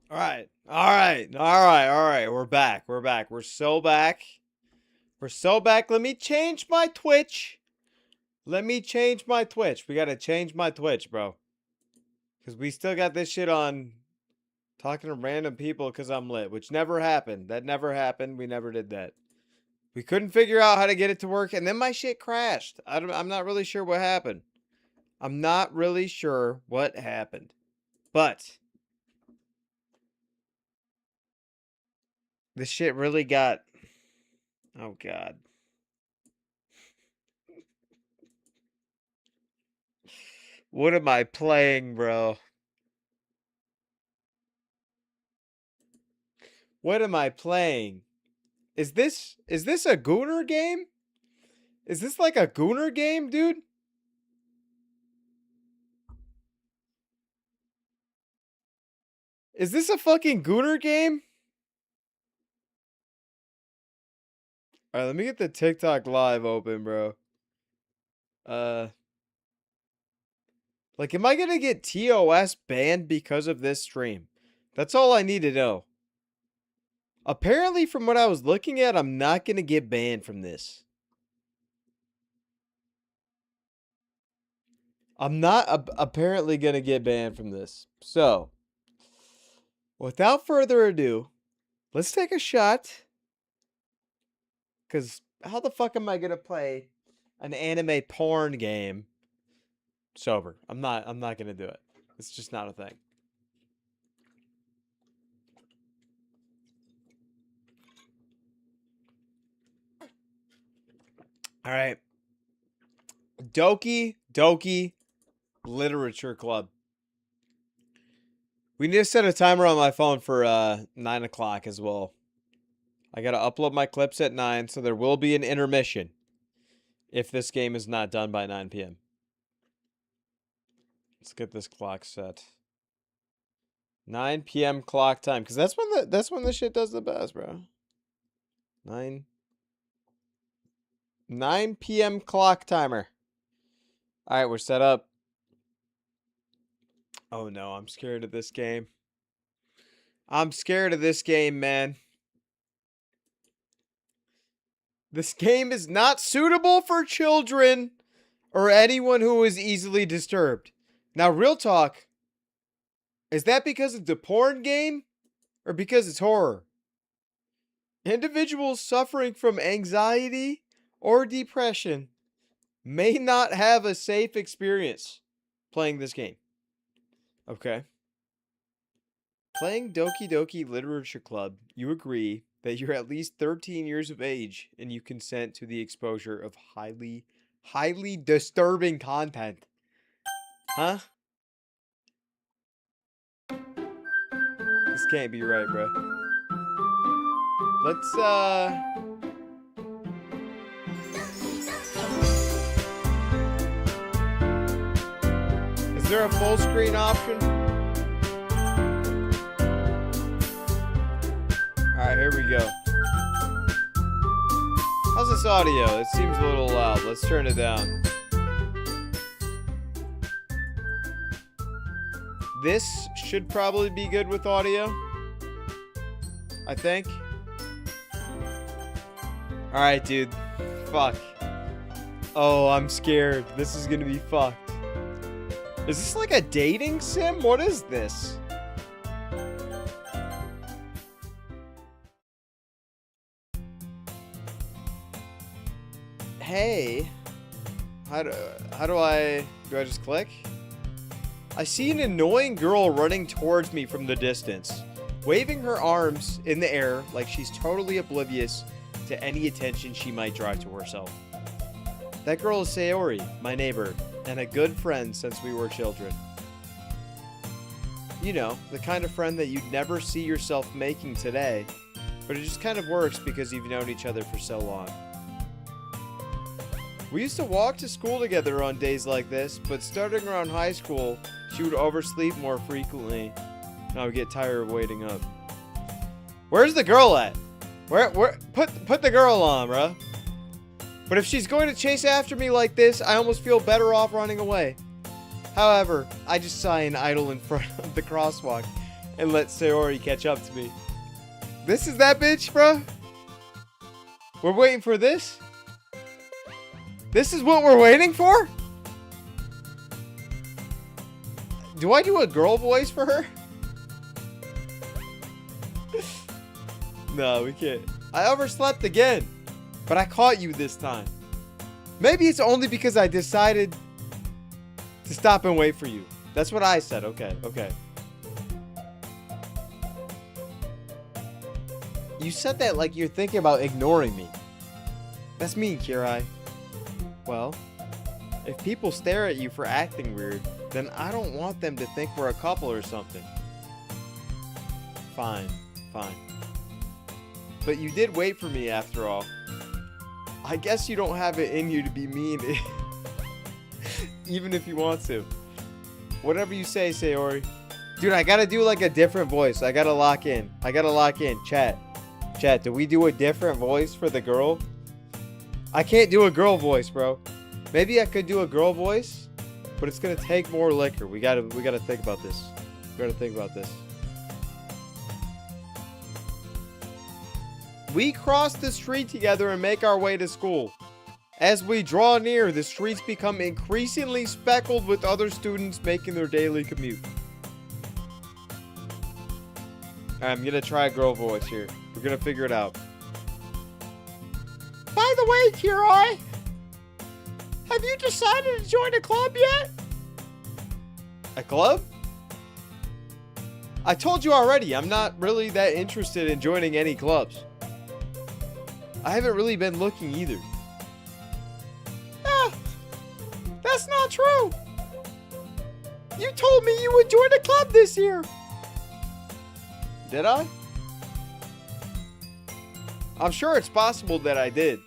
All right. All right. All right. All right. We're back. We're back. We're so back. We're so back. Let me change my Twitch. Let me change my Twitch. We got to change my Twitch, bro. Because we still got this shit on talking to random people because I'm lit, which never happened. That never happened. We never did that. We couldn't figure out how to get it to work, and then my shit crashed. I'm not really sure what happened. I'm not really sure what happened. But this shit really got... Oh, God. What am I playing, bro? What am I playing? Is this a Gooner game? Is this like a Gooner game, dude? Is this a fucking Gooner game? Alright, let me get the TikTok live open, bro. Uh like am I gonna get TOS banned because of this stream? That's all I need to know. Apparently, from what I was looking at, I'm not gonna get banned from this. I'm not apparently gonna get banned from this. So, without further ado, let's take a shot. Because how the fuck am I gonna play an anime porn game sober? I'm not gonna do it. It's just not a thing. All right. Doki Literature Club. We need to set a timer on my phone for 9 o'clock as well. I gotta upload my clips at 9, so there will be an intermission if this game is not done by 9 p.m. Let's get this clock set. 9 p.m. clock time, because that's when the shit does the best, bro. 9 p.m. clock timer. All right, we're set up. Oh no, I'm scared of this game. I'm scared of this game, man. This game is not suitable for children or anyone who is easily disturbed. Now, real talk. Is that because it's a porn game or because it's horror? Individuals suffering from anxiety or depression may not have a safe experience playing this game. Okay. Playing Doki Literature Club, you agree that you're at least 13 years of age and you consent to the exposure of highly disturbing content. Huh? This can't be right, bro. Let's, is there a full screen option? Alright, here we go. How's this audio? It seems a little loud. Let's turn it down. This should probably be good with audio, I think. Alright, dude. Fuck. Oh, I'm scared. This is gonna be fucked. Is this like a dating sim? What is this? Hey. How do I just click? I see an annoying girl running towards me from the distance, waving her arms in the air like she's totally oblivious to any attention she might draw to herself. That girl is Sayori, my neighbor, and a good friend since we were children. You know, the kind of friend that you'd never see yourself making today, but it just kind of works because you've known each other for so long. We used to walk to school together on days like this, but starting around high school, she would oversleep more frequently, and I would get tired of waiting up. Where's the girl at? Put the girl on, bruh. But if she's going to chase after me like this, I almost feel better off running away. However, I just sigh and idle in front of the crosswalk and let Sayori catch up to me. This is that bitch, bro? We're waiting for this? This is what we're waiting for? Do I do a girl voice for her? No, we can't. I overslept again. But I caught you this time. Maybe it's only because I decided to stop and wait for you. That's what I said. Okay, okay. You said that like you're thinking about ignoring me. That's mean, Kirai. Well, if people stare at you for acting weird, then I don't want them to think we're a couple or something. Fine, fine. But you did wait for me after all. I guess you don't have it in you to be mean, even if you want to. Whatever you say, Sayori. Dude, I gotta do like a different voice. I gotta lock in. Chat. Chat, do we do a different voice for the girl? I can't do a girl voice, bro. Maybe I could do a girl voice, but it's gonna take more liquor. We gotta think about this. We cross the street together and make our way to school. As we draw near, the streets become increasingly speckled with other students making their daily commute. I'm gonna try a girl voice here. We're gonna figure it out. By the way, Kirai, have you decided to join a club yet? A club? I told you already, I'm not really that interested in joining any clubs. I haven't really been looking either. Ah, that's not true. You told me you would join a club this year. Did I? I'm sure it's possible that I did.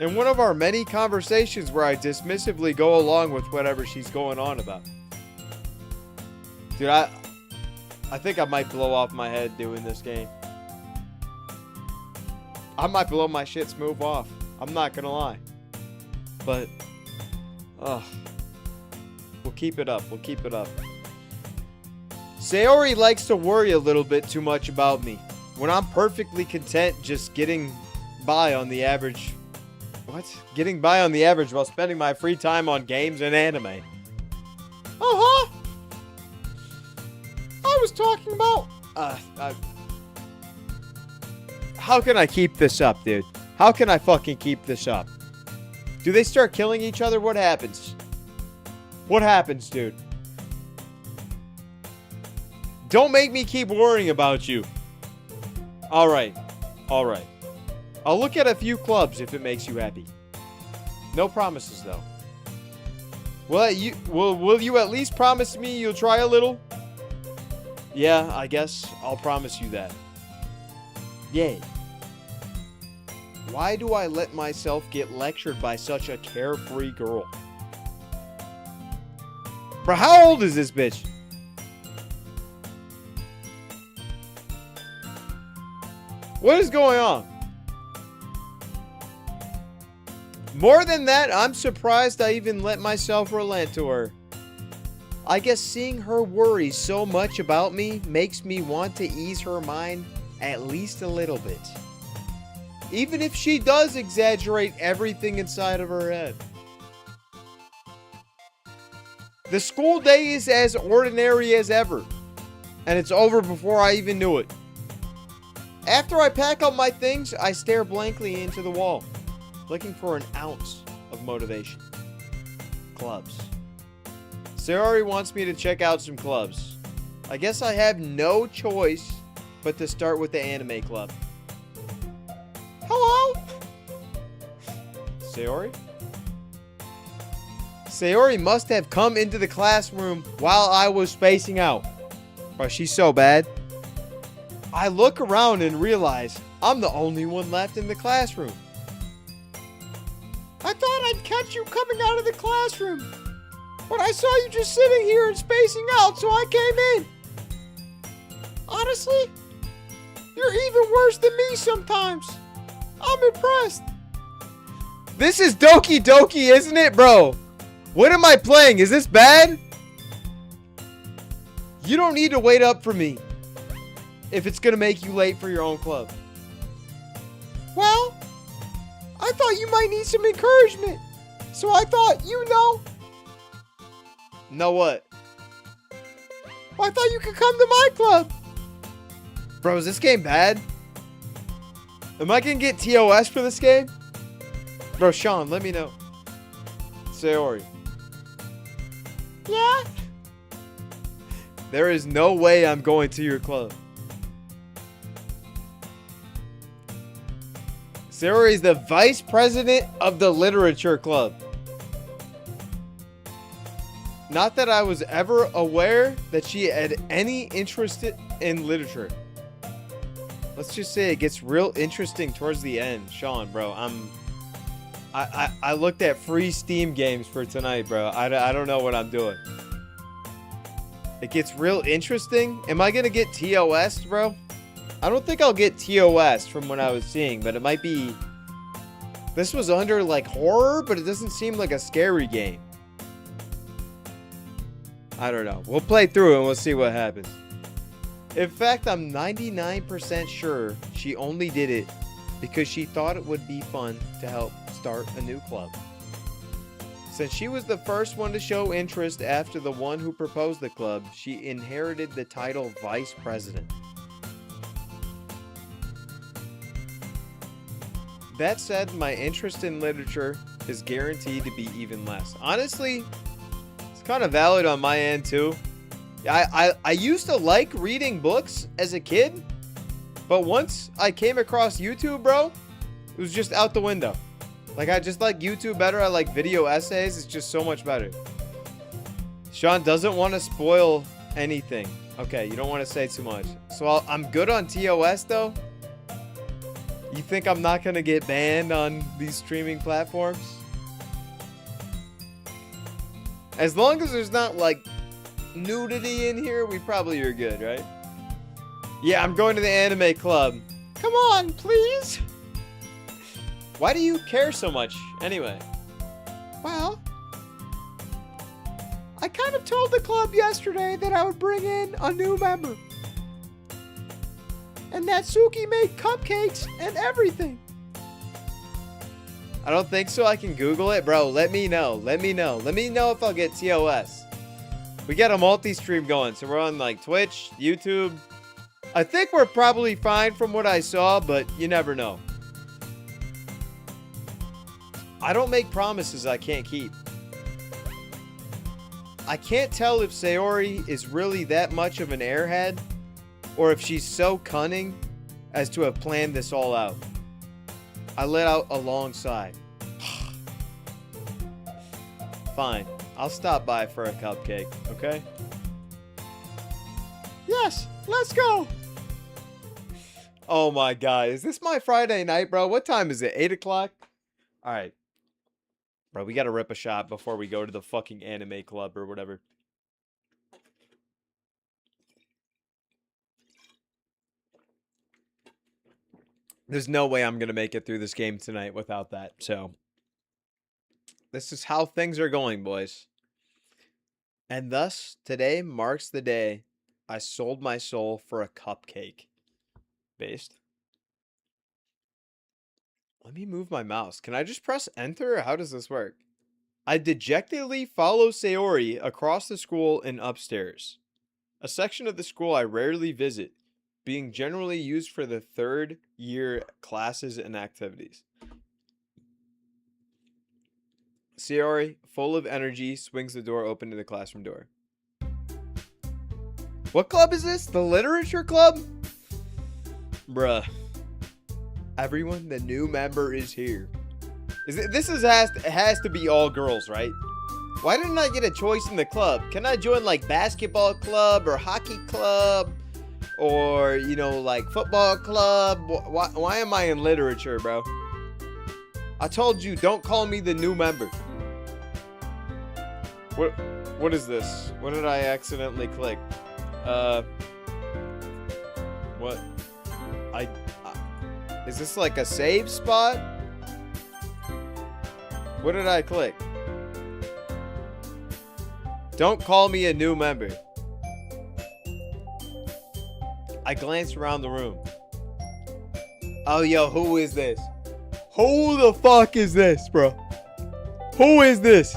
In one of our many conversations where I dismissively go along with whatever she's going on about. Dude, I think I might blow off my head doing this game. I might blow my shit smooth off. I'm not gonna lie. But, we'll keep it up. Sayori likes to worry a little bit too much about me. When I'm perfectly content just getting by on the average. What? Getting by on the average while spending my free time on games and anime. Uh-huh. I was talking about... How can I keep this up, dude? How can I fucking keep this up? Do they start killing each other? What happens? What happens, dude? Don't make me keep worrying about you. Alright. Alright. I'll look at a few clubs if it makes you happy. No promises, though. Will you at least promise me you'll try a little? Yeah, I guess I'll promise you that. Yay. Why do I let myself get lectured by such a carefree girl? Bro, how old is this bitch? What is going on? More than that, I'm surprised I even let myself relent to her. I guess seeing her worry so much about me makes me want to ease her mind at least a little bit. Even if she does exaggerate everything inside of her head. The school day is as ordinary as ever, and it's over before I even knew it. After I pack up my things, I stare blankly into the wall, looking for an ounce of motivation. Clubs. Sayori wants me to check out some clubs. I guess I have no choice but to start with the anime club. Hello? Sayori? Sayori must have come into the classroom while I was spacing out. Bro, she's so bad. I look around and realize I'm the only one left in the classroom. I thought I'd catch you coming out of the classroom, but I saw you just sitting here and spacing out, so I came in. Honestly, you're even worse than me sometimes. I'm impressed. This is Doki Doki, isn't it, bro? What am I playing? Is this bad? You don't need to wait up for me. if it's going to make you late for your own club? Well, I thought you might need some encouragement. So I thought, Know what? Well, I thought you could come to my club. Bro, is this game bad? Am I going to get TOS for this game? Bro, Sean, let me know. Sayori. Yeah? There is no way I'm going to your club. Sayori is the vice president of the literature club. Not that I was ever aware that she had any interest in literature. Let's just say it gets real interesting towards the end. Sean, bro, I looked at free Steam games for tonight, bro. I don't know what I'm doing. It gets real interesting. Am I going to get TOS, bro? I don't think I'll get TOS from what I was seeing, but it might be... This was under, like, horror, but it doesn't seem like a scary game. I don't know. We'll play through and we'll see what happens. In fact, I'm 99% sure she only did it because she thought it would be fun to help start a new club. Since she was the first one to show interest after the one who proposed the club, she inherited the title Vice President. That said, my interest in literature is guaranteed to be even less. Honestly, it's kind of valid on my end too. I used to like reading books as a kid, but once I came across YouTube, bro, it was just out the window. Like, I just like YouTube better. I like video essays. It's just so much better. Sean doesn't want to spoil anything. Okay, you don't want to say too much. So I'm good on TOS, though. You think I'm not going to get banned on these streaming platforms? As long as there's not, like, nudity in here, we probably are good, right? Yeah, I'm going to the anime club. Come on, please. Why do you care so much, anyway? Well, I kind of told the club yesterday that I would bring in a new member. And that Suki made cupcakes and everything. I don't think so. I can Google it. Bro, let me know. Let me know. Let me know if I'll get TOS. We got a multi-stream going. So we're on, like, Twitch, YouTube. I think we're probably fine from what I saw, but you never know. I don't make promises I can't keep. I can't tell if Sayori is really that much of an airhead, or if she's so cunning as to have planned this all out. I let out a long sigh. Fine. I'll stop by for a cupcake, okay? Yes, let's go! Oh my god, is this my Friday night, bro? What time is it? 8 o'clock? Alright. Bro, we gotta rip a shot before we go to the fucking anime club or whatever. There's no way I'm gonna make it through this game tonight without that, so. This is how things are going, boys. And thus, today marks the day I sold my soul for a cupcake. Based. Let me move my mouse. Can I just press enter, or how does this work? I dejectedly follow Sayori across the school and upstairs. A section of the school I rarely visit, being generally used for the third year classes and activities. Sayori, full of energy, swings the door open to the classroom door. What club is this? The literature club? Bruh. Everyone, the new member is here. Has to be all girls, right? Why didn't I get a choice in the club? Can I join, like, basketball club or hockey club? Or, you know, like, football club? Why am I in literature, bro? I told you, don't call me the new member. What is this? What did I accidentally click? What? Is this like a save spot? What did I click? Don't call me a new member. I glanced around the room. Oh, yo, who is this? Who the fuck is this, bro? Who is this?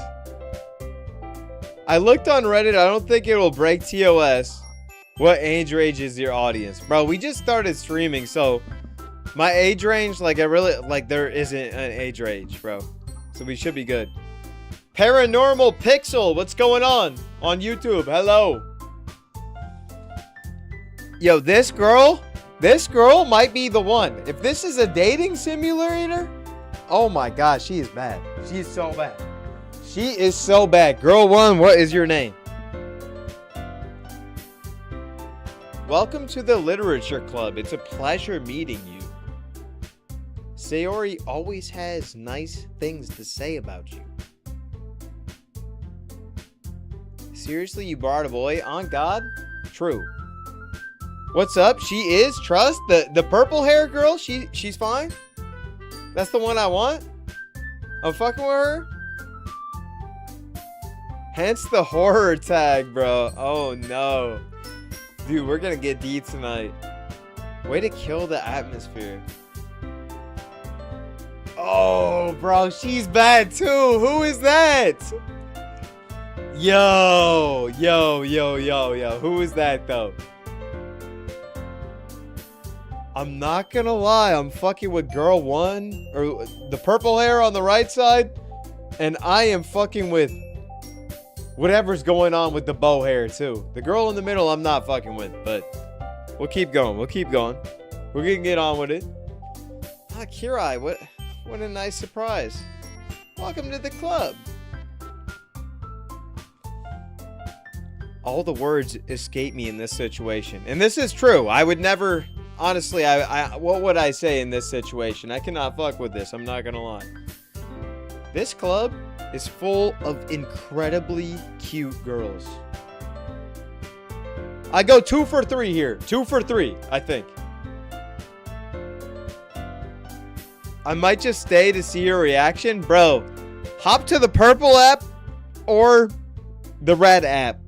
I looked on Reddit. I don't think it will break TOS. What age range is your audience? Bro, we just started streaming, so my age range, like, there isn't an age range, bro. So we should be good. Paranormal Pixel, what's going on YouTube? Hello. Yo, this girl might be the one. If this is a dating simulator, oh my god, she is bad. She is so bad. She is so bad. Girl one, what is your name? Welcome to the Literature Club. It's a pleasure meeting you. Sayori always has nice things to say about you. Seriously, you borrowed a boy? On God? True. What's up? She is? Trust? The purple hair girl? She's fine? That's the one I want? I'm fucking with her? Hence the horror tag, bro. Oh, no. Dude, we're gonna get deep tonight. Way to kill the atmosphere. Oh, bro, she's bad too. Who is that? Yo. Who is that, though? I'm not gonna lie. I'm fucking with girl one, or the purple hair on the right side. And I am fucking with whatever's going on with the bow hair, too. The girl in the middle, I'm not fucking with, but we'll keep going. We're gonna get on with it. Ah, Kirai, what a nice surprise. Welcome to the club. All the words escape me in this situation. And this is true. I would never, honestly, what would I say in this situation? I cannot fuck with this. I'm not gonna lie. This club is full of incredibly cute girls. I go 2 for 3 here. 2 for 3, I think. I might just stay to see your reaction. Bro, hop to the purple app or the red app.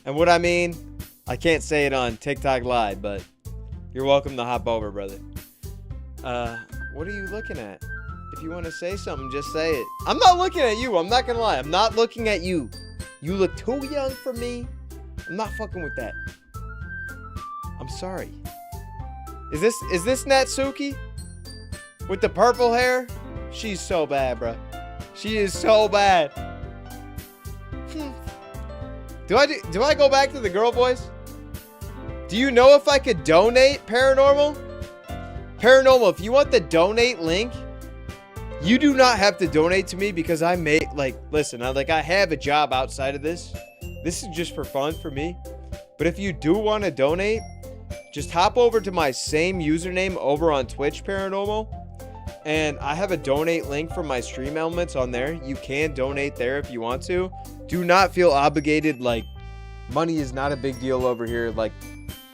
And what I mean, I can't say it on TikTok Live, but you're welcome to hop over, brother. What are you looking at? If you want to say something, just say it. I'm not looking at you. I'm not going to lie. I'm not looking at you. You look too young for me. I'm not fucking with that. I'm sorry. Is this Natsuki? With the purple hair? She's so bad, bro. She is so bad. Do I go back to the girl voice? Do you know if I could donate, Paranormal? Paranormal, if you want the donate link, you do not have to donate to me because I make, listen, I have a job outside of this. This is just for fun for me. But if you do want to donate, just hop over to my same username over on Twitch, Paranormal. And I have a donate link for my stream elements on there. You can donate there if you want to. Do not feel obligated. Money is not a big deal over here.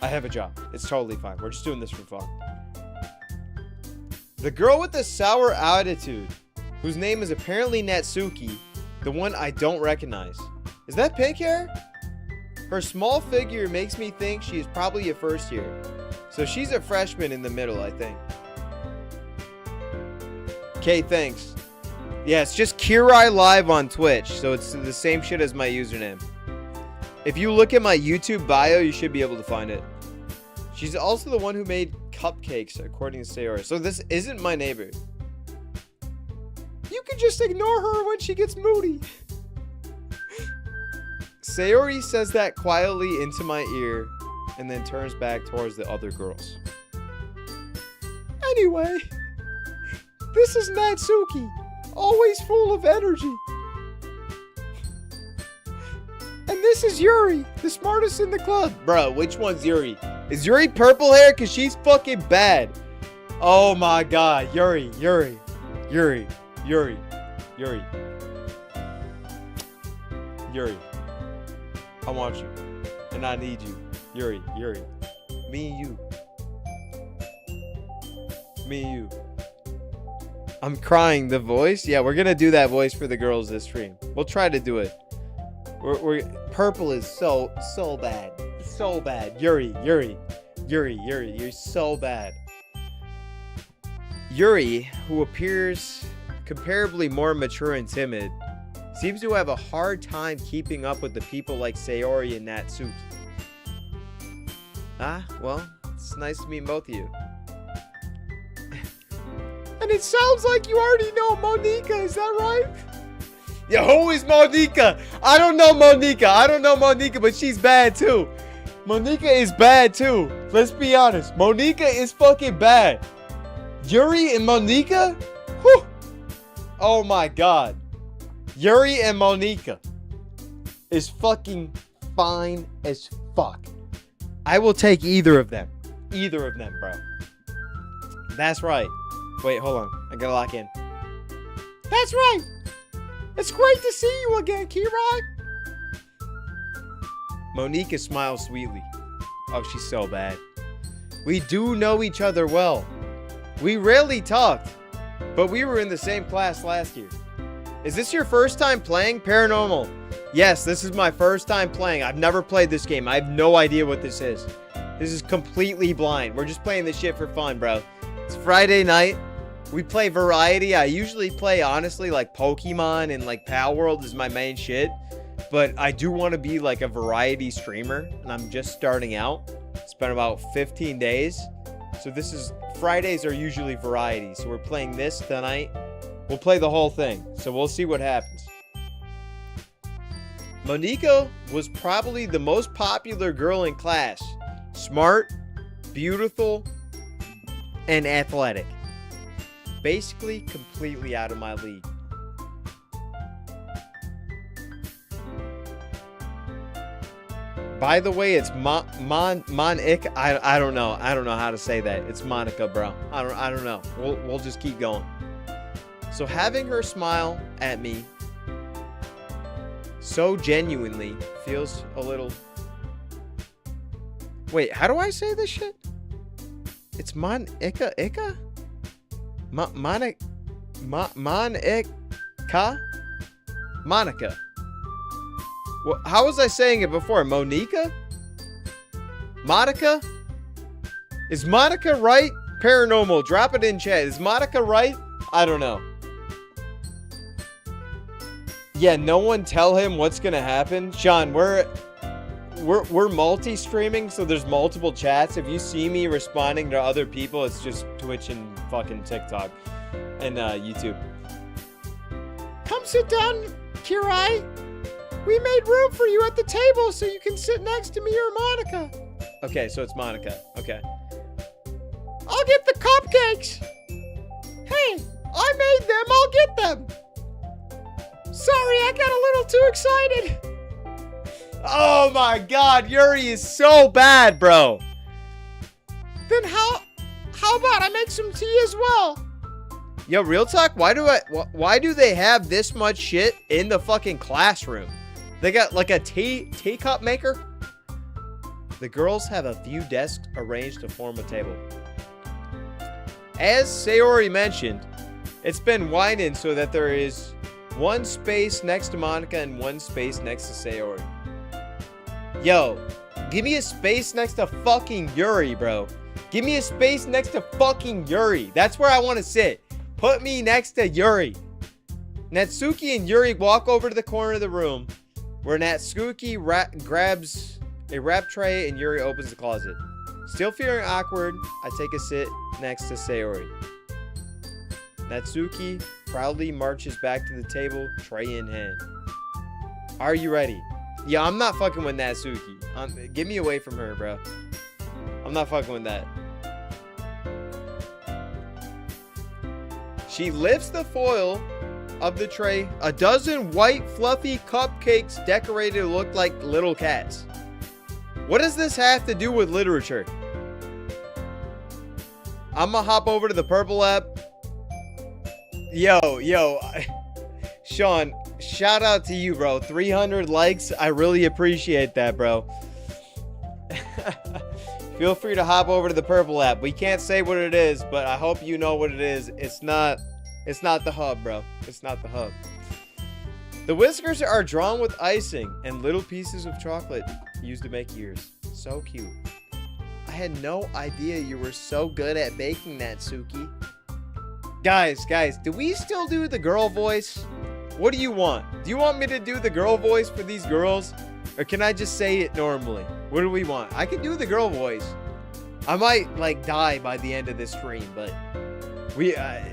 I have a job. It's totally fine. We're just doing this for fun. The girl with the sour attitude, whose name is apparently Natsuki, the one I don't recognize. Is that pink hair? Her small figure makes me think she is probably a first year. So she's a freshman in the middle, I think. Okay, thanks. Yeah, it's just Kirai Live on Twitch, so it's the same shit as my username. If you look at my YouTube bio, you should be able to find it. She's also the one who made cupcakes, according to Sayori. So this isn't my neighbor. You can just ignore her when she gets moody. Sayori says that quietly into my ear and then turns back towards the other girls. Anyway, this is Natsuki, always full of energy. And this is Yuri, the smartest in the club. Bro, which one's Yuri? Is Yuri purple hair? Because she's fucking bad. Oh my god. Yuri. I want you. And I need you. Yuri. Me and you. I'm crying. The voice? Yeah, we're going to do that voice for the girls this stream. We'll try to do it. We're purple is so bad. So bad. Yuri. Yuri, you're so bad. Yuri, who appears comparably more mature and timid, seems to have a hard time keeping up with the people like Sayori and Natsuki. Ah, well, it's nice to meet both of you. And it sounds like you already know Monika, is that right? Yeah, who is Monika? I don't know Monika, but she's bad too. Monika is bad too. Let's be honest. Monika is fucking bad. Yuri and Monika? Whew. Oh my god. Yuri and Monika is fucking fine as fuck. I will take either of them. Either of them, bro. That's right. Wait, hold on. I gotta lock in. That's right. It's great to see you again, Kirai. Monika smiles sweetly. Oh, she's so bad. We do know each other well. We rarely talked, but we were in the same class last year. Is this your first time playing Paranormal? Yes, this is my first time playing. I've never played this game. I have no idea what this is. This is completely blind. We're just playing this shit for fun, bro. It's Friday night. We play variety. I usually play, honestly, like Pokemon and like Pal World is my main shit. But I do want to be like a variety streamer, and I'm just starting out. It's been about 15 days. So this is, Fridays are usually variety. So we're playing this tonight. We'll play the whole thing. So we'll see what happens. Monika was probably the most popular girl in class. Smart, beautiful, and athletic. Basically, completely out of my league. By the way, it's Monica. I don't know. I don't know how to say that. It's Monica, bro. I don't know. We'll just keep going. So having her smile at me so genuinely feels a little... Wait, how do I say this shit? It's Monica? Monica? Monica. Well, how was I saying it before? Monika? Monica? Is Monica right? Paranormal, drop it in chat. Is Monica right? I don't know. Yeah, no one tell him what's gonna happen. Sean, we're multi-streaming, so there's multiple chats. If you see me responding to other people, it's just Twitch and fucking TikTok and YouTube. Come sit down, Kirai. We made room for you at the table so you can sit next to me or Monica. Okay, so it's Monica. Okay. I'll get the cupcakes. Hey, I made them. I'll get them. Sorry, I got a little too excited. Oh my god, Yuri is so bad, bro. Then how about I make some tea as well? Yo, real talk, why do they have this much shit in the fucking classroom? They got like a teacup maker? The girls have a few desks arranged to form a table. As Sayori mentioned, it's been widened so that there is one space next to Monica and one space next to Sayori. Yo, give me a space next to fucking Yuri, bro. Give me a space next to fucking Yuri. That's where I want to sit. Put me next to Yuri. Natsuki and Yuri walk over to the corner of the room where Natsuki grabs a wrap tray and Yuri opens the closet. Still feeling awkward, I take a sit next to Sayori. Natsuki proudly marches back to the table, tray in hand. Are you ready? Yeah, I'm not fucking with Natsuki. Get me away from her, bro. I'm not fucking with that. She lifts the foil of the tray. A dozen white, fluffy cupcakes decorated look like little cats. What does this have to do with literature? I'm gonna hop over to the purple app. Yo, Sean, shout out to you, bro. 300 likes. I really appreciate that, bro. Feel free to hop over to the purple app. We can't say what it is, but I hope you know what it is. It's not the hub, bro. It's not the hub. The whiskers are drawn with icing and little pieces of chocolate used to make ears. So cute. I had no idea you were so good at baking that, Suki. Guys, do we still do the girl voice? What do you want? Do you want me to do the girl voice for these girls? Or can I just say it normally? What do we want? I can do the girl voice. I might, like, die by the end of this stream, but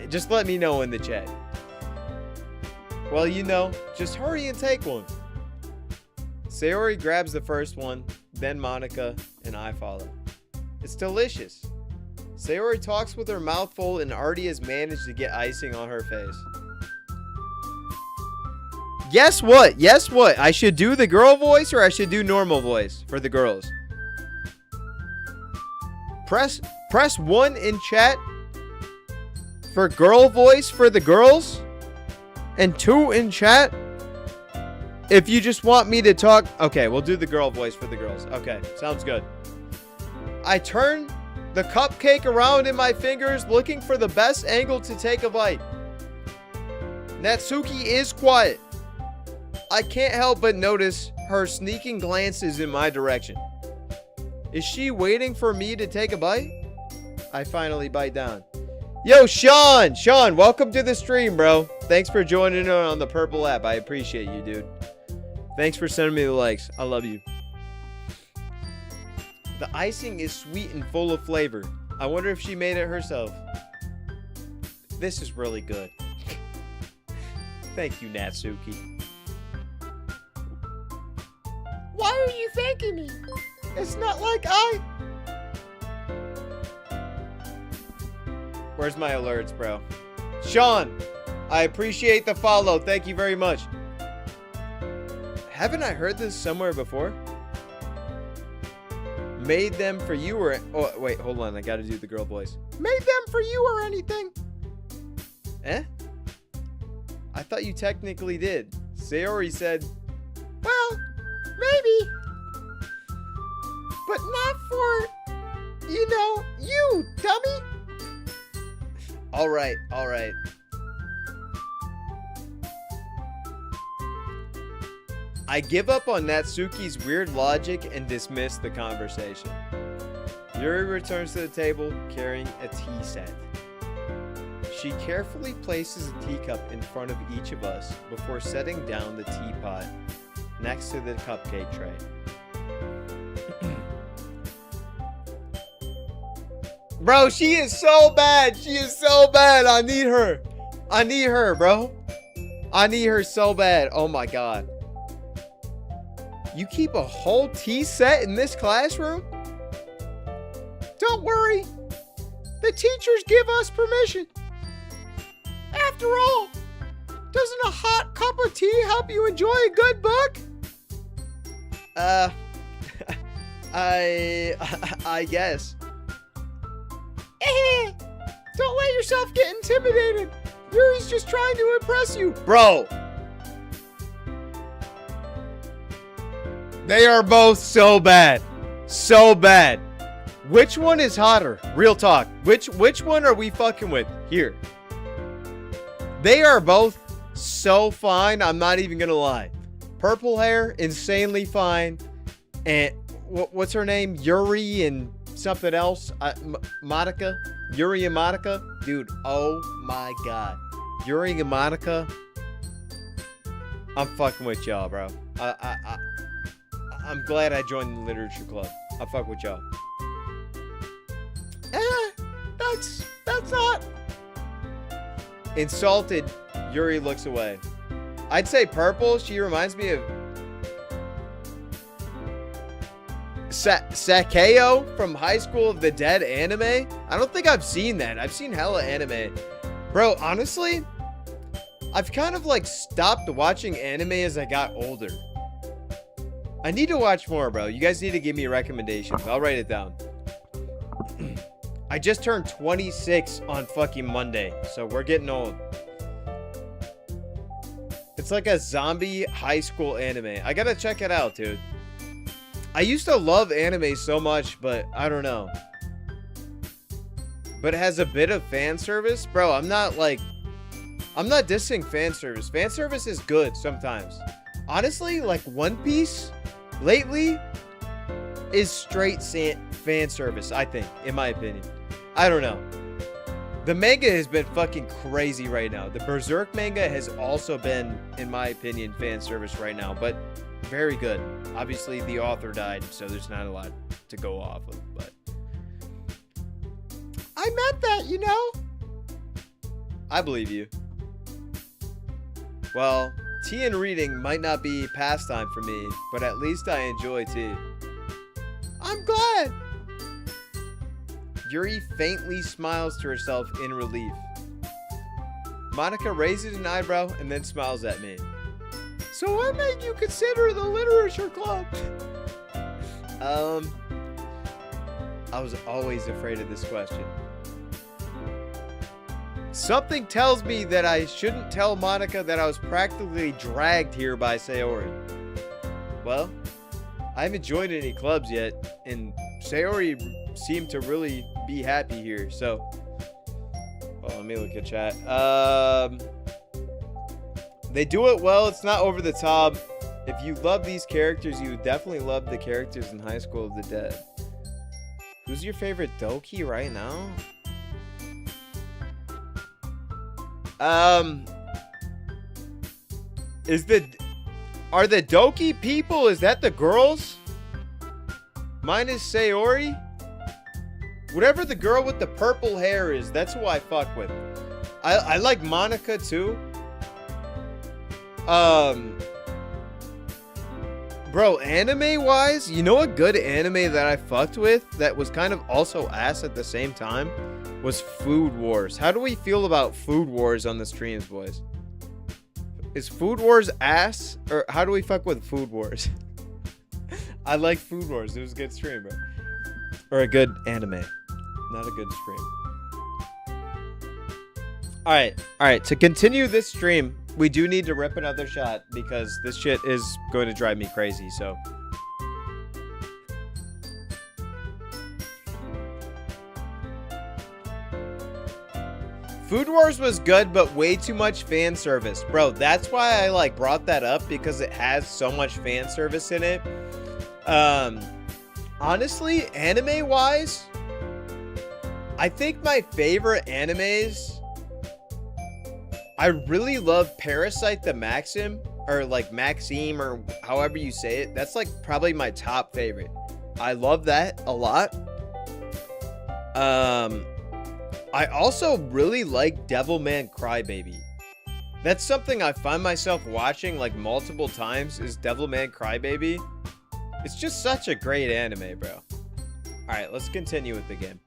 just let me know in the chat. Well, you know, just hurry and take one. Sayori grabs the first one, then Monica, and I follow. It's delicious. Sayori talks with her mouth full and already has managed to get icing on her face. Guess what? Guess what? I should do the girl voice or I should do normal voice for the girls. Press 1 in chat for girl voice for the girls. And 2 in chat if you just want me to talk. Okay, we'll do the girl voice for the girls. Okay, sounds good. I turn the cupcake around in my fingers looking for the best angle to take a bite. Natsuki is quiet. I can't help but notice her sneaking glances in my direction. Is she waiting for me to take a bite? I finally bite down. Yo, Sean! Sean, welcome to the stream, bro. Thanks for joining in on the purple app. I appreciate you, dude. Thanks for sending me the likes. I love you. The icing is sweet and full of flavor. I wonder if she made it herself. This is really good. Thank you, Natsuki. Why are you thanking me? It's not like Where's my alerts, bro? Sean, I appreciate the follow. Thank you very much. Haven't I heard this somewhere before? Made them for you or... Oh, wait, hold on. I gotta do the girl voice. Made them for you or anything? Eh? I thought you technically did. Sayori said... Well, maybe. But not for... You know, you, dummy. Alright, alright. I give up on Natsuki's weird logic and dismiss the conversation. Yuri returns to the table carrying a tea set. She carefully places a teacup in front of each of us before setting down the teapot next to the cupcake tray. Bro, she is so bad. She is so bad. I need her. I need her, bro. I need her so bad. Oh my god. You keep a whole tea set in this classroom? Don't worry. The teachers give us permission. After all, doesn't a hot cup of tea help you enjoy a good book? I guess. Don't let yourself get intimidated. Yuri's just trying to impress you. Bro. They are both so bad. So bad. Which one is hotter? Real talk. Which one are we fucking with? Here. They are both so fine. I'm not even gonna lie. Purple hair, insanely fine. And what's her name? Yuri and something else. Monica. Yuri and Monica. Dude, oh my god. Yuri and Monica. I'm fucking with y'all, bro. I'm glad I joined the literature club. I fuck with y'all. That's not. Insulted, Yuri looks away. I'd say purple. She reminds me of Sakeo from High School of the Dead anime. I don't think I've seen that. I've seen hella anime. Bro, honestly, I've kind of like stopped watching anime as I got older. I need to watch more, bro. You guys need to give me recommendations. I'll write it down. I just turned 26 on fucking Monday, so we're getting old. It's like a zombie high school anime. I gotta check it out, dude. I used to love anime so much, but I don't know. But it has a bit of fan service. Bro, I'm not dissing fan service. Fan service is good sometimes. Honestly, like One Piece lately is straight fan service, I think, in my opinion. I don't know. The manga has been fucking crazy right now. The Berserk manga has also been, in my opinion, fan service right now, but very good. Obviously, the author died, so there's not a lot to go off of, but I meant that, you know? I believe you. Well, tea and reading might not be pastime for me, but at least I enjoy tea. I'm glad. Yuri faintly smiles to herself in relief. Monica raises an eyebrow and then smiles at me. So what made you consider the literature club? I was always afraid of this question. Something tells me that I shouldn't tell Monica that I was practically dragged here by Sayori. Well, I haven't joined any clubs yet, and Sayori seemed to really be happy here, so... Well, let me look at chat. They do it well, it's not over the top. If you love these characters, you would definitely love the characters in High School of the Dead. Who's your favorite Doki right now? Are the Doki people, is that the girls? Mine is Sayori. Whatever the girl with the purple hair is, that's who I fuck with. I like Monica too. Bro, anime wise, you know a good anime that I fucked with that was kind of also ass at the same time? Was Food Wars. How do we feel about Food Wars on the streams, boys? Is Food Wars ass? Or how do we fuck with Food Wars? I like Food Wars. It was a good stream, bro. Or a good anime. Not a good stream. Alright. To continue this stream, we do need to rip another shot because this shit is going to drive me crazy, so... Food Wars was good, but way too much fan service. Bro, that's why I like brought that up, because it has so much fan service in it. Honestly, anime wise, I think my favorite animes, I really love Parasite the Maxim, or like Maxime, or however you say it. That's like probably my top favorite. I love that a lot. I also really like Devilman Crybaby. That's something I find myself watching like multiple times, is Devilman Crybaby. It's just such a great anime, bro. Alright, let's continue with the game.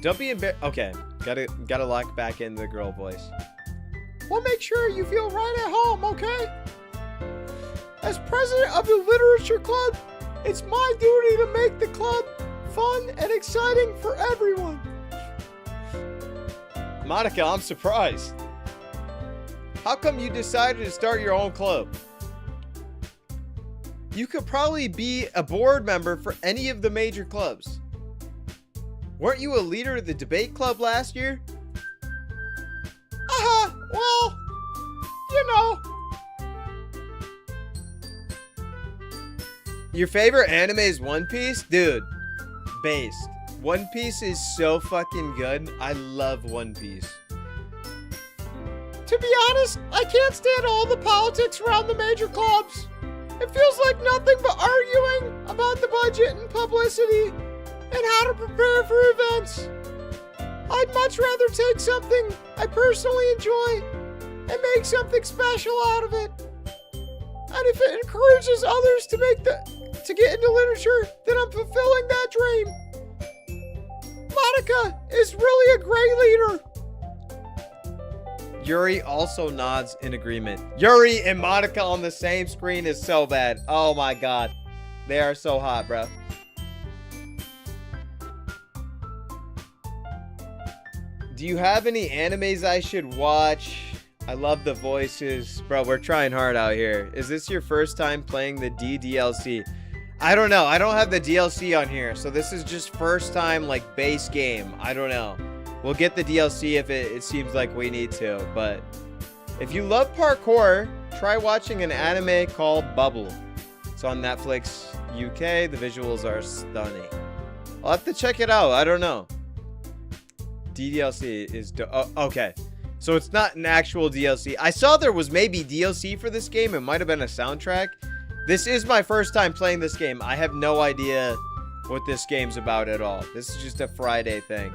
Don't be embarrassed. Okay, gotta lock back in the girl voice. We'll make sure you feel right at home, okay? As president of the literature club, it's my duty to make the club fun and exciting for everyone. Monica, I'm surprised. How come you decided to start your own club? You could probably be a board member for any of the major clubs. Weren't you a leader of the debate club last year? Well, you know. Your favorite anime is One Piece? Dude, based. One Piece is so fucking good. I love One Piece. To be honest, I can't stand all the politics around the major clubs. It feels like nothing but arguing about the budget and publicity and how to prepare for events. I'd much rather take something I personally enjoy and make something special out of it. And if it encourages others to get into literature, then I'm fulfilling that dream. Monica is really a great leader. Yuri also nods in agreement. Yuri and Monica on the same screen is so bad. Oh my god. They are so hot, bro. Do you have any animes I should watch? I love the voices. Bro, we're trying hard out here. Is this your first time playing the DLC? I don't know. I don't have the DLC on here, so this is just first time, like, base game. I don't know. We'll get the DLC if it seems like we need to, but if you love parkour, try watching an anime called Bubble. It's on Netflix. UK. The visuals are stunning. I'll have to check it out. I don't know. DDLC is... okay. So it's not an actual DLC. I saw there was maybe DLC for this game. It might have been a soundtrack. This is my first time playing this game. I have no idea what this game's about at all. This is just a Friday thing.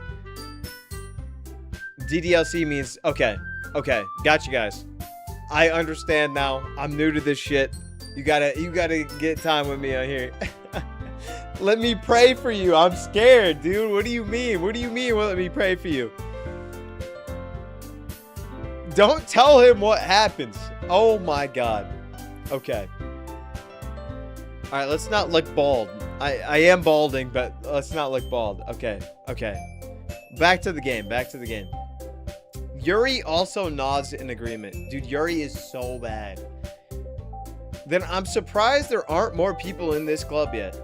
DDLC means... Okay. Okay. Got you guys. I understand now. I'm new to this shit. You gotta get time with me on here. Let me pray for you. I'm scared, dude. What do you mean? What do you mean? Well, let me pray for you. Don't tell him what happens. Oh my god. Okay. Alright, let's not look bald. I am balding, but let's not look bald. Okay. Okay. Back to the game. Back to the game. Yuri also nods in agreement. Dude, Yuri is so bad. Then I'm surprised there aren't more people in this club yet.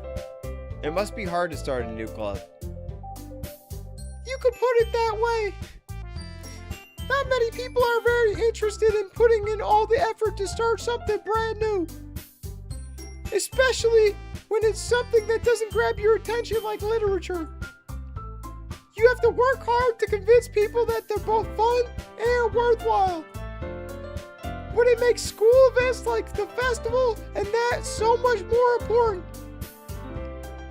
It must be hard to start a new club. You could put it that way. Not many people are very interested in putting in all the effort to start something brand new. Especially when it's something that doesn't grab your attention like literature. You have to work hard to convince people that they're both fun and worthwhile. But it makes school events like the festival and that so much more important.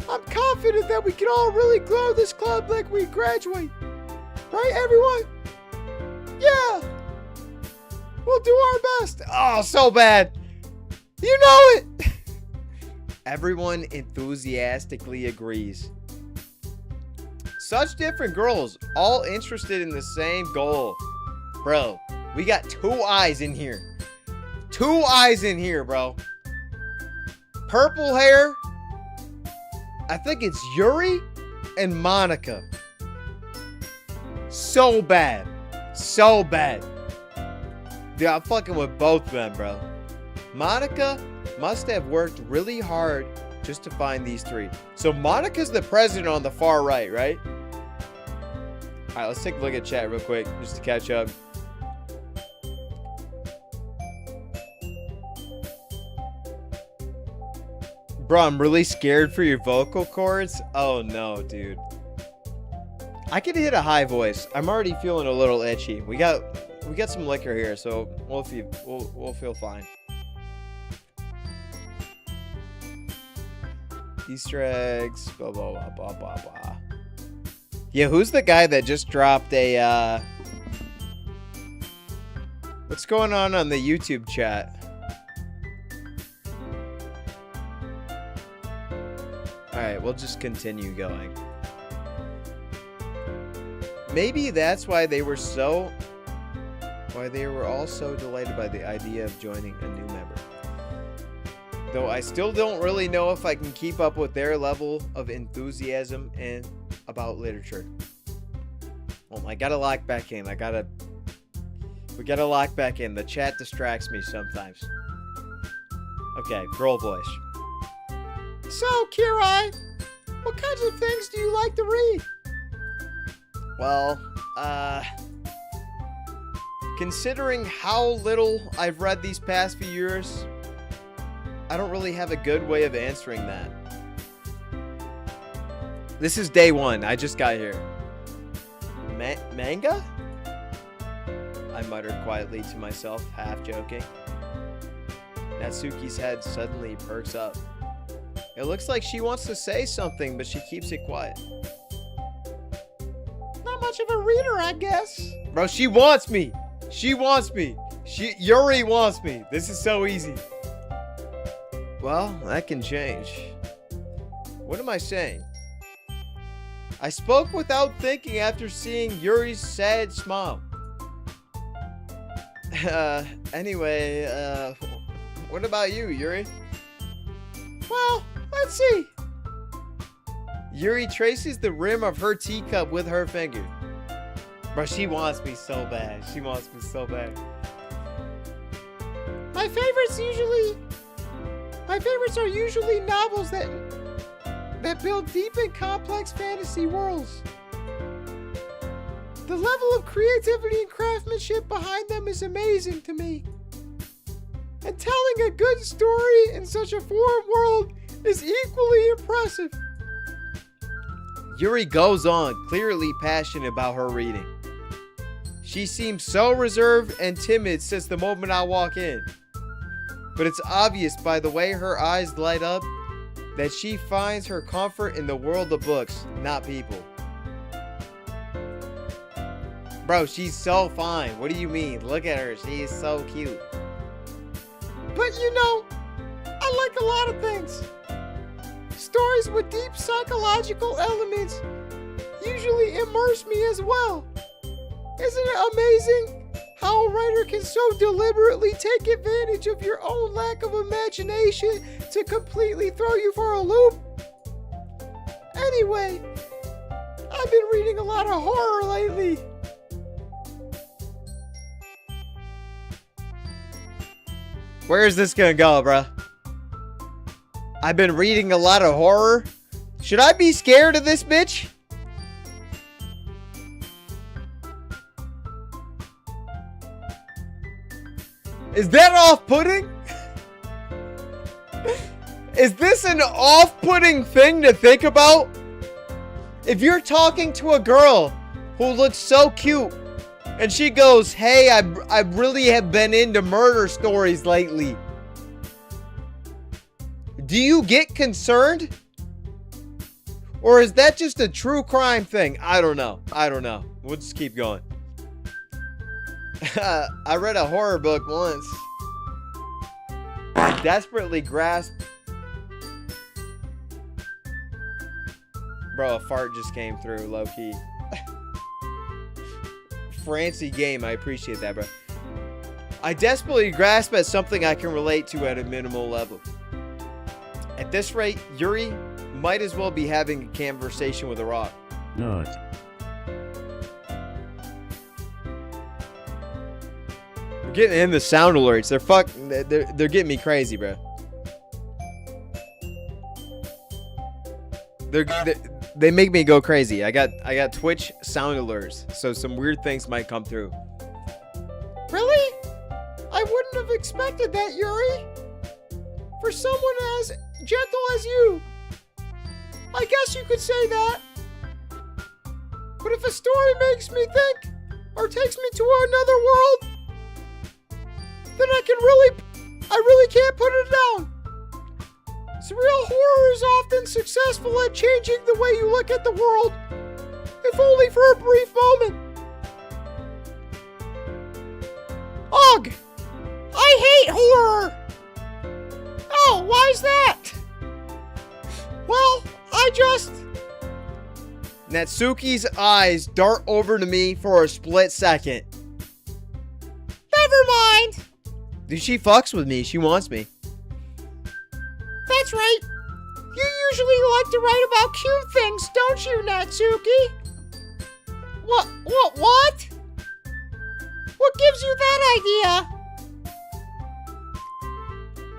I'm confident that we can all really grow this club like we graduate. Right, everyone? Yeah. We'll do our best. Oh, so bad. You know it. Everyone enthusiastically agrees. Such different girls, all interested in the same goal. Bro, we got 2 eyes in here. 2 eyes in here, bro. Purple hair. I think it's Yuri and Monica. So bad. So bad. Dude, I'm fucking with both of them, bro. Monica must have worked really hard just to find these 3. So Monica's the president on the far right, right? Alright, let's take a look at chat real quick, just to catch up. Bro, I'm really scared for your vocal cords. Oh no, dude. I could hit a high voice. I'm already feeling a little itchy. We got some liquor here, so we'll feel fine. Easter eggs, blah blah blah blah blah blah. Yeah, who's the guy that just dropped a what's going on the YouTube chat? Alright, we'll just continue going. Maybe that's why they were all so delighted by the idea of joining a new member. Though I still don't really know if I can keep up with their level of enthusiasm and about literature. Well, I gotta lock back in. We gotta lock back in. The chat distracts me sometimes. Okay, girl voice. So, Kirai, what kinds of things do you like to read? Well, considering how little I've read these past few years, I don't really have a good way of answering that. This is day 1. I just got here. Manga? I muttered quietly to myself, half joking. Natsuki's head suddenly perks up. It looks like she wants to say something, but she keeps it quiet. Not much of a reader, I guess. Bro, she wants me. She wants me. Yuri wants me. This is so easy. Well, that can change. What am I saying? I spoke without thinking after seeing Yuri's sad smile. Anyway, what about you, Yuri? Well, let's see. Yuri traces the rim of her teacup with her finger. Bro, she wants me so bad. She wants me so bad. My favorites are usually novels that build deep and complex fantasy worlds. The level of creativity and craftsmanship behind them is amazing to me. And telling a good story in such a foreign world is equally impressive. Yuri goes on, clearly passionate about her reading. She seems so reserved and timid since the moment I walk in. But it's obvious by the way her eyes light up that she finds her comfort in the world of books, not people. Bro, she's so fine. What do you mean? Look at her. She is so cute. But you know, I like a lot of things. Stories with deep psychological elements usually immerse me as well. Isn't it amazing how a writer can so deliberately take advantage of your own lack of imagination to completely throw you for a loop? Anyway, I've been reading a lot of horror lately. Where is this gonna go, bruh? I've been reading a lot of horror. Should I be scared of this bitch? Is that off-putting? Is this an off-putting thing to think about? If you're talking to a girl who looks so cute and she goes, hey, I really have been into murder stories lately, do you get concerned? Or is that just a true crime thing? I don't know. We'll just keep going. I read a horror book once. I desperately grasped. Bro, a fart just came through, low-key. Fancy game, I appreciate that, bro. I desperately grasp at something I can relate to at a minimal level. At this rate, Yuri might as well be having a conversation with a rock. No. We're getting in the sound alerts. They're getting me crazy, bro. They make me go crazy. I got Twitch sound alerts, so some weird things might come through. Really? I wouldn't have expected that, Yuri. For someone as gentle as you. I guess you could say that. But if a story makes me think, or takes me to another world, then I really can't put it down. Surreal horror is often successful at changing the way you look at the world, if only for a brief moment. Ugh! I hate horror! Oh, why's that? Well, I just... Natsuki's eyes dart over to me for a split second. Never mind! Dude, she fucks with me. She wants me. That's right. You usually like to write about cute things, don't you, Natsuki? What? What gives you that idea?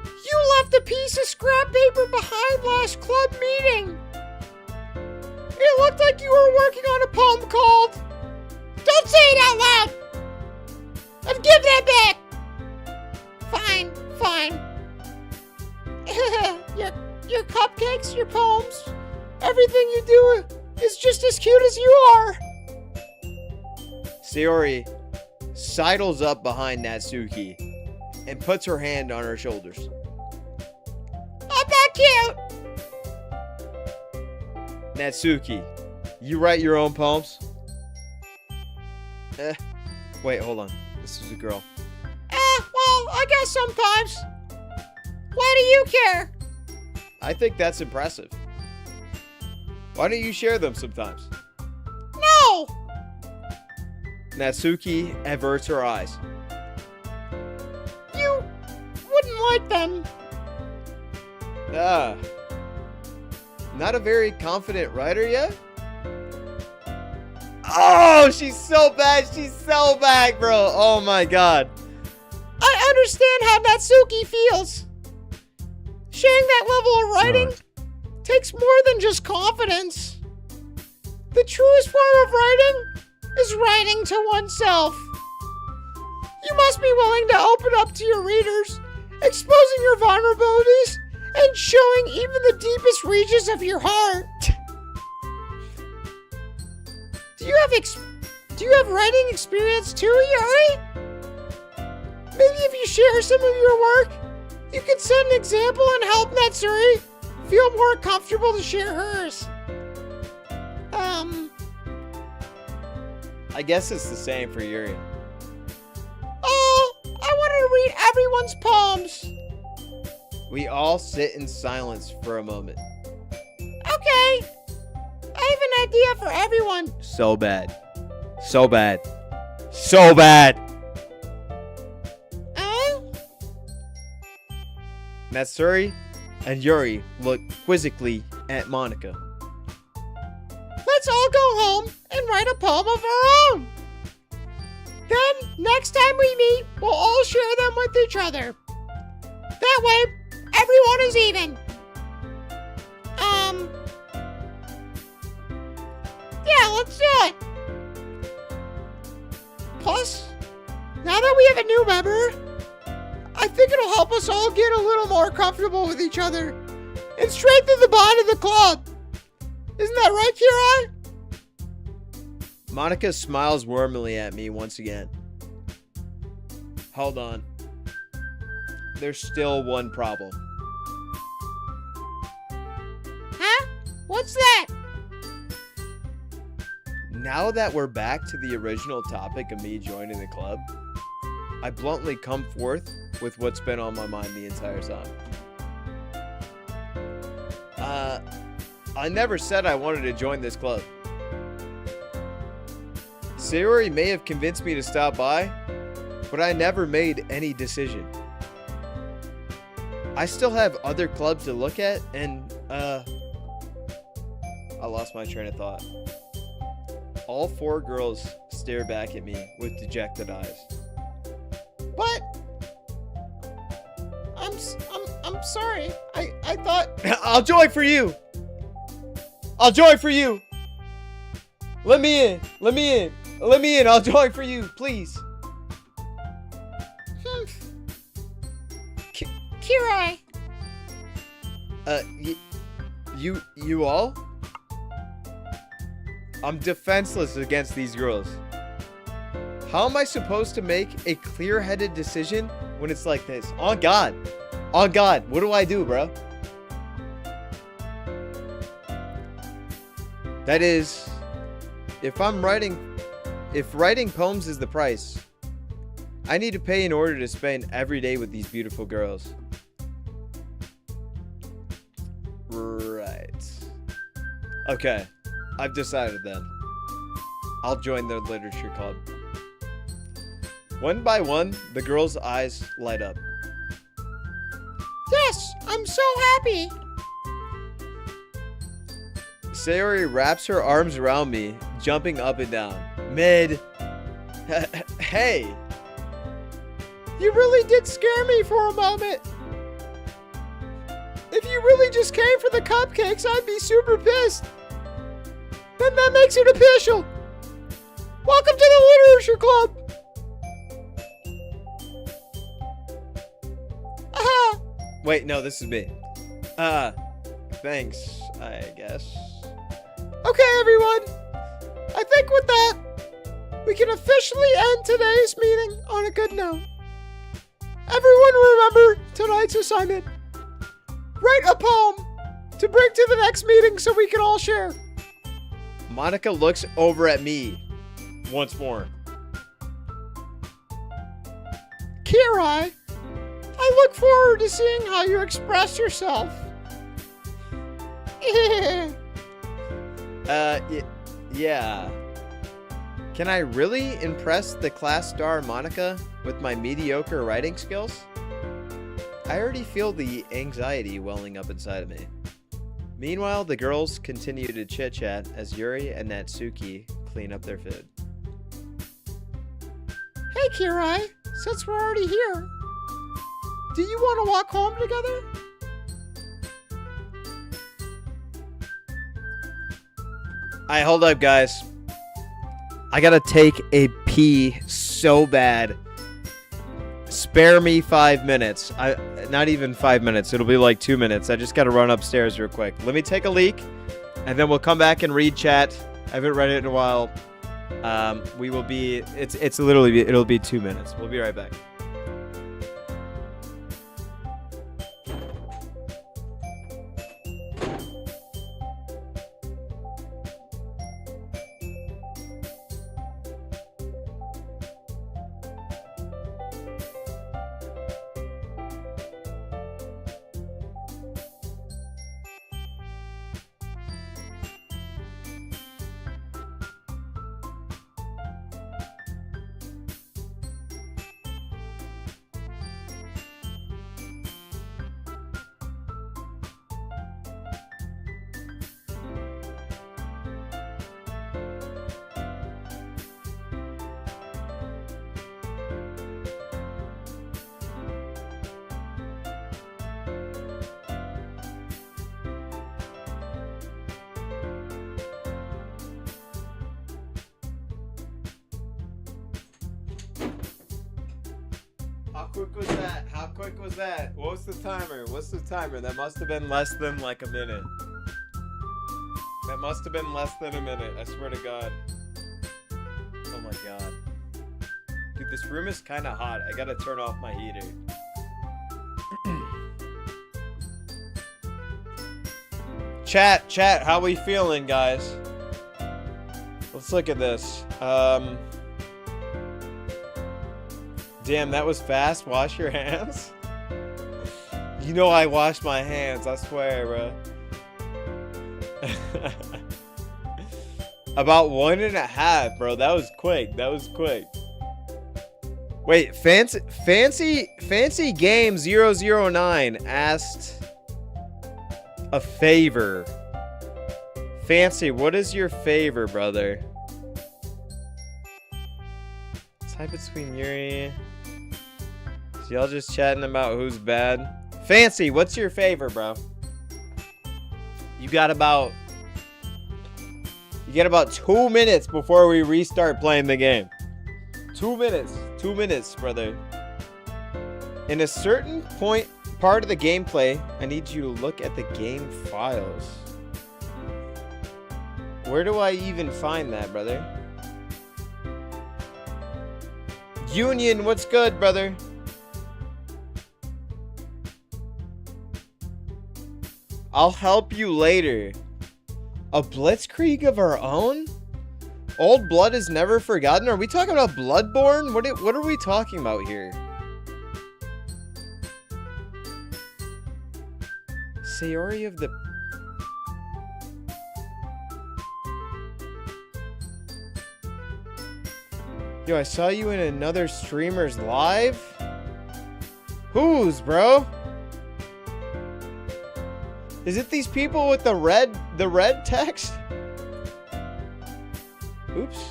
You left a piece of scrap paper behind last club meeting. It looked like you were working on a poem called... Don't say it out loud! And give that back! Fine. your cupcakes, your poems, everything you do is just as cute as you are. Sayori sidles up behind Natsuki and puts her hand on her shoulders. I'm not cute! Natsuki, you write your own poems? Wait, hold on. This is a girl. Well, I guess sometimes. Why do you care? I think that's impressive. Why don't you share them sometimes? No! Natsuki averts her eyes. You wouldn't like them. Not a very confident writer yet? Oh, she's so bad. She's so bad, bro. Oh my god. I understand how Natsuki feels. Sharing that level of writing takes more than just confidence. The truest form of writing is writing to oneself. You must be willing to open up to your readers, exposing your vulnerabilities and showing even the deepest regions of your heart. Do you have writing experience too, Yuri? Maybe if you share some of your work, you can set an example and help Natsuri feel more comfortable to share hers. I guess it's the same for Yuri. Oh, I want to read everyone's poems. We all sit in silence for a moment. Okay. I have an idea for everyone. So bad. So bad. So bad. Natsuri and Yuri look quizzically at Monika. Let's all go home and write a poem of our own. Then, next time we meet, we'll all share them with each other. That way, everyone is even. Yeah, let's do it. Plus, now that we have a new member, I think it'll help us all get a little more comfortable with each other and strengthen the bond of the club. Isn't that right, Kirai? Monika smiles warmly at me once again. Hold on. There's still one problem. Huh? What's that? Now that we're back to the original topic of me joining the club, I bluntly come forth with what's been on my mind the entire time. I never said I wanted to join this club. Sayori may have convinced me to stop by, but I never made any decision. I still have other clubs to look at, and, I lost my train of thought. All four girls stare back at me with dejected eyes. But I'm sorry. I thought I'll join for you. I'll join for you. Let me in. Let me in. Let me in. I'll join for you, please. Kirai. You all? I'm defenseless against these girls. How am I supposed to make a clear-headed decision when it's like this? On God. On God. What do I do, bro? That is, if writing poems is the price, I need to pay in order to spend every day with these beautiful girls. Right. Okay. I've decided then. I'll join the literature club. One by one, the girls' eyes light up. Yes, I'm so happy. Sayori wraps her arms around me, jumping up and down. Mid. Hey. You really did scare me for a moment. If you really just came for the cupcakes, I'd be super pissed. Then that makes it official. Welcome to the literature club. Wait, no, this is me. Thanks, I guess. Okay, everyone. I think with that, we can officially end today's meeting on a good note. Everyone remember tonight's assignment. Write a poem to bring to the next meeting so we can all share. Monika looks over at me once more. Kirai, I look forward to seeing how you express yourself. Yeah. Can I really impress the class star Monika with my mediocre writing skills? I already feel the anxiety welling up inside of me. Meanwhile, the girls continue to chit-chat as Yuri and Natsuki clean up their food. Hey, Kirai, since we're already here, do you want to walk home together? Alright, hold up, guys. I gotta take a pee so bad. Spare me 5 minutes. not even 5 minutes. It'll be like 2 minutes. I just got to run upstairs real quick. Let me take a leak, and then we'll come back and read chat. I haven't read it in a while. We will be. It'll be 2 minutes. We'll be right back. How quick was that? How quick was that? What was the timer? What's the timer? That must have been less than like a minute. That must have been less than a minute. I swear to God. Oh my God. Dude, this room is kind of hot. I gotta turn off my heater. Chat, how we feeling, guys? Let's look at this. Damn, that was fast. Wash your hands. You know I wash my hands, I swear, bro. About 1.5, bro. That was quick. That was quick. Wait, Fancy Game 009 asked a favor. Fancy, what is your favor, brother? Type between Yuri. So y'all just chatting about who's bad. Fancy, what's your favor, bro? You got about 2 minutes before we restart playing the game. 2 minutes. 2 minutes, brother. In a certain part of the gameplay, I need you to look at the game files. Where do I even find that, brother? Union, what's good, brother? I'll help you later. A blitzkrieg of our own? Old blood is never forgotten? Are we talking about Bloodborne? What are we talking about here? Sayori of the... Yo, I saw you in another streamer's live? Whose, bro? Is it these people with the red text? Oops.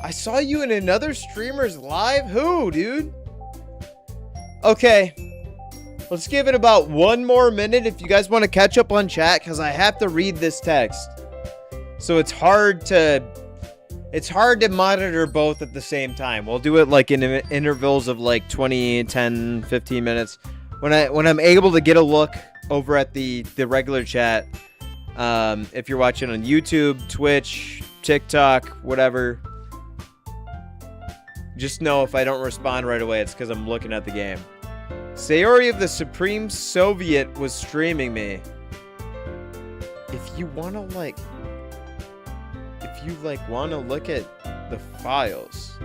I saw you in another streamer's live? Who, dude? Okay. Let's give it about 1 more minute if you guys want to catch up on chat, because I have to read this text. So it's hard to monitor both at the same time. We'll do it like in intervals of like 20, 10, 15 minutes. When I'm able to get a look over at the regular chat, if you're watching on YouTube, Twitch, TikTok, whatever, just know if I don't respond right away, it's because I'm looking at the game. Sayori of the Supreme Soviet was streaming me. If you wanna look at the files.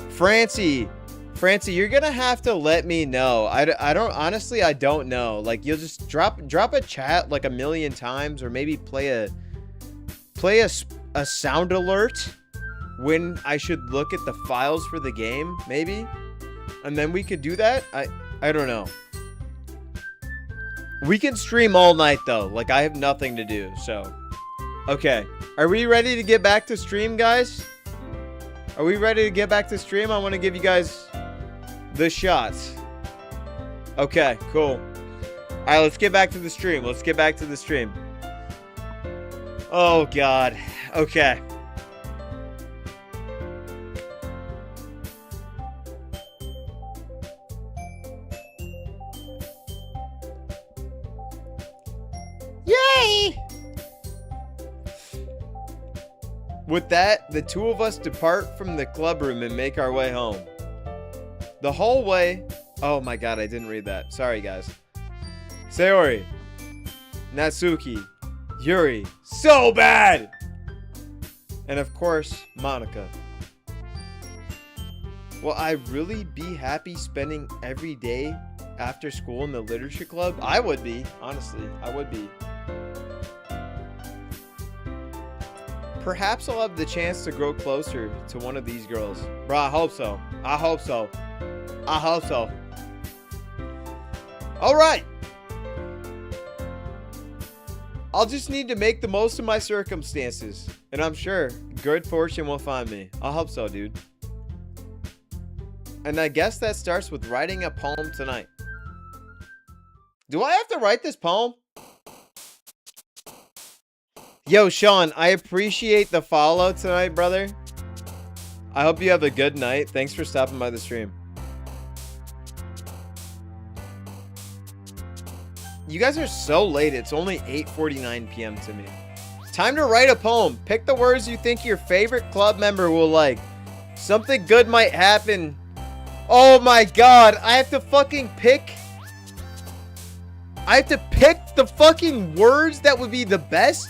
Francie, you're gonna have to let me know. I don't honestly, I don't know. Like, you'll just drop a chat like a million times, or maybe play a sound alert when I should look at the files for the game, maybe. And then we could do that. I don't know. We can stream all night though. Like, I have nothing to do, so. Okay. Are we ready to get back to stream, guys? Are we ready to get back to stream? I want to give you guys the shots. Okay, cool. Alright, let's get back to the stream. Let's get back to the stream. Oh, God. Okay. Hey! With that, the two of us depart from the club room and make our way home. The whole way... Oh my god, I didn't read that. Sorry, guys. Sayori. Natsuki. Yuri. So bad! And of course, Monica. Will I really be happy spending every day after school in the literature club? I would be, honestly. I would be. Perhaps I'll have the chance to grow closer to one of these girls. Bro, I hope so. I hope so. I hope so. Alright. I'll just need to make the most of my circumstances. And I'm sure good fortune will find me. I hope so, dude. And I guess that starts with writing a poem tonight. Do I have to write this poem? Yo, Sean, I appreciate the follow tonight, brother. I hope you have a good night. Thanks for stopping by the stream. You guys are so late. It's only 8:49 p.m. to me. Time to write a poem. Pick the words you think your favorite club member will like. Something good might happen. Oh my god. I have to fucking pick. I have to pick the fucking words that would be the best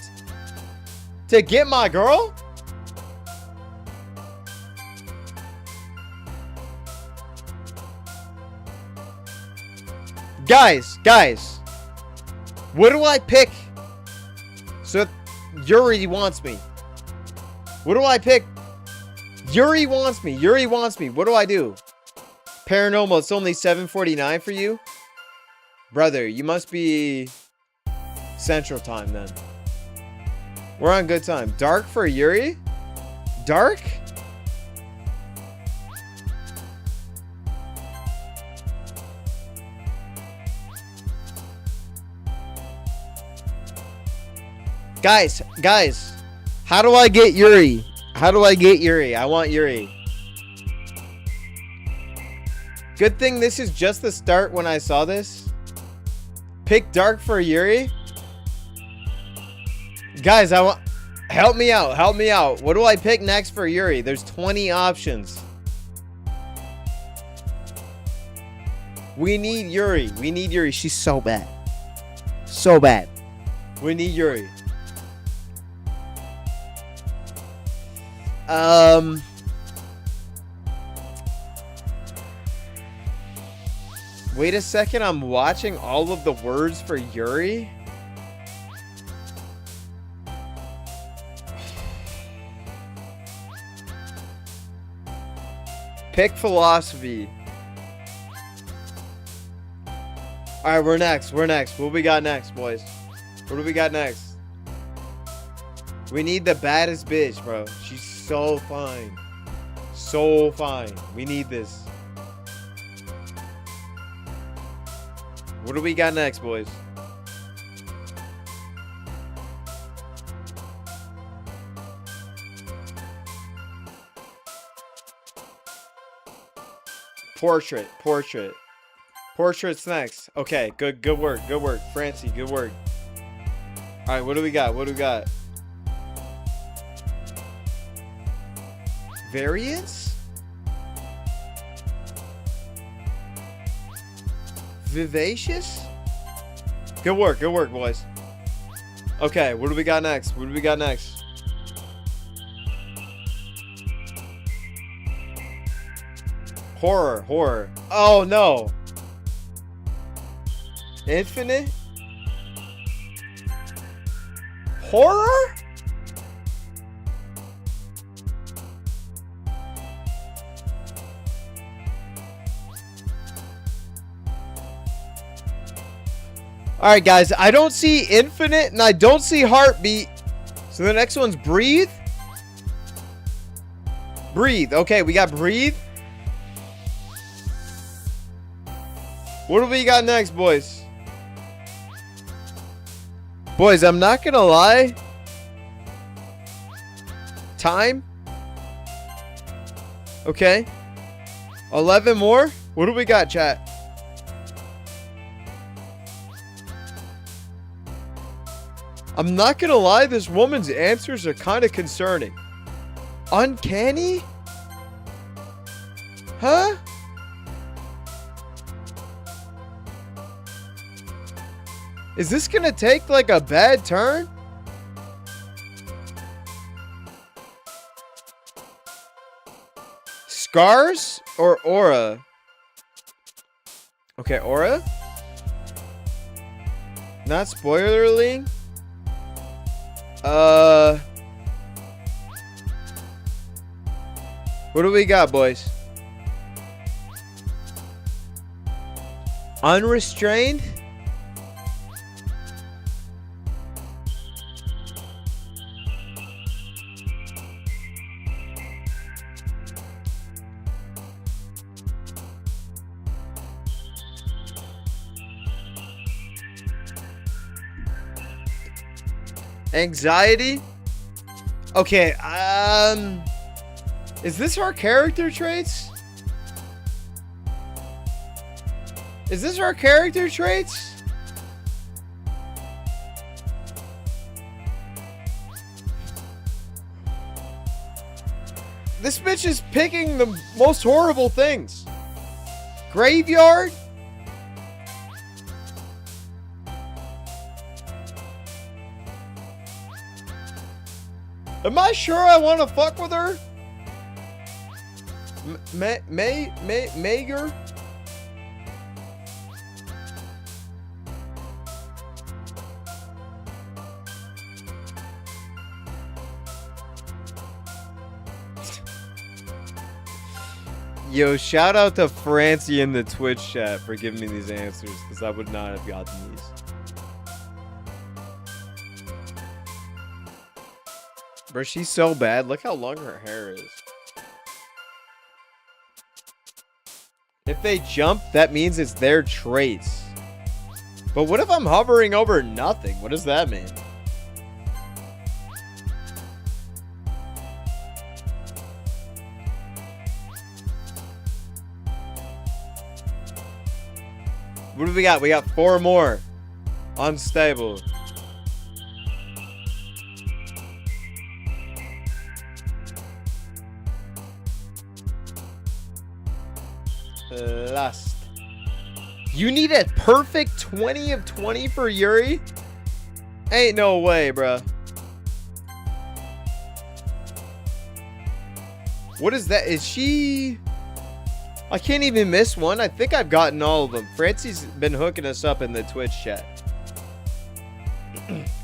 to get my girl? Guys. What do I pick? So Yuri wants me. What do I pick? Yuri wants me. What do I do? Paranormal, it's only 7:49 for you? Brother, you must be Central Time then. We're on good time. Dark for Yuri? Dark? Guys, how do I get Yuri? I want Yuri. Good thing this is just the start when I saw this. Pick Dark for Yuri? Guys, help me out. What do I pick next for Yuri? There's 20 options. We need Yuri. She's so bad. We need Yuri. Wait a second, I'm watching all of the words for Yuri? Pick philosophy. Alright, we're next. What do we got next, boys? What do we got next? We need the baddest bitch, bro. She's so fine. We need this. What do we got next, boys? Portrait. Portrait's next. Okay, good work. Francie, good work. Alright, what do we got? Variance? Vivacious? Good work, boys. Okay, what do we got next? Horror. Oh no. Infinite? Horror? Alright, guys. I don't see infinite and I don't see heartbeat. So the next one's breathe. Okay, we got breathe. What do we got next, boys? Boys, I'm not gonna lie. Time. Okay. 11 more. What do we got, chat? I'm not gonna lie, this woman's answers are kind of concerning. Uncanny? Huh? Is this gonna take like a bad turn? Scars or aura? Okay, aura? Not spoilerly. What do we got, boys? Unrestrained? Anxiety? Okay, is this her character traits? Is this her character traits? This bitch is picking the most horrible things. Graveyard? Am I sure I want to fuck with her? Mager? Yo, shout out to Francie in the Twitch chat for giving me these answers, because I would not have gotten these. Bro, she's so bad. Look how long her hair is. If they jump, that means it's their traits. But what if I'm hovering over nothing? What does that mean? What do we got? We got 4 more. Unstable. Lust. You need a perfect 20 of 20 for Yuri? Ain't no way, bruh. What is that? Is she... I can't even miss one. I think I've gotten all of them. Francie's been hooking us up in the Twitch chat.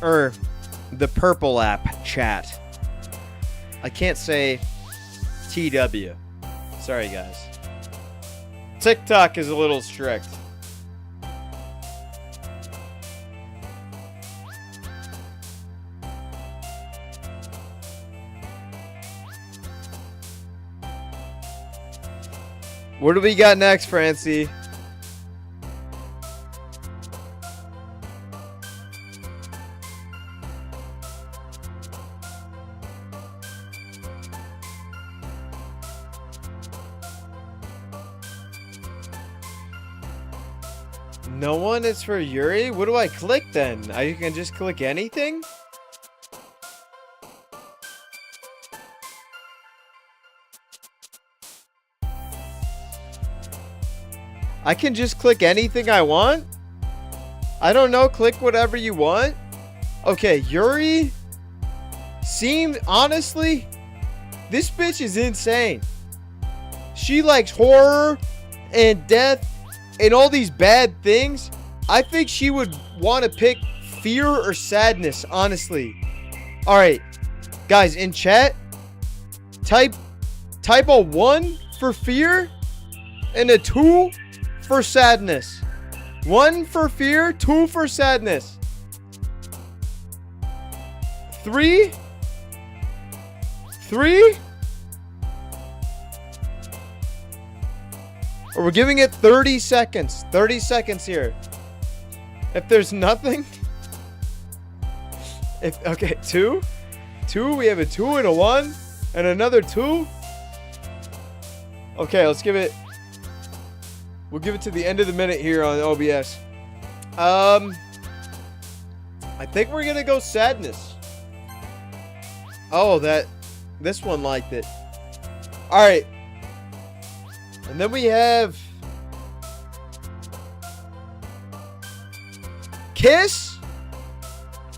Or the purple app chat. I can't say TW. Sorry, guys. TikTok is a little strict. What do we got next, Francie? No one is for Yuri? What do I click then? I can just click anything? I can just click anything I want? I don't know, click whatever you want? Okay, Yuri seemed, honestly, this bitch is insane. She likes horror and death and all these bad things. I think she would want to pick fear or sadness, honestly. Alright, guys, in chat, type a 1 for fear and a 2 for sadness. 1 for fear, 2 for sadness. 3? 3? Or we're giving it 30 seconds. 30 seconds here. If there's nothing. Okay, 2. 2. We have a 2 and a 1. And another 2. Okay, let's give it. We'll give it to the end of the minute here on OBS. I think we're gonna go sadness. Oh, this one liked it. Alright. And then we have kiss,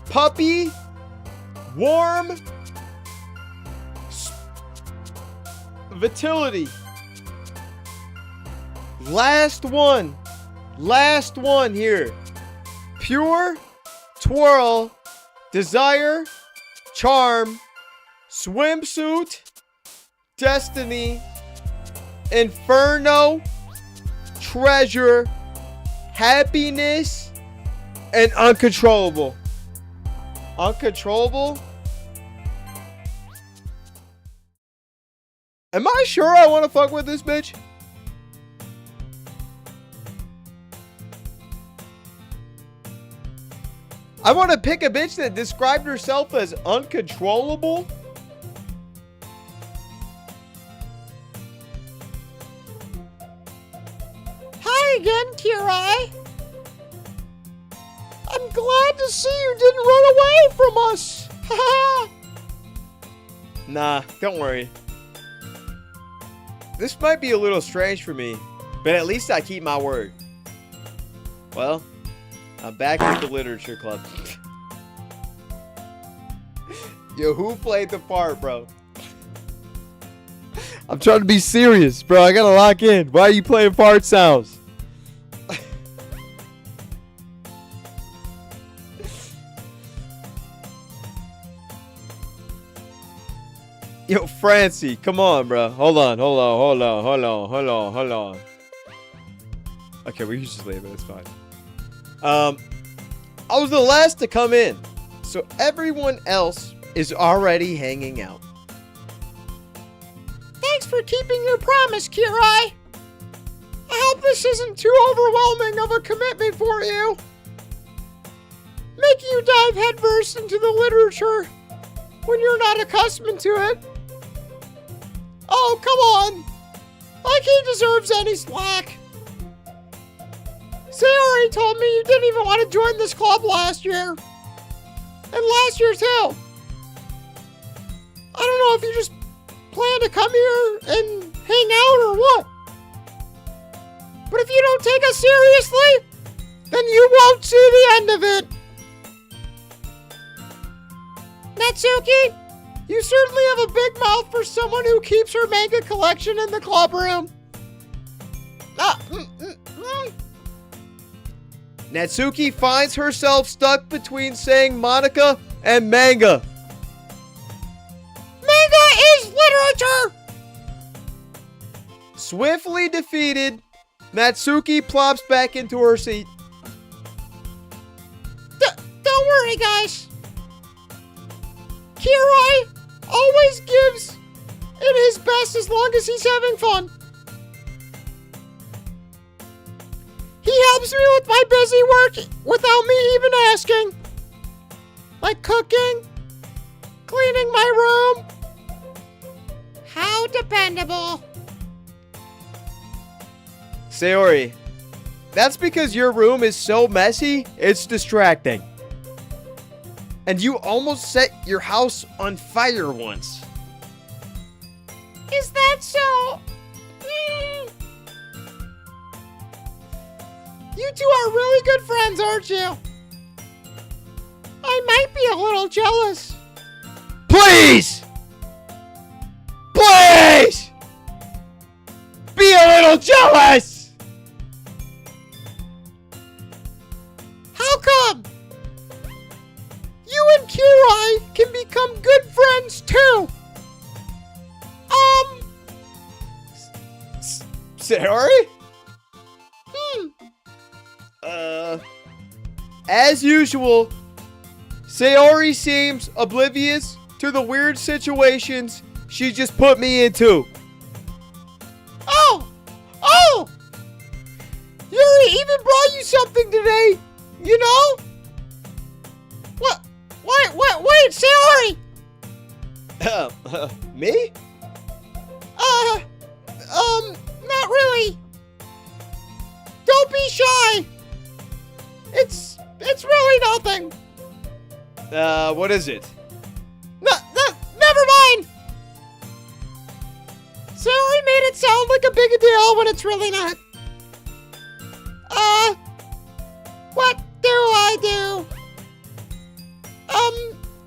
puppy, warm, vitality. Last one here. Pure, twirl, desire, charm, swimsuit, destiny, inferno, treasure, happiness, and uncontrollable. Uncontrollable? Am I sure I want to fuck with this bitch? I want to pick a bitch that described herself as uncontrollable? Hi again, Kirai. I'm glad to see you didn't run away from us. Nah, don't worry. This might be a little strange for me, but at least I keep my word. Well, I'm back with the literature club. Yo, who played the part, bro? I'm trying to be serious, bro. I gotta lock in. Why are you playing fart sounds? Yo, Francie, come on, bro. Hold on. Okay, we can just leave it. It's fine. I was the last to come in, so everyone else is already hanging out. Thanks for keeping your promise, Kirai. I hope this isn't too overwhelming of a commitment for you. Making you dive headfirst into the literature when you're not accustomed to it. Oh, come on. Like he deserves any slack. Sayori told me you didn't even want to join this club last year. And last year, too. I don't know if you just plan to come here and hang out or what. But if you don't take us seriously, then you won't see the end of it. Natsuki, you certainly have a big mouth for someone who keeps her manga collection in the club room. Natsuki finds herself stuck between saying Monica and manga. Manga is literature! Swiftly defeated, Natsuki plops back into her seat. Don't worry, guys. Kirai always gives it his best as long as he's having fun. He helps me with my busy work without me even asking. Like cooking, cleaning my room. How dependable. Sayori, that's because your room is so messy, it's distracting. And you almost set your house on fire once. Is that so? You two are really good friends, aren't you? I might be a little jealous. Please! Please! Be a little jealous! How come? You and Kirai can become good friends too. Sayori? As usual, Sayori seems oblivious to the weird situations she just put me into. Oh! Yuri even brought you something today, you know? What? Wait, Sayori! Me? Not really. Don't be shy. It's really nothing. What is it? No, never mind. Sorry made it sound like a big a deal when it's really not. What do I do?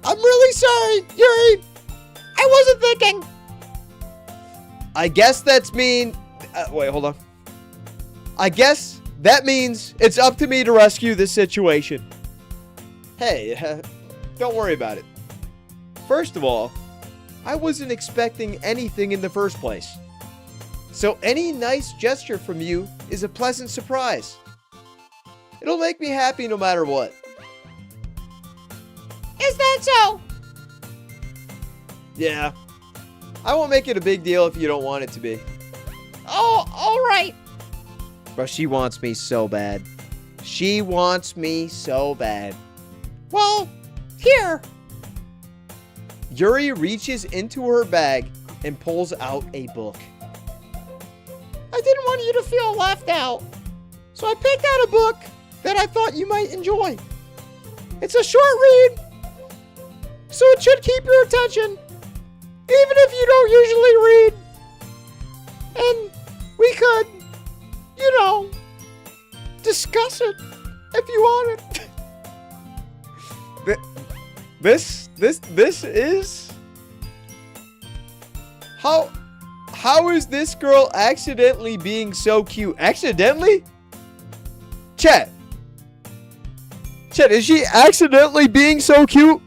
I'm really sorry, Yuri. I wasn't thinking. I guess that's mean... wait, hold on. I guess that means it's up to me to rescue this situation. Hey, don't worry about it. First of all, I wasn't expecting anything in the first place. So any nice gesture from you is a pleasant surprise. It'll make me happy no matter what. Is that so? Yeah. I won't make it a big deal if you don't want it to be. Oh, all right. But she wants me so bad. She wants me so bad. Well, here. Yuri reaches into her bag and pulls out a book. I didn't want you to feel left out, so I picked out a book that I thought you might enjoy. It's a short read, so it should keep your attention, even if you don't usually read. And we could, you know, discuss it if you wanted. This is... How is this girl accidentally being so cute? Accidentally? Chet, is she accidentally being so cute?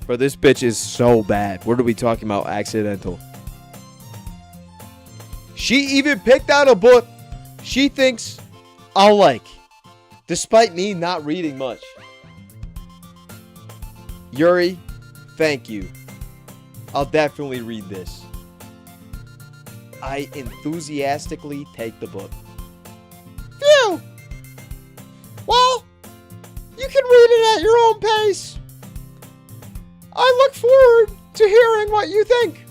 Bro, this bitch is so bad. What are we talking about? Accidental. She even picked out a book she thinks I'll like, despite me not reading much. Yuri, thank you. I'll definitely read this. I enthusiastically take the book. Phew! Well, you can read it at your own pace. I look forward to hearing what you think.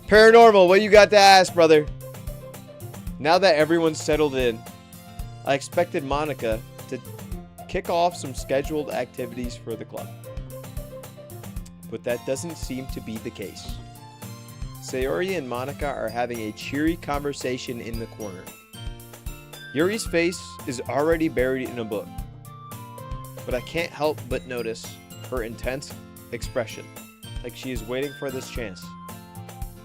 Paranormal, what you got to ask, brother? Now that everyone's settled in, I expected Monica to kick off some scheduled activities for the club. But that doesn't seem to be the case. Sayori and Monica are having a cheery conversation in the corner. Yuri's face is already buried in a book, but I can't help but notice her intense expression, like she is waiting for this chance.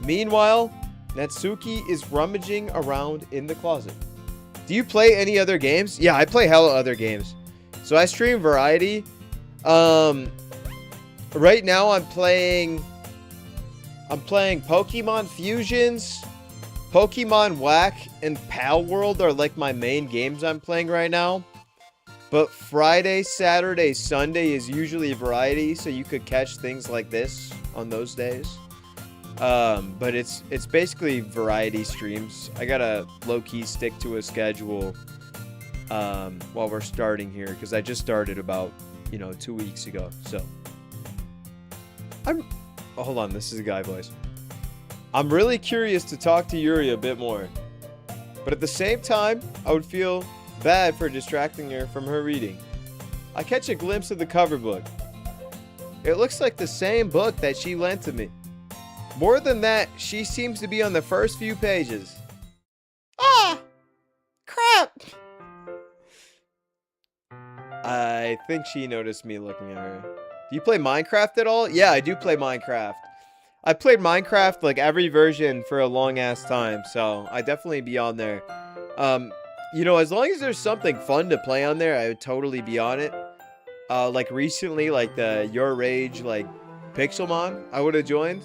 Meanwhile, Natsuki is rummaging around in the closet. Do you play any other games? Yeah, I play hella other games. So I stream variety. Right now I'm playing Pokemon Fusions, Pokemon Whack, and Pal World are like my main games I'm playing right now. But Friday, Saturday, Sunday is usually variety, so you could catch things like this on those days. But it's basically variety streams. I gotta low-key stick to a schedule while we're starting here, because I just started about 2 weeks ago. So hold on, this is a guy voice. I'm really curious to talk to Yuri a bit more, but at the same time, I would feel bad for distracting her from her reading. I catch a glimpse of the cover book. It looks like the same book that she lent to me. More than that, she seems to be on the first few pages. Ah! Crap! I think she noticed me looking at her. Do you play Minecraft at all? Yeah, I do play Minecraft. I played Minecraft like every version for a long ass time, so I definitely be on there. As long as there's something fun to play on there, I would totally be on it. Like recently, like the Your Rage, like Pixelmon, I would have joined.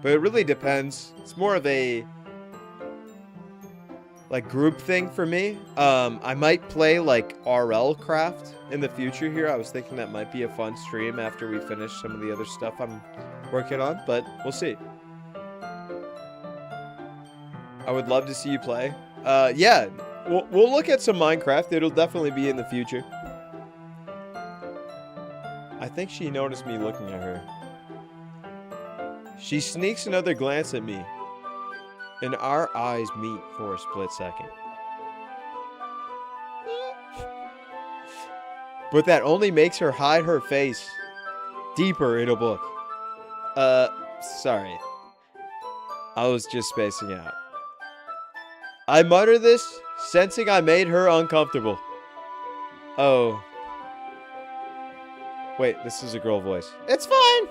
But it really depends. It's more of a like group thing for me. I might play like RL Craft in the future here. I was thinking that might be a fun stream after we finish some of the other stuff I'm working on, but we'll see. I would love to see you play. Yeah, we'll look at some Minecraft. It'll definitely be in the future. I think she noticed me looking at her. She sneaks another glance at me, and our eyes meet for a split second. but that only makes her hide her face deeper in a book. Sorry. I was just spacing out. I mutter this, sensing I made her uncomfortable. Oh. Wait, this is a girl voice. It's fine.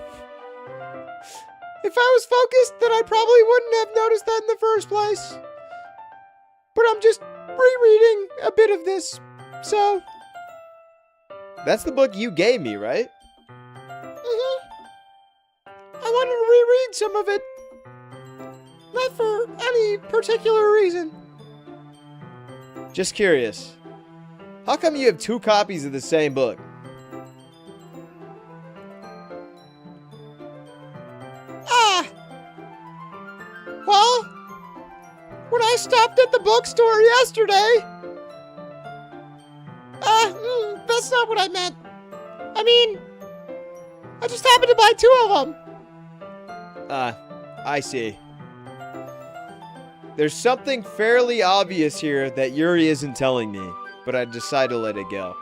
If I was focused, then I probably wouldn't have noticed that in the first place. But I'm just rereading a bit of this, so... That's the book you gave me, right? I wanted to reread some of it. Not for any particular reason. Just curious. How come you have 2 copies of the same book? Well, when I stopped at the bookstore yesterday... that's not what I meant. I mean, I just happened to buy 2 of them. I see. There's something fairly obvious here that Yuri isn't telling me, but I decide to let it go.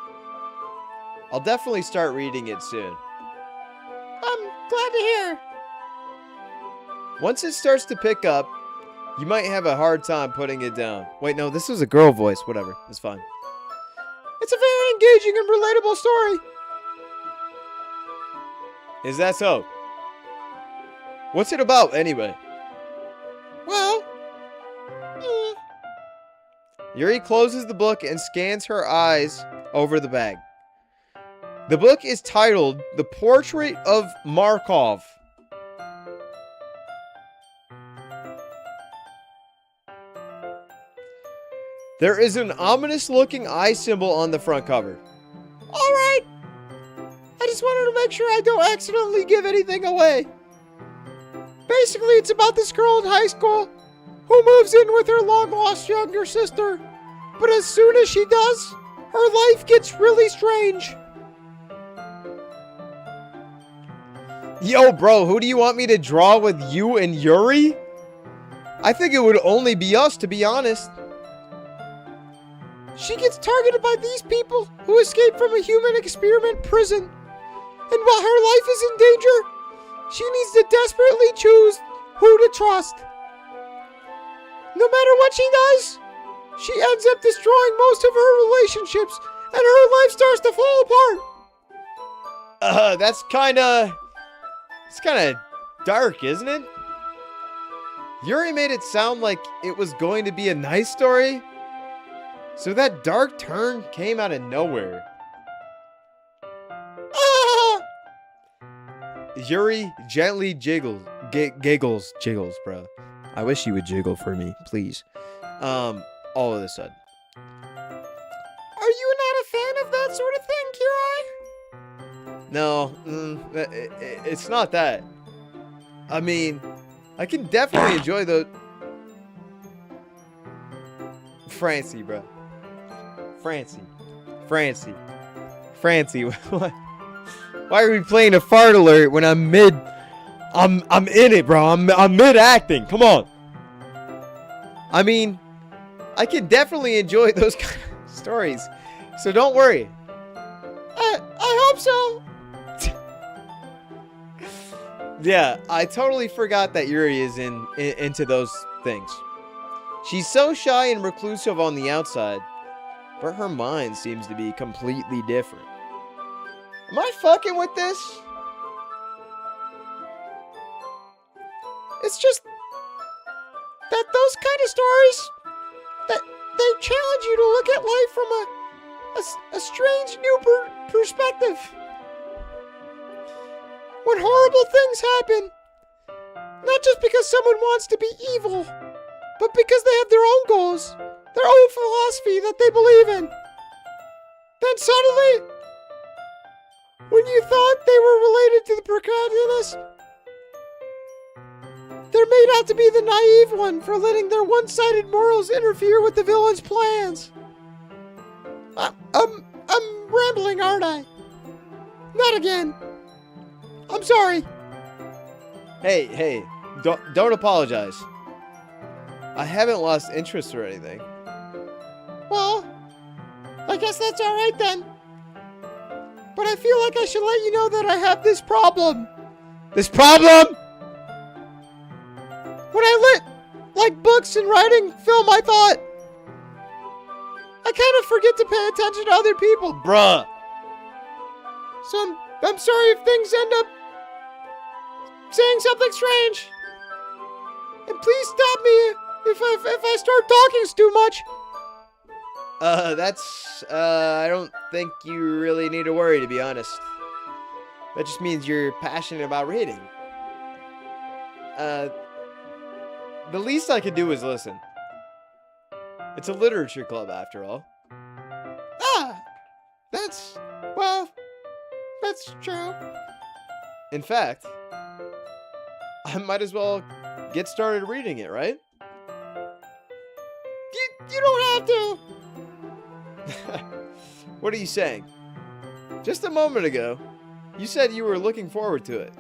I'll definitely start reading it soon. I'm glad to hear. Once it starts to pick up, you might have a hard time putting it down. Wait, no, this was a girl voice. Whatever, it's fine. It's a very engaging and relatable story. Is that so? What's it about, anyway? Well... Yuri closes the book and scans her eyes over the bag. The book is titled The Portrait of Markov. There is an ominous-looking eye symbol on the front cover. Alright! I just wanted to make sure I don't accidentally give anything away. Basically, it's about this girl in high school who moves in with her long-lost younger sister. But as soon as she does, her life gets really strange. Yo, bro, who do you want me to draw with you and Yuri? I think it would only be us, to be honest. She gets targeted by these people who escaped from a human experiment prison. And while her life is in danger, she needs to desperately choose who to trust. No matter what she does, she ends up destroying most of her relationships, and her life starts to fall apart. That's kinda... It's kinda dark, isn't it? Yuri made it sound like it was going to be a nice story. So that dark turn came out of nowhere. Yuri gently jiggles, bro. I wish you would jiggle for me, please. All of a sudden. Are you not a fan of that sort of thing, Kirai? No, it's not that. I mean, I can definitely enjoy the... Francie, bro. Francie. Why are we playing a fart alert when I'm mid... I'm in it, bro. I'm mid-acting. Come on. I mean, I can definitely enjoy those kind of stories. So don't worry. I hope so. Yeah, I totally forgot that Yuri is into those things. She's so shy and reclusive on the outside, but her mind seems to be completely different. Am I fucking with this? It's just that those kind of stories, that they challenge you to look at life from a strange new perspective. When horrible things happen, not just because someone wants to be evil, but because they have their own goals, their own philosophy that they believe in. Then suddenly, when you thought they were related to the protagonist, they're made out to be the naive one for letting their one-sided morals interfere with the villain's plans. I'm rambling, aren't I? Not again. I'm sorry. Hey, don't apologize. I haven't lost interest or anything. Well, I guess that's alright then. but I feel like I should let you know that I have this problem. This problem? When I like books and writing fill my thought, I kind of forget to pay attention to other people. Bruh. So I'm sorry if things end up saying something strange. And please stop me if I start talking too much. I don't think you really need to worry, to be honest. That just means you're passionate about reading. The least I could do is listen. It's a literature club, after all. That's true. In fact, I might as well get started reading it, right? You don't have to. What are you saying? Just a moment ago, you said you were looking forward to it.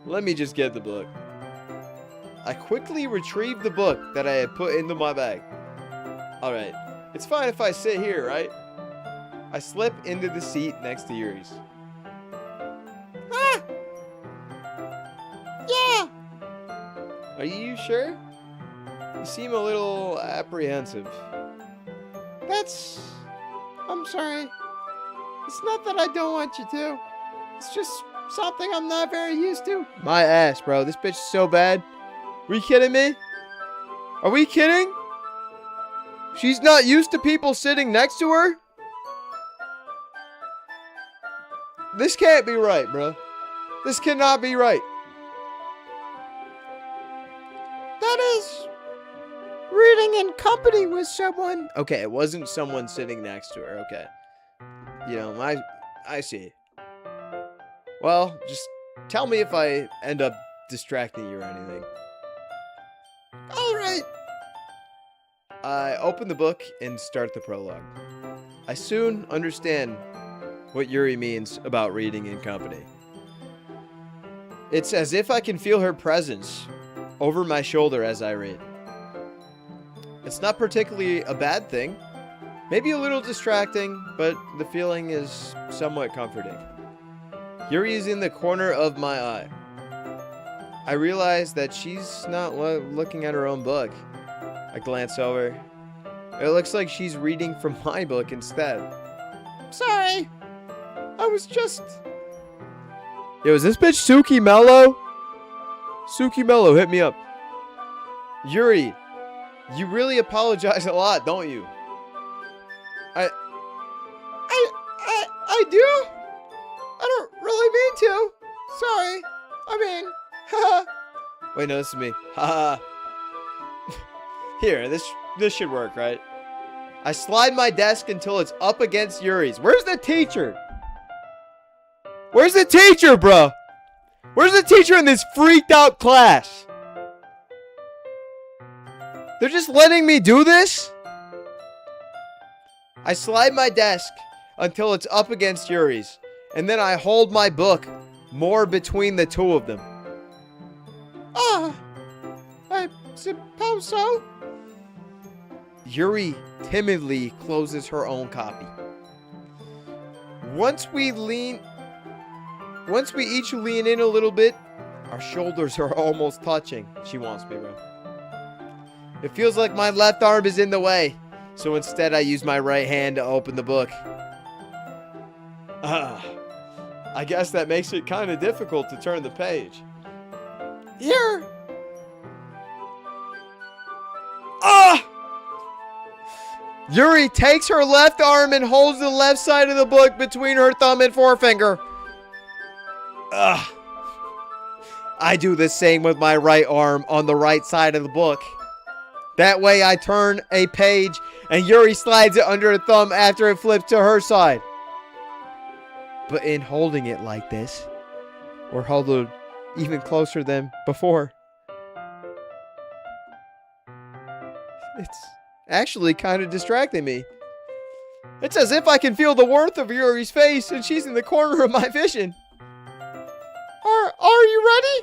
Let me just get the book. I quickly retrieved the book that I had put into my bag. Alright, it's fine if I sit here, right? I slip into the seat next to Yuri's. Yeah. Are you sure? You seem a little apprehensive. I'm sorry. It's not that I don't want you to. It's just something I'm not very used to. My ass, bro. This bitch is so bad. Are you kidding me? Are we kidding? She's not used to people sitting next to her? This can't be right, bro. This cannot be right. That is reading in company with someone. Okay, it wasn't someone sitting next to her. Okay. You know, I see. Well, just tell me if I end up distracting you or anything. All right. I open the book and start the prologue. I soon understand what Yuri means about reading in company. It's as if I can feel her presence over my shoulder as I read. It's not particularly a bad thing. Maybe a little distracting, but the feeling is somewhat comforting. Yuri is in the corner of my eye. I realize that she's not looking at her own book. I glance over. It looks like she's reading from my book instead. Sorry. I was just... Yo, is this bitch Suki Mello? Suki Mello, hit me up. Yuri, you really apologize a lot, don't you? I do? I don't really mean to. Sorry. I mean, haha. Wait, no, this is me. Haha. Here, this should work, right? I slide my desk until it's up against Yuri's. Where's the teacher? Where's the teacher, bro? Where's the teacher in this freaked out class? They're just letting me do this? I slide my desk until it's up against Yuri's, and then I hold my book more between the two of them. I suppose so. Yuri timidly closes her own copy. Once we each lean in a little bit, our shoulders are almost touching. She wants me, bro. It feels like my left arm is in the way, so instead I use my right hand to open the book. I guess that makes it kind of difficult to turn the page. Here. Yuri takes her left arm and holds the left side of the book between her thumb and forefinger. I do the same with my right arm on the right side of the book. That way I turn a page and Yuri slides it under her thumb after it flips to her side. But in holding it like this, we're huddled even closer than before. It's actually kind of distracting me. It's as if I can feel the warmth of Yuri's face and she's in the corner of my vision. Are you ready?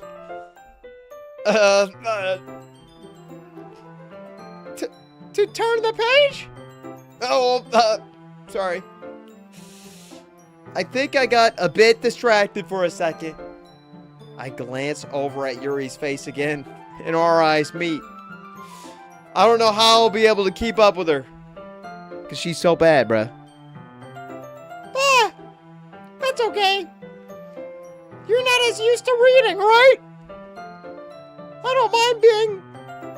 To turn the page? Sorry. I think I got a bit distracted for a second. I glance over at Yuri's face again, and our eyes meet. I don't know how I'll be able to keep up with her. Because she's so bad, bruh. Ah, that's okay. You're not as used to reading, right? I don't mind being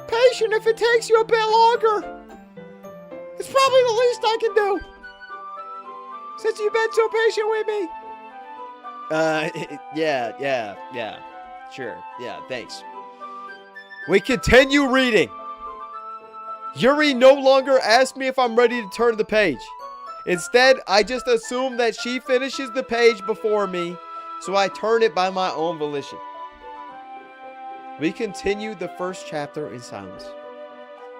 patient if it takes you a bit longer. It's probably the least I can do. Since you've been so patient with me. Yeah. Sure. Yeah, thanks. We continue reading. Yuri no longer asks me if I'm ready to turn the page. Instead, I just assume that she finishes the page before me, so I turn it by my own volition. We continue the first chapter in silence.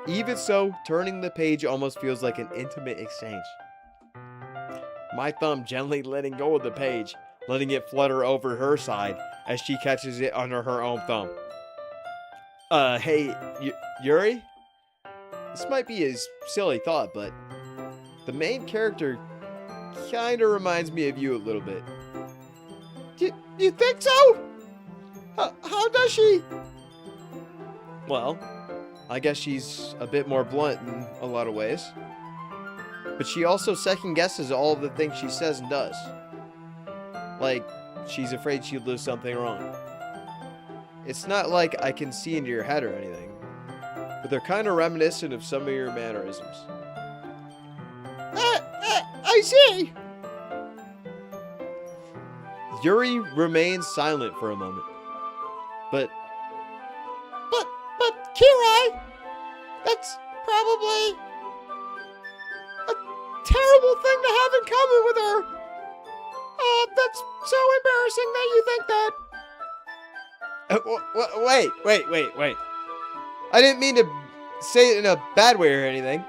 Even so, turning the page almost feels like an intimate exchange. My thumb gently letting go of the page, letting it flutter over her side as she catches it under her own thumb. Hey, Yuri? This might be a silly thought, but the main character kinda reminds me of you a little bit. You think so? How does she? Well, I guess she's a bit more blunt in a lot of ways. But she also second guesses all of the things she says and does. Like, she's afraid she'll do something wrong. It's not like I can see into your head or anything, but they're kind of reminiscent of some of your mannerisms. I see. Yuri remains silent for a moment. But Kirai, that's probably a terrible thing to have in common with her. That's so embarrassing that you think that. Wait. I didn't mean to say it in a bad way or anything.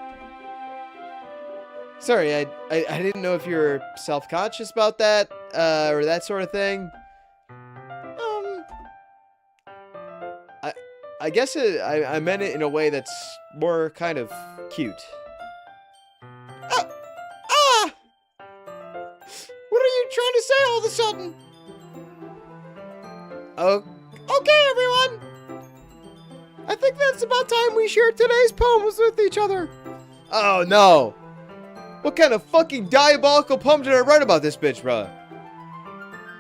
Sorry, I didn't know if you were self-conscious about that, or that sort of thing. I guess I meant it in a way that's more kind of cute. What are you trying to say all of a sudden? Oh, Okay, everyone. I think that's about time we shared today's poems with each other. oh no! What kind of fucking diabolical poem did I write about this bitch, bro?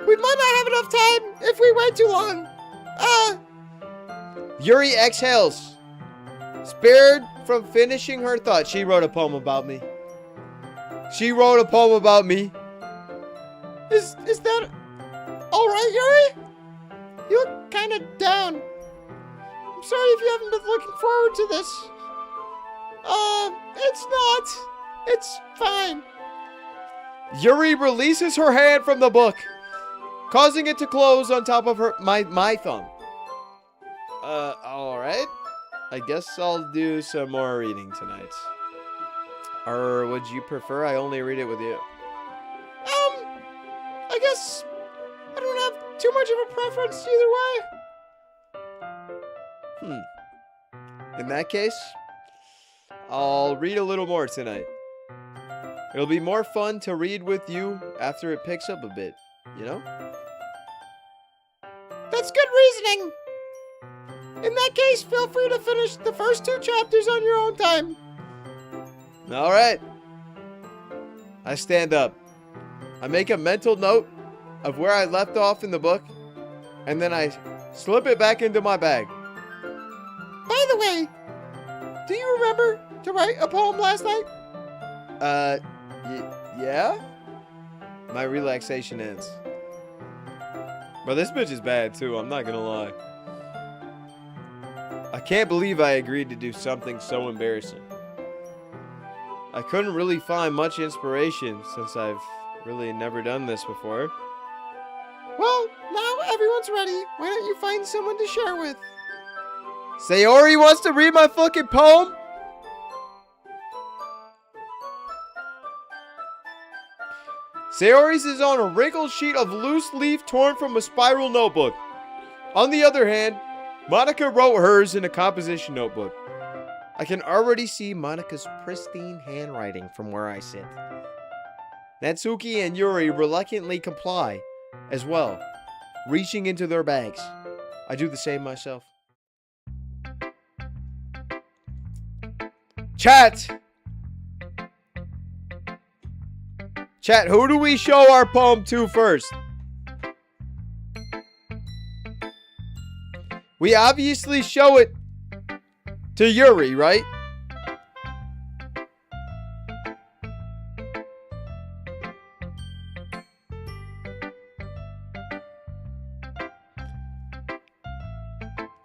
We might not have enough time if we wait too long. Yuri exhales. Spared from finishing her thought, she wrote a poem about me. She wrote a poem about me. Is that all right, Yuri? You look kind of down. I'm sorry if you haven't been looking forward to this. It's not. It's fine. Yuri releases her hand from the book, causing it to close on top of my thumb. Alright. I guess I'll do some more reading tonight. Or would you prefer I only read it with you? I guess I don't have too much of a preference either way. In that case, I'll read a little more tonight. It'll be more fun to read with you after it picks up a bit, you know? That's good reasoning. In that case, feel free to finish the first 2 chapters on your own time. Alright. I stand up. I make a mental note of where I left off in the book, and then I slip it back into my bag. By the way, do you remember to write a poem last night? Yeah? My relaxation ends. But this bitch is bad too, I'm not gonna lie. I can't believe I agreed to do something so embarrassing. I couldn't really find much inspiration since I've really never done this before. Well, now everyone's ready. Why don't you find someone to share with? Sayori wants to read my fucking poem? Sayori's is on a wrinkled sheet of loose leaf torn from a spiral notebook. On the other hand, Monica wrote hers in a composition notebook. I can already see Monica's pristine handwriting from where I sit. Natsuki and Yuri reluctantly comply as well, reaching into their bags. I do the same myself. Chat! Chat, who do we show our poem to first? We obviously show it to Yuri, right?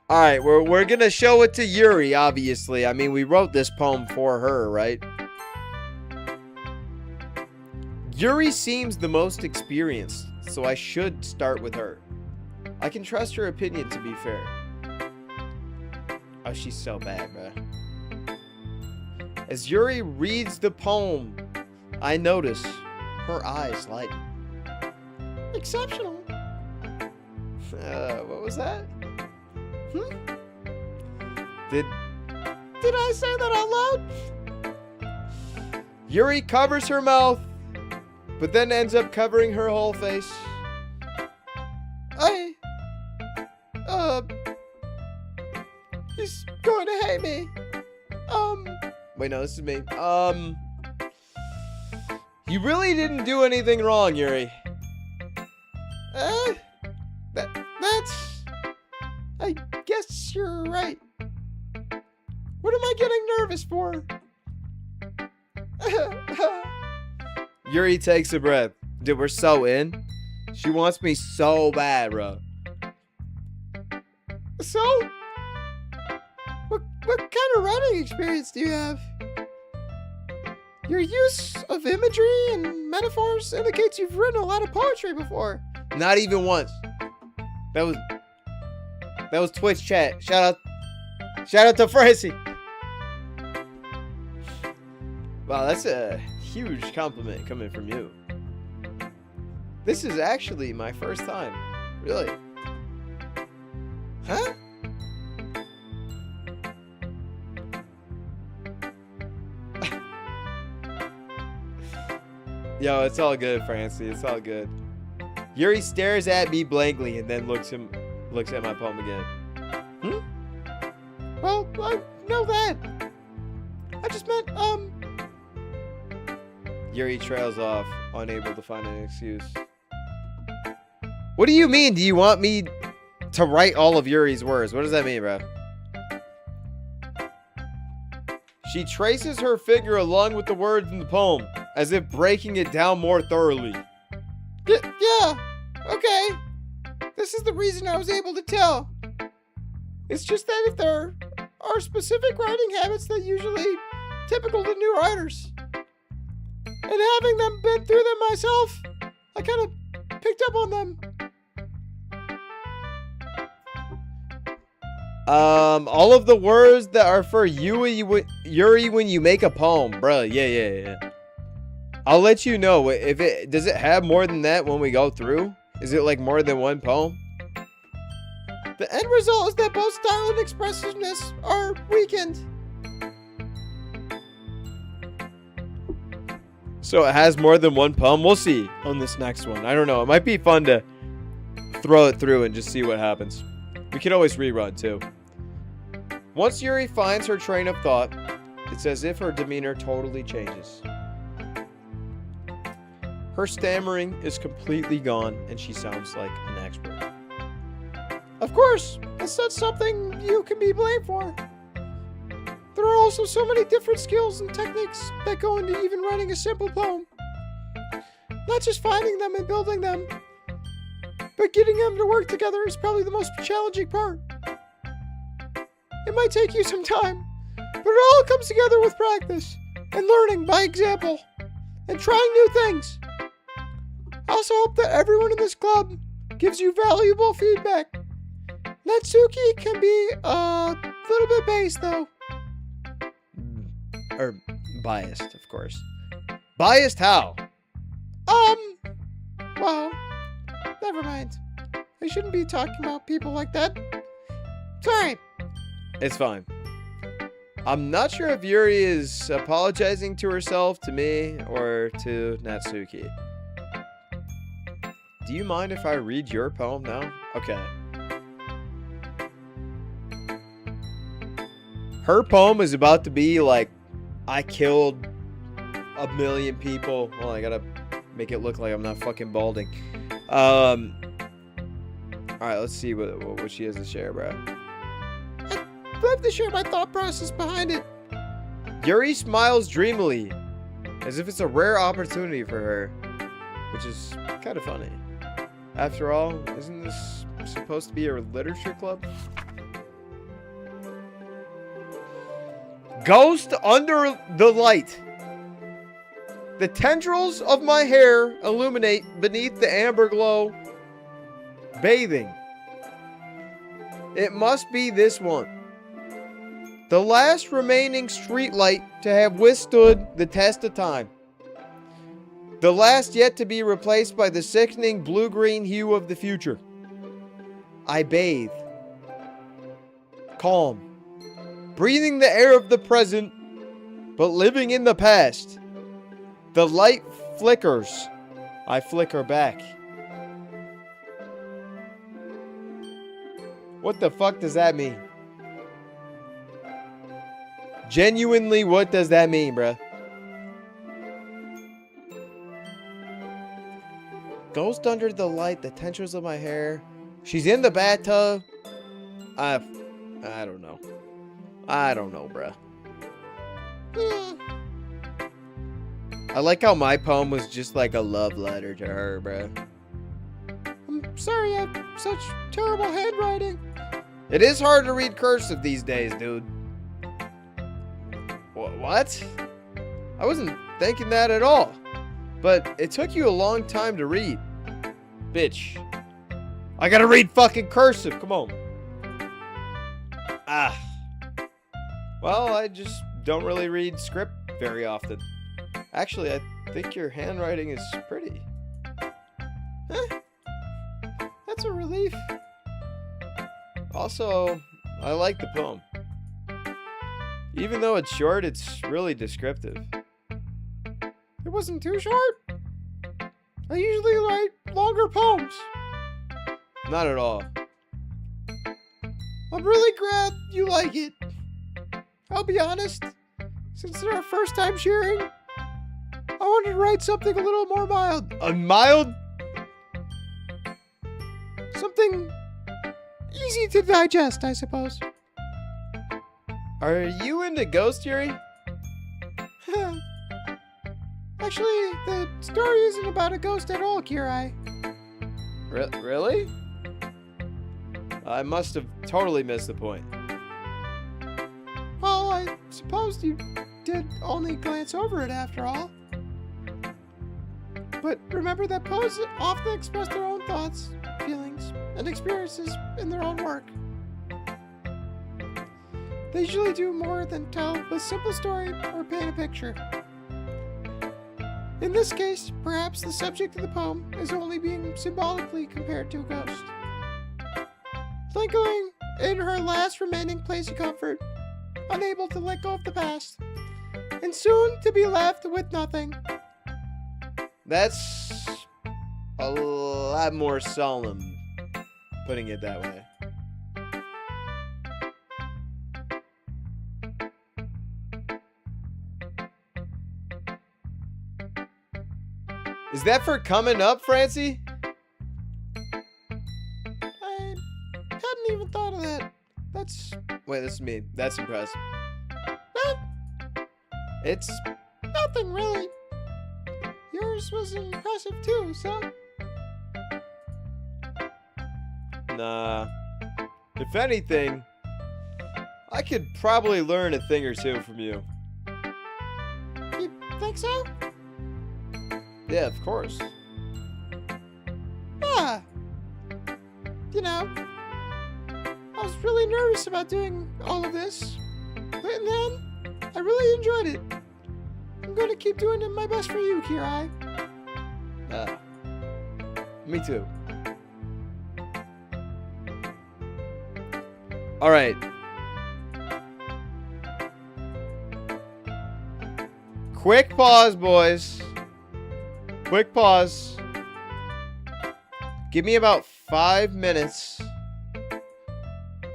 Alright, we're gonna show it to Yuri, obviously. I mean, we wrote this poem for her, right? Yuri seems the most experienced, so I should start with her. I can trust her opinion, to be fair. Oh, she's so bad, bruh. As Yuri reads the poem, I notice her eyes lighten. Exceptional. What was that? Did I say that out loud? Yuri covers her mouth, but then ends up covering her whole face. He's going to hate me. Wait, no, this is me. You really didn't do anything wrong, Yuri. That's... I guess you're right. What am I getting nervous for? Yuri takes a breath. Dude, we're so in. She wants me so bad, bro. So? What kind of writing experience do you have? Your use of imagery and metaphors indicates you've written a lot of poetry before. Not even once. That was Twitch chat. Shout out to Francie. Wow, that's a huge compliment coming from you. This is actually my first time. Really? Huh? Yo, it's all good, Francie. It's all good. Yuri stares at me blankly and then looks at my poem again. Well, I know that. I just meant, Yuri trails off, unable to find an excuse. What do you mean? Do you want me to write all of Yuri's words? What does that mean, bro? She traces her figure along with the words in the poem, as if breaking it down more thoroughly. Yeah, okay. This is the reason I was able to tell. It's just that if there are specific writing habits that usually typical to new writers, and having them been through them myself, I kind of picked up on them. All of the words that are for Yuri when you make a poem, bruh. Yeah. I'll let you know if it does it have more than that when we go through. Is it like more than one poem? The end result is that both style and expressiveness are weakened. So it has more than one poem. We'll see on this next one. I don't know. It might be fun to throw it through and just see what happens. We can always rerun too. Once Yuri finds her train of thought, it's as if her demeanor totally changes. Her stammering is completely gone and she sounds like an expert. Of course, that's not something you can be blamed for. There are also so many different skills and techniques that go into even writing a simple poem. Not just finding them and building them, but getting them to work together is probably the most challenging part. It might take you some time, but it all comes together with practice and learning by example and trying new things. I also hope that everyone in this club gives you valuable feedback. Natsuki can be a little bit based though. Or biased, of course. Biased how? Well, never mind. I shouldn't be talking about people like that. Sorry. It's fine. I'm not sure if Yuri is apologizing to herself, to me, or to Natsuki. Do you mind if I read your poem now? Okay. Her poem is about to be like, I killed 1,000,000 people. Well, I gotta make it look like I'm not fucking balding. Alright, let's see what she has to share, bro. I'd love to share my thought process behind it. Yuri smiles dreamily, as if it's a rare opportunity for her, which is kind of funny. After all, isn't this supposed to be a literature club? Ghost under the light. The tendrils of my hair illuminate beneath the amber glow. Bathing. It must be this one. The last remaining streetlight to have withstood the test of time. The last yet to be replaced by the sickening blue-green hue of the future. I bathe. Calm. Breathing the air of the present, but living in the past. The light flickers. I flicker back. What the fuck does that mean? Genuinely, what does that mean, bruh? Ghost under the light, the tendrils of my hair. She's in the bathtub. I don't know. I don't know, bruh. I like how my poem was just like a love letter to her, bruh. I'm sorry I have such terrible handwriting. It is hard to read cursive these days, dude. What? I wasn't thinking that at all. But it took you a long time to read. Bitch. I gotta read fucking cursive, come on. Well, I just don't really read script very often. Actually, I think your handwriting is pretty. That's a relief. Also, I like the poem. Even though it's short, it's really descriptive. It wasn't too short. I usually write longer poems. Not at all. I'm really glad you like it. I'll be honest, since it's our first time sharing, I wanted to write something a little more mild. Mild? Something easy to digest, I suppose. Are you into ghost, Yuri? Actually, the story isn't about a ghost at all, Kirai. Really? I must have totally missed the point. Well, I suppose you did only glance over it after all. But remember that poets often express their own thoughts, feelings, and experiences in their own work. They usually do more than tell a simple story or paint a picture. In this case, perhaps the subject of the poem is only being symbolically compared to a ghost. Lingering in her last remaining place of comfort, unable to let go of the past, and soon to be left with nothing. That's a lot more solemn, putting it that way. Is that for coming up, Francie? I hadn't even thought of that. Wait, this is me. That's impressive. It's Nothing really. Yours was impressive too, so. Nah. If anything, I could probably learn a thing or two from you. You think so? Yeah, of course. Ah. You know, I was really nervous about doing all of this, but then I really enjoyed it. I'm going to keep doing my best for you, Kirai. Me too. Alright. Quick pause, boys. Quick pause. Give me about 5 minutes.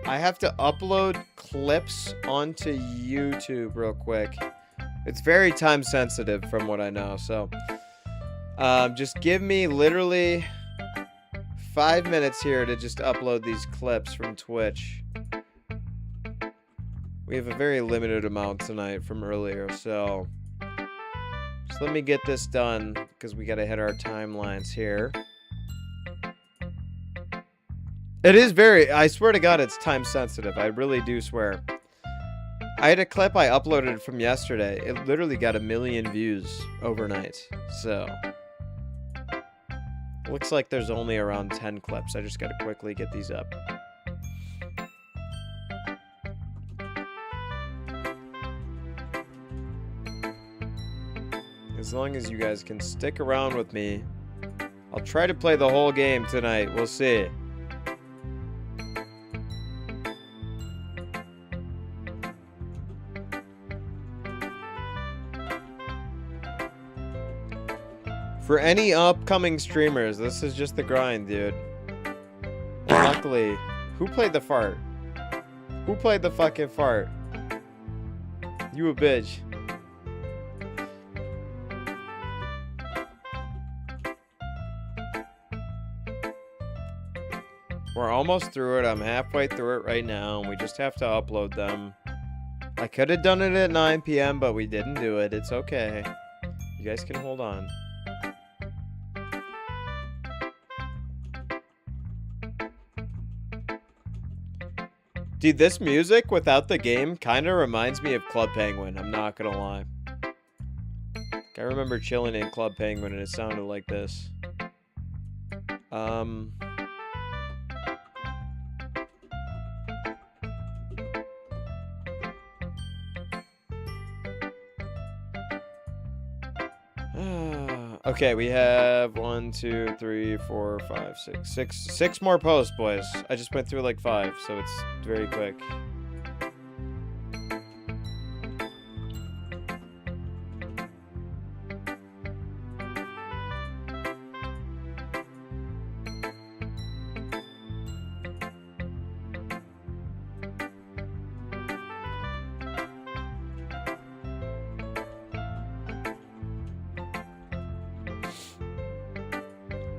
I have to upload clips onto YouTube real quick. It's very time sensitive from what I know, so just give me literally 5 minutes here to just upload these clips from Twitch. We have a very limited amount tonight from earlier, so just let me get this done because we gotta hit our timelines here. It is very, I swear to God, it's time sensitive. I really do swear. I had a clip I uploaded from yesterday. It literally got 1 million views overnight. So, looks like there's only around 10 clips. I just gotta quickly get these up. As long as you guys can stick around with me, I'll try to play the whole game tonight. We'll see. For any upcoming streamers, this is just the grind, dude. And luckily, who played the fart? Who played the fucking fart? You a bitch. We're almost through it. I'm halfway through it right now, and we just have to upload them. I could have done it at 9 p.m., but we didn't do it. It's okay. You guys can hold on. Dude, this music without the game kind of reminds me of Club Penguin. I'm not gonna lie. I remember chilling in Club Penguin and it sounded like this. Okay, we have 1, 2, 3, 4, 5, 6. Six more posts, boys. I just went through like 5, so it's very quick.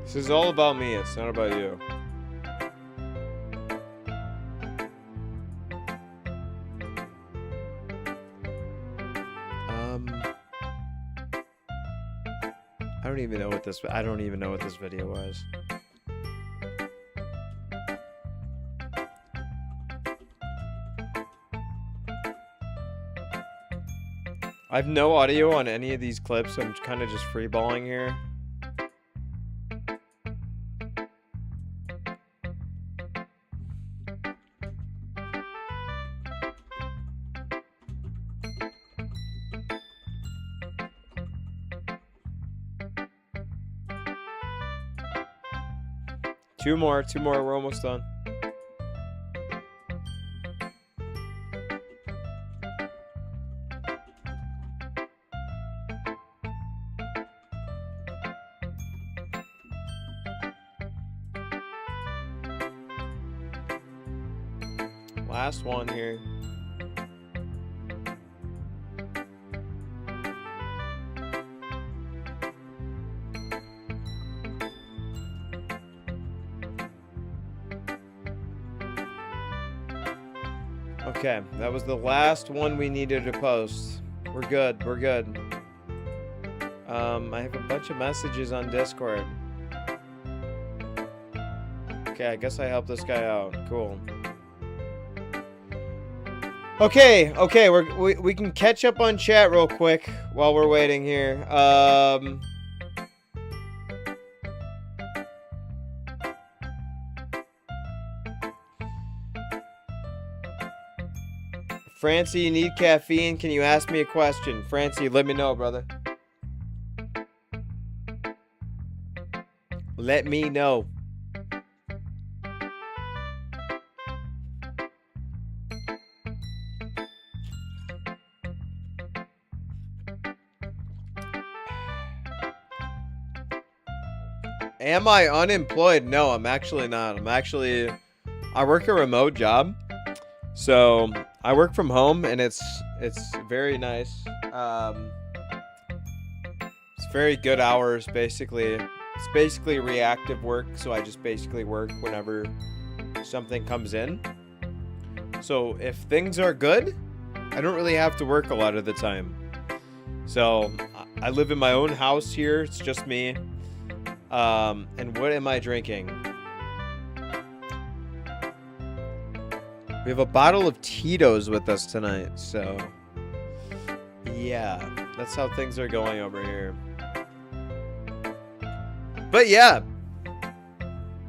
This is all about me, it's not about you. I don't even know what this video was. I have no audio on any of these clips, so I'm kind of just freeballing here. Two more, we're almost done. Last one here. Okay, that was the last one we needed to post. We're good, we're good. I have a bunch of messages on Discord. Okay, I guess I helped this guy out. Cool. Okay, we can catch up on chat real quick while we're waiting here. Francie, you need caffeine? Can you ask me a question? Francie, let me know, brother. Let me know. Am I unemployed? No, I'm actually not. I work a remote job. So I work from home, and it's very nice. It's very good hours, basically. It's basically reactive work, so I just basically work whenever something comes in. So if things are good, I don't really have to work a lot of the time. So I live in my own house here. It's just me. And what am I drinking? We have a bottle of Tito's with us tonight, so yeah, that's how things are going over here. But yeah,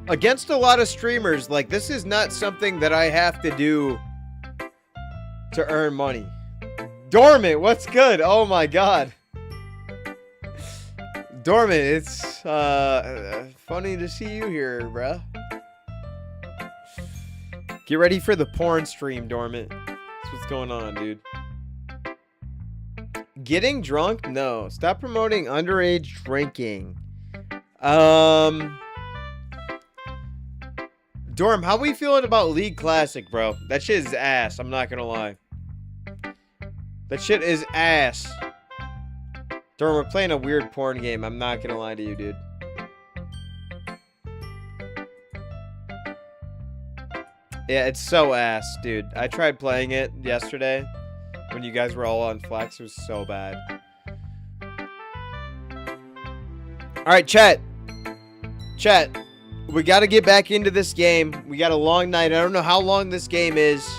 against a lot of streamers, like, this is not something that I have to do to earn money. Dormant, what's good? Oh my god. Dormant, it's funny to see you here, bruh. Get ready for the porn stream, Dormant. That's what's going on, dude. Getting drunk? No. Stop promoting underage drinking. Dorm, how we feeling about League Classic, bro? That shit is ass. I'm not gonna lie. That shit is ass. Dorm, we're playing a weird porn game. I'm not gonna lie to you, dude. Yeah, it's so ass, dude. I tried playing it yesterday when you guys were all on Flex. It was so bad. Alright, chat. Chat. We gotta get back into this game. We got a long night. I don't know how long this game is,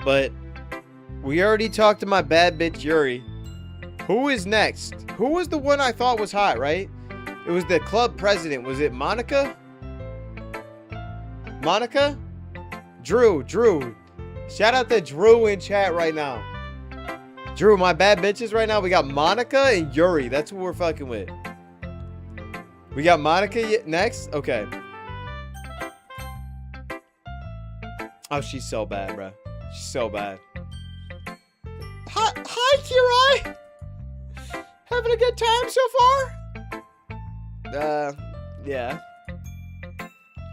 but we already talked to my bad bitch Yuri. Who is next? Who was the one I thought was hot, right? It was the club president. Was it Monica? Monica? Drew. Shout out to Drew in chat right now. Drew, my bad bitches right now. We got Monica and Yuri. That's who we're fucking with. We got Monica next? Okay. Oh, she's so bad, bro. She's so bad. Hi, Kirai. Having a good time so far? Yeah.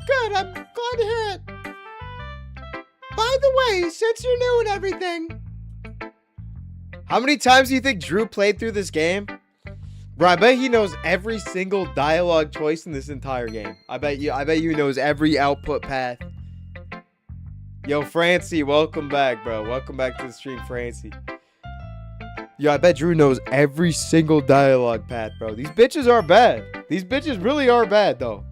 Good, I'm glad to hear it. By the way, since you're new and everything, how many times do you think Drew played through this game? Bro, I bet he knows every single dialogue choice in this entire game. I bet you he knows every output path. Yo, Francie, welcome back, bro. Welcome back to the stream, Francie. Yo, I bet Drew knows every single dialogue path, bro. These bitches are bad. These bitches really are bad, though.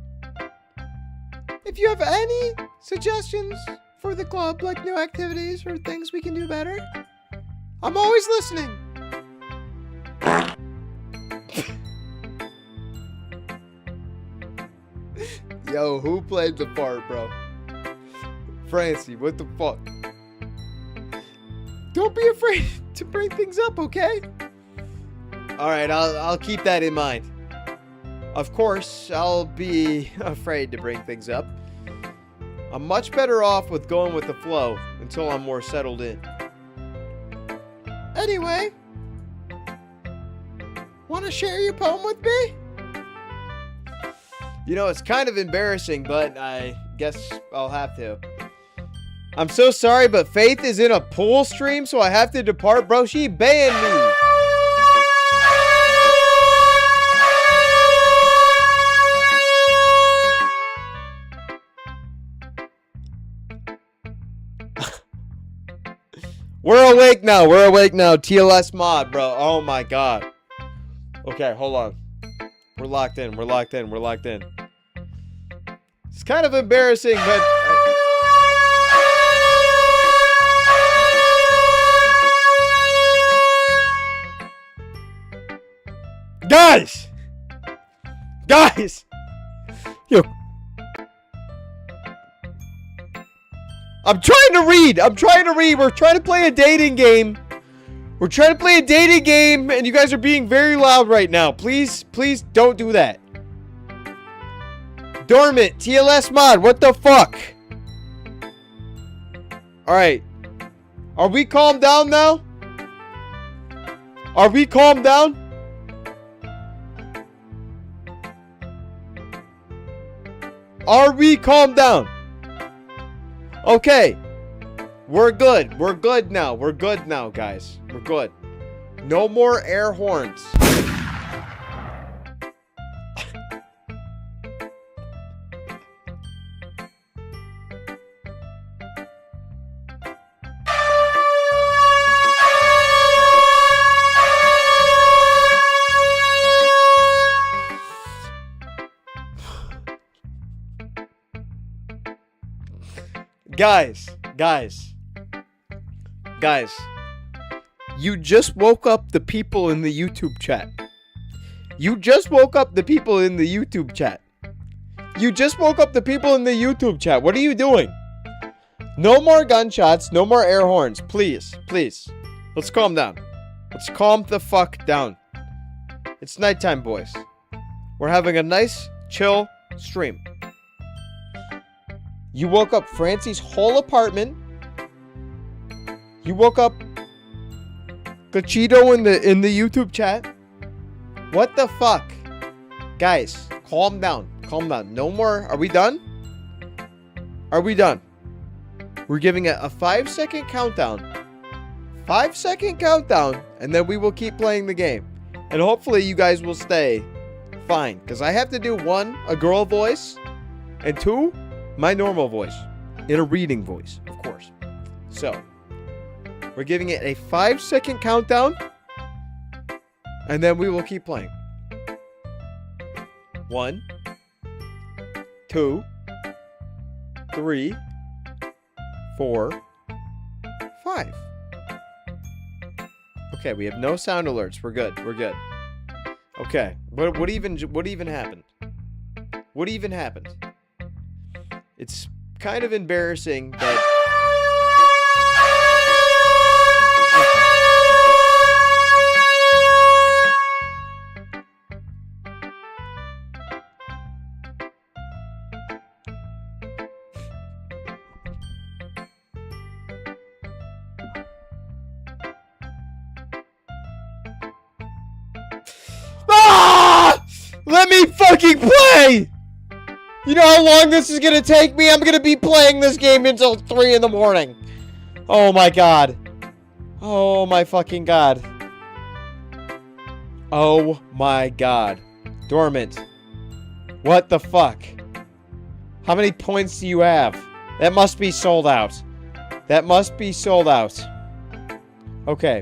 if you have any suggestions for the club, like new activities or things we can do better, I'm always listening. Yo, who played the part, bro? Francie, what the fuck? Don't be afraid to bring things up, okay? Alright, I'll keep that in mind. Of course, I'll be afraid to bring things up. I'm much better off with going with the flow until I'm more settled in. Anyway, want to share your poem with me? You know, it's kind of embarrassing, but I guess I'll have to. I'm so sorry, but Faith is in a pool stream, so I have to depart. Bro, she banned me. We're awake now. We're awake now. TLS mod, bro. Oh my god. Okay, hold on. We're locked in. We're locked in. We're locked in. It's kind of embarrassing, but... Guys! Guys! Yo. I'm trying to read. I'm trying to read. We're trying to play a dating game. We're trying to play a dating game, and you guys are being very loud right now. Please, please don't do that. Dormant, TLS mod, what the fuck? Alright. Are we calmed down now? Are we calmed down? Are we calmed down? Okay. We're good. We're good now. We're good now, guys. We're good. No more air horns. Guys, you just woke up the people in the YouTube chat. You just woke up the people in the YouTube chat. You just woke up the people in the YouTube chat. What are you doing? No more gunshots, no more air horns. Please, please. Let's calm down. Let's calm the fuck down. It's nighttime, boys. We're having a nice, chill stream. You woke up Francie's whole apartment. You woke up Gachito in the YouTube chat. What the fuck? Guys, calm down. Calm down. No more. Are we done? Are we done? We're giving it a 5-second countdown. 5-second countdown. And then we will keep playing the game. And hopefully you guys will stay fine. Because I have to do 1, a girl voice. And 2, my normal voice. In a reading voice, of course. So, we're giving it a 5-second countdown. And then we will keep playing. 1, 2, 3, 4, 5. Okay, we have no sound alerts. We're good. We're good. Okay. What even happened? What even happened? It's kind of embarrassing that let me fucking play! You know how long this is gonna take me? I'm gonna be playing this game until 3 in the morning. Oh my god. Oh my fucking god. Oh my god. Dormant. What the fuck? How many points do you have? That must be sold out. That must be sold out. Okay.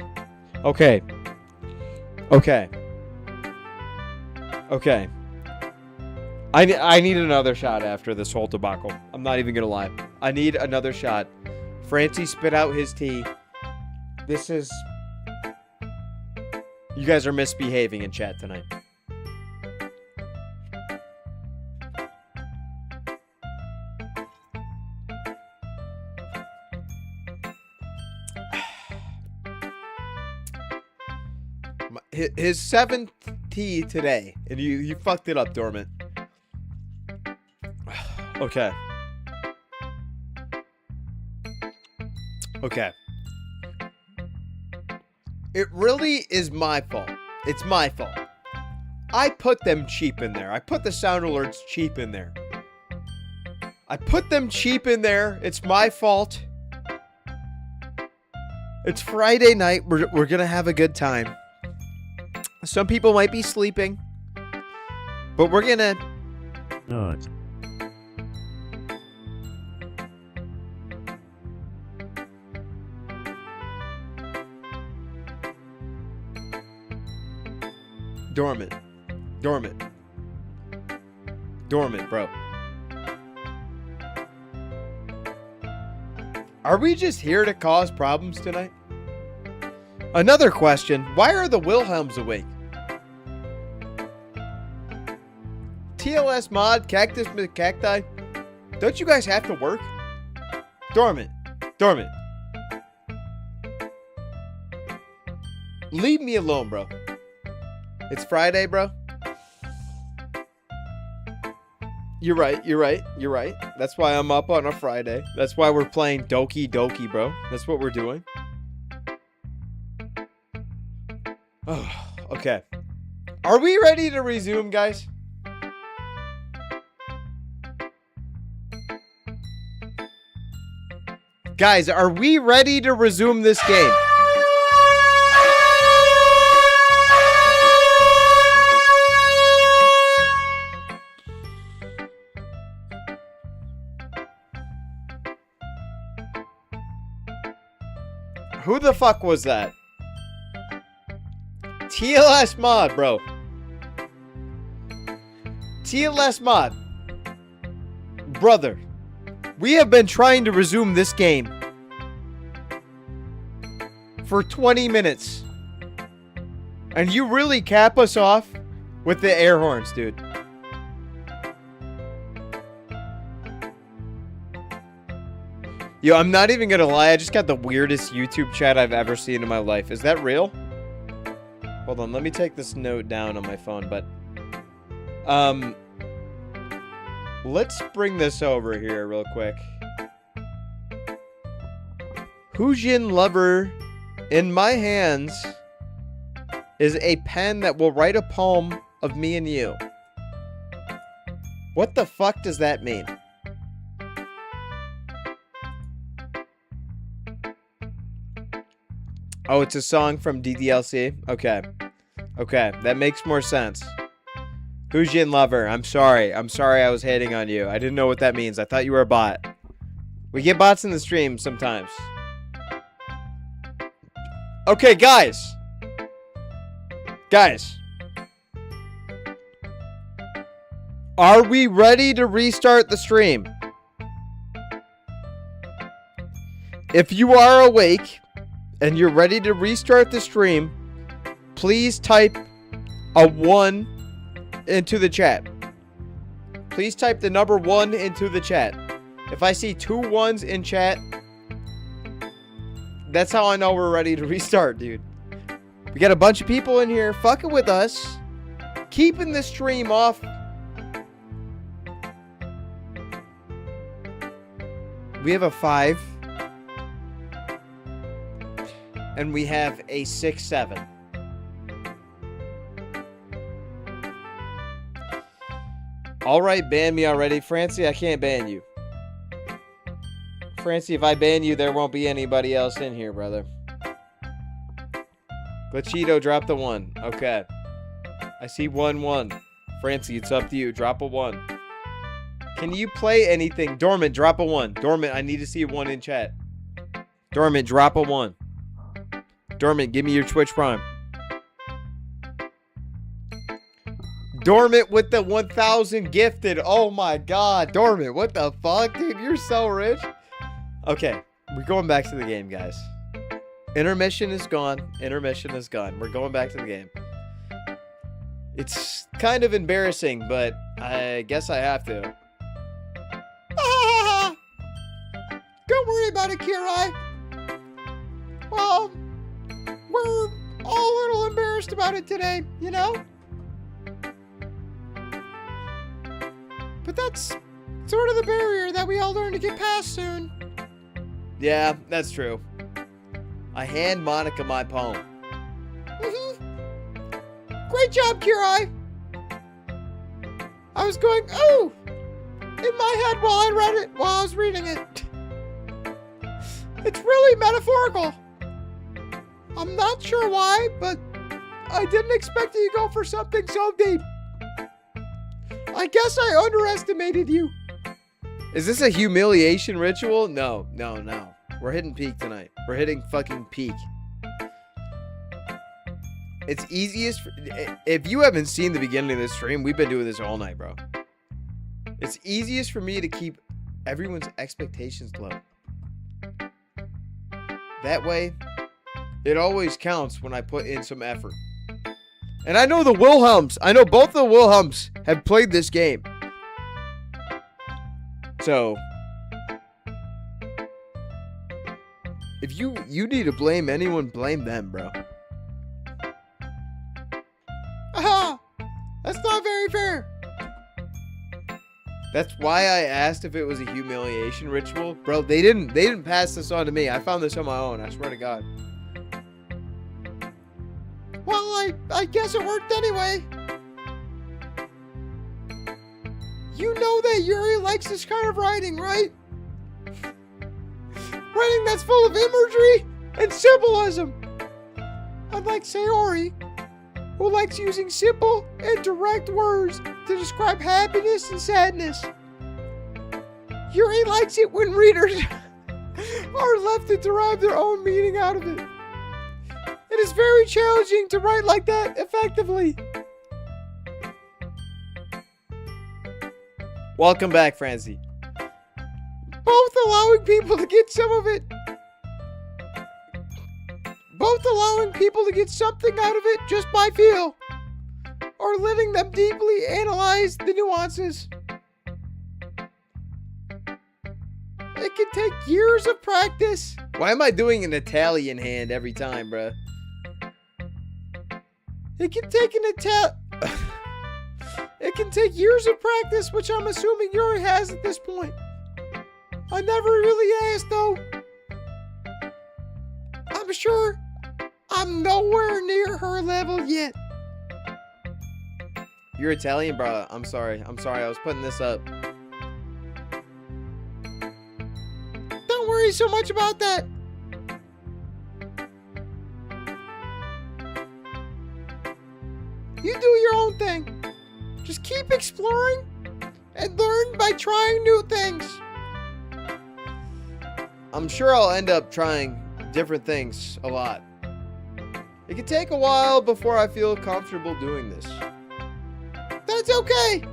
Okay. Okay. Okay. I need another shot after this whole debacle. I'm not even gonna lie. I need another shot. Francie spit out his tea. This is... You guys are misbehaving in chat tonight. His 7th tea today, and you fucked it up, Dormant. Okay. Okay. It really is my fault. It's my fault. I put them cheap in there. I put the sound alerts cheap in there. I put them cheap in there. It's my fault. It's Friday night. We're gonna have a good time. Some people might be sleeping, but we're gonna... Not. Dormant. Dormant. Dormant, bro. Are we just here to cause problems tonight? Another question. Why are the Wilhelms awake? TLS mod, Cactus Cacti. Don't you guys have to work? Dormant. Dormant. Leave me alone, bro. It's Friday, bro. You're right, you're right, you're right. That's why I'm up on a Friday. That's why we're playing Doki Doki, bro. That's what we're doing. Oh, okay. Are we ready to resume, guys? Guys, are we ready to resume this game? Who the fuck was that? TLS mod, bro. TLS mod. Brother, we have been trying to resume this game for 20 minutes. And you really cap us off with the air horns, dude. Yo, I'm not even gonna lie, I just got the weirdest YouTube chat I've ever seen in my life. Is that real? Hold on, let me take this note down on my phone, but... let's bring this over here real quick. Hujin Lover, in my hands, is a pen that will write a poem of me and you. What the fuck does that mean? Oh, it's a song from DDLC? Okay. Okay, that makes more sense. Hujin Lover, I'm sorry. I'm sorry I was hating on you. I didn't know what that means. I thought you were a bot. We get bots in the stream sometimes. Okay, guys. Guys. Are we ready to restart the stream? If you are awake and you're ready to restart the stream, please type a 1 into the chat. Please type the number 1 into the chat. If I see 2 1s in chat, that's how I know we're ready to restart, dude. We got a bunch of people in here fucking with us, keeping the stream off. We have a 5. And we have a 6-7. Alright, ban me already. Francie, I can't ban you. Francie, if I ban you, there won't be anybody else in here, brother. Glitchito, drop the 1. Okay. I see 1-1. Francie, it's up to you. Drop a 1. Can you play anything? Dormant, drop a 1. Dormant, I need to see a 1 in chat. Dormant, drop a 1. Dormant, give me your Twitch Prime. Dormant with the 1,000 gifted. Oh my god. Dormant, what the fuck, dude? You're so rich. Okay, we're going back to the game, guys. Intermission is gone. Intermission is gone. We're going back to the game. It's kind of embarrassing, but I guess I have to. Don't worry about it, Kirai. Well, we're all a little embarrassed about it today, you know? But that's sort of the barrier that we all learn to get past soon. Yeah, that's true. I hand Monica my poem. Great job, Kirai. I was going, oh, in my head while I was reading it. It's really metaphorical. I'm not sure why, but I didn't expect you to go for something so deep. I guess I underestimated you. Is this a humiliation ritual? No. We're hitting peak tonight. We're hitting fucking peak. It's easiest for, if you haven't seen the beginning of this stream, we've been doing this all night, bro. It's easiest for me to keep everyone's expectations low. That way, it always counts when I put in some effort. And I know the Wilhelms. I know both the Wilhelms have played this game. So, if you need to blame anyone, blame them, bro. Aha! That's not very fair. That's why I asked if it was a humiliation ritual. Bro, they didn't pass this on to me. I found this on my own, I swear to God. Well, I guess it worked anyway. You know that Yuri likes this kind of writing, right? Writing that's full of imagery and symbolism. Unlike Sayori, who likes using simple and direct words to describe happiness and sadness. Yuri likes it when readers are left to derive their own meaning out of it. It is very challenging to write like that effectively. Welcome back, Francie. Both allowing people to get some of it. Both allowing people to get something out of it just by feel, or letting them deeply analyze the nuances. It can take years of practice. Why am I doing an Italian hand every time, bruh? It can take It can take years of practice, which I'm assuming Yuri has at this point. I never really asked, though. I'm sure I'm nowhere near her level yet. You're Italian, bro. I'm sorry. I was putting this up. Don't worry so much about that. You do your own thing. Just keep exploring and learn by trying new things. I'm sure I'll end up trying different things a lot. It could take a while before I feel comfortable doing this. That's okay.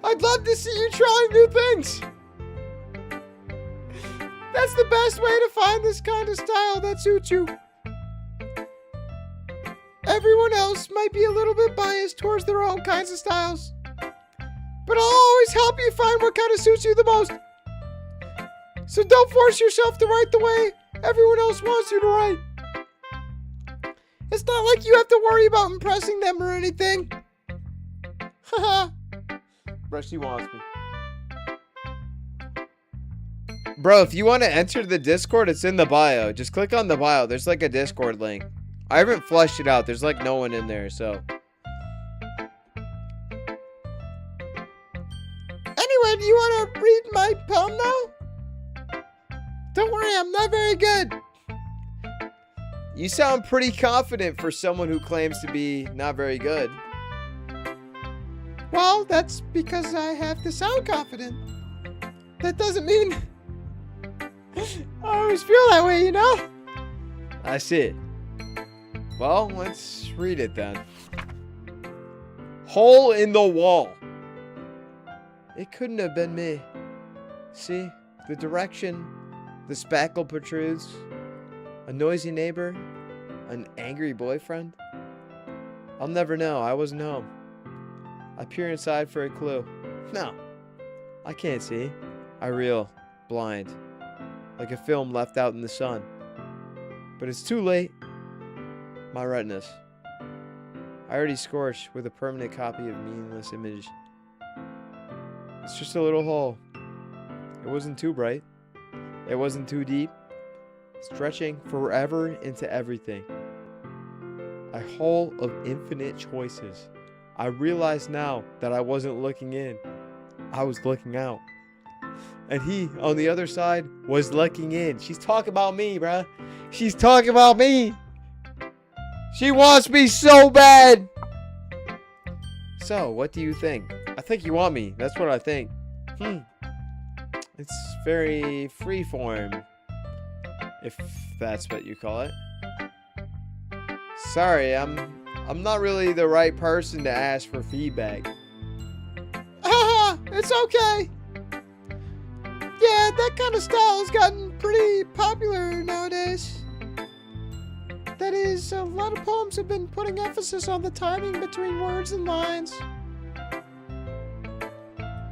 I'd love to see you trying new things. That's the best way to find this kind of style that suits you. Everyone else might be a little bit biased towards their own kinds of styles, but I'll always help you find what kind of suits you the most. So don't force yourself to write the way everyone else wants you to write. It's not like you have to worry about impressing them or anything. Haha. Bro, she wants me. Bro, if you want to enter the Discord, it's in the bio. Just click on the bio. There's like a Discord link. I haven't flushed it out. There's like no one in there, so. Anyway, do you want to read my poem now? Don't worry, I'm not very good. You sound pretty confident for someone who claims to be not very good. Well, that's because I have to sound confident. That doesn't mean I always feel that way, you know? I see it. Well, let's read it then. Hole in the wall. It couldn't have been me. See, the direction, the spackle protrudes, a noisy neighbor, an angry boyfriend. I'll never know. I wasn't home. I peer inside for a clue. No, I can't see. I reel, blind, like a film left out in the sun. But it's too late. My retinas. I already scorched with a permanent copy of meaningless image. It's just a little hole. It wasn't too bright. It wasn't too deep. Stretching forever into everything. A hole of infinite choices. I realize now that I wasn't looking in. I was looking out. And he, on the other side, was looking in. She's talking about me, bruh. She's talking about me. She wants me so bad. So, what do you think? I think you want me. That's what I think. It's very freeform, if that's what you call it. Sorry, I'm not really the right person to ask for feedback. Haha, it's okay. Yeah, that kind of style has gotten pretty popular nowadays. That is, a lot of poems have been putting emphasis on the timing between words and lines.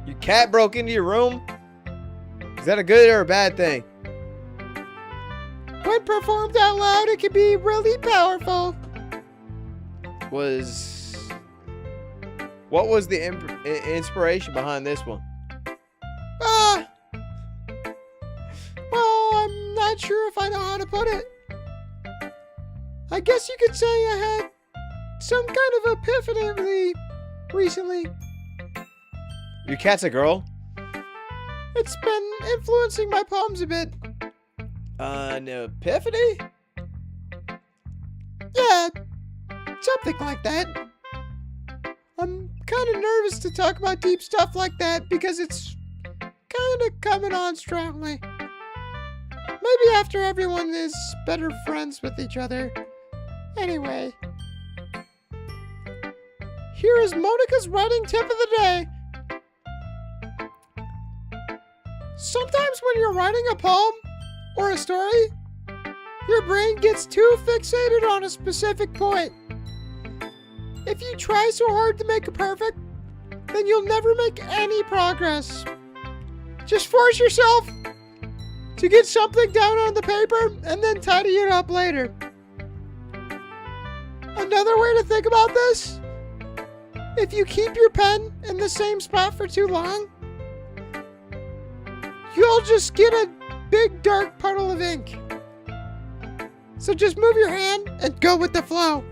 Your cat broke into your room? Is that a good or a bad thing? When performed out loud, it can be really powerful. What was the inspiration behind this one? Well, I'm not sure if I know how to put it. I guess you could say I had some kind of epiphany recently. Your cat's a girl? It's been influencing my poems a bit. An epiphany? Yeah, something like that. I'm kind of nervous to talk about deep stuff like that because it's kind of coming on strongly. Maybe after everyone is better friends with each other. Anyway, here is Monica's writing tip of the day. Sometimes when you're writing a poem or a story, your brain gets too fixated on a specific point. If you try so hard to make it perfect, then you'll never make any progress. Just force yourself to get something down on the paper and then tidy it up later. Another way to think about this, if you keep your pen in the same spot for too long, you'll just get a big dark puddle of ink. So just move your hand and go with the flow.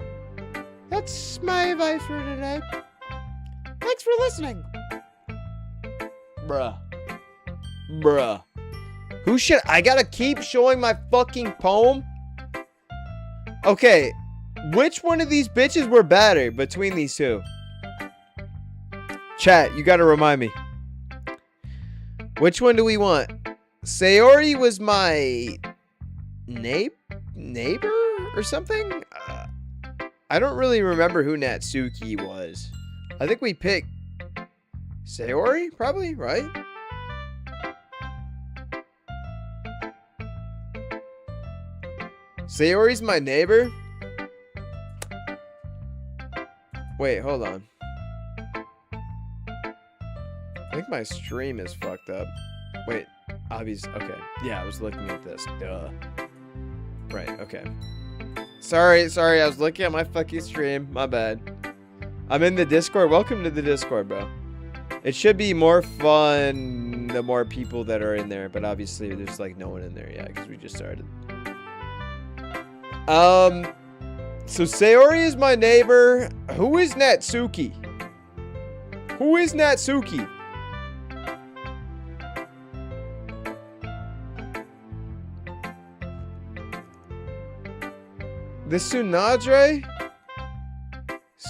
That's my advice for today. Thanks for listening. Bruh. Who should I gotta keep showing my fucking poem? Okay, which one of these bitches were better between these two? Chat, you gotta remind me. Which one do we want? Sayori was my neighbor or something? I don't really remember who Natsuki was. I think we picked Sayori, probably, right? Sayori's my neighbor? Wait, hold on. I think my stream is fucked up. Wait, obvious. Okay. Yeah, I was looking at this. Duh. Right, okay. Sorry, I was looking at my fucking stream. My bad. I'm in the Discord. Welcome to the Discord, bro. It should be more fun the more people that are in there, but obviously there's like no one in there yet because we just started. So Sayori is my neighbor. Who is Natsuki? Who is Natsuki? The Sunadra?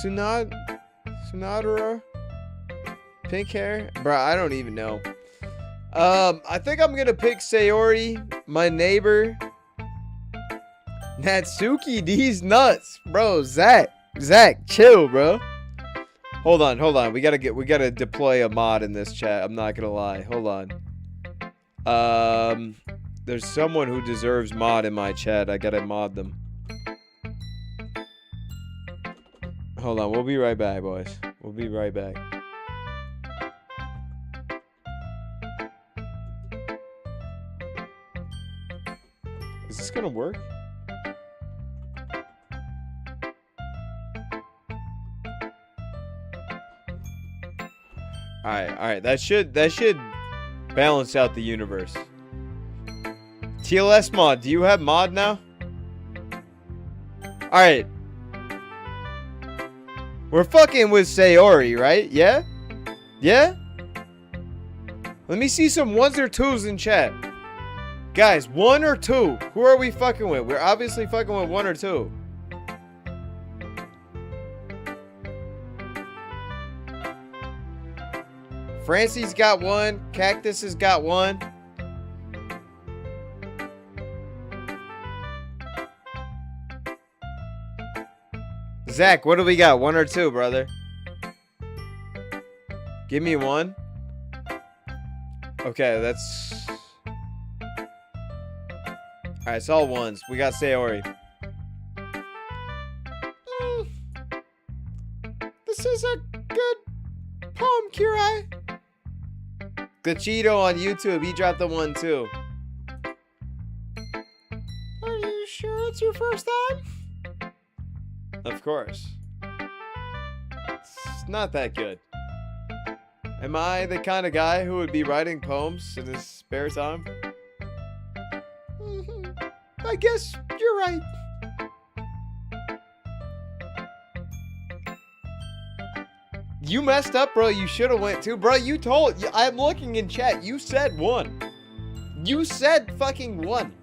Sunadra? Pink hair? Bruh, I don't even know. I think I'm gonna pick Sayori, my neighbor. Natsuki, these nuts. Bro, Zach, chill, bro. Hold on. We gotta deploy a mod in this chat. I'm not gonna lie. Hold on. There's someone who deserves mod in my chat. I gotta mod them. Hold on, we'll be right back, boys. We'll be right back. Is this gonna work? Alright, that should balance out the universe. TLS mod, do you have mod now? Alright. We're fucking with Sayori, right? Yeah? Yeah? Let me see some ones or twos in chat. Guys, 1 or 2? Who are we fucking with? We're obviously fucking with 1 or 2. Francie's got 1. Cactus has got 1. Zach, what do we got? 1 or 2, brother? Give me 1. Okay, that's... Alright, it's all 1s. We got Sayori. This is a good poem, Kirai. Glitchito on YouTube, he dropped the 1 too. Are you sure it's your first time? Of course. It's not that good. Am I the kind of guy who would be writing poems in his spare time? I guess you're right. You messed up, bro. You should have went 2. Bro, you told... I'm looking in chat. You said 1. You said fucking 1.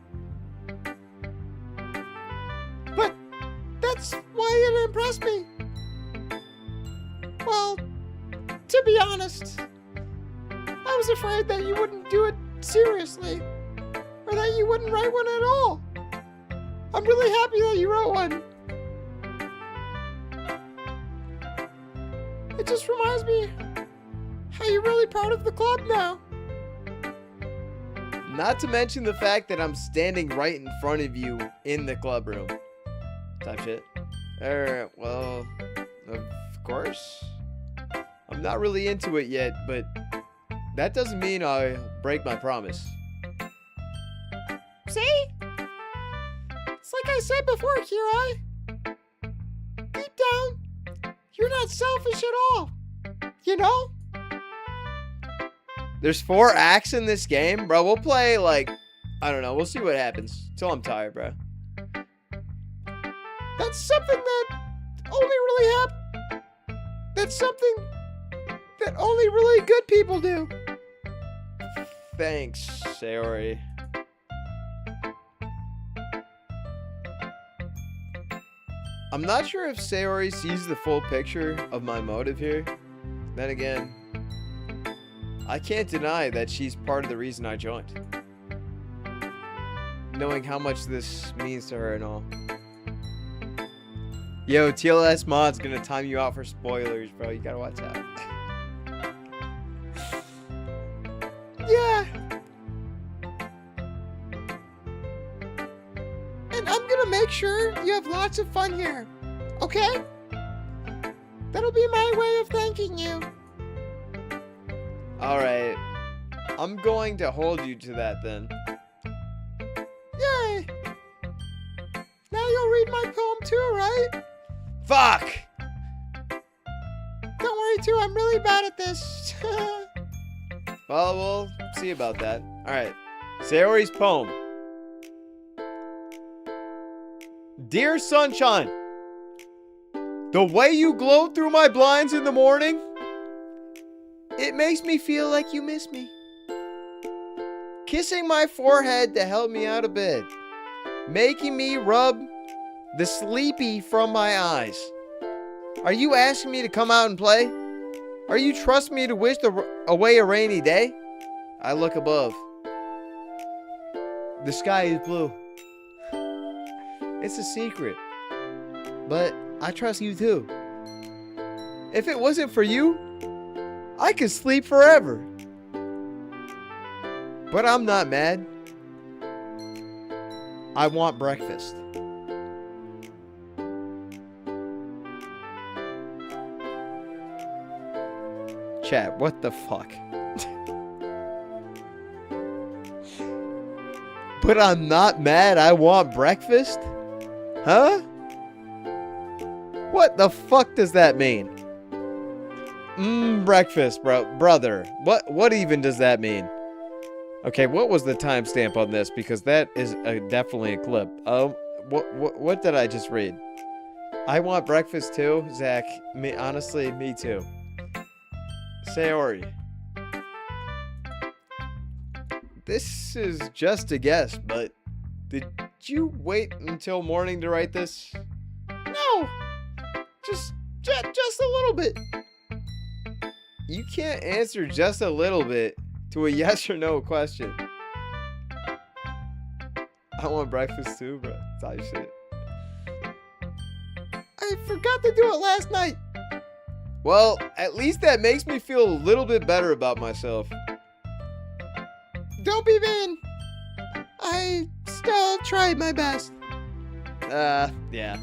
impress me. Well, to be honest, I was afraid that you wouldn't do it seriously, or that you wouldn't write one at all. I'm really happy that you wrote one. It just reminds me how you're really part of the club now. Not to mention the fact that I'm standing right in front of you in the club room. Type shit. Well, of course. I'm not really into it yet, but that doesn't mean I break my promise. See? It's like I said before, Kirai. Deep down, you're not selfish at all. You know? There's 4 acts in this game, bro. We'll play, like, I don't know. We'll see what happens. Till I'm tired, bro. That's something that only really That's something that only really good people do. Thanks, Sayori. I'm not sure if Sayori sees the full picture of my motive here. Then again, I can't deny that she's part of the reason I joined. Knowing how much this means to her and all. Yo, TLS Mod's gonna time you out for spoilers, bro. You gotta watch out. Yeah. And I'm gonna make sure you have lots of fun here. Okay? That'll be my way of thanking you. Alright. I'm going to hold you to that then. Yay! Now you'll read my poem too, right? Fuck! Don't worry too, I'm really bad at this. Well, we'll see about that. Alright. Sayori's poem. Dear Sunshine, the way you glow through my blinds in the morning, it makes me feel like you miss me. Kissing my forehead to help me out of bed. Making me rub the sleepy from my eyes. Are you asking me to come out and play? Are you trusting me to wish away a rainy day? I look above. The sky is blue. It's a secret. But I trust you too. If it wasn't for you, I could sleep forever. But I'm not mad. I want breakfast. Chat, what the fuck? But I'm not mad. I want breakfast? Huh? What the fuck does that mean? Breakfast, brother. What even does that mean? Okay, what was the timestamp on this? Because that is definitely a clip. What did I just read? I want breakfast too, Zach. Honestly, me too. Sayori. This is just a guess, but did you wait until morning to write this? No, just a little bit. You can't answer just a little bit to a yes or no question. I want breakfast too, bro. Type shit. I forgot to do it last night. Well, at least that makes me feel a little bit better about myself. Don't be mean. I still tried my best. Yeah.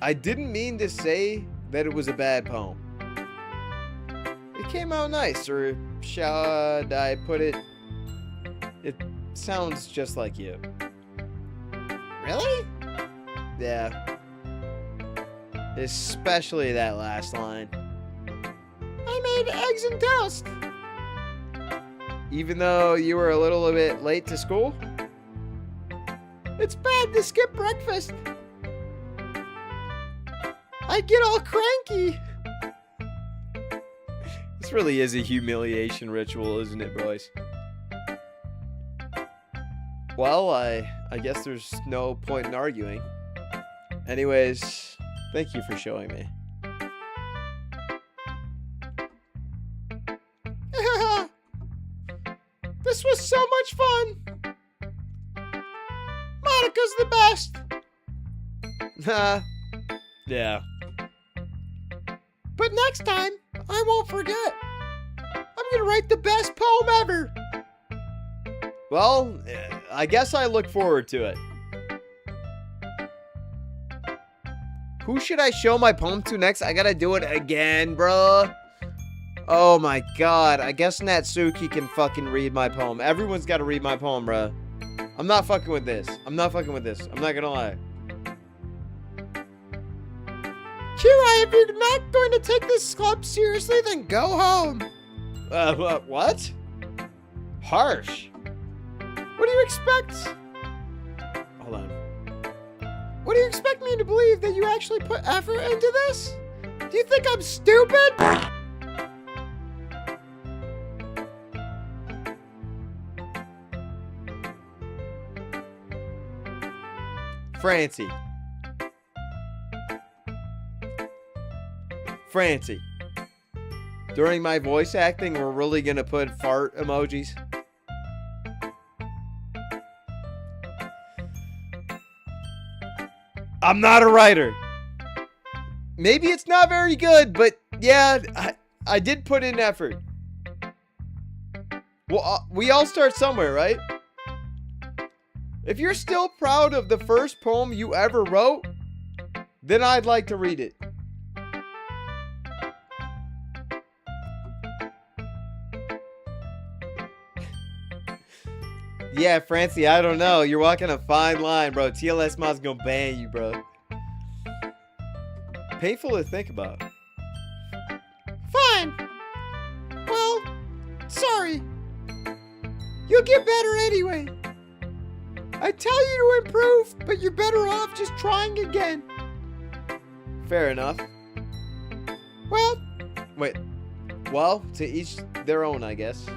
I didn't mean to say that it was a bad poem. It came out nice, or should I put it? It sounds just like you. Really? Yeah. Especially that last line. I made eggs and toast. Even though you were a little bit late to school? It's bad to skip breakfast. I get all cranky. This really is a humiliation ritual, isn't it, boys? Well, I guess there's no point in arguing. Anyways, thank you for showing me. This was so much fun. Monica's the best. Yeah. But next time, I won't forget. I'm gonna write the best poem ever. Well, I guess I look forward to it. Who should I show my poem to next? I gotta do it again, bruh. Oh my god. I guess Natsuki can fucking read my poem. Everyone's gotta read my poem, bruh. I'm not fucking with this. I'm not gonna lie. Kira, if you're not going to take this club seriously, then go home. What? Harsh. What do you expect? Hold on. What do you expect me to believe, that you actually put effort into this? Do you think I'm stupid? Francie. During my voice acting, we're really gonna put fart emojis. I'm not a writer. Maybe it's not very good, but yeah, I did put in effort. Well, we all start somewhere, right? If you're still proud of the first poem you ever wrote, then I'd like to read it. Yeah, Francie, I don't know. You're walking a fine line, bro. TLS Mod's gonna ban you, bro. Painful to think about. Fine. Well, sorry. You'll get better anyway. I tell you to improve, but you're better off just trying again. Fair enough. Well, Wait. Well, to each their own, I guess.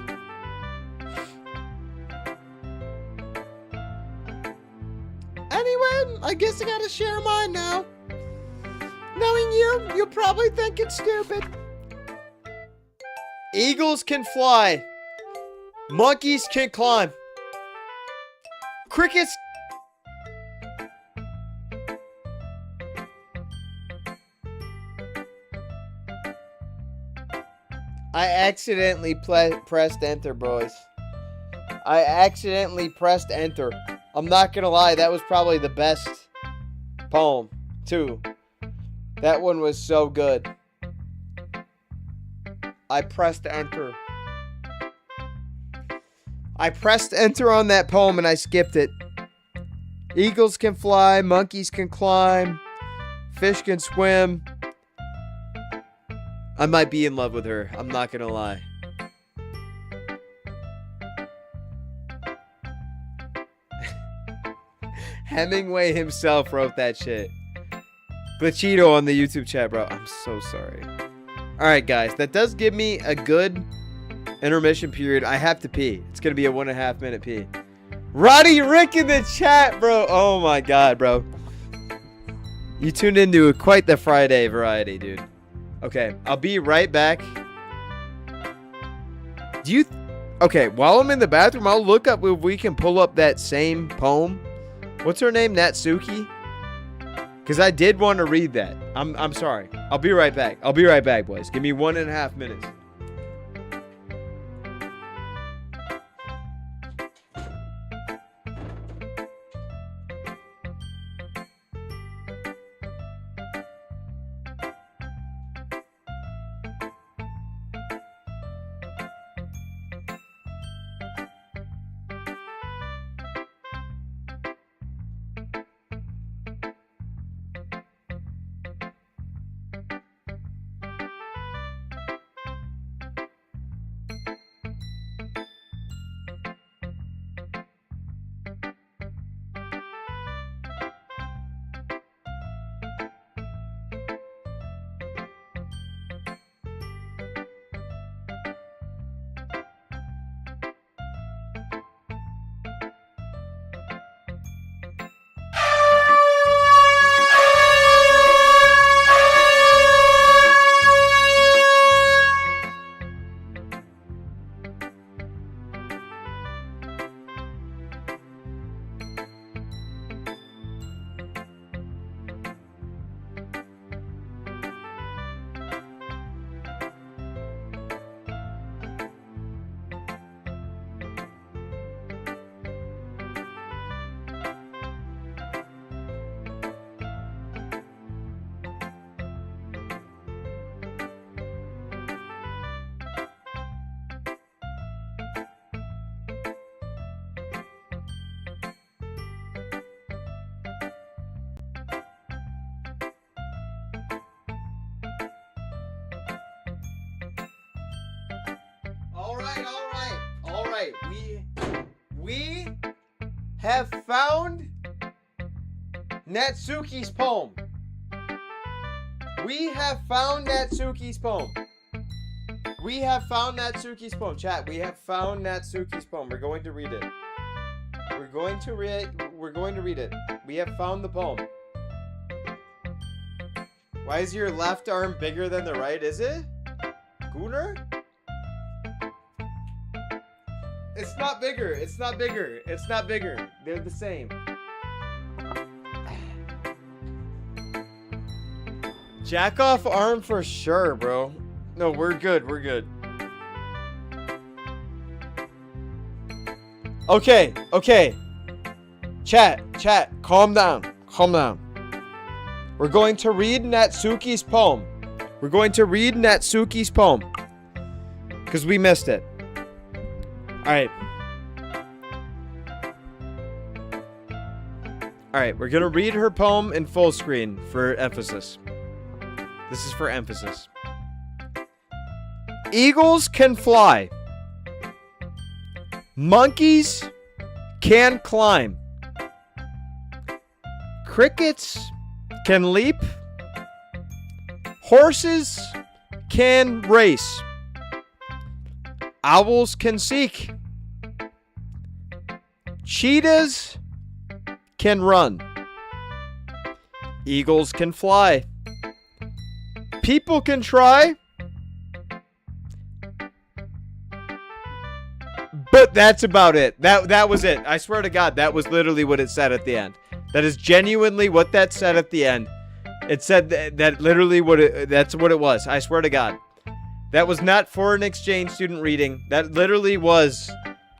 anyway, I guess I gotta share mine now. Knowing you, you'll probably think it's stupid. Eagles can fly. Monkeys can climb. Crickets. I accidentally pressed enter, boys. I accidentally pressed enter. I'm not gonna lie, that was probably the best poem, too. That one was so good. I pressed enter. I pressed enter on that poem and I skipped it. Eagles can fly, monkeys can climb, fish can swim. I might be in love with her. I'm not gonna lie. Hemingway himself wrote that shit. Glitchito on the YouTube chat, bro. I'm so sorry. Alright, guys. That does give me a good intermission period. I have to pee. It's gonna be a 1.5 minute pee. Roddy Rick in the chat, bro. Oh my god, bro. You tuned into quite the Friday variety, dude. Okay, I'll be right back. Okay, while I'm in the bathroom, I'll look up if we can pull up that same poem. What's her name? Natsuki? Because I did want to read that. I'm sorry. I'll be right back. I'll be right back, boys. Give me 1.5 minutes. All right. We have found Natsuki's poem. We have found Natsuki's poem. Chat, we have found Natsuki's poem. We're going to read it. We're going to read it. We have found the poem. Why is your left arm bigger than the right, is it? Gunnar? It's not bigger. They're the same. Jack off arm for sure, bro. No, we're good. Okay. Chat, calm down. We're going to read Natsuki's poem. Because we missed it. Alright, we're gonna read her poem in full screen for emphasis. This is for emphasis. Eagles can fly. Monkeys can climb. Crickets can leap. Horses can race. Owls can seek. Cheetahs can run. Eagles can fly. People can try. But that's about it. That was it. I swear to God, that was literally what it said at the end. That is genuinely what that said at the end. It said that literally that's what it was. I swear to God. That was not foreign exchange student reading. That literally was.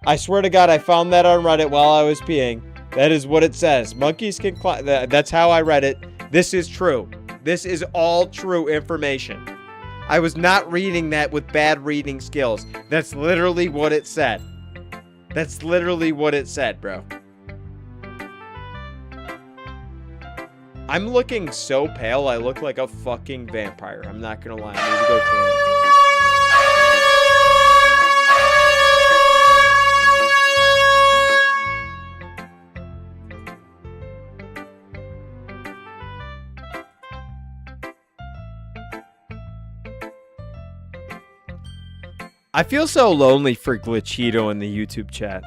I swear to God, I found that on Reddit while I was peeing. That is what it says. Monkeys can climb. That's how I read it. This is true. This is all true information. I was not reading that with bad reading skills. That's literally what it said. Bro. I'm looking so pale, I look like a fucking vampire. I'm not gonna lie. I need to go tan. I feel so lonely for Glitchito in the YouTube chat.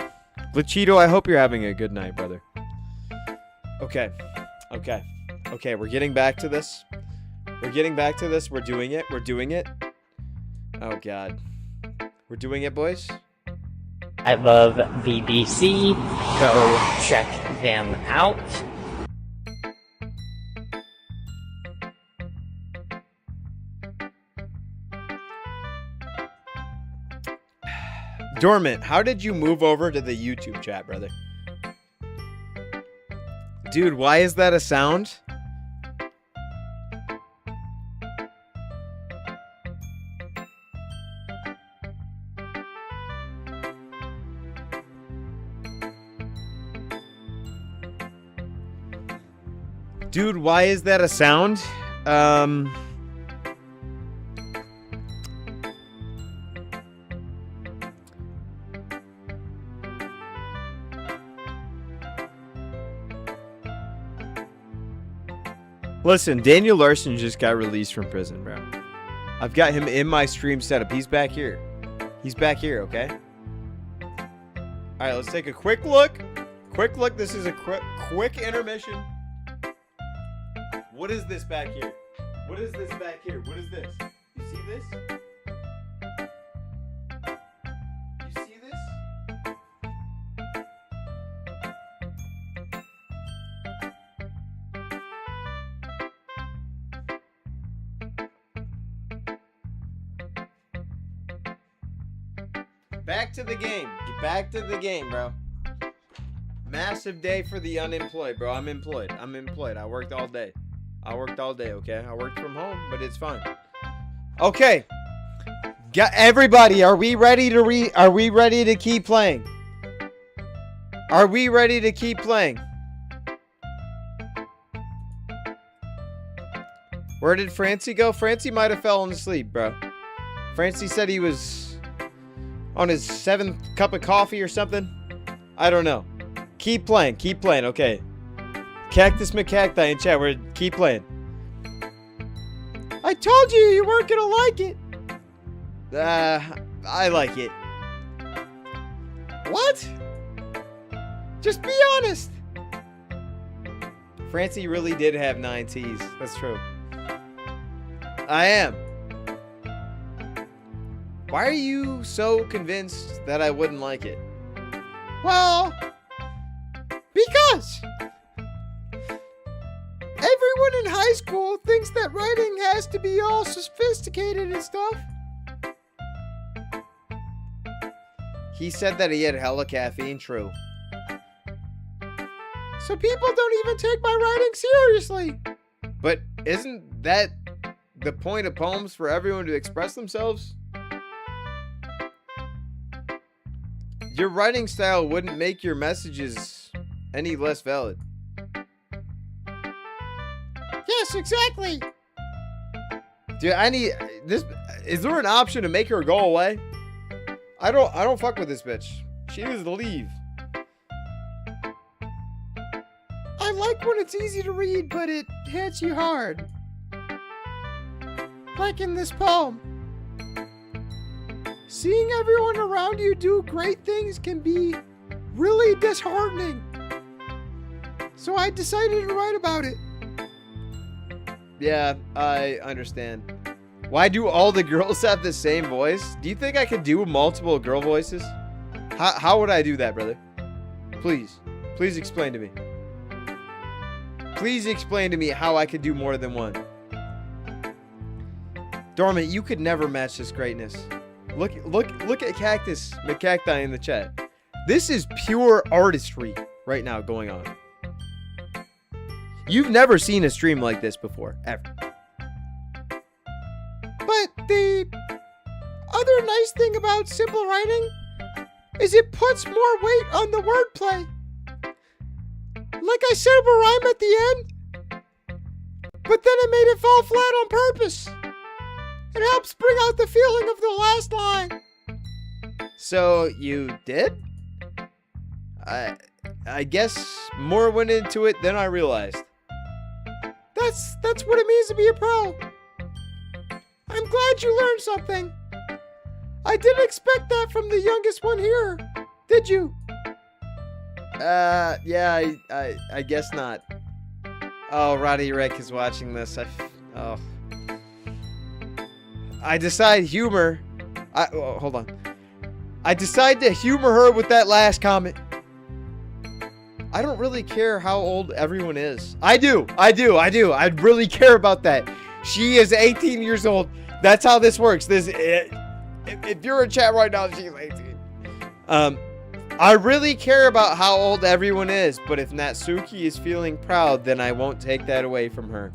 Glitchito, I hope you're having a good night, brother. Okay, we're getting back to this. We're doing it. Oh, God. We're doing it, boys. I love VBC. Go check them out. Dormant, how did you move over to the YouTube chat, brother? Dude, why is that a sound? Dude, why is that a sound? Listen, Daniel Larson just got released from prison, bro. I've got him in my stream setup. He's back here. Okay? Alright, let's take a quick look. This is a quick intermission. What is this back here? What is this? You see this? Back to the game. Get back to the game, bro. Massive day for the unemployed, bro. I'm employed. I worked all day. Okay? I worked from home, but it's fine. Okay. Everybody, are we ready to keep playing? Where did Francie go? Francie might have fallen asleep, bro. Francie said he was... on his 7th cup of coffee or something. I don't know. Keep playing. Okay. Cactus McCacti in chat. Keep playing. I told you you weren't gonna like it. I like it. What? Just be honest. Francie really did have 9 T's. That's true. I am. Why are you so convinced that I wouldn't like it? Well, because everyone in high school thinks that writing has to be all sophisticated and stuff. He said that he had hella caffeine, true. So people don't even take my writing seriously. But isn't that the point of poems, for everyone to express themselves? Your writing style wouldn't make your messages any less valid. Yes, exactly. Dude, I need this. Is there an option to make her go away? I don't fuck with this bitch. She needs to leave. I like when it's easy to read, but it hits you hard. Like in this poem. Seeing everyone around you do great things can be really disheartening. So I decided to write about it. Yeah, I understand. Why do all the girls have the same voice? Do you think I could do multiple girl voices? How would I do that, brother? Please explain to me. Please explain to me how I could do more than one. Dormant, you could never match this greatness. Look at Cactus McCacti in the chat. This is pure artistry right now going on. You've never seen a stream like this before, ever. But the other nice thing about simple writing is it puts more weight on the wordplay. Like I set up a rhyme at the end, but then I made it fall flat on purpose. It helps bring out the feeling of the last line. So you did? I guess more went into it than I realized. That's what it means to be a pro. I'm glad you learned something. I didn't expect that from the youngest one here. Did you? Yeah, I guess not. Oh, Roddy Rick is watching this. I decide humor. Hold on. I decide to humor her with that last comment. I don't really care how old everyone is. I do. I really care about that. She is 18 years old. That's how this works. If you're in chat right now, she's 18. I really care about how old everyone is, but if Natsuki is feeling proud, then I won't take that away from her.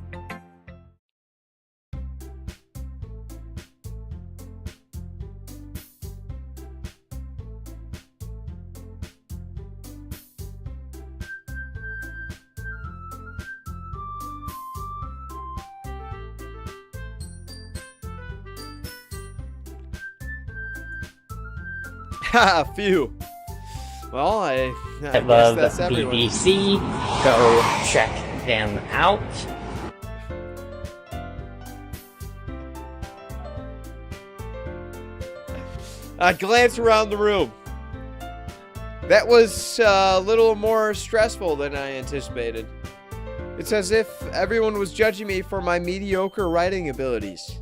Ha, phew. Well, I love guess that's everyone. BBC. Go check them out. I glance around the room. That was a little more stressful than I anticipated. It's as if everyone was judging me for my mediocre writing abilities.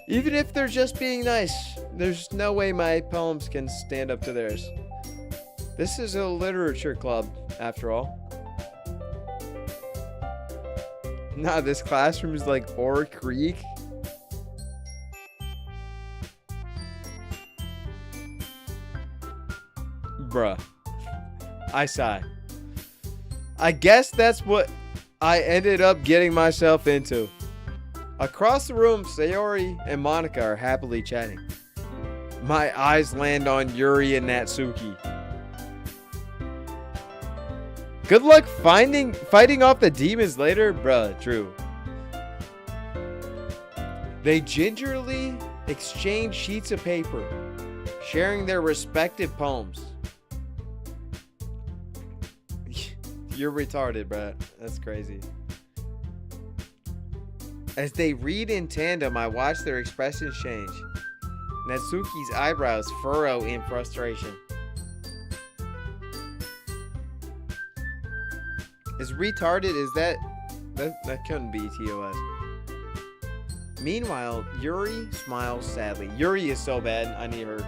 Even if they're just being nice, there's no way my poems can stand up to theirs. This is a literature club, after all. Nah, this classroom is like Ore Creek. Bruh. I sigh. I guess that's what I ended up getting myself into. Across the room, Sayori and Monica are happily chatting. My eyes land on Yuri and Natsuki. Good luck fighting off the demons later, bruh, true. They gingerly exchange sheets of paper. sharing their respective poems. You're retarded, bro. That's crazy. As they read in tandem, I watch their expressions change. Natsuki's eyebrows furrow in frustration. Is retarded, is that couldn't be TOS. Meanwhile, Yuri smiles sadly. Yuri is so bad, I need her.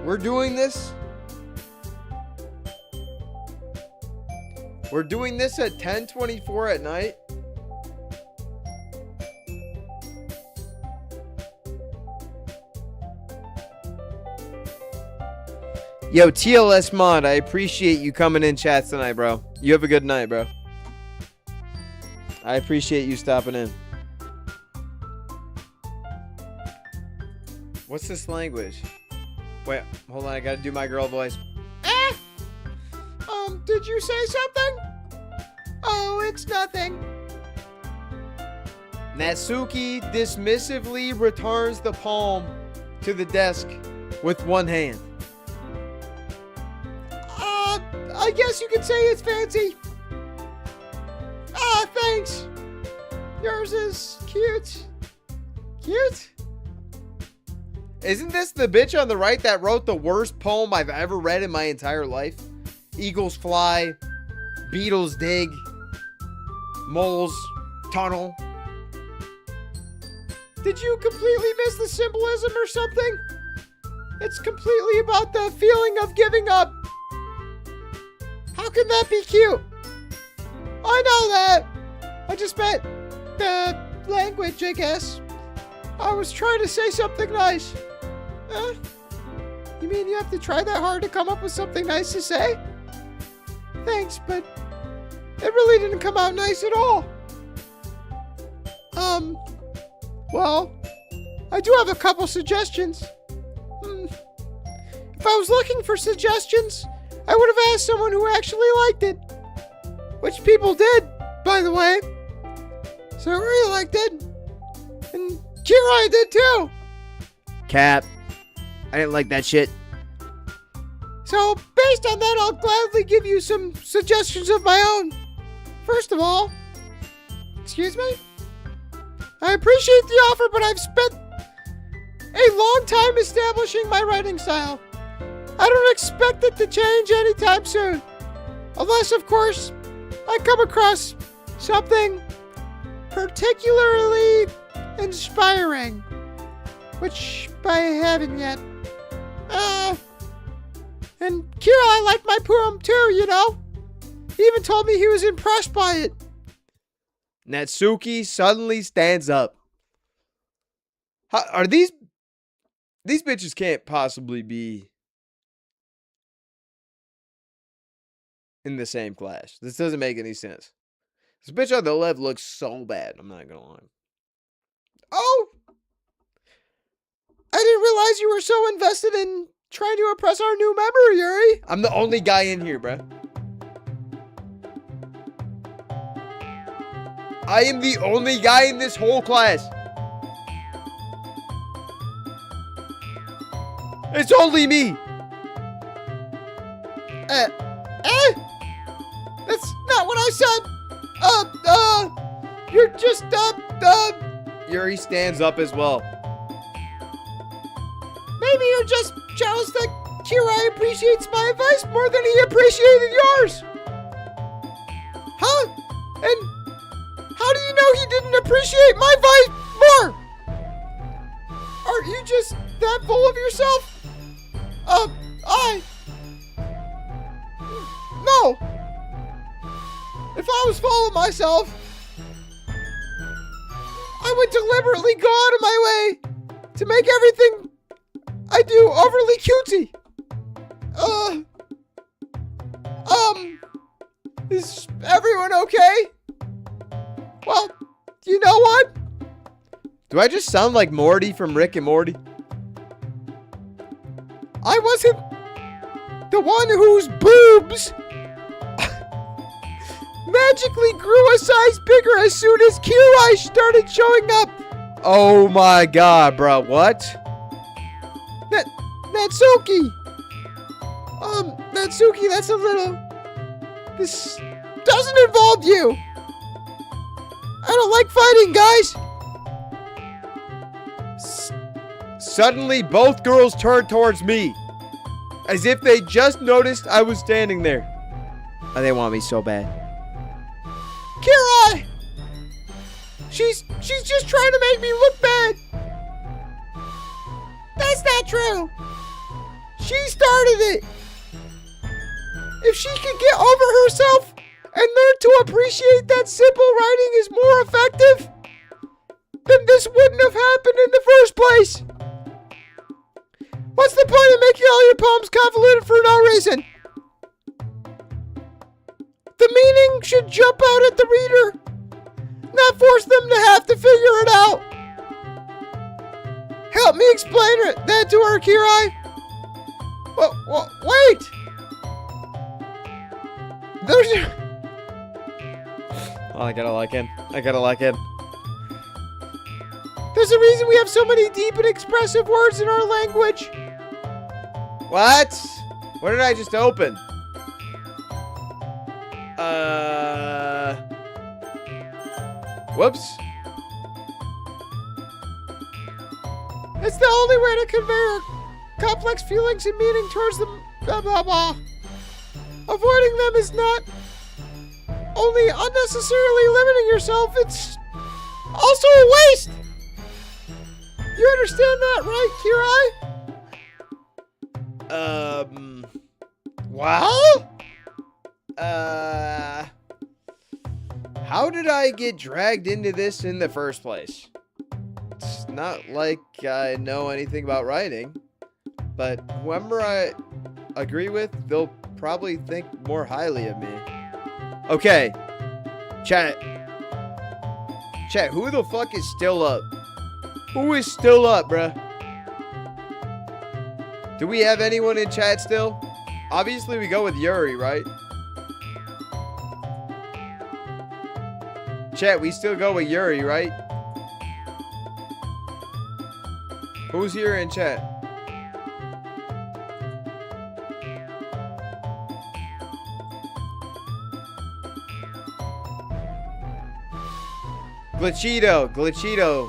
We're doing this. We're doing this at 10:24 at night. Yo, TLS Mod, I appreciate you coming in chats tonight, bro. You have a good night, bro. I appreciate you stopping in. What's this language? Wait, hold on, I gotta do my girl voice. Did you say something? Oh, it's nothing. Natsuki dismissively returns the palm to the desk with one hand. I guess you could say it's fancy. Ah, thanks. Yours is cute. Cute? Isn't this the bitch on the right that wrote the worst poem I've ever read in my entire life? Eagles fly, beetles dig, moles tunnel. Did you completely miss the symbolism or something? It's completely about the feeling of giving up. How can that be cute? I know that. I just meant the language, I guess. I was trying to say something nice. You mean you have to try that hard to come up with something nice to say? Thanks, but it really didn't come out nice at all. Well, I do have a couple suggestions. If I was looking for suggestions, I would have asked someone who actually liked it. Which people did, by the way. So I really liked it. And Kira did too. Cap. I didn't like that shit. So, based on that, I'll gladly give you some suggestions of my own. First of all, excuse me? I appreciate the offer, but I've spent a long time establishing my writing style. I don't expect it to change anytime soon. Unless, of course, I come across something particularly inspiring. Which I haven't yet. And Kira, I like my poem too, you know? He even told me he was impressed by it. Natsuki suddenly stands up. Are these bitches can't possibly be in the same class. This doesn't make any sense. This bitch on the left looks so bad. I'm not gonna lie. Oh! I didn't realize you were so invested in trying to impress our new member, Yuri. I'm the only guy in here, bruh. I am the only guy in this whole class. It's only me. That's not what I said. You're just, Yuri stands up as well. Maybe you're just jealous that Kira appreciates my advice more than he appreciated yours. Huh? And how do you know he didn't appreciate my advice more? Aren't you just that full of yourself? No. If I was full of myself, I would deliberately go out of my way to make everything I do overly cutesy. Is everyone okay? Well, you know what? Do I just sound like Morty from Rick and Morty? I wasn't The one whose boobs magically grew a size bigger as soon as Kirai started showing up. Oh my god, bro. What? Natsuki. Natsuki, that's a little... This doesn't involve you. I don't like fighting, guys. Suddenly, both girls turned towards me, as if they just noticed I was standing there. Oh, they want me so bad. Kirai! She's just trying to make me look bad. That's not true. She started it. If she could get over herself and learn to appreciate that simple writing is more effective, then this wouldn't have happened in the first place. What's the point of making all your poems convoluted for no reason? The meaning should jump out at the reader, not force them to have to figure it out. Help me explain that to her, Kirai. Wait! Oh, I gotta like him. I gotta like him. There's a reason we have so many deep and expressive words in our language. What? What did I just open? Whoops. It's the only way to convey our complex feelings and meaning towards them. Blah, blah, blah. Avoiding them is not only unnecessarily limiting yourself, it's also a waste. You understand that, right, Kirai? Well? How did I get dragged into this in the first place? It's not like I know anything about writing, but whoever I agree with, they'll probably think more highly of me. Okay, chat, who the fuck is still up? Who is still up, bruh? Do we have anyone in chat still? Obviously, we go with Yuri, right? Chat, we still go with Yuri, right? Who's here in chat? Glitchito.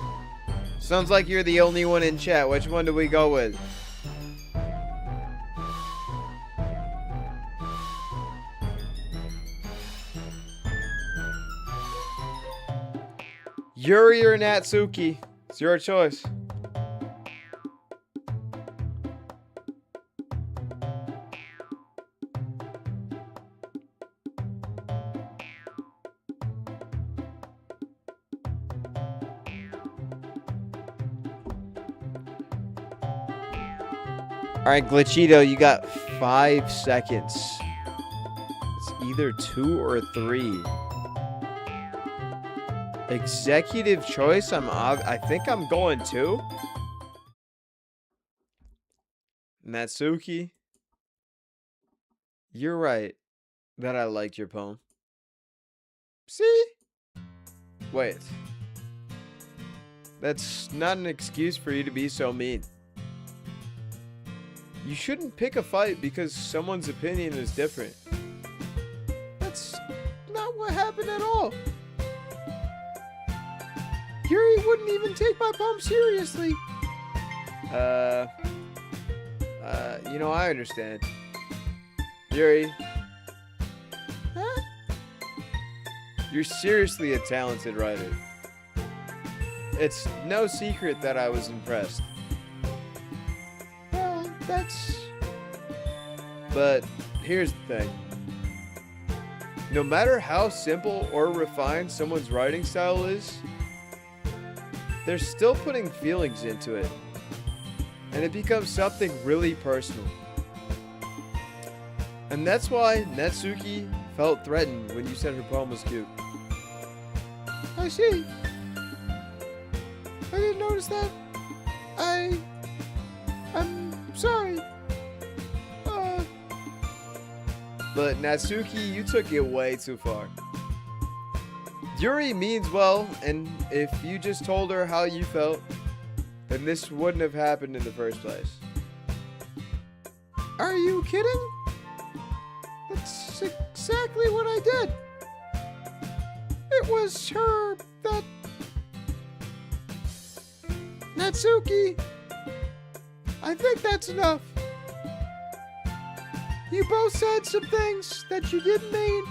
Sounds like you're the only one in chat. Which one do we go with? Yuri or Natsuki? It's your choice. Alright, Glitchito, you got 5 seconds. It's either 2 or 3. Executive choice, I think I'm going 2. Natsuki, you're right that I liked your poem. See? Wait. That's not an excuse for you to be so mean. You shouldn't pick a fight because someone's opinion is different. That's not what happened at all. Yuri wouldn't even take my poem seriously. You know, I understand. Yuri. Huh? You're seriously a talented writer. It's no secret that I was impressed. Well, that's... But here's the thing. No matter how simple or refined someone's writing style is, they're still putting feelings into it. And it becomes something really personal. And that's why Natsuki felt threatened when you said her poem was cute. I see. I didn't notice that. I'm sorry. but Natsuki, you took it way too far. Yuri means well, and if you just told her how you felt, then this wouldn't have happened in the first place. Are you kidding? That's exactly what I did. It was her that... Natsuki, I think that's enough. You both said some things that you didn't mean.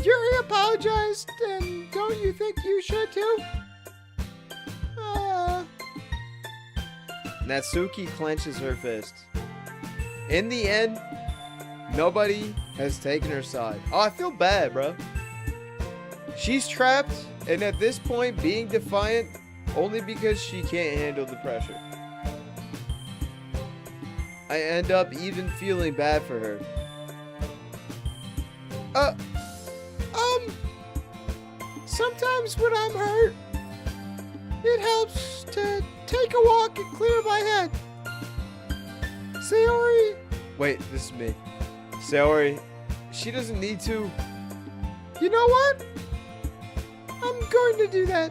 Yuri apologized, and don't you think you should too? Natsuki clenches her fist. In the end, nobody has taken her side. Oh, I feel bad, bro. She's trapped, and at this point, being defiant only because she can't handle the pressure. I end up even feeling bad for her. Sometimes when I'm hurt, it helps to take a walk and clear my head. Sayori. Wait, this is me. Sayori, she doesn't need to. You know what? I'm going to do that.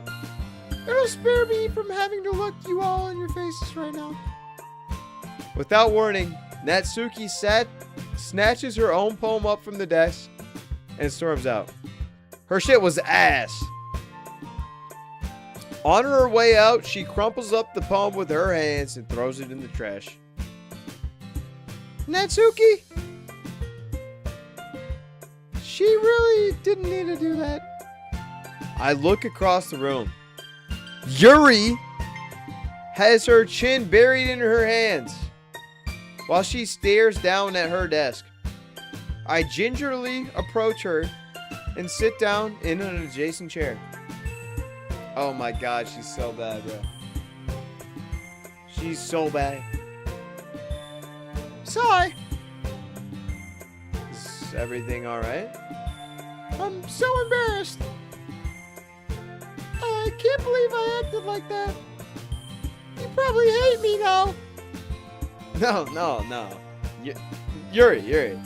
It'll spare me from having to look you all in your faces right now. Without warning, Natsuki snatches her own poem up from the desk and storms out. Her shit was ass. On her way out, she crumples up the poem with her hands and throws it in the trash. Natsuki? She really didn't need to do that. I look across the room. Yuri has her chin buried in her hands while she stares down at her desk. I gingerly approach her and sit down in an adjacent chair. Oh my god, she's so bad, bro. She's so bad. Sigh. Is everything alright? I'm so embarrassed. I can't believe I acted like that. You probably hate me now. No. Yuri.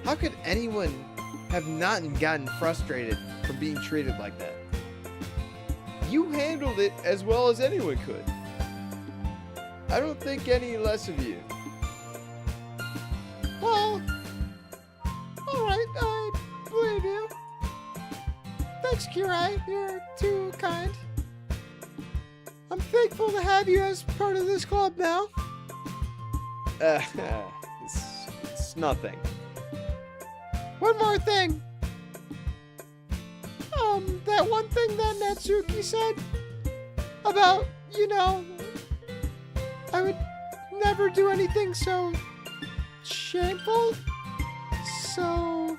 How could anyone have not gotten frustrated from being treated like that? You handled it as well as anyone could. I don't think any less of you. Well, alright, I believe you. Thanks, Kirai. You're too kind. I'm thankful to have you as part of this club now. It's nothing. One more thing. That one thing that Natsuki said about, I would never do anything so shameful. So,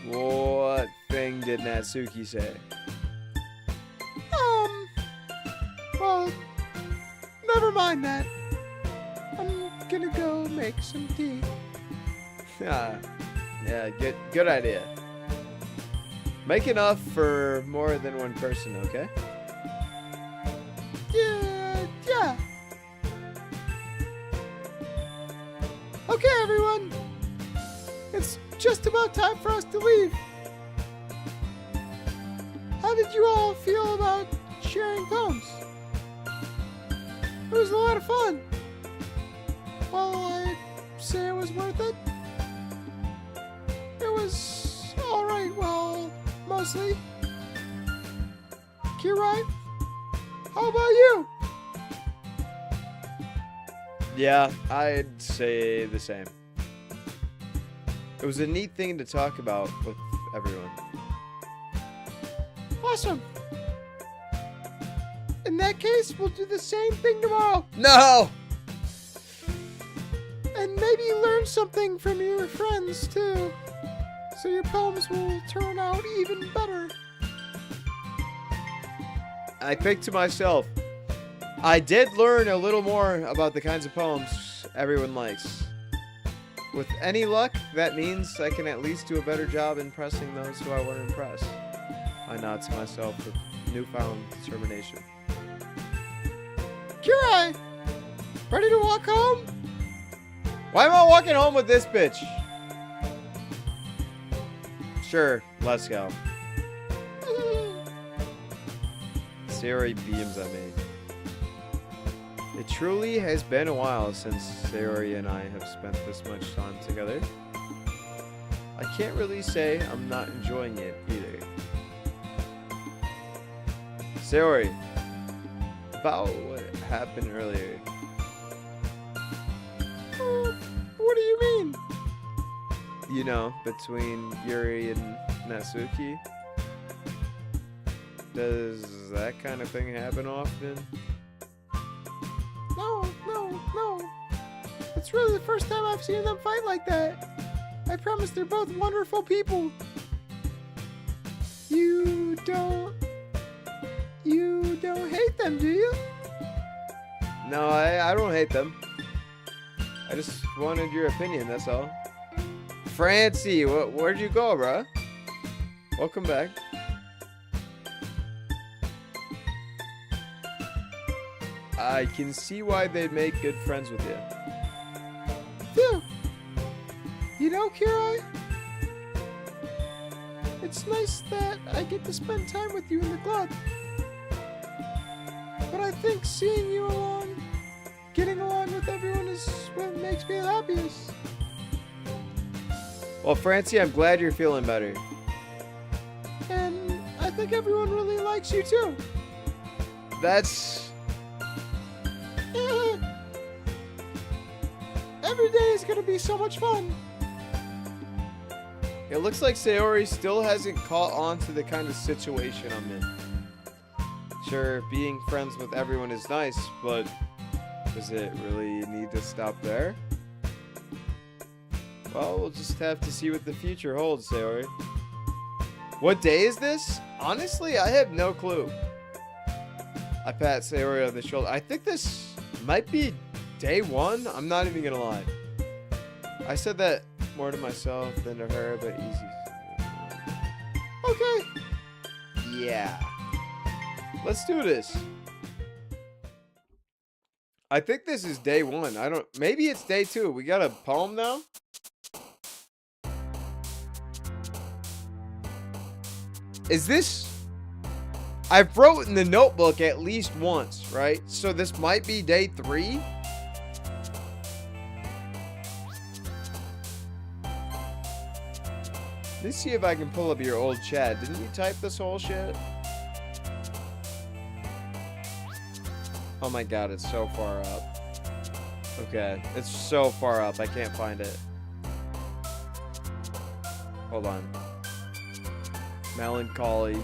what thing did Natsuki say? well, never mind that. I'm gonna go make some tea. Yeah, good idea. Make enough for more than one person, okay? Yeah. Okay, everyone. It's just about time for us to leave. How did you all feel about sharing poems? It was a lot of fun. Well, I'd say it was worth it. It was alright, well, mostly. Kirai, how about you? Yeah, I'd say the same. It was a neat thing to talk about with everyone. Awesome. In that case, we'll do the same thing tomorrow. No! And maybe learn something from your friends, too. So your poems will turn out even better. I think to myself, I did learn a little more about the kinds of poems everyone likes. With any luck, that means I can at least do a better job impressing those who I want to impress. I nod to myself with newfound determination. Kirai, Ready to walk home? Why am I walking home with this bitch? Sure, let's go. Sayori beams at me. It truly has been a while since Sayori and I have spent this much time together. I can't really say I'm not enjoying it either. Sayori, about what happened earlier. What do you mean? You know, between Yuri and Natsuki. Does that kind of thing happen often? No. It's really the first time I've seen them fight like that. I promise they're both wonderful people. You don't hate them, do you? No, I don't hate them. I just wanted your opinion, that's all. Francie, where'd you go, bruh? Welcome back. I can see why they'd make good friends with you. Phew. You know, Kirai, it's nice that I get to spend time with you in the club. But I think seeing you getting along with everyone is what makes me the happiest. Well, Francie, I'm glad you're feeling better. And I think everyone really likes you too. That's... Every day is gonna be so much fun. It looks like Sayori still hasn't caught on to the kind of situation I'm in. Sure, being friends with everyone is nice, but does it really need to stop there? Well, we'll just have to see what the future holds, Sayori. What day is this? Honestly, I have no clue. I pat Sayori on the shoulder. I think this might be day 1. I'm not even gonna lie. I said that more to myself than to her, but easy. Okay. Yeah. Let's do this. I think this is day 1. Maybe it's day 2. We got a poem now? Is this... I've wrote in the notebook at least once, right? So this might be day 3? Let's see if I can pull up your old chat. Didn't you type this whole shit? Oh my god, it's so far up. Okay, it's so far up. I can't find it. Hold on. Melancholy.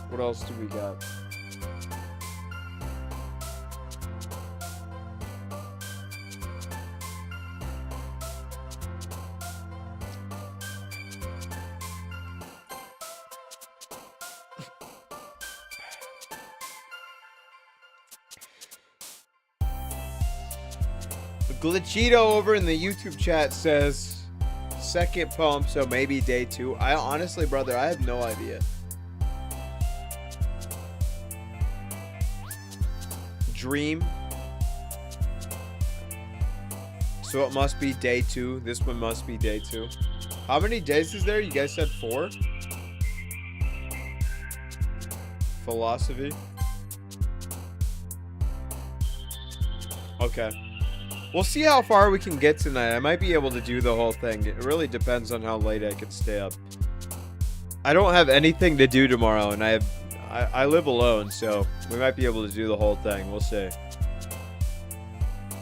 What else do we got? Glitchito over in the YouTube chat says second poem, so maybe day 2. I honestly, brother, I have no idea. Dream. So it must be day 2. This one must be day 2. How many days is there? You guys said 4? Philosophy. Okay. We'll see how far we can get tonight. I might be able to do the whole thing. It really depends on how late I can stay up. I don't have anything to do tomorrow, and I live alone, so we might be able to do the whole thing. We'll see.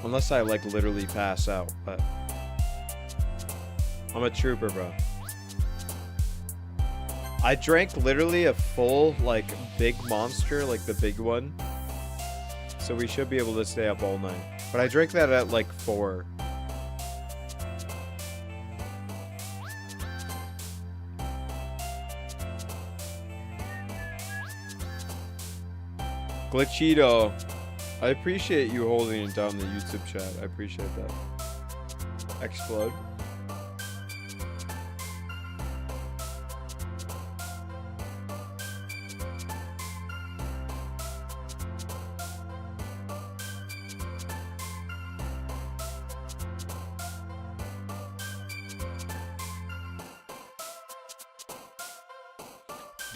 Unless I, like, literally pass out, but... I'm a trooper, bro. I drank literally a full, like, big monster, like the big one. So we should be able to stay up all night. But I drank that at, like, 4. Glitchito, I appreciate you holding it down the YouTube chat. I appreciate that. Explode.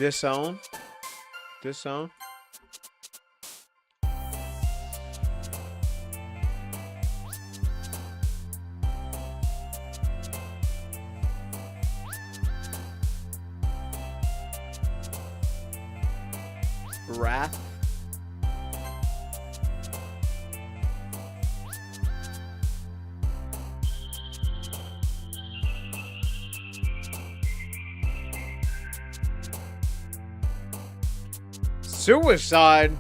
Disown. Disown. Wrath. Suicide.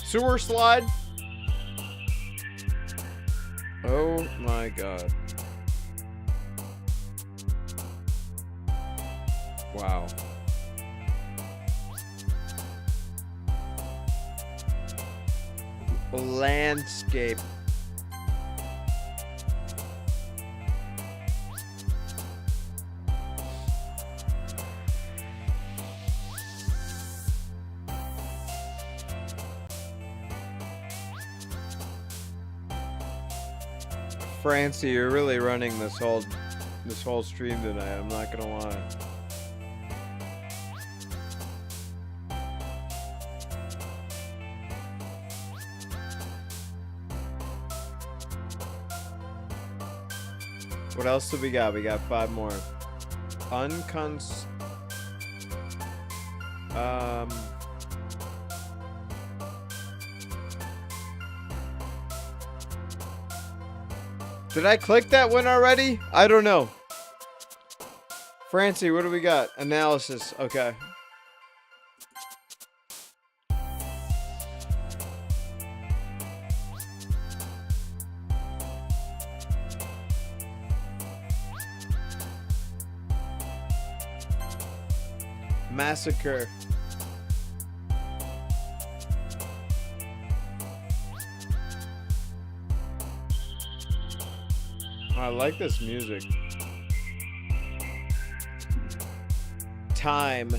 Sewer slide. Oh my god. Wow. Landscape. Francie, you're really running this whole stream tonight. I'm not gonna lie. What else do we got? We got 5 more. Did I click that one already? I don't know. Francie, what do we got? Analysis. Okay. Massacre. I like this music. Time.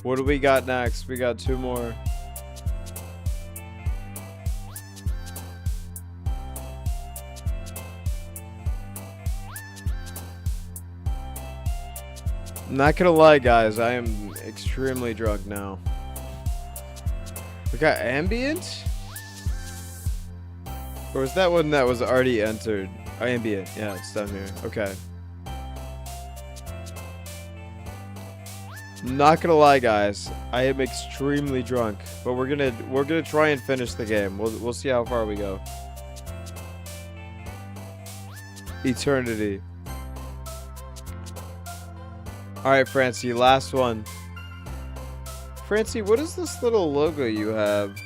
What do we got next? We got 2 more. I'm not gonna lie, guys. I am extremely drunk now. We got ambient? Or was that one that was already entered? Ambient. Yeah, it's down here. Okay. Not gonna lie, guys. I am extremely drunk, but we're gonna try and finish the game. We'll see how far we go. Eternity. Alright, Francie, last one. Francie, what is this little logo you have?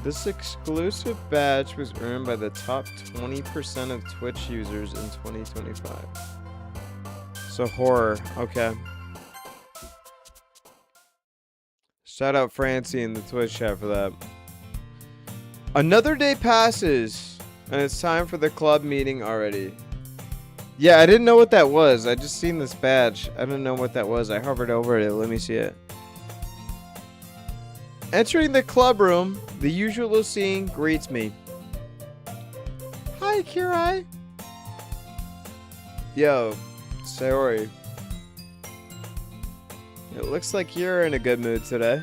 This exclusive badge was earned by the top 20% of Twitch users in 2025. So, horror. Okay. Shout out Francie in the Twitch chat for that. Another day passes, and it's time for the club meeting already. Yeah, I didn't know what that was. I just seen this badge. I didn't know what that was. I hovered over it. Let me see it. Entering the club room, the usual scene greets me. Hi, Kirai. Yo, Sayori. It looks like you're in a good mood today.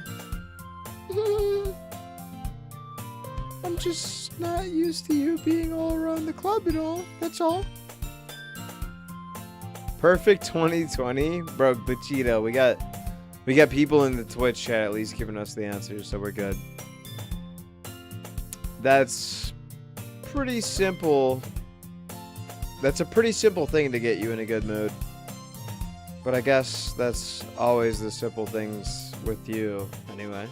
I'm just not used to you being all around the club and all. That's all. Perfect 2020, bro. Bachito, we got people in the Twitch chat at least giving us the answers, so we're good. That's pretty simple. That's a pretty simple thing to get you in a good mood. But I guess that's always the simple things with you, anyway.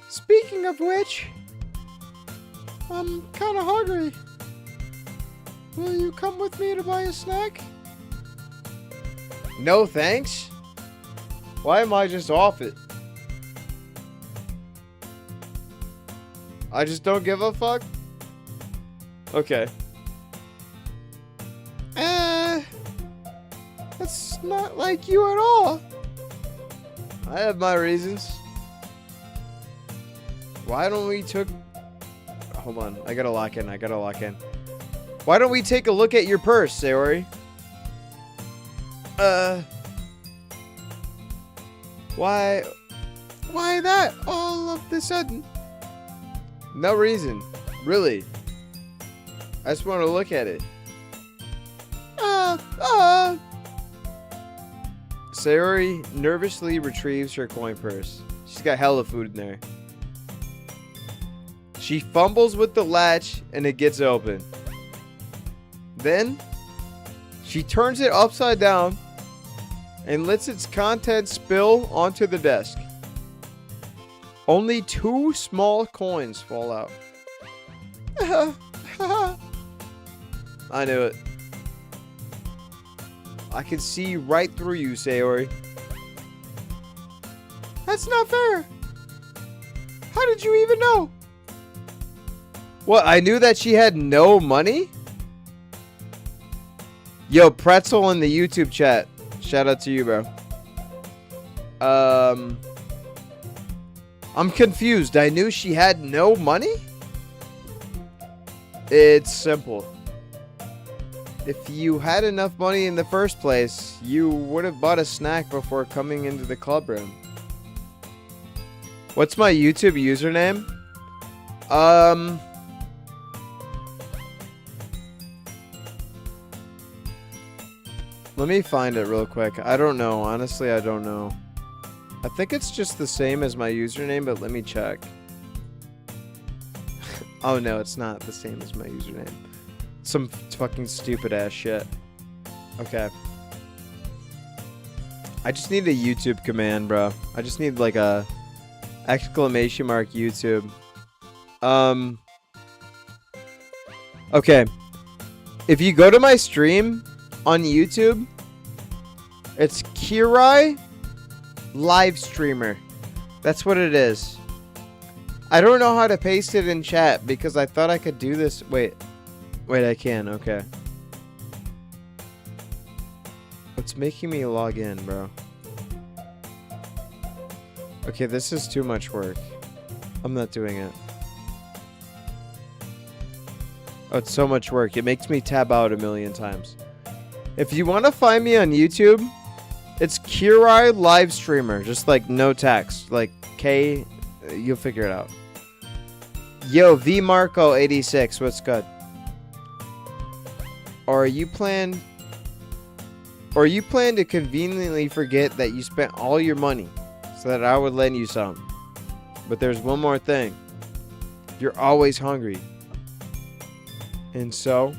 Speaking of which, I'm kind of hungry. Will you come with me to buy a snack? No thanks. Why am I just off it? I just don't give a fuck? Okay. That's not like you at all. I have my reasons. Why don't we took... Hold on. I gotta lock in. Why don't we take a look at your purse, Sayori? Why that all of the sudden? No reason. Really. I just want to look at it. Sayori nervously retrieves her coin purse. She's got hella food in there. She fumbles with the latch and it gets open. Then, she turns it upside down and lets its contents spill onto the desk. Only 2 small coins fall out. I knew it. I can see right through you, Sayori. That's not fair. How did you even know? What, I knew that she had no money? Yo, Pretzel in the YouTube chat. Shout out to you, bro. I'm confused. I knew she had no money? It's simple. If you had enough money in the first place, you would have bought a snack before coming into the club room. What's my YouTube username? Let me find it real quick. I don't know. Honestly, I don't know. I think it's just the same as my username, but let me check. Oh no, it's not the same as my username. Some fucking stupid ass shit. Okay. I just need a YouTube command, bro. I just need like a exclamation mark YouTube. Okay. If you go to my stream on YouTube, it's Kirai Live Streamer. That's what it is. I don't know how to paste it in chat because I thought I could do this. Wait, I can. Okay. It's making me log in, bro. Okay, this is too much work. I'm not doing it. Oh, it's so much work. It makes me tab out a million times. If you want to find me on YouTube, it's Kirai Live Streamer. Just like no text. Like K, you'll figure it out. Yo, V Marco 86, what's good? Or you plan to conveniently forget that you spent all your money so that I would lend you some. But there's one more thing. You're always hungry. And so,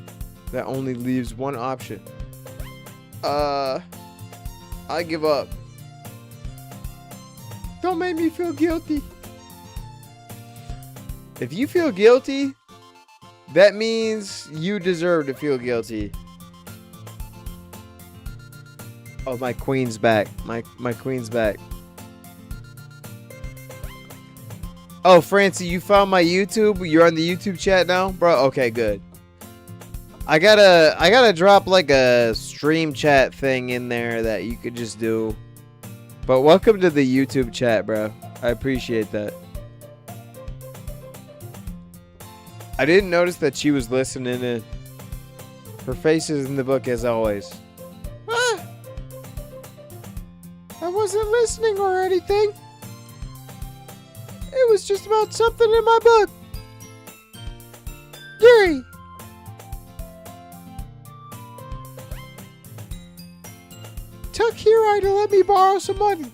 that only leaves one option. I give up. Don't make me feel guilty. If you feel guilty, that means you deserve to feel guilty. Oh, my queen's back. My queen's back. Oh, Francie, you found my YouTube? You're on the YouTube chat now? Bro, okay, good. I gotta drop like a stream chat thing in there that you could just do. But welcome to the YouTube chat, bro. I appreciate that. I didn't notice that she was listening in. Her face is in the book as always. Ah! I wasn't listening or anything. It was just about something in my book. Yuri! Took Hirai to let me borrow some money.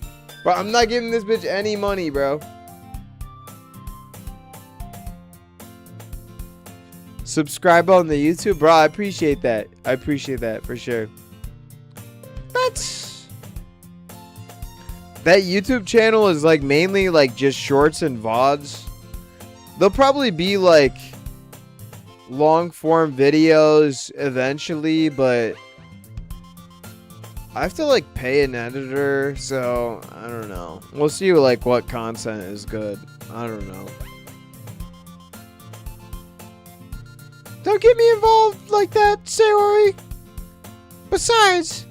Bro, I'm not giving this bitch any money, bro. Subscribe on the YouTube, bro. I appreciate that. I appreciate that for sure. That YouTube channel is like mainly like just shorts and VODs. There'll probably be like long form videos eventually, but I have to like pay an editor, so I don't know. We'll see like what content is good. I don't know. Don't get me involved like that, Sayori. Besides,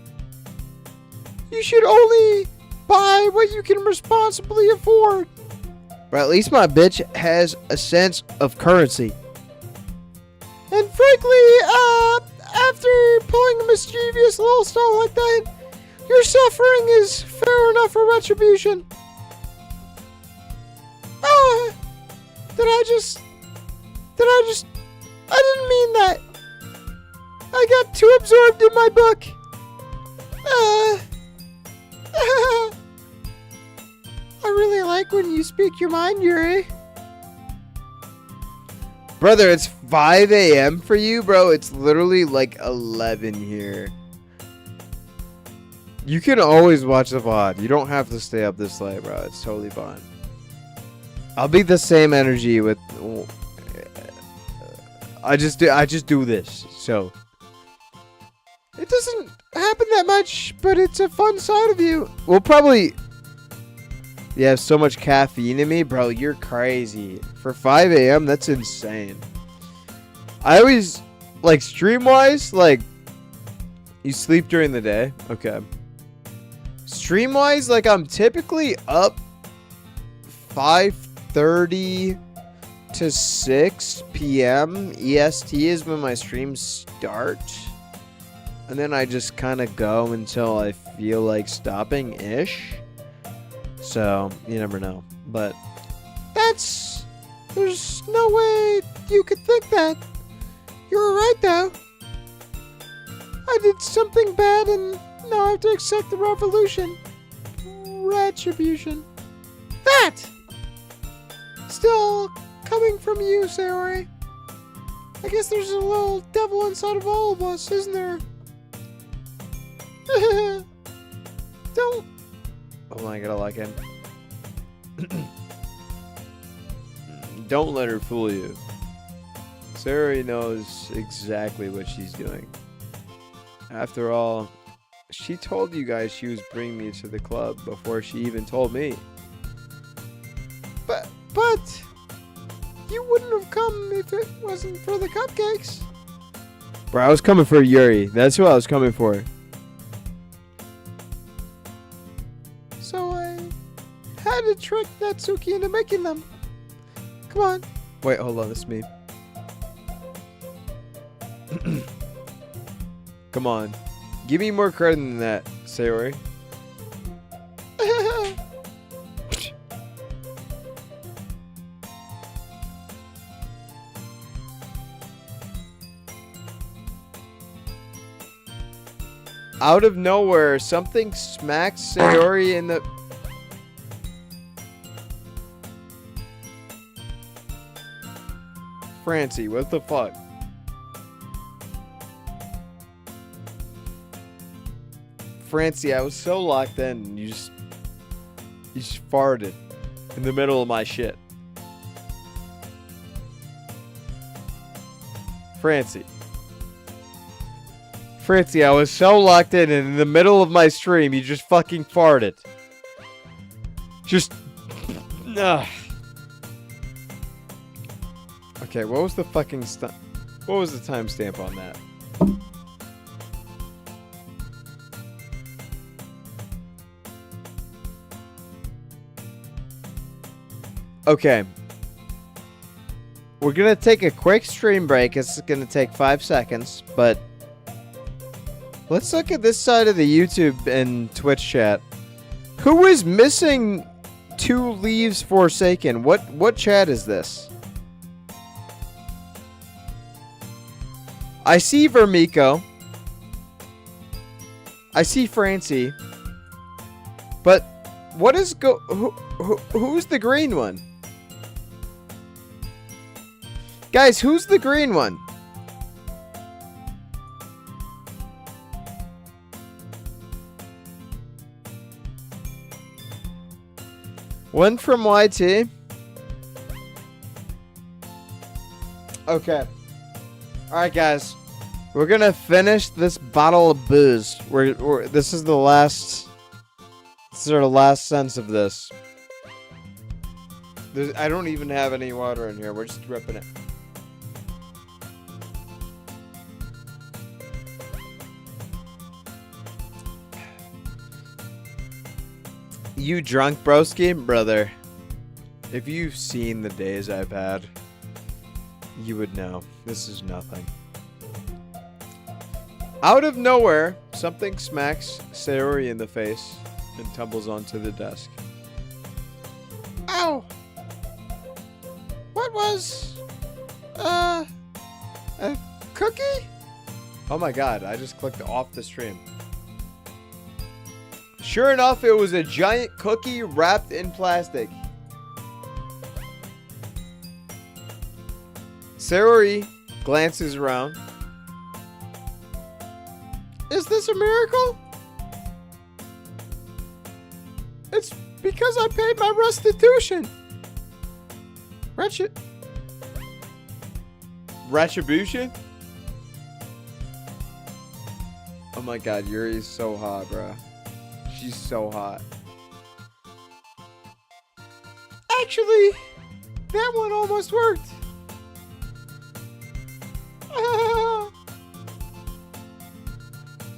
you should only buy what you can responsibly afford. But at least my bitch has a sense of currency. And frankly, after pulling a mischievous little stuff like that, your suffering is fair enough for retribution. I didn't mean that. I got too absorbed in my book. I really like when you speak your mind, Yuri. Brother, it's 5 a.m. for you, bro. It's literally like 11 here. You can always watch the VOD. You don't have to stay up this late, bro. It's totally fine. I'll be the same energy with... I just do this, so... It doesn't happen that much, but it's a fun side of you. We'll probably... You have so much caffeine in me, bro. You're crazy. For 5 a.m., that's insane. I always... Like, stream-wise, like... You sleep during the day? Okay. Stream-wise, like, I'm typically up 5:30 to 6 p.m. EST is when my streams start. And then I just kind of go until I feel like stopping-ish. So, you never know. But there's no way you could think that. You're right, though. I did something bad and now I have to accept the retribution. That! Still coming from you, Sayori. I guess there's a little devil inside of all of us, isn't there? Don't... Oh my god, I like him. Don't let her fool you. Sayori knows exactly what she's doing. After all, she told you guys she was bringing me to the club before she even told me. But you wouldn't have come if it wasn't for the cupcakes. Bro, I was coming for Yuri. That's who I was coming for. So I had to trick Natsuki into making them. Come on. Wait, hold on. It's me. Come on. Give me more credit than that, Sayori. Out of nowhere, something smacks Sayori in the... Francie, what the fuck? Francie, I was so locked in, you just farted in the middle of my shit. Francie, I was so locked in, and in the middle of my stream, you just fucking farted. Just... Okay, what was the fucking what was the timestamp on that? Okay. We're gonna take a quick stream break. It's gonna take 5 seconds, but let's look at this side of the YouTube and Twitch chat. Who is missing 2 leaves Forsaken? What chat is this? I see Vermiko. I see Francie. But what is who's the green one? Guys, who's the green one? One from YT. Okay. Alright, guys. We're gonna finish this bottle of booze. This is the last... This is our last sense of this. I don't even have any water in here. We're just ripping it. You drunk, broski? Brother. If you've seen the days I've had, you would know. This is nothing. Out of nowhere, something smacks Sayori in the face and tumbles onto the desk. Ow! What was... a cookie? Oh my god, I just clicked off the stream. Sure enough, it was a giant cookie wrapped in plastic. Sayori glances around. Is this a miracle? It's because I paid my restitution. Retribution? Oh my god, Yuri's so hot, bro. She's so hot. Actually, that one almost worked.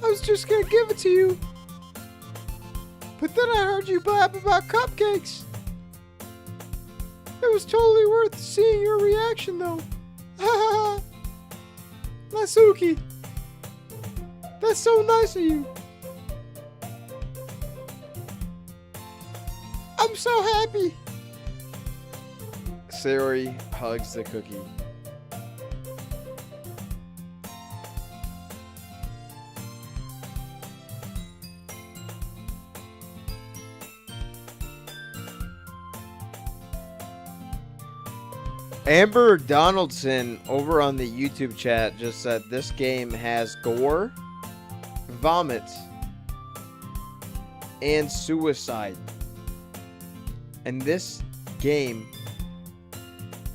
I was just gonna give it to you. But then I heard you blab about cupcakes. It was totally worth seeing your reaction, though. Natsuki. That's so nice of you. I'm so happy. Sayori hugs the cookie. Amber Donaldson over on the YouTube chat just said this game has gore, vomit, and suicide. And this game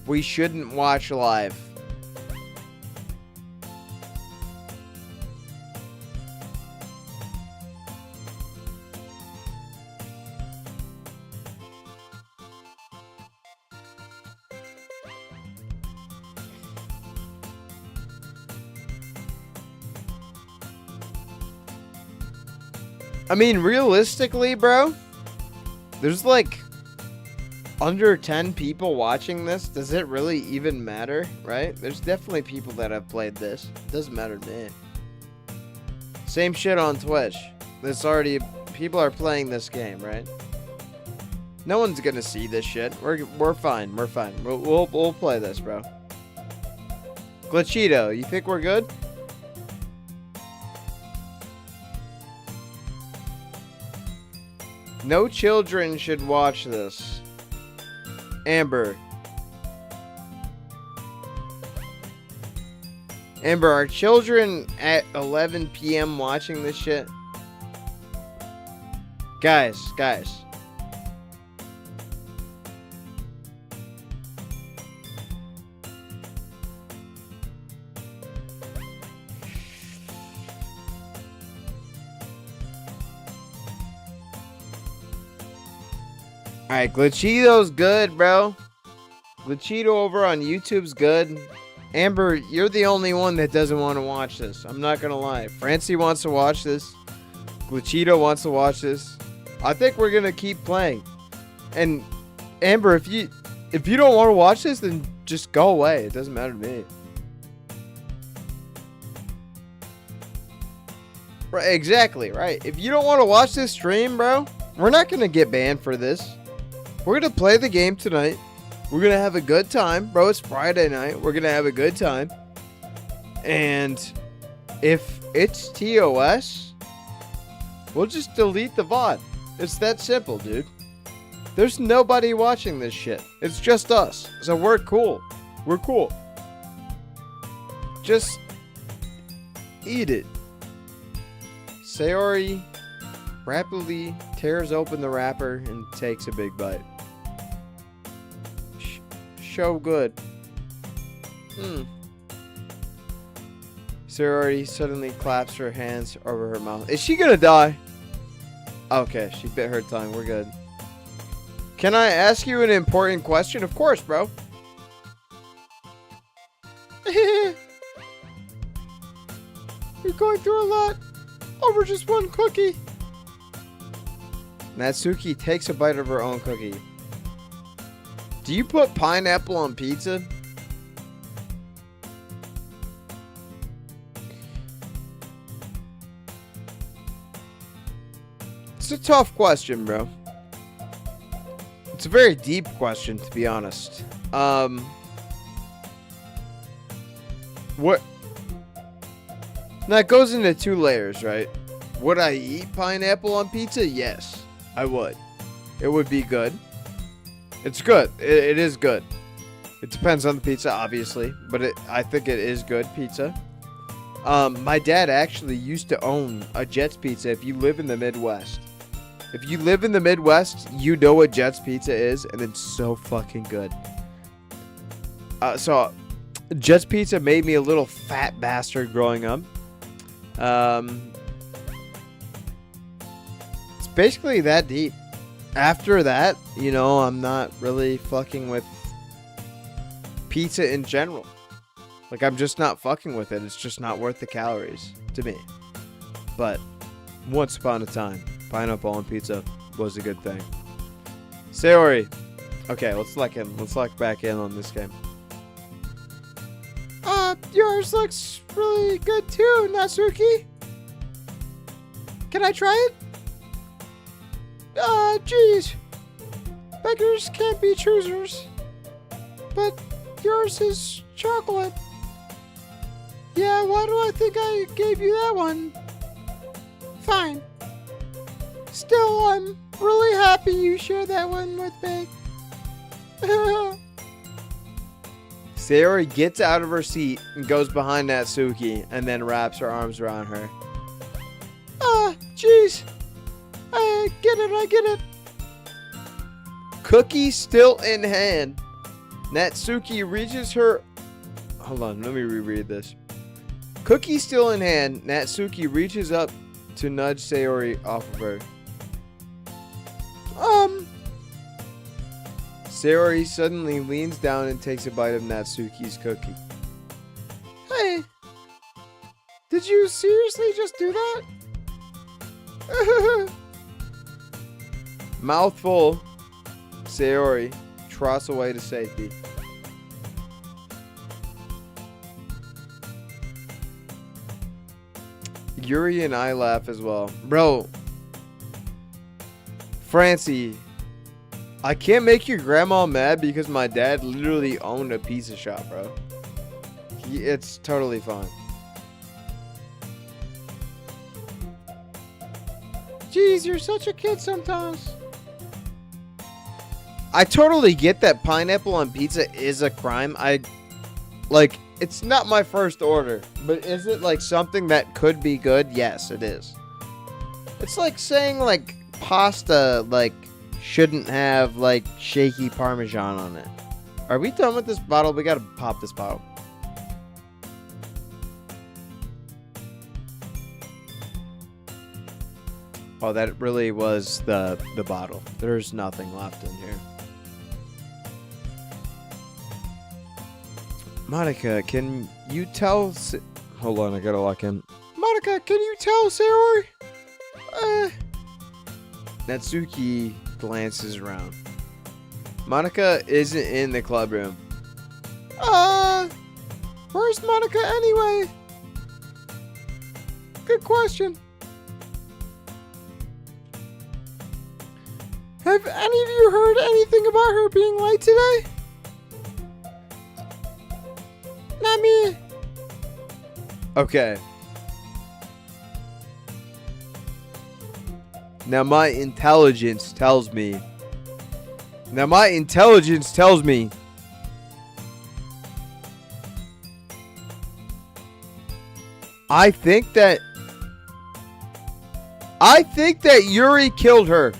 we shouldn't watch live. I mean, realistically, bro, there's like under 10 people watching this. Does it really even matter, right? There's definitely people that have played this. It doesn't matter to me. Same shit on Twitch. There's already people are playing this game, right? No one's gonna see this shit. We're fine. We're fine. We'll play this, bro. Glitchito, you think we're good? No children should watch this. Amber. Amber, are children at 11 p.m. watching this shit? Guys. Alright, Glitchito's good, bro. Glitchito over on YouTube's good. Amber, you're the only one that doesn't want to watch this. I'm not gonna lie. Francie wants to watch this. Glitchito wants to watch this. I think we're gonna keep playing. And Amber, if you don't want to watch this, then just go away. It doesn't matter to me. Right, exactly, right. If you don't want to watch this stream, bro, we're not gonna get banned for this. We're gonna play the game tonight. We're gonna have a good time, bro. It's Friday night. We're gonna have a good time. And if it's TOS, we'll just delete the VOD. It's that simple, dude. There's nobody watching this shit. It's just us. So we're cool. We're cool. Just eat it. Sayori rapidly tears open the wrapper and takes a big bite. So good. Sayori suddenly claps her hands over her mouth. Is she gonna die? Okay, she bit her tongue. We're good. Can I ask you an important question? Of course, bro. You're going through a lot over just one cookie. Natsuki takes a bite of her own cookie. Do you put pineapple on pizza? It's a tough question, bro. It's a very deep question, to be honest. What? Now it goes into 2 layers, right? Would I eat pineapple on pizza? Yes, I would. It would be good. It's good. It is good. It depends on the pizza, obviously, but I think it is good pizza. My dad actually used to own a Jets Pizza. If you live in the Midwest, you know what Jets Pizza is, and it's so fucking good. So Jets Pizza made me a little fat bastard growing up. It's basically that deep. After that, you know, I'm not really fucking with pizza in general. Like, I'm just not fucking with it. It's just not worth the calories to me. But once upon a time, pineapple on pizza was a good thing. Sayori. Okay, let's lock in. Let's lock back in on this game. Yours looks really good too, Natsuki. Can I try it? Geez. Beggars can't be choosers. But yours is chocolate. Yeah, why do I think I gave you that one? Fine. Still, I'm really happy you shared that one with me. Sayori gets out of her seat and goes behind Natsuki and then wraps her arms around her. Jeez. I get it. Cookie still in hand. Natsuki reaches her... Hold on, let me reread this. Cookie still in hand, Natsuki reaches up to nudge Sayori off of her. Sayori suddenly leans down and takes a bite of Natsuki's cookie. Hey. Did you seriously just do that? Mouthful, Sayori trots away to safety. Yuri and I laugh as well. Bro, Francie, I can't make your grandma mad because my dad literally owned a pizza shop, bro. It's totally fine. Jeez, you're such a kid sometimes. I totally get that pineapple on pizza is a crime. It's not my first order, but is it like something that could be good? Yes, it is. It's like saying like pasta shouldn't have shaky parmesan on it. Are we done with this bottle? We gotta pop this bottle. Oh, that really was the bottle. There's nothing left in here. Monica, can you tell... Hold on, I gotta lock in. Monica, can you tell Sayori? Natsuki glances around. Monica isn't in the club room. Where's Monica anyway? Good question. Have any of you heard anything about her being late today? Not me. Okay. Now my intelligence tells me. I think that Yuri killed her.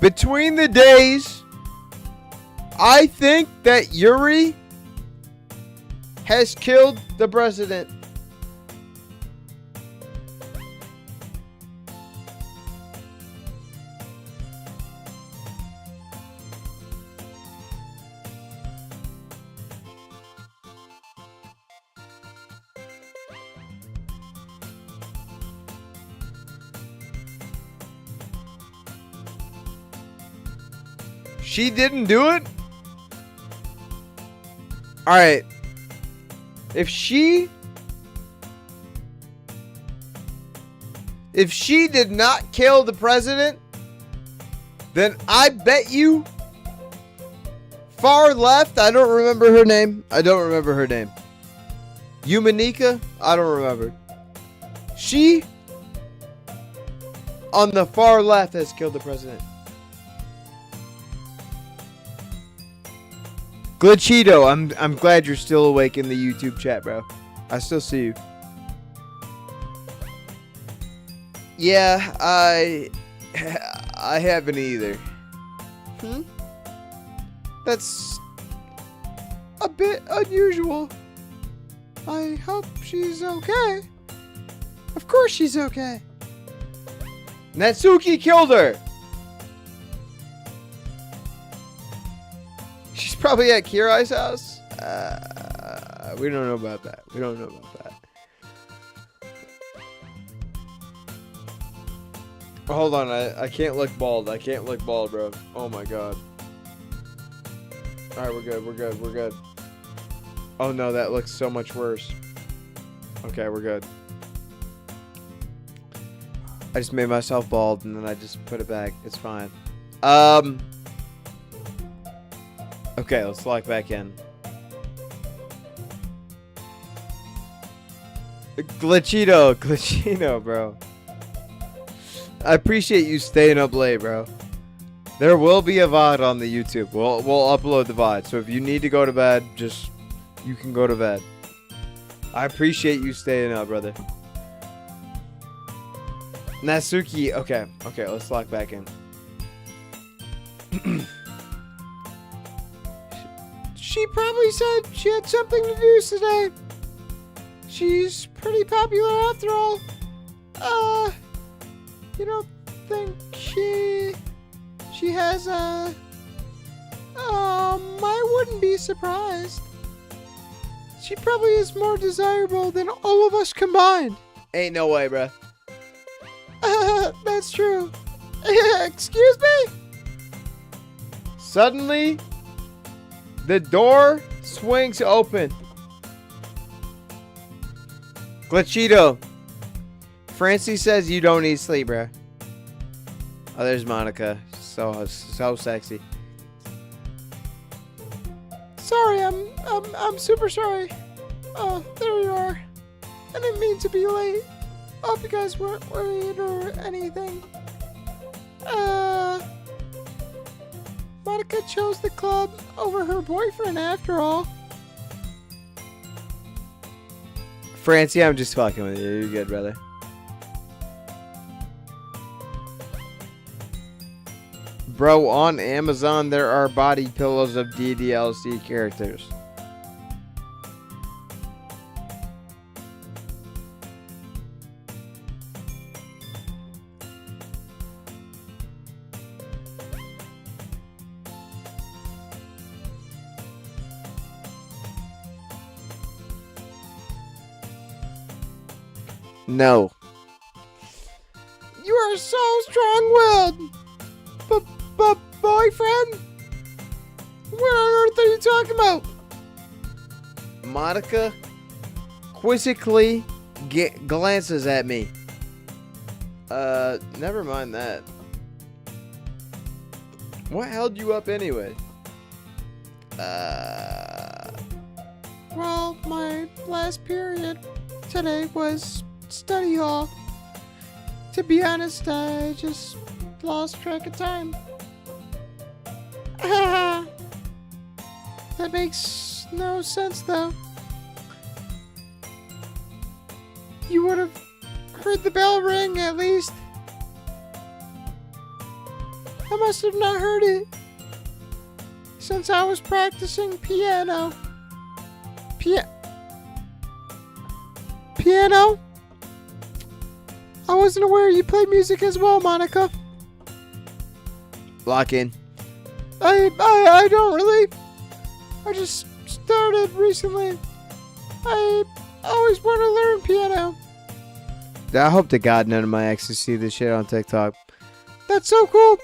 Between the days, I think that Yuri has killed the president. She didn't do it? Alright. If she did not kill the president, then I bet you far left, I don't remember her name. Yumanika? I don't remember. She on the far left has killed the president. Glitchito, I'm glad you're still awake in the YouTube chat, bro. I still see you. Yeah, I haven't either. That's a bit unusual. I hope she's okay. Of course she's okay. Natsuki killed her. She's probably at Kirai's house. We don't know about that. Hold on, I can't look bald. Bro. Oh my god. Alright, we're good. Oh no, that looks so much worse. Okay, we're good. I just made myself bald and then I just put it back. It's fine. Okay, let's log back in. Glitchino, bro. I appreciate you staying up late, bro. There will be a VOD on the YouTube. We'll upload the VOD. So if you need to go to bed, you can go to bed. I appreciate you staying up, brother. Natsuki, okay, let's log back in. She probably said she had something to do today. She's pretty popular after all. You don't think she has I wouldn't be surprised. She probably is more desirable than all of us combined. Ain't no way, bruh. That's true. Excuse me? Suddenly, the door swings open. Glitchito. Francie says you don't need sleep, bruh. Oh, there's Monica. So sexy. Sorry, I'm super sorry. Oh, there you are. I didn't mean to be late. I hope you guys weren't worried or anything. Monica chose the club over her boyfriend after all. Francie, I'm just fucking with you. You're good, brother. Bro, on Amazon there are body pillows of DDLC characters. No. You are so strong-willed. But boyfriend? What on earth are you talking about? Monica quizzically glances at me. Never mind that. What held you up anyway? Well, my last period today was study hall. To be honest, I just lost track of time. That makes no sense, though. You would have heard the bell ring, at least. I must have not heard it, since I was practicing piano. Piano? I wasn't aware you played music as well, Monica. Lock in. I don't really. I just started recently. I always want to learn piano. I hope to God none of my exes see this shit on TikTok. That's so cool.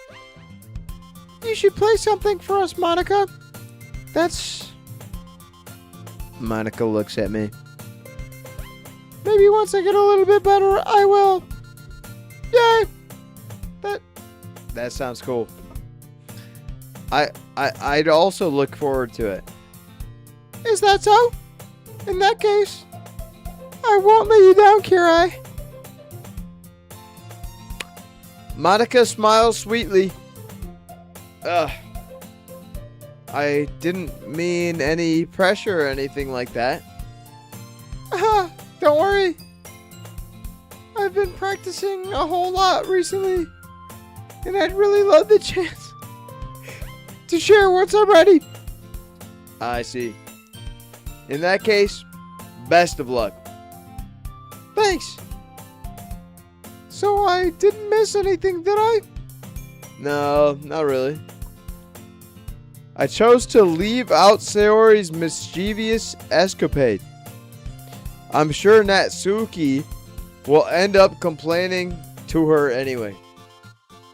you should play something for us, Monica. Monica looks at me. Maybe once I get a little bit better, I will. Yay! That sounds cool. I'd also look forward to it. Is that so? In that case, I won't let you down, Kirai. Monica smiles sweetly. I didn't mean any pressure or anything like that. Don't worry. I've been practicing a whole lot recently, and I'd really love the chance to share once I'm ready. I see. In that case, best of luck. Thanks. So I didn't miss anything, did I? No, not really. I chose to leave out Sayori's mischievous escapade. I'm sure Natsuki will end up complaining to her anyway.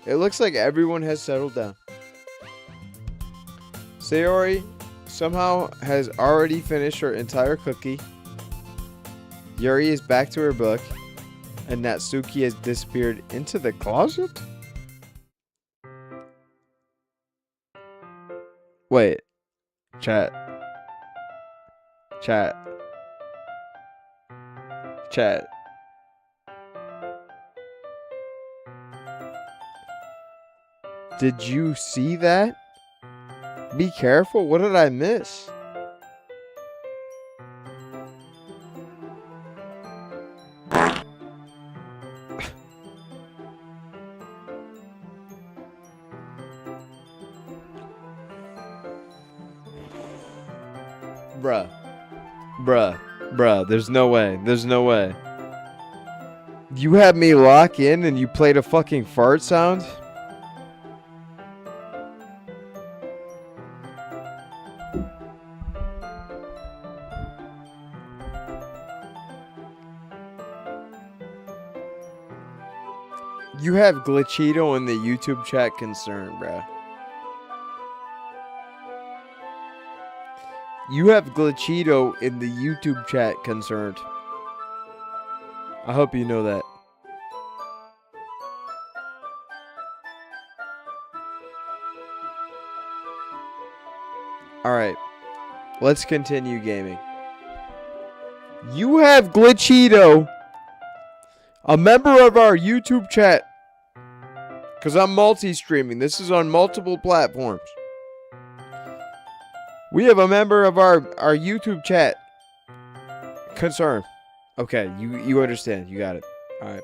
It looks like everyone has settled down. Sayori somehow has already finished her entire cookie. Yuri is back to her book. And Natsuki has disappeared into the closet? Wait. Chat. Did you see that? Be careful. What did I miss? Bruh, there's no way. You had me lock in and you played a fucking fart sound? You have Glitchito in the YouTube chat concerned, bruh. You have Glitchito in the YouTube chat concerned. I hope you know that. Alright. Let's continue gaming. You have Glitchito, a member of our YouTube chat. Because I'm multi-streaming. This is on multiple platforms. We have a member of our YouTube chat concern. Okay, you understand. You got it. Alright.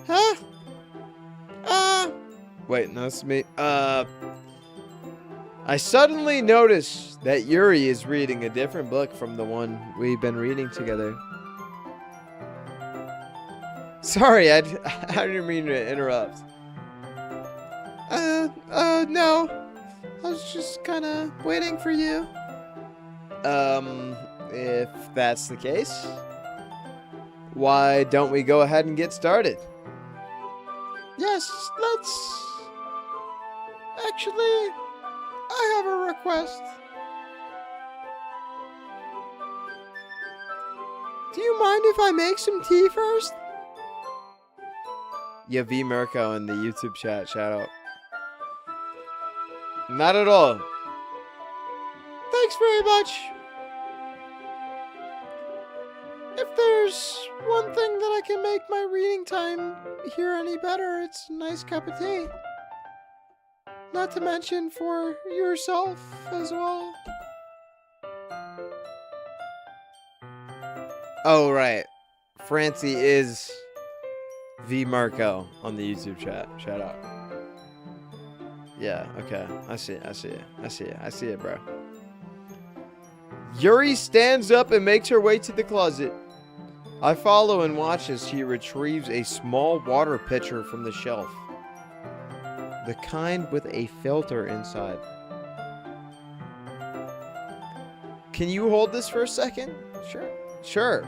Huh? Wait, no, it's me. I suddenly noticed that Yuri is reading a different book from the one we've been reading together. Sorry, I didn't mean to interrupt. No. I was just kind of waiting for you. If that's the case, why don't we go ahead and get started? Yes, let's... Actually, I have a request. Do you mind if I make some tea first? Yeah, V Mirko in the YouTube chat, shout out. Not at all. Thanks very much. If there's one thing that I can make my reading time here any better, it's a nice cup of tea. Not to mention for yourself as well. Oh, right. Francie is V Marco on the YouTube chat. Shout out. Yeah, okay. I see it, bro. Yuri stands up and makes her way to the closet. I follow and watch as she retrieves a small water pitcher from the shelf. The kind with a filter inside. Can you hold this for a second? Sure.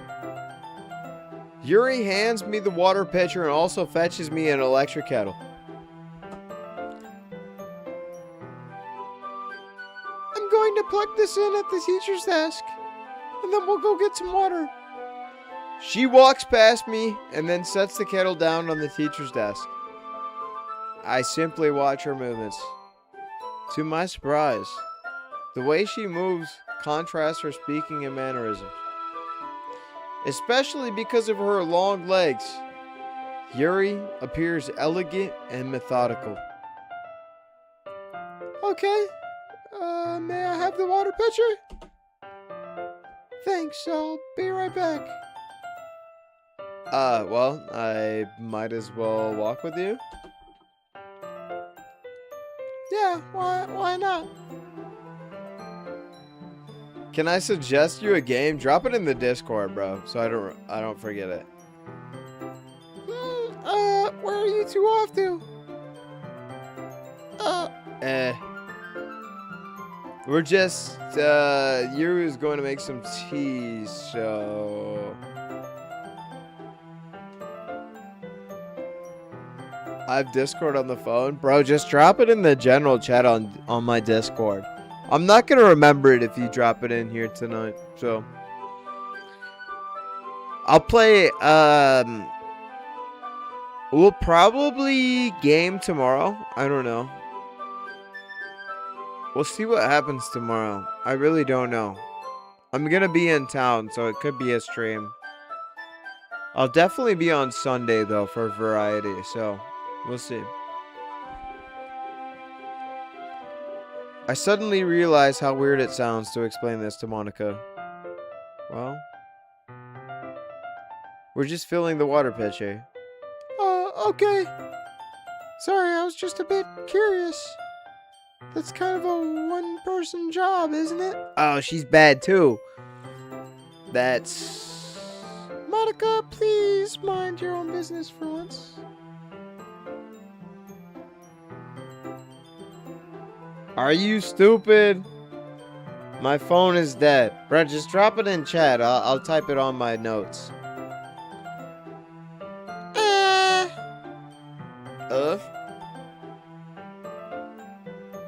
Yuri hands me the water pitcher and also fetches me an electric kettle. I'm going to plug this in at the teacher's desk, and then we'll go get some water. She walks past me and then sets the kettle down on the teacher's desk. I simply watch her movements. To my surprise, the way she moves contrasts her speaking and mannerisms. Especially because of her long legs, Yuri appears elegant and methodical. Okay. May I have the water pitcher? Thanks, I'll be right back. Well, I might as well walk with you. Yeah, why not? Can I suggest you a game? Drop it in the Discord, bro, so I don't forget it. Where are you two off to? We're just, Yuru's going to make some tea, so... I have Discord on the phone. Bro, just drop it in the general chat on my Discord. I'm not going to remember it if you drop it in here tonight, so... I'll play, we'll probably game tomorrow. I don't know. We'll see what happens tomorrow. I really don't know. I'm gonna be in town, so it could be a stream. I'll definitely be on Sunday, though, for variety, so we'll see. I suddenly realize how weird it sounds to explain this to Monica. Well, we're just filling the water pitcher. Okay. Sorry, I was just a bit curious. That's kind of a one-person job, isn't it? Oh, she's bad too. That's... Monica, please mind your own business for once. Are you stupid? My phone is dead. Bro, just drop it in chat. I'll type it on my notes.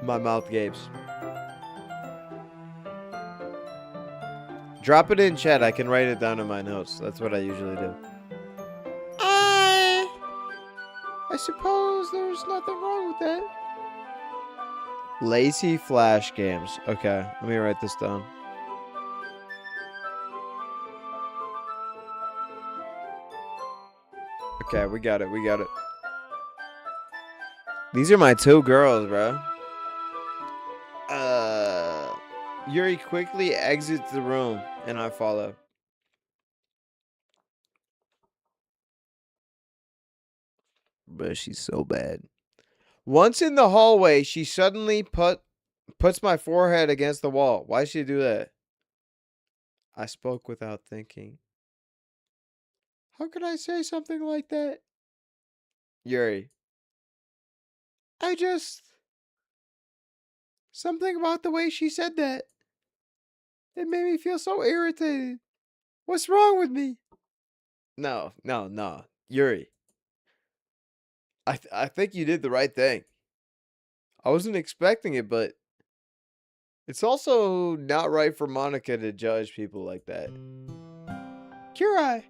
My mouth gapes. Drop it in chat. I can write it down in my notes. That's what I usually do. I suppose there's nothing wrong with that. Lazy Flash games. Okay, let me write this down. Okay, we got it. We got it. These are my two girls, bro. Yuri quickly exits the room, and I follow. But she's so bad. Once in the hallway, she suddenly puts my forehead against the wall. Why'd she do that? I spoke without thinking. How could I say something like that? Yuri. Something about the way she said that. It made me feel so irritated. What's wrong with me? No. Yuri. I think you did the right thing. I wasn't expecting it, but it's also not right for Monica to judge people like that. Kirai,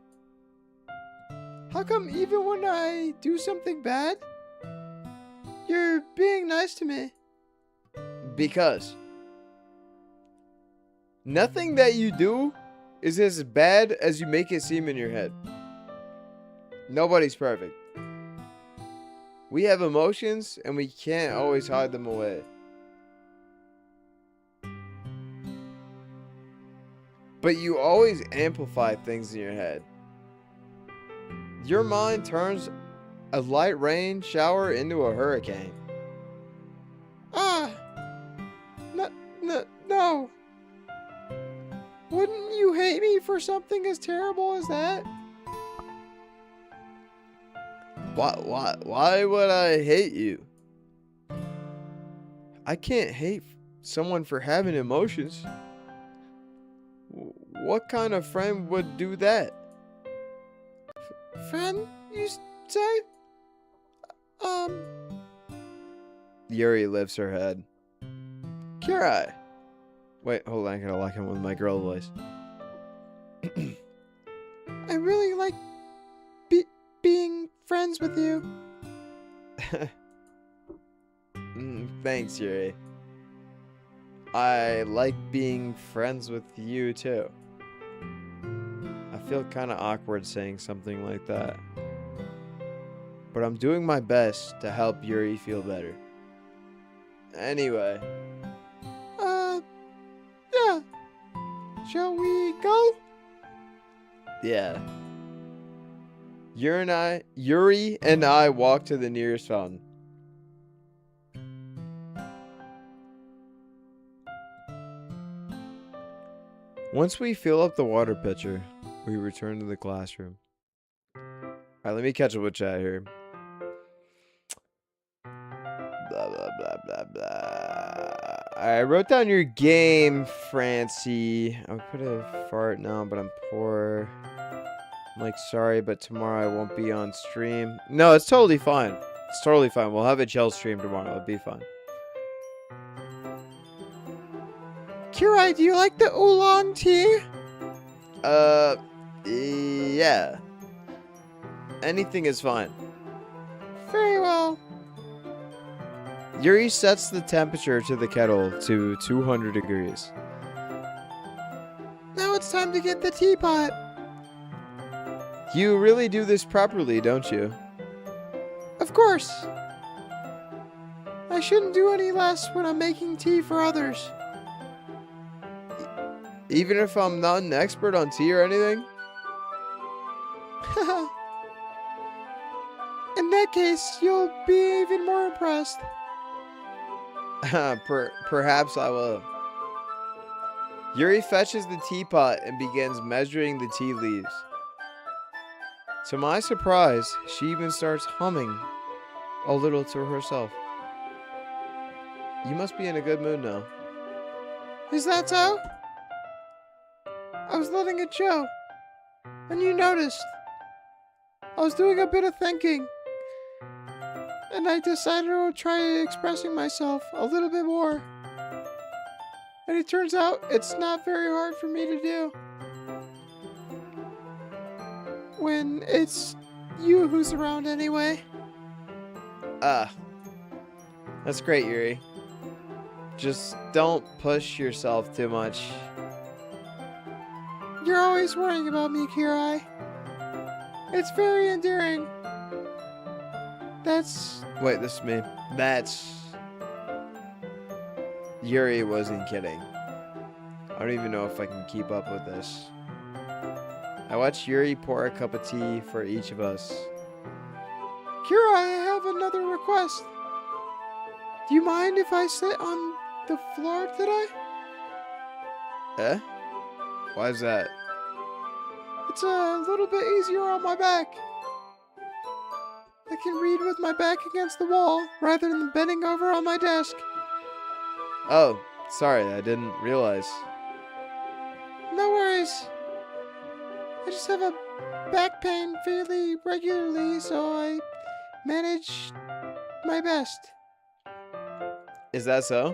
how come even when I do something bad, you're being nice to me? Because nothing that you do is as bad as you make it seem in your head. Nobody's perfect. We have emotions and we can't always hide them away. But you always amplify things in your head. Your mind turns a light rain shower into a hurricane. No. Wouldn't you hate me for something as terrible as that? Why would I hate you? I can't hate someone for having emotions. What kind of friend would do that? friend, you say? Yuri lifts her head. Kirai. Wait, hold on. I gotta lock in with my girl voice. I really like being friends with you. Thanks, Yuri. I like being friends with you, too. I feel kind of awkward saying something like that. But I'm doing my best to help Yuri feel better. Anyway. Yeah. Shall we go? Yeah. Yuri and I walk to the nearest fountain. Once we fill up the water pitcher, we return to the classroom. Alright, let me catch up with chat here. Blah, blah, blah, blah, blah. I wrote down your game, Francie. I would put a fart now, but I'm poor. I'm like, sorry, but tomorrow I won't be on stream. No, it's totally fine. It's totally fine. We'll have a chill stream tomorrow. It'll be fine. Kirai, do you like the oolong tea? Yeah. Anything is fine. Very well. Yuri sets the temperature to the kettle to 200 degrees. Now it's time to get the teapot. You really do this properly, don't you? Of course. I shouldn't do any less when I'm making tea for others. Even if I'm not an expert on tea or anything? In that case, you'll be even more impressed. Perhaps I will. Yuri fetches the teapot and begins measuring the tea leaves. To my surprise, she even starts humming a little to herself. You must be in a good mood now. Is that so? I was letting it show. And you noticed. I was doing a bit of thinking. And I decided to try expressing myself a little bit more. And it turns out it's not very hard for me to do. When it's you who's around anyway. That's great, Yuri. Just don't push yourself too much. You're always worrying about me, Kirai. It's very endearing. Wait, this is me. Yuri wasn't kidding. I don't even know if I can keep up with this. I watched Yuri pour a cup of tea for each of us. Kirai, I have another request. Do you mind if I sit on the floor today? Eh? Why is that? It's a little bit easier on my back. I can read with my back against the wall rather than bending over on my desk. Oh, sorry, I didn't realize. No worries. I just have a back pain fairly regularly, so I manage my best. Is that so?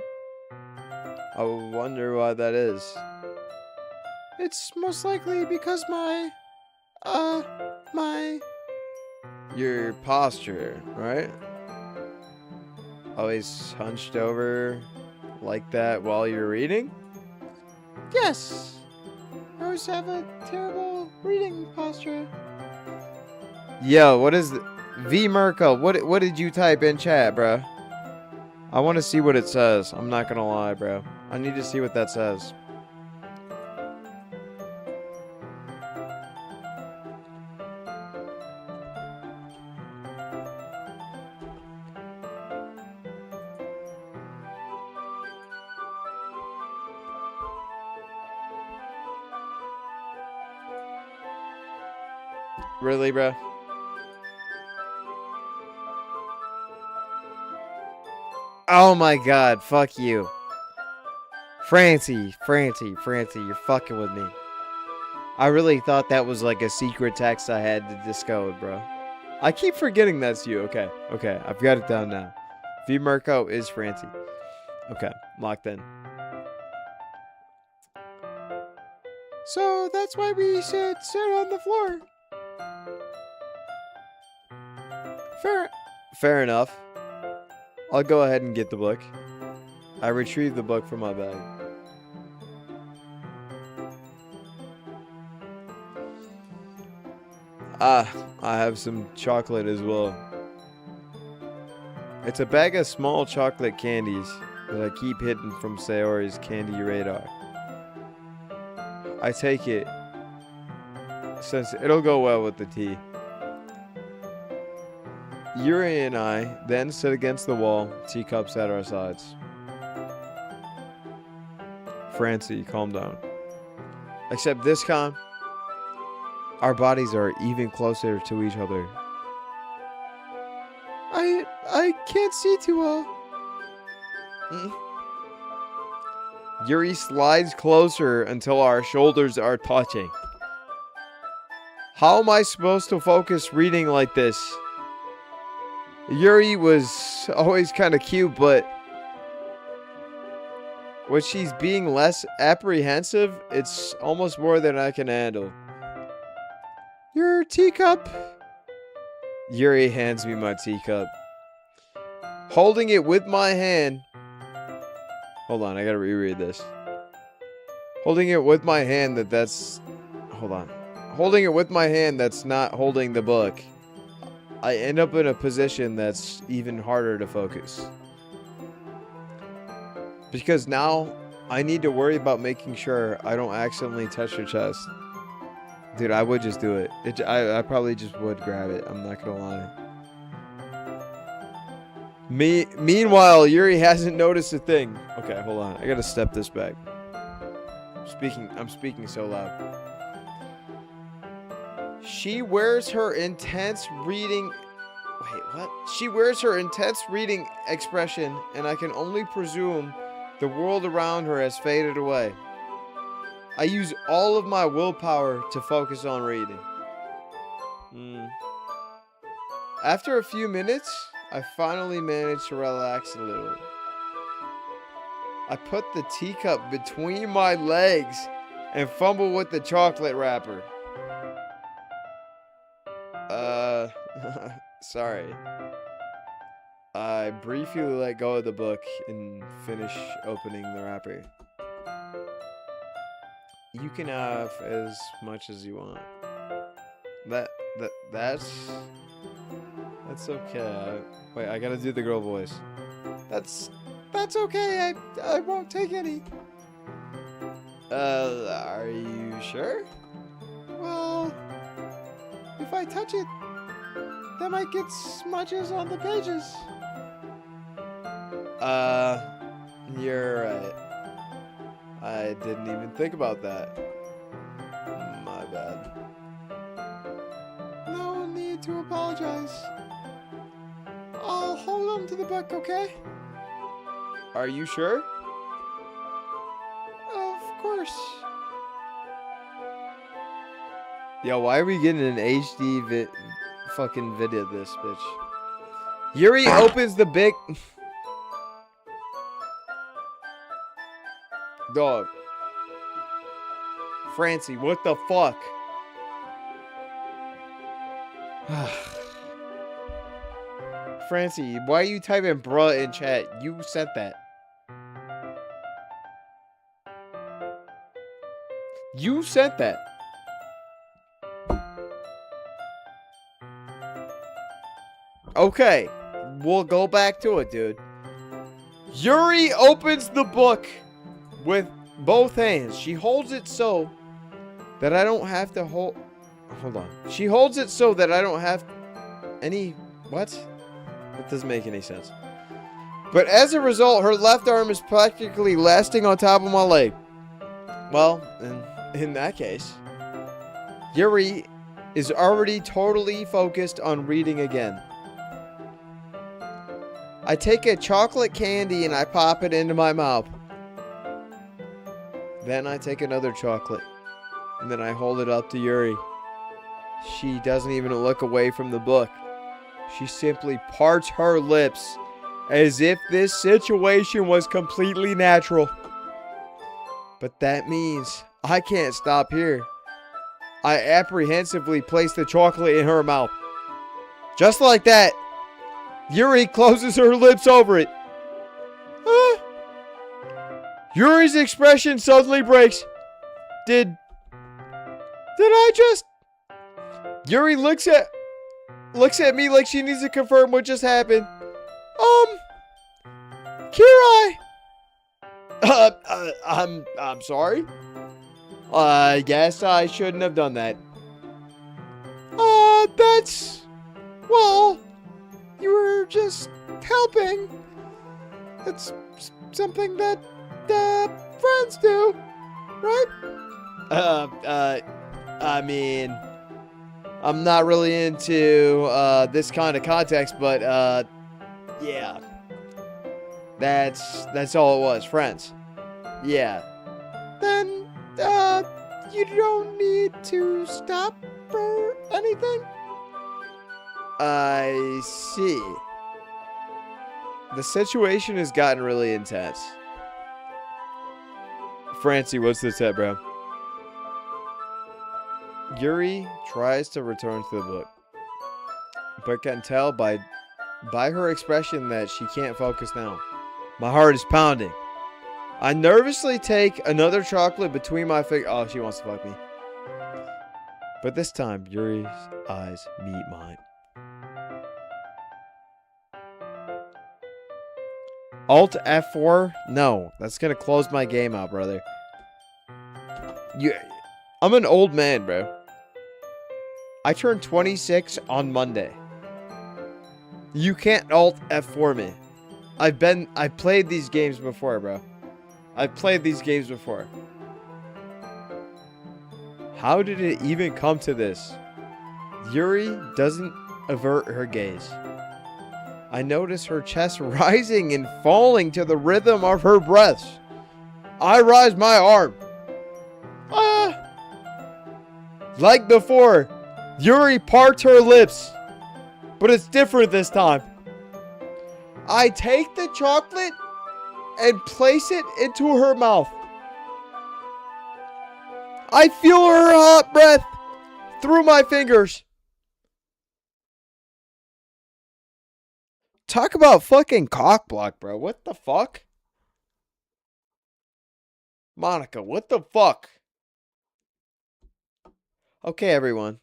I wonder why that is. It's most likely because Your posture, right? Always hunched over like that while you're reading? Yes. I always have a terrible reading posture. Yo, what is V Merkel? What did you type in chat, bro? I want to see what it says. I'm not gonna lie, bro. I need to see what that says. Really, bro? Oh my god, fuck you. Francie, you're fucking with me. I really thought that was like a secret text I had to decode, bro. I keep forgetting that's you. Okay, okay, I've got it down now. V Mirko is Francie. Okay, locked in. So that's why we should sit on the floor. Fair enough. I'll go ahead and get the book. I retrieved the book from my bag. Ah, I have some chocolate as well. It's a bag of small chocolate candies that I keep hidden from Sayori's candy radar. I take it since it'll go well with the tea. Yuri and I then sit against the wall, teacups at our sides. Francie, calm down. Except this time, our bodies are even closer to each other. I can't see too well. Yuri slides closer until our shoulders are touching. How am I supposed to focus reading like this? Yuri was always kind of cute, but when she's being less apprehensive, it's almost more than I can handle. Your teacup. Yuri hands me my teacup. Holding it with my hand. Hold on, I gotta reread this. Holding it with my hand that's... Hold on. Holding it with my hand that's not holding the book. I end up in a position that's even harder to focus. Because now, I need to worry about making sure I don't accidentally touch your chest. Dude, I would just do it. I probably just would grab it. I'm not gonna lie. Meanwhile, Yuri hasn't noticed a thing. Okay, hold on. I gotta step this back. I'm speaking so loud. She wears her intense reading... Wait, what? She wears her intense reading expression, and I can only presume the world around her has faded away. I use all of my willpower to focus on reading. After a few minutes, I finally managed to relax a little. I put the teacup between my legs and fumble with the chocolate wrapper. Sorry. I briefly let go of the book and finish opening the wrapper. You can have as much as you want. That's okay. Wait, I gotta do the girl voice. That's okay. I won't take any. Are you sure? Well, if I touch it, that might get smudges on the pages. You're right. I didn't even think about that. My bad. No need to apologize. I'll hold on to the book, okay? Are you sure? Of course. Yo, why are we getting an HD fucking video of this, bitch? Yuri opens the big... Dog. Francie, what the fuck? Francie, why are you typing bruh in chat? You sent that. You sent that. Okay, we'll go back to it, dude. Yuri opens the book with both hands. She holds it so that I don't have to hold... Hold on. She holds it so that I don't have any... What? That doesn't make any sense. But as a result, her left arm is practically resting on top of my leg. Well, in that case, Yuri is already totally focused on reading again. I take a chocolate candy and I pop it into my mouth. Then I take another chocolate. And then I hold it up to Yuri. She doesn't even look away from the book. She simply parts her lips as if this situation was completely natural. But that means I can't stop here. I apprehensively place the chocolate in her mouth. Just like that, Yuri closes her lips over it. Yuri's expression suddenly breaks. Did I just... Yuri looks at me like she needs to confirm what just happened. Kirai. I'm sorry. I guess I shouldn't have done that. Well, you were just helping. It's something that, friends do, right? I mean, I'm not really into, this kind of context, but, yeah. That's all it was, friends. Yeah. Then, you don't need to stop for anything? I see. The situation has gotten really intense. Francie, what's this at, bro? Yuri tries to return to the book, but can tell by her expression that she can't focus now. My heart is pounding. I nervously take another chocolate between my fingers. Oh, she wants to fuck me. But this time, Yuri's eyes meet mine. Alt F4? No, that's gonna close my game out, brother. I'm an old man, bro. I turned 26 on Monday. You can't Alt F4 me. I've played these games before, bro. I've played these games before. How did it even come to this? Yuri doesn't avert her gaze. I notice her chest rising and falling to the rhythm of her breaths. I raise my arm. Like before, Yuri parts her lips. But it's different this time. I take the chocolate and place it into her mouth. I feel her hot breath through my fingers. Talk about fucking cock block, bro. What the fuck? Monica, what the fuck? Okay, everyone.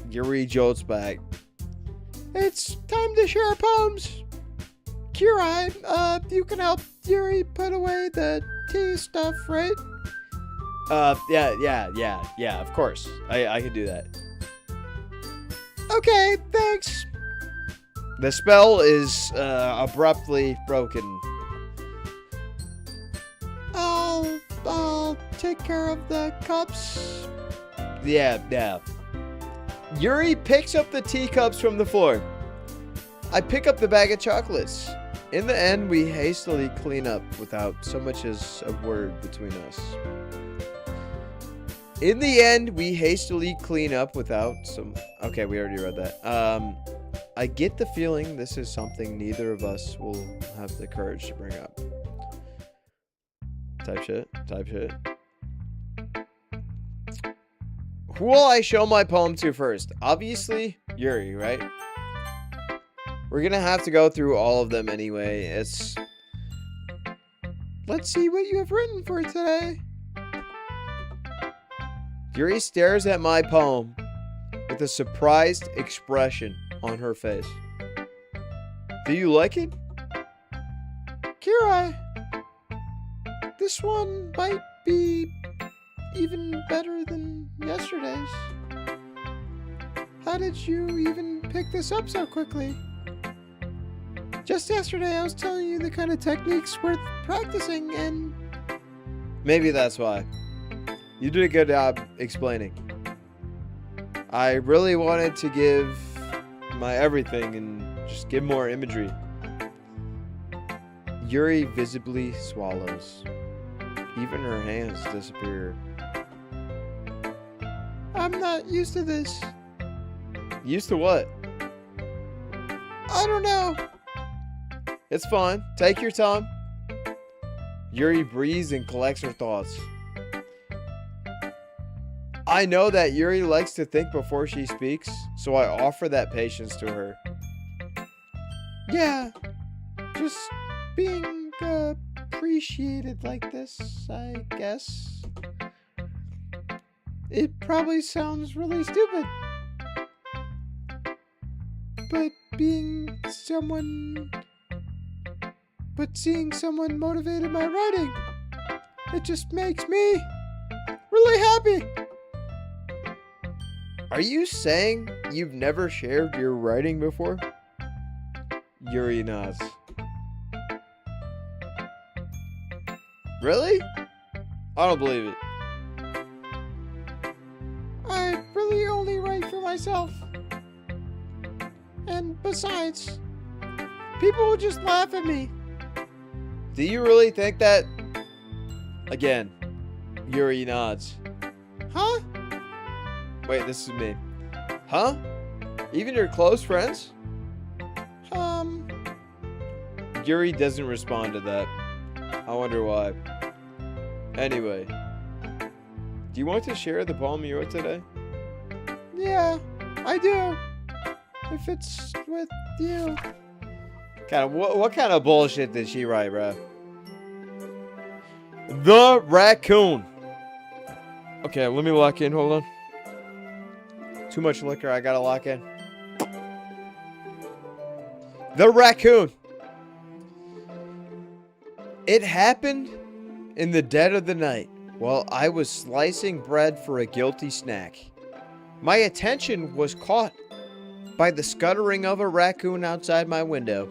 Yuri jolts back. It's time to share poems. Kirai, you can help Yuri put away the tea stuff, right? Yeah, of course. I can do that. Okay, thanks. The spell is abruptly broken. I'll take care of the cups. Yeah. Yuri picks up the teacups from the floor. I pick up the bag of chocolates. In the end, we hastily clean up without so much as a word between us. In the end, we hastily clean up without some... Okay, we already read that. I get the feeling this is something neither of us will have the courage to bring up. Type shit. Who will I show my poem to first? Obviously, Yuri, right? We're gonna have to go through all of them anyway. Let's see what you have written for today. Yuri stares at my poem with a surprised expression on her face. Do you like it? Kirai, this one might be even better than yesterday's. How did you even pick this up so quickly? Just yesterday I was telling you the kind of techniques worth practicing and... Maybe that's why. You did a good job explaining. I really wanted to give my everything and just give more imagery. Yuri visibly swallows. Even her hands disappear. I'm not used to this. Used to what? I don't know. It's fine. Take your time. Yuri breathes and collects her thoughts. I know that Yuri likes to think before she speaks, so I offer that patience to her. Yeah, just being appreciated like this, I guess. It probably sounds really stupid. But seeing someone motivated by writing, it just makes me really happy. Are you saying you've never shared your writing before? Yuri nods. Really? I don't believe it. I really only write for myself. And besides, people will just laugh at me. Do you really think that? Again, Yuri nods. Huh? Wait, this is me. Huh? Even your close friends? Yuri doesn't respond to that. I wonder why. Anyway, do you want to share the poem you wrote today? Yeah, I do. If it's with you. What kind of bullshit did she write, bro? The raccoon. Okay, let me lock in. Hold on. Too much liquor. I gotta lock in. The raccoon. It happened in the dead of the night while I was slicing bread for a guilty snack. My attention was caught by the scuttering of a raccoon outside my window.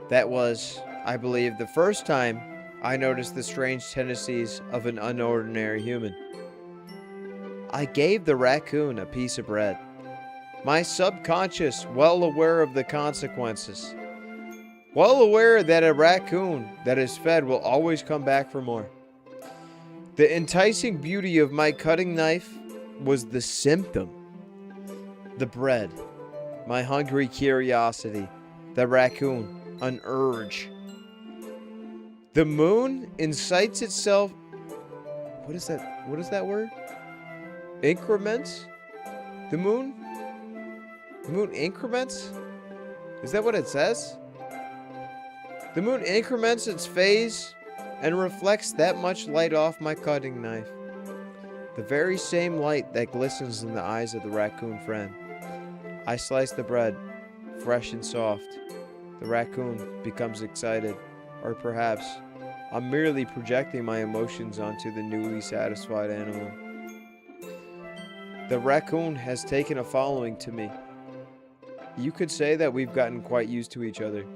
That was, I believe, the first time I noticed the strange tendencies of an unordinary human. I gave the raccoon a piece of bread, my subconscious well aware of the consequences, well aware that a raccoon that is fed will always come back for more. The enticing beauty of my cutting knife was the symptom. The bread, my hungry curiosity, the raccoon, an urge. The moon incites itself. What is that? What is that word? Increments? The moon? The moon increments? Is that what it says? The moon increments its phase and reflects that much light off my cutting knife. The very same light that glistens in the eyes of the raccoon friend. I slice the bread, fresh and soft. The raccoon becomes excited, or perhaps I'm merely projecting my emotions onto the newly satisfied animal. The raccoon has taken a following to me. You could say that we've gotten quite used to each other.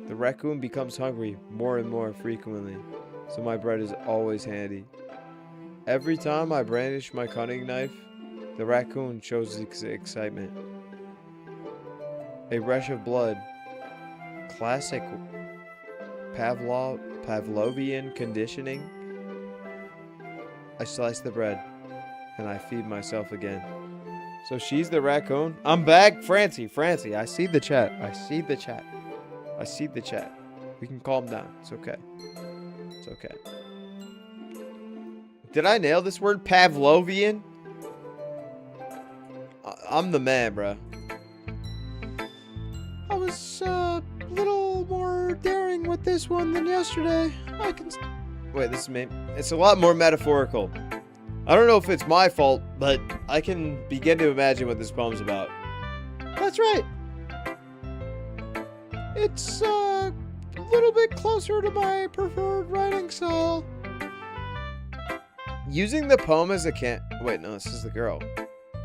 The raccoon becomes hungry more and more frequently, so my bread is always handy. Every time I brandish my cutting knife, the raccoon shows excitement. A rush of blood. Classic Pavlovian conditioning. I slice the bread, and I feed myself again. So she's the raccoon? I'm back, Francie, I see the chat. I see the chat. We can calm down. It's okay. It's okay. Did I nail this word? Pavlovian? I'm the man, bruh. I was a little more daring with this one than yesterday. Wait, this is me. It's a lot more metaphorical. I don't know if it's my fault, but I can begin to imagine what this poem's about. That's right. It's a little bit closer to my preferred writing style. Using the poem as a Wait, no, this is the girl.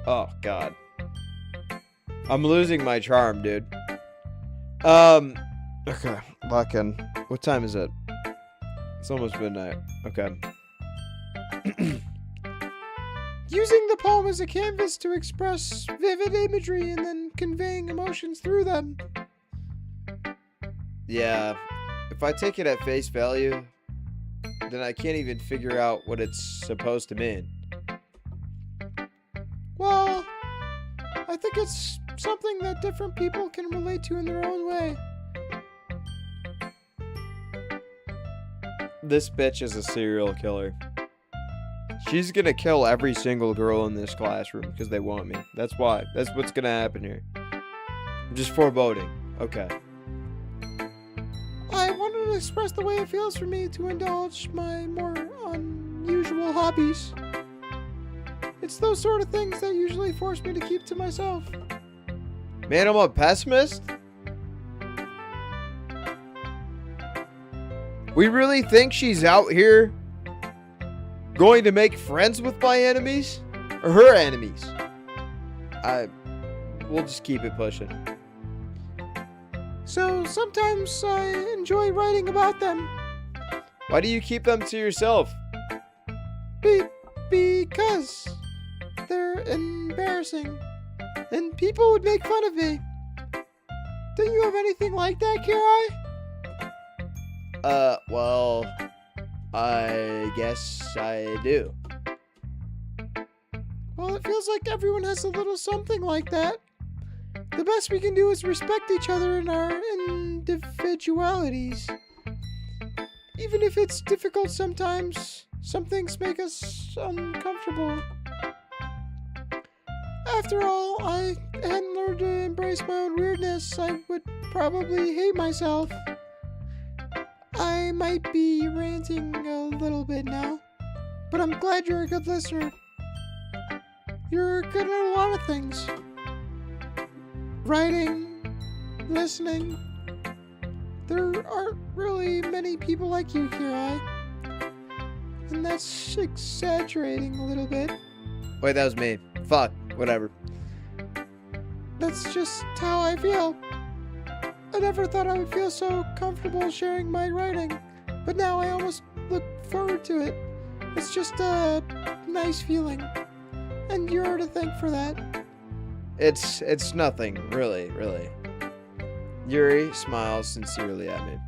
Oh, God. I'm losing my charm, dude. Okay, lock in. What time is it? It's almost midnight. Okay. Using the poem as a canvas to express vivid imagery and then conveying emotions through them. Yeah, if I take it at face value, then I can't even figure out what it's supposed to mean. Well, I think it's something that different people can relate to in their own way. This bitch is a serial killer. She's gonna kill every single girl in this classroom because they want me. That's why. That's what's gonna happen here. I'm just foreboding. Okay. I wanted to express the way it feels for me to indulge my more unusual hobbies. It's those sort of things that usually force me to keep to myself. Man, I'm a pessimist? We really think she's out here going to make friends with my enemies? Or her enemies? We'll just keep it pushing. So sometimes I enjoy writing about them. Why do you keep them to yourself? Because they're embarrassing. And people would make fun of me. Don't you have anything like that, Kirai? Well, I guess I do. Well, it feels like everyone has a little something like that. The best we can do is respect each other in our individualities. Even if it's difficult sometimes, some things make us uncomfortable. After all, I hadn't learned to embrace my own weirdness, I would probably hate myself. I might be ranting a little bit now, but I'm glad you're a good listener. You're good at a lot of things. Writing, listening. There aren't really many people like you, Kirai. And that's exaggerating a little bit. Wait, that was me. Fuck, whatever. That's just how I feel. I never thought I would feel so comfortable sharing my writing, but now I almost look forward to it. It's just a nice feeling, and you're to thank for that. It's nothing, really. Yuri smiles sincerely at me.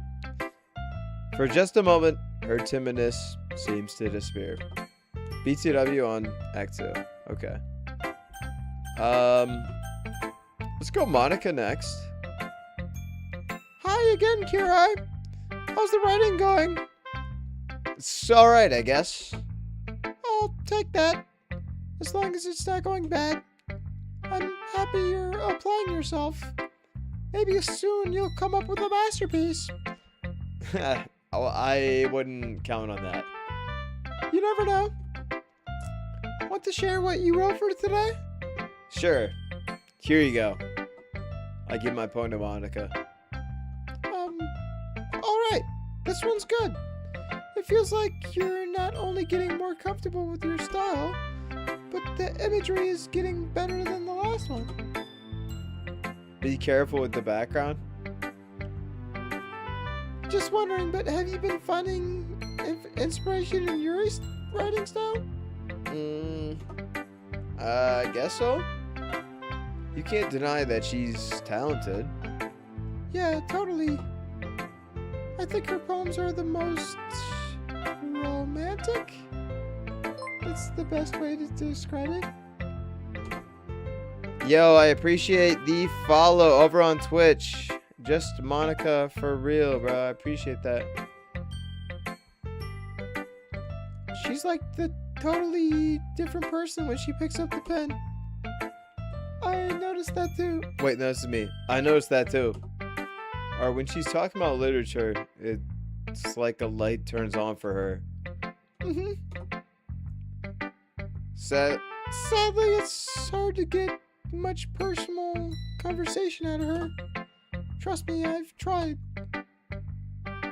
For just a moment, her timidness seems to disappear. BTW on Act 2. Okay. Let's go Monica next. Hi again, Kirai. How's the writing going? It's alright, I guess. I'll take that, as long as it's not going bad. I'm happy you're applying yourself. Maybe soon you'll come up with a masterpiece. I wouldn't count on that. You never know. Want to share what you wrote for today? Sure. Here you go. I give my poem to Monica. Alright. This one's good. It feels like you're not only getting more comfortable with your style, but the imagery is getting better than the last one. Be careful with the background. Just wondering, but have you been finding inspiration in Yuri's writing style? I guess so. You can't deny that she's talented. Yeah, totally. I think her poems are the most romantic. That's the best way to describe it. Yo, I appreciate the follow over on Twitch. Just Monica for real, bro. I appreciate that. She's like the totally different person when she picks up the pen. I noticed that too. Wait, no, this is me. I noticed that too. Or when she's talking about literature, it's like a light turns on for her. Sadly, it's hard to get much personal conversation out of her. Trust me, I've tried.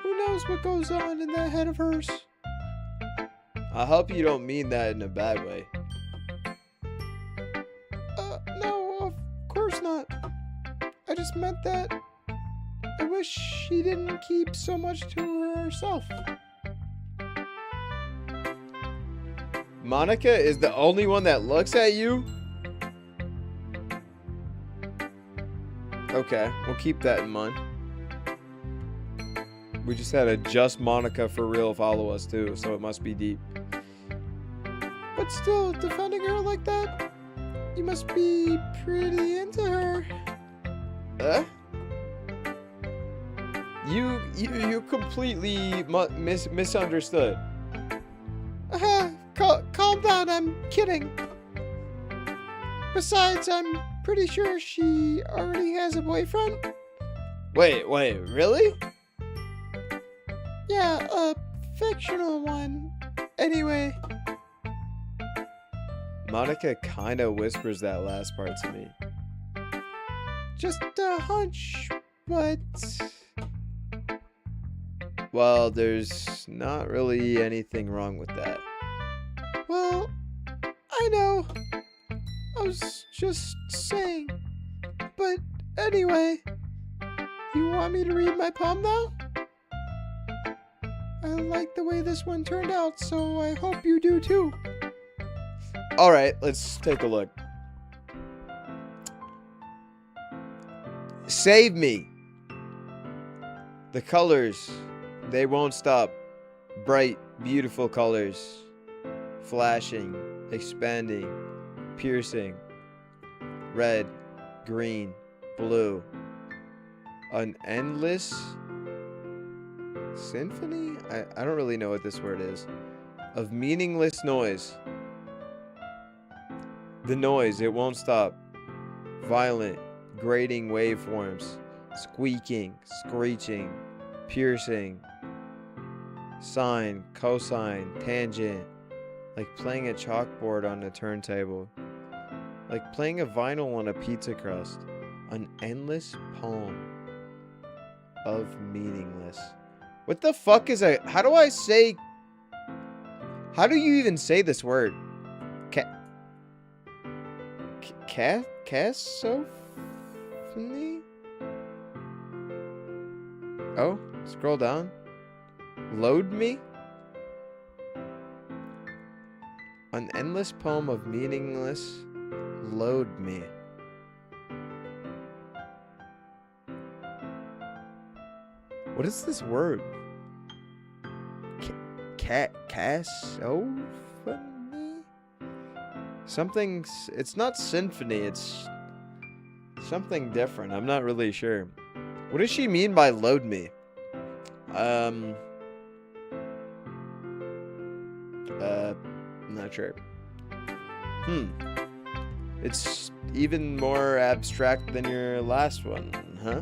Who knows what goes on in that head of hers? I hope you don't mean that in a bad way. No, of course not. I just meant that I wish she didn't keep so much to herself. Monica is the only one that looks at you? Okay, we'll keep that in mind. We just had a Just Monica for real follow us too, so it must be deep. But still, defending her like that, you must be pretty into her. You completely misunderstood. Calm down, I'm kidding. Besides, I'm pretty sure she already has a boyfriend. Wait, really? Yeah, a fictional one. Anyway. Monica kinda whispers that last part to me. Just a hunch, but... Well, there's not really anything wrong with that. Well, I know. I was just saying. But anyway, you want me to read my poem now? I like the way this one turned out, so I hope you do too. Alright, let's take a look. Save me. The colors, they won't stop. Bright, beautiful colors. Flashing, expanding, piercing. Red, green, blue. An endless symphony? I don't really know what this word is. Of meaningless noise. The noise, it won't stop. Violent, grating waveforms. Squeaking, screeching, piercing. Sine, cosine, tangent. Like playing a chalkboard on a turntable. Like playing a vinyl on a pizza crust. An endless poem of meaningless. What the fuck is a... How do I say... How do you even say this word? Cacophony? Oh, scroll down. Load me? An endless poem of meaningless. Load me. What is this word? Cacophony? Something. It's not symphony. It's something different. I'm not really sure. What does she mean by load me? Not sure. It's even more abstract than your last one, huh?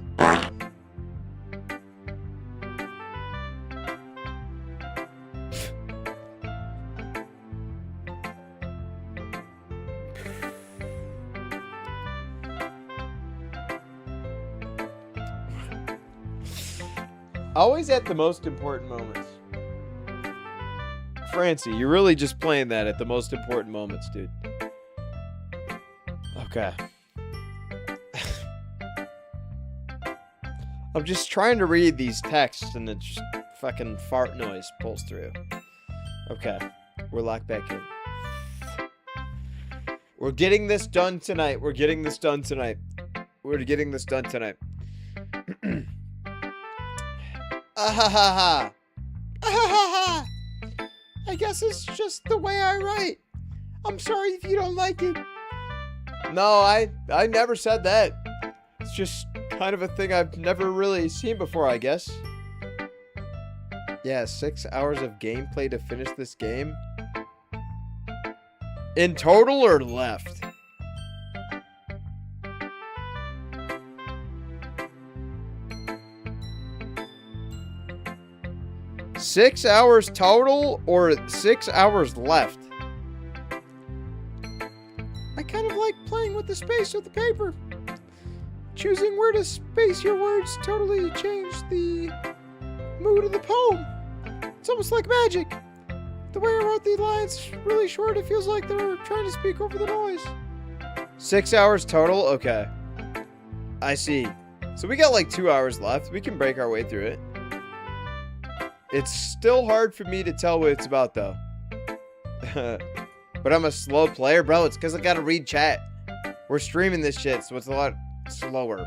Always at the most important moments. Francie, you're really just playing that at the most important moments, dude. Okay. I'm just trying to read these texts and it's just fucking fart noise pulls through. Okay. We're locked back in. We're getting this done tonight. We're getting this done tonight. We're getting this done tonight. Ahahaha. Ahahaha. I guess it's just the way I write. I'm sorry if you don't like it. No, I never said that. It's just kind of a thing I've never really seen before, I guess. Yeah, 6 hours of gameplay to finish this game. In total or left? $6 hours total or 6 hours left? I kind of like playing with the space of the paper. Choosing where to space your words totally changed the mood of the poem. It's almost like magic. The way I wrote the lines really short, it feels like they were trying to speak over the noise. 6 hours total? Okay. I see. So we got like 2 hours left. We can break our way through it. It's still hard for me to tell what it's about, though. But I'm a slow player, bro. It's because I gotta read chat. We're streaming this shit, so it's a lot slower.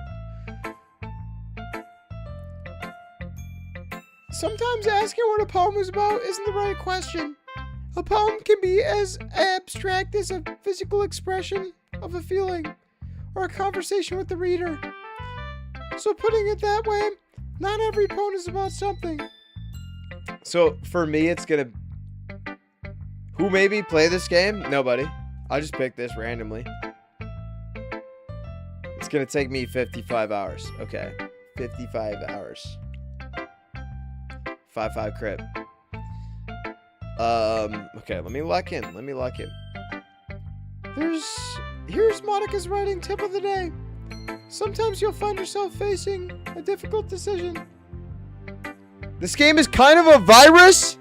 sometimes asking what a poem is about isn't the right question. A poem can be as abstract as a physical expression of a feeling or a conversation with the reader. So putting it that way, not every poem is about something. So for me, it's gonna. Who maybe play this game? Nobody. I just picked this randomly. It's gonna take me 55 hours. Okay, 55 hours. 5-5 crit. Okay, let me lock in. Here's Monica's writing tip of the day. Sometimes you'll find yourself facing a difficult decision. This game is kind of a virus.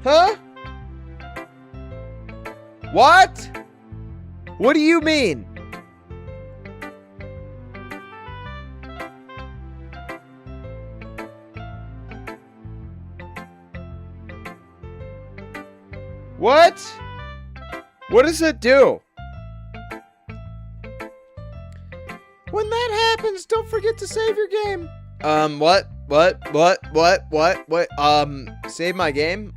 Huh? What? What do you mean? What? What does it do? When that happens, don't forget to save your game. What? Save my game?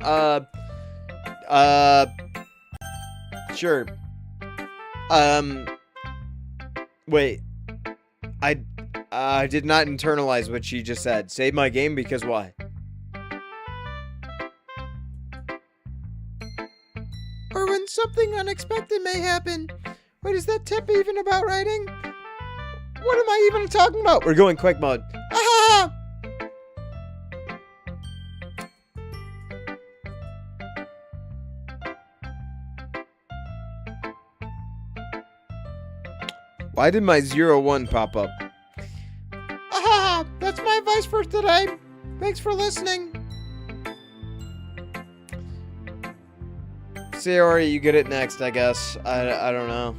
Sure. Wait. I did not internalize what she just said. Save my game because why? Or when something unexpected may happen. Wait, is that tip even about writing? What am I even talking about? We're going quick mode. Ah! Why did my 01 pop up? Ah! That's my advice for today. Thanks for listening. Sayori, you get it next, I guess. I don't know.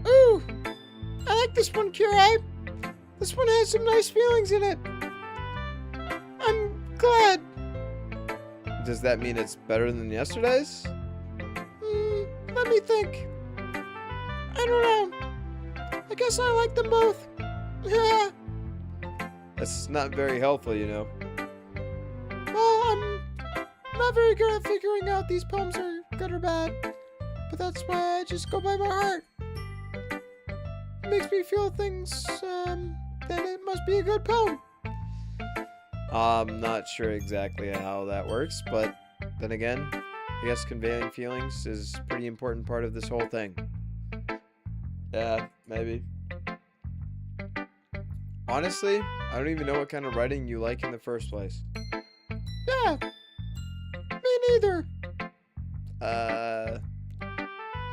Ooh! I like this one, Kirai. This one has some nice feelings in it. I'm glad. Does that mean it's better than yesterday's? Let me think. I don't know. I guess I like them both. Yeah. That's not very helpful, you know. Well, I'm not very good at figuring out these poems are good or bad. But that's why I just go by my heart. It makes me feel things, then it must be a good poem. I'm not sure exactly how that works, but then again, I guess conveying feelings is a pretty important part of this whole thing. Yeah, maybe. Honestly, I don't even know what kind of writing you like in the first place. Yeah. Me neither.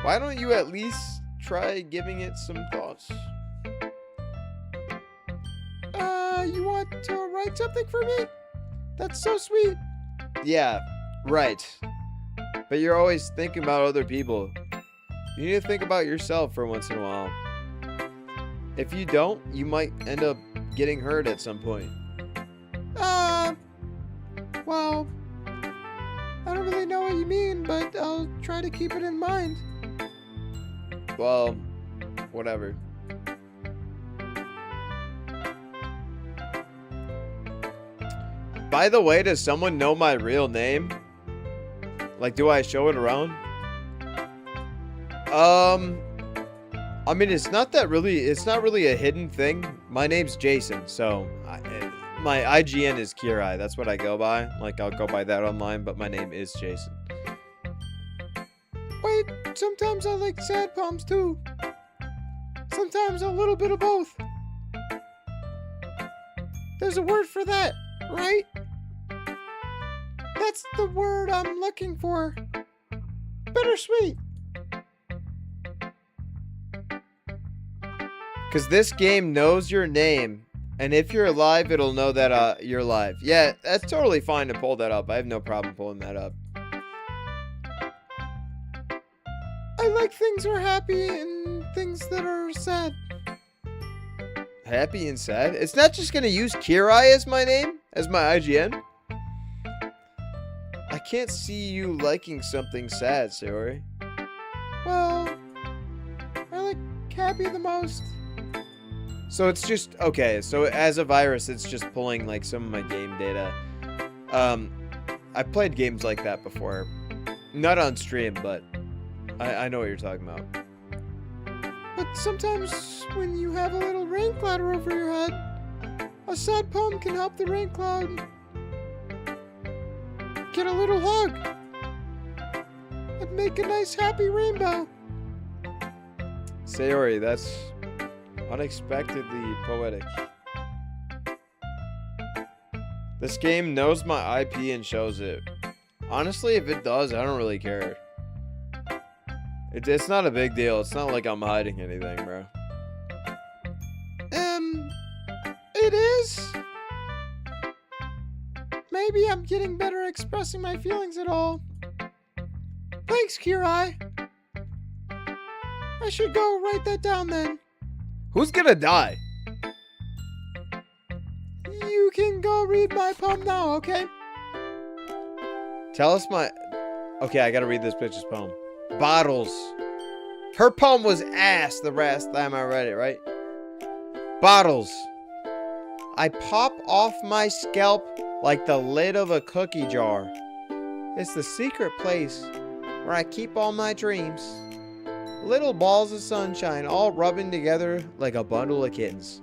Why don't you at least try giving it some thoughts? You want to write something for me? That's so sweet. Yeah, right. But you're always thinking about other people. You need to think about yourself for once in a while. If you don't, you might end up getting hurt at some point. Well, I don't really know what you mean, but I'll try to keep it in mind. Well, whatever. By the way, does someone know my real name? Like, do I show it around? I mean, it's not really a hidden thing. My name's Jason, so my IGN is Kirai. That's what I go by. Like, I'll go by that online, but my name is Jason. Wait, sometimes I like sad poems too. Sometimes a little bit of both. There's a word for that, right? That's the word I'm looking for. Bittersweet. Because this game knows your name, and if you're alive, it'll know that you're alive. Yeah, that's totally fine to pull that up. I have no problem pulling that up. I like things that are happy and things that are sad. Happy and sad? It's not just going to use Kirai as my name, as my IGN. I can't see you liking something sad, Sayori. Well, happy the most? So it's just okay. So as a virus, it's just pulling like some of my game data. I've played games like that before, not on stream, but I know what you're talking about. But sometimes when you have a little rain cloud over your head, a sad poem can help the rain cloud get a little hug and make a nice happy rainbow. Sayori, that's unexpectedly poetic. This game knows my IP and shows it. Honestly, if it does, I don't really care. It's not a big deal. It's not like I'm hiding anything, bro. It is. Maybe I'm getting better at expressing my feelings at all. Thanks, Kirai. I should go write that down then. Who's gonna die? You can go read my poem now, okay? Tell us my... Okay, I gotta read this bitch's poem. Bottles. Her poem was ass the last time I read it, right? Bottles. I pop off my scalp like the lid of a cookie jar. It's the secret place where I keep all my dreams. Little balls of sunshine all rubbing together like a bundle of kittens.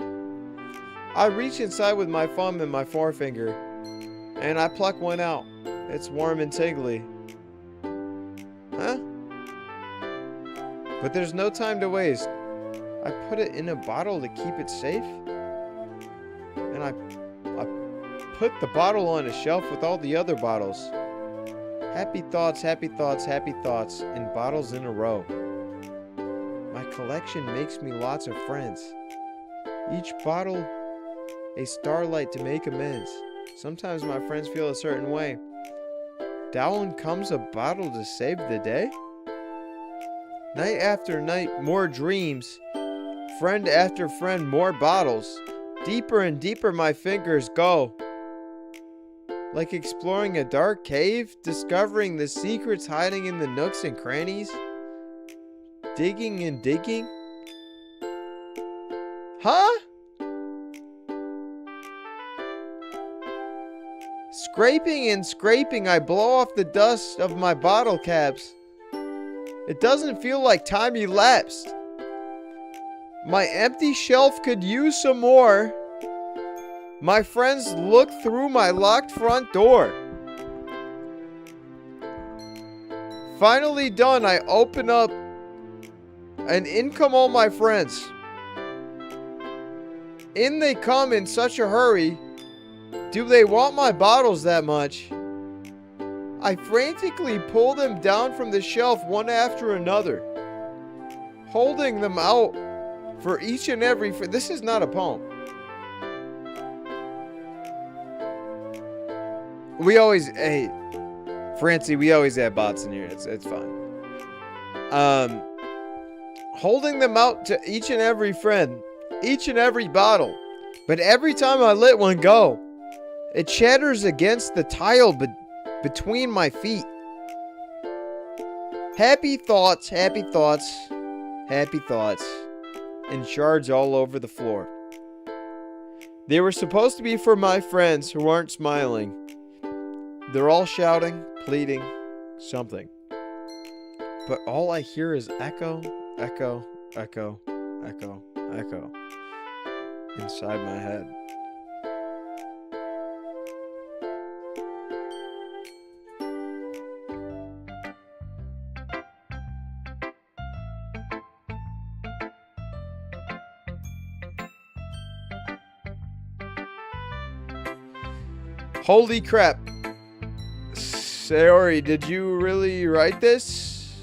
I reach inside with my thumb and my forefinger, and I pluck one out. It's warm and tingly. Huh? But there's no time to waste. I put it in a bottle to keep it safe. And I put the bottle on a shelf with all the other bottles. Happy thoughts, happy thoughts, happy thoughts, in bottles in a row. My collection makes me lots of friends. Each bottle a starlight to make amends. Sometimes my friends feel a certain way. Down comes a bottle to save the day. Night after night, more dreams. Friend after friend, more bottles. Deeper and deeper my fingers go. Like exploring a dark cave, discovering the secrets hiding in the nooks and crannies. Digging and digging. Huh? Scraping and scraping, I blow off the dust of my bottle caps. It doesn't feel like time elapsed. My empty shelf could use some more. My friends look through my locked front door. Finally done, I open up, and in come all my friends. In they come in such a hurry. Do they want my bottles that much? I frantically pull them down from the shelf one after another, holding them out for each and every... This is not a poem. We always... Hey, Francie, we always have bots in here. It's fine. Holding them out to each and every friend, each and every bottle. But every time I let one go, it shatters against the tile between my feet. Happy thoughts, happy thoughts, happy thoughts, and shards all over the floor. They were supposed to be for my friends who aren't smiling. They're all shouting, pleading, something. But all I hear is echo, echo, echo, echo, echo inside my head. Holy crap. Sayori, did you really write this?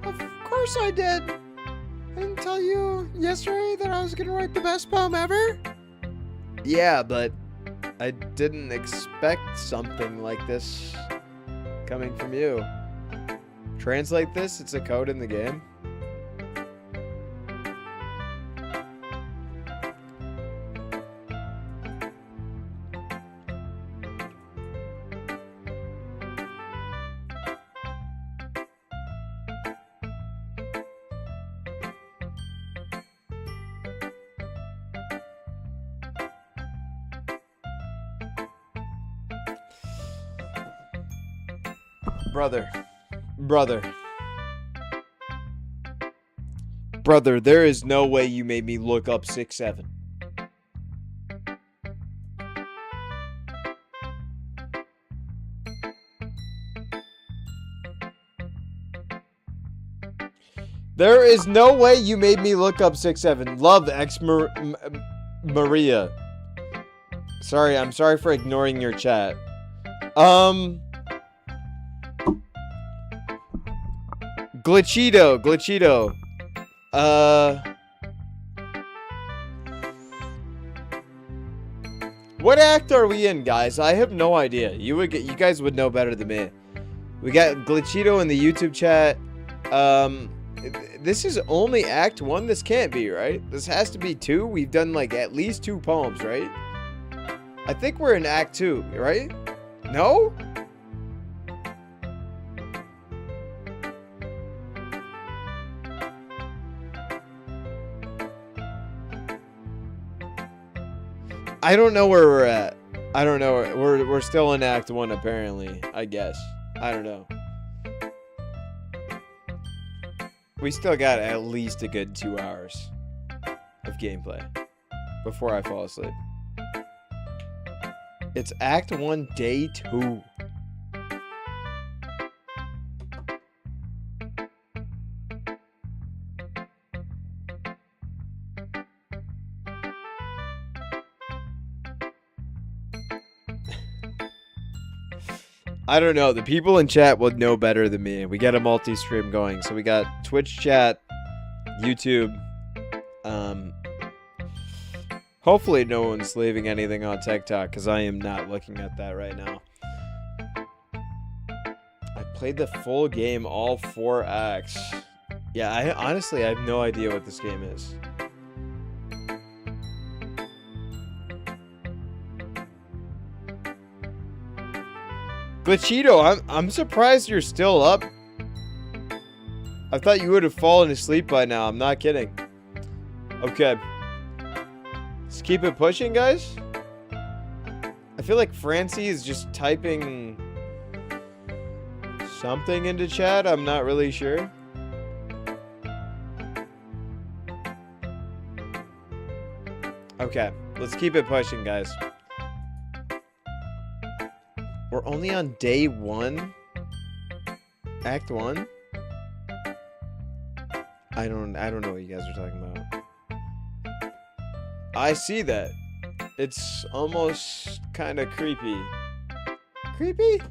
Of course I did. I didn't tell you yesterday that I was gonna write the best poem ever? Yeah, but I didn't expect something like this coming from you. Translate this, it's a code in the game. Brother. Brother, there is no way you made me look up 6'7". There is no way you made me look up 6'7". Love Maria. Sorry, I'm sorry for ignoring your chat. Glitchito. What act are we in, guys? I have no idea. You guys would know better than me. We got Glitchito in the YouTube chat. This is only Act 1. This can't be, right? This has to be 2. We've done like at least 2 poems, right? I think we're in Act 2, right? No? I don't know where we're at. I don't know. We're still in Act 1 apparently, I guess. I don't know. We still got at least a good 2 hours of gameplay before I fall asleep. It's Act 1, Day 2. I don't know. The people in chat would know better than me. We got a multi-stream going. So we got Twitch chat, YouTube. Hopefully no one's leaving anything on TikTok because I am not looking at that right now. I played the full game, all 4 acts. Yeah, honestly, I have no idea what this game is. Glitchito, I'm surprised you're still up. I thought you would have fallen asleep by now. I'm not kidding. Okay. Let's keep it pushing, guys. I feel like Francie is just typing something into chat. I'm not really sure. Okay. Let's keep it pushing, guys. We're only on day 1? Act 1? I don't know what you guys are talking about. I see that. It's almost kind of creepy. Creepy?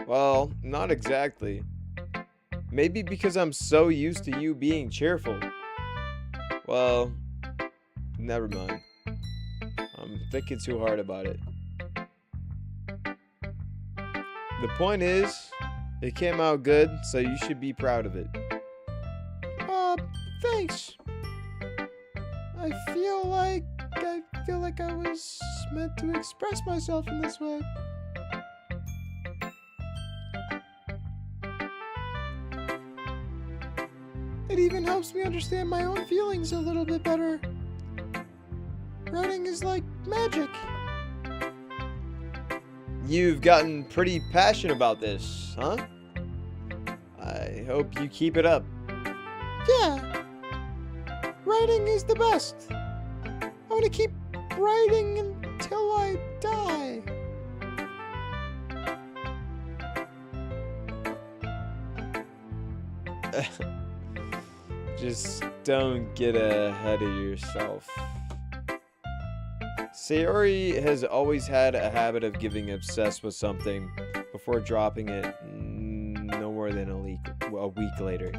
Well, not exactly. Maybe because I'm so used to you being cheerful. Well, never mind. I'm thinking too hard about it. The point is, it came out good, so you should be proud of it. Thanks. I feel like I was meant to express myself in this way. It even helps me understand my own feelings a little bit better. Writing is like magic. You've gotten pretty passionate about this, huh? I hope you keep it up. Yeah. Writing is the best. I want to keep writing until I die. Just don't get ahead of yourself. Sayori has always had a habit of getting obsessed with something before dropping it no more than a week later.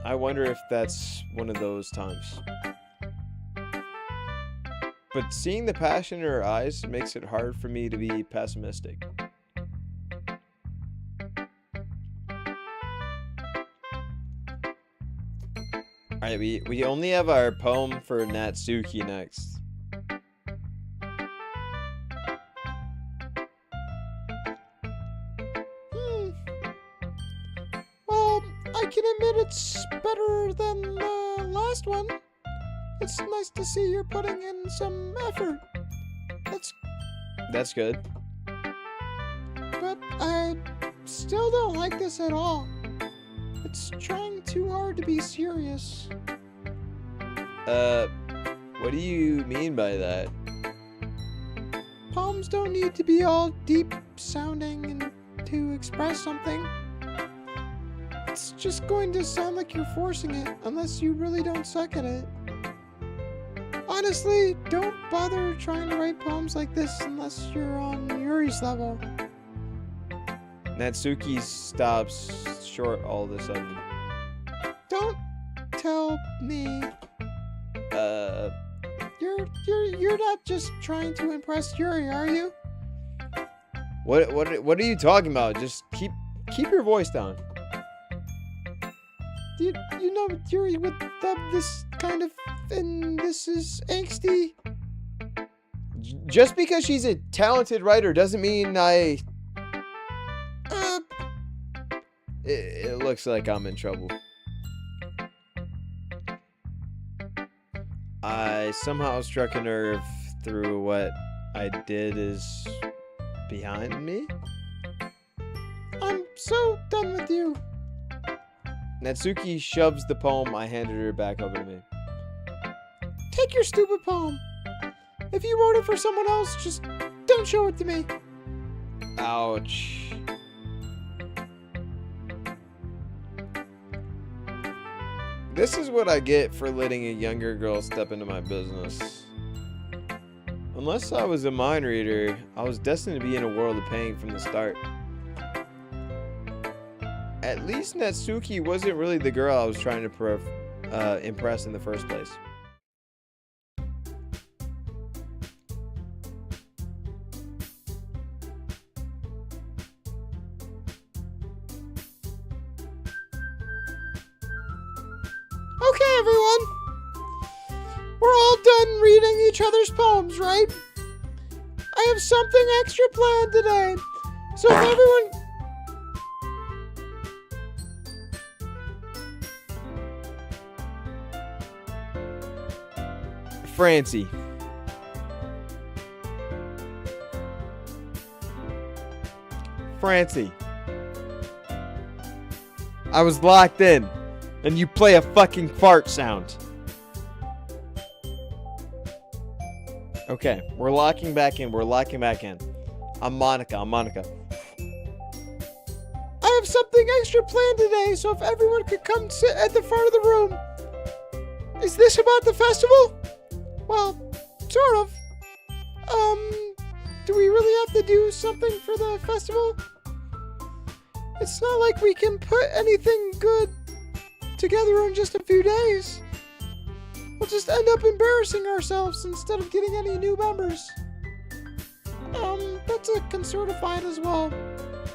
I wonder if that's one of those times. But seeing the passion in her eyes makes it hard for me to be pessimistic. Alright, we only have our poem for Natsuki next. Well, I can admit it's better than the last one. It's nice to see you're putting in some effort. That's good. But I still don't like this at all. It's trying too hard to be serious. What do you mean by that? Poems don't need to be all deep sounding and to express something. It's just going to sound like you're forcing it unless you really don't suck at it. Honestly, don't bother trying to write poems like this unless you're on Yuri's level. Natsuki stops short all of a sudden. Don't tell me. You're not just trying to impress Yuri, are you? What are you talking about? Just keep your voice down. You know Yuri would love this kind of, and this is angsty. Just because she's a talented writer doesn't mean It looks like I'm in trouble. I somehow struck a nerve through what I did is behind me. I'm so done with you. Natsuki shoves the poem I handed her back over to me. Take your stupid poem. If you wrote it for someone else, just don't show it to me. Ouch. This is what I get for letting a younger girl step into my business. Unless I was a mind reader, I was destined to be in a world of pain from the start. At least Natsuki wasn't really the girl I was trying to impress in the first place. Okay, everyone. We're all done reading each other's poems, right? I have something extra planned today. So if everyone... Francie. Francie. I was locked in, and you play a fucking fart sound. Okay, we're locking back in. I'm Monica. I have something extra planned today, so if everyone could come sit at the front of the room. Is this about the festival? Well, sort of. Do we really have to do something for the festival? It's not like we can put anything good together in just a few days. We'll just end up embarrassing ourselves instead of getting any new members. That's a concern of mine as well.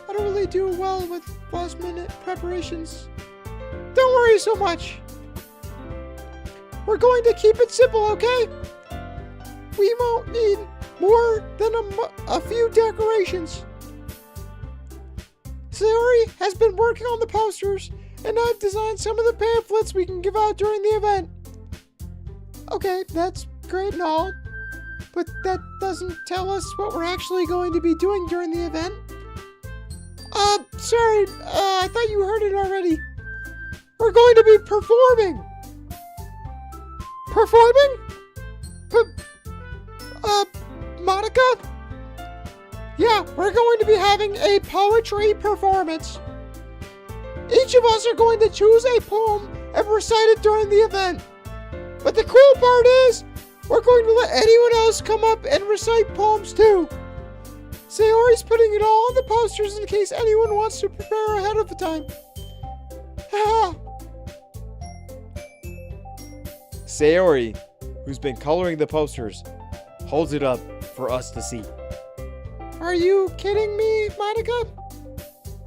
I don't really do well with last minute preparations. Don't worry so much. We're going to keep it simple, okay? We won't need more than a few decorations. Sayori has been working on the posters, and I've designed some of the pamphlets we can give out during the event. Okay, that's great and all, but that doesn't tell us what we're actually going to be doing during the event. Sorry, I thought you heard it already. We're going to be performing. Performing? Monica? Yeah, we're going to be having a poetry performance. Each of us are going to choose a poem and recite it during the event. But the cool part is, we're going to let anyone else come up and recite poems too. Sayori's putting it all on the posters in case anyone wants to prepare ahead of the time. Haha. Sayori, who's been coloring the posters, holds it up for us to see. Are you kidding me, Monica?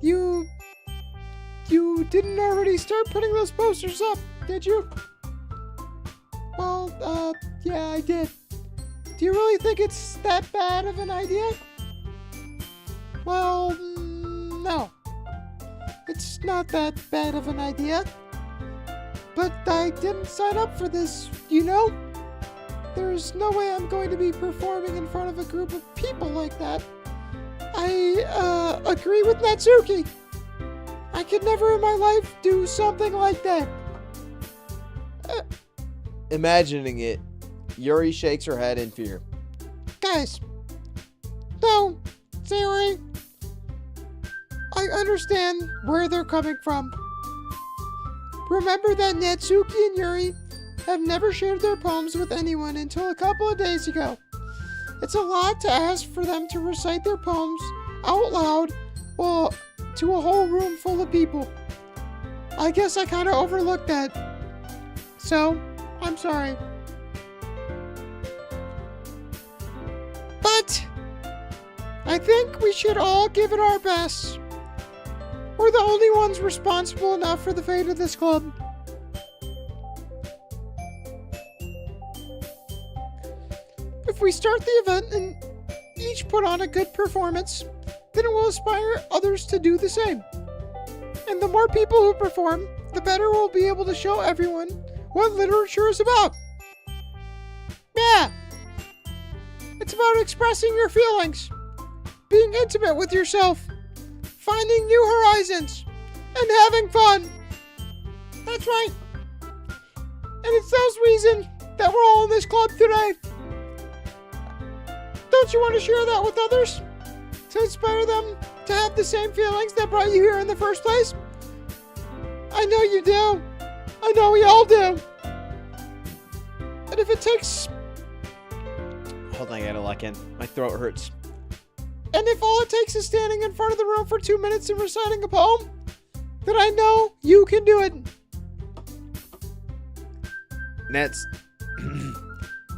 You didn't already start putting those posters up, did you? Well, yeah, I did. Do you really think it's that bad of an idea? Well, no. It's not that bad of an idea. But I didn't sign up for this, you know? There's no way I'm going to be performing in front of a group of people like that. I agree with Natsuki. I could never in my life do something like that. Imagining it, Yuri shakes her head in fear. Guys, no, Sayori. I understand where they're coming from. Remember that Natsuki and Yuri have never shared their poems with anyone until a couple of days ago. It's a lot to ask for them to recite their poems out loud, well, to a whole room full of people. I guess I kind of overlooked that. So, I'm sorry. But I think we should all give it our best. We're the only ones responsible enough for the fate of this club. If we start the event and each put on a good performance, then it will inspire others to do the same. And the more people who perform, the better we'll be able to show everyone what literature is about. Yeah! It's about expressing your feelings, being intimate with yourself, finding new horizons, and having fun. That's right. And it's those reasons that we're all in this club today. Don't you want to share that with others? To inspire them to have the same feelings that brought you here in the first place? I know you do. I know we all do. And if it takes... Hold on, I gotta lock in. My throat hurts. And if all it takes is standing in front of the room for 2 minutes and reciting a poem, then I know you can do it.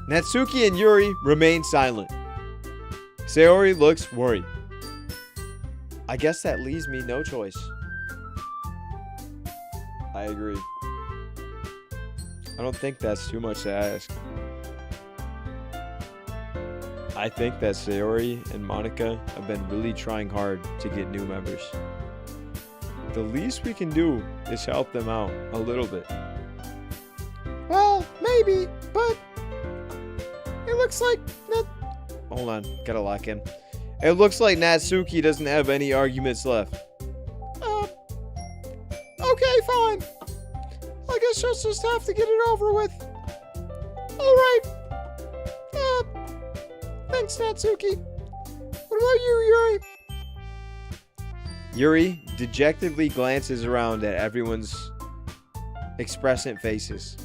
Natsuki and Yuri remain silent. Sayori looks worried. I guess that leaves me no choice. I agree. I don't think that's too much to ask. I think that Sayori and Monica have been really trying hard to get new members. The least we can do is help them out a little bit. Well, maybe, but it looks like that. Hold on, gotta lock in. It looks like Natsuki doesn't have any arguments left. Okay, fine. I guess you'll just have to get it over with. Alright. Thanks, Natsuki. What about you, Yuri? Yuri dejectedly glances around at everyone's expressant faces.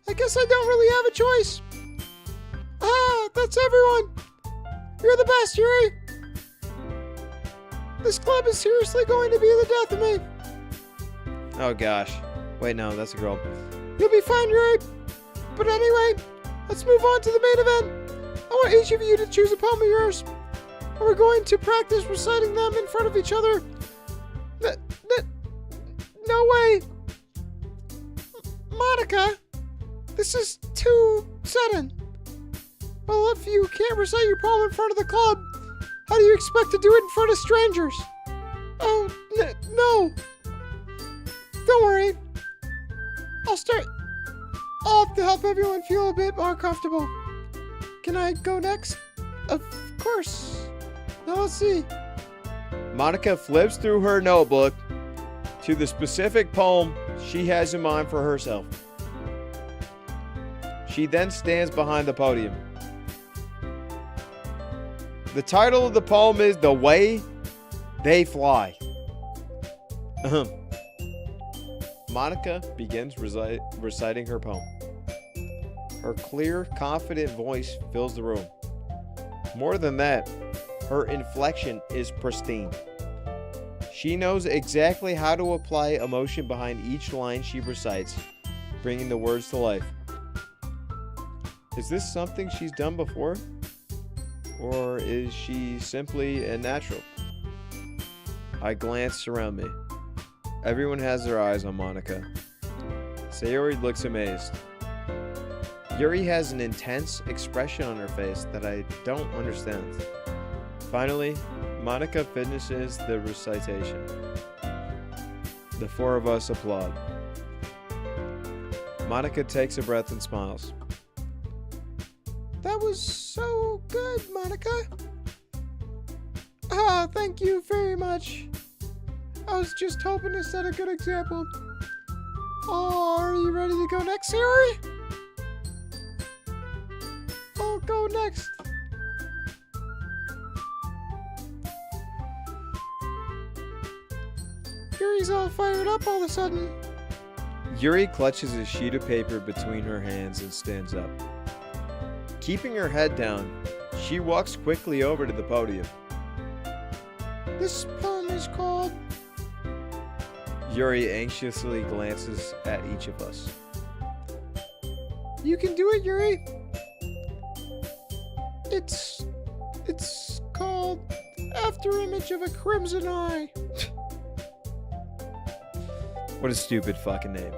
I guess I don't really have a choice. That's everyone. You're the best, Yuri. This club is seriously going to be the death of me. Oh gosh. Wait, no, that's a girl. You'll be fine, Yuri. But anyway, let's move on to the main event. I want each of you to choose a poem of yours. And we're going to practice reciting them in front of each other. No way. Monica, this is too sudden. Well, if you can't recite your poem in front of the club, how do you expect to do it in front of strangers? Oh, no. Don't worry. I'll have to help everyone feel a bit more comfortable. Can I go next? Of course. Now let's see. Monica flips through her notebook to the specific poem she has in mind for herself. She then stands behind the podium. The title of the poem is The Way They Fly. Monica begins reciting her poem. Her clear, confident voice fills the room. More than that, her inflection is pristine. She knows exactly how to apply emotion behind each line she recites, bringing the words to life. Is this something she's done before? Or is she simply a natural? I glance around me. Everyone has their eyes on Monica. Sayori looks amazed. Yuri has an intense expression on her face that I don't understand. Finally, Monica finishes the recitation. The four of us applaud. Monica takes a breath and smiles. That was so good, Monica. Thank Thank you very much. I was just hoping to set a good example. Oh, are you ready to go next, Sayori? I'll go next. Yuri's all fired up all of a sudden. Yuri clutches a sheet of paper between her hands and stands up. Keeping her head down, she walks quickly over to the podium. This poem is called... Yuri anxiously glances at each of us. You can do it, Yuri. It's called Afterimage of a Crimson Eye. What a stupid fucking name.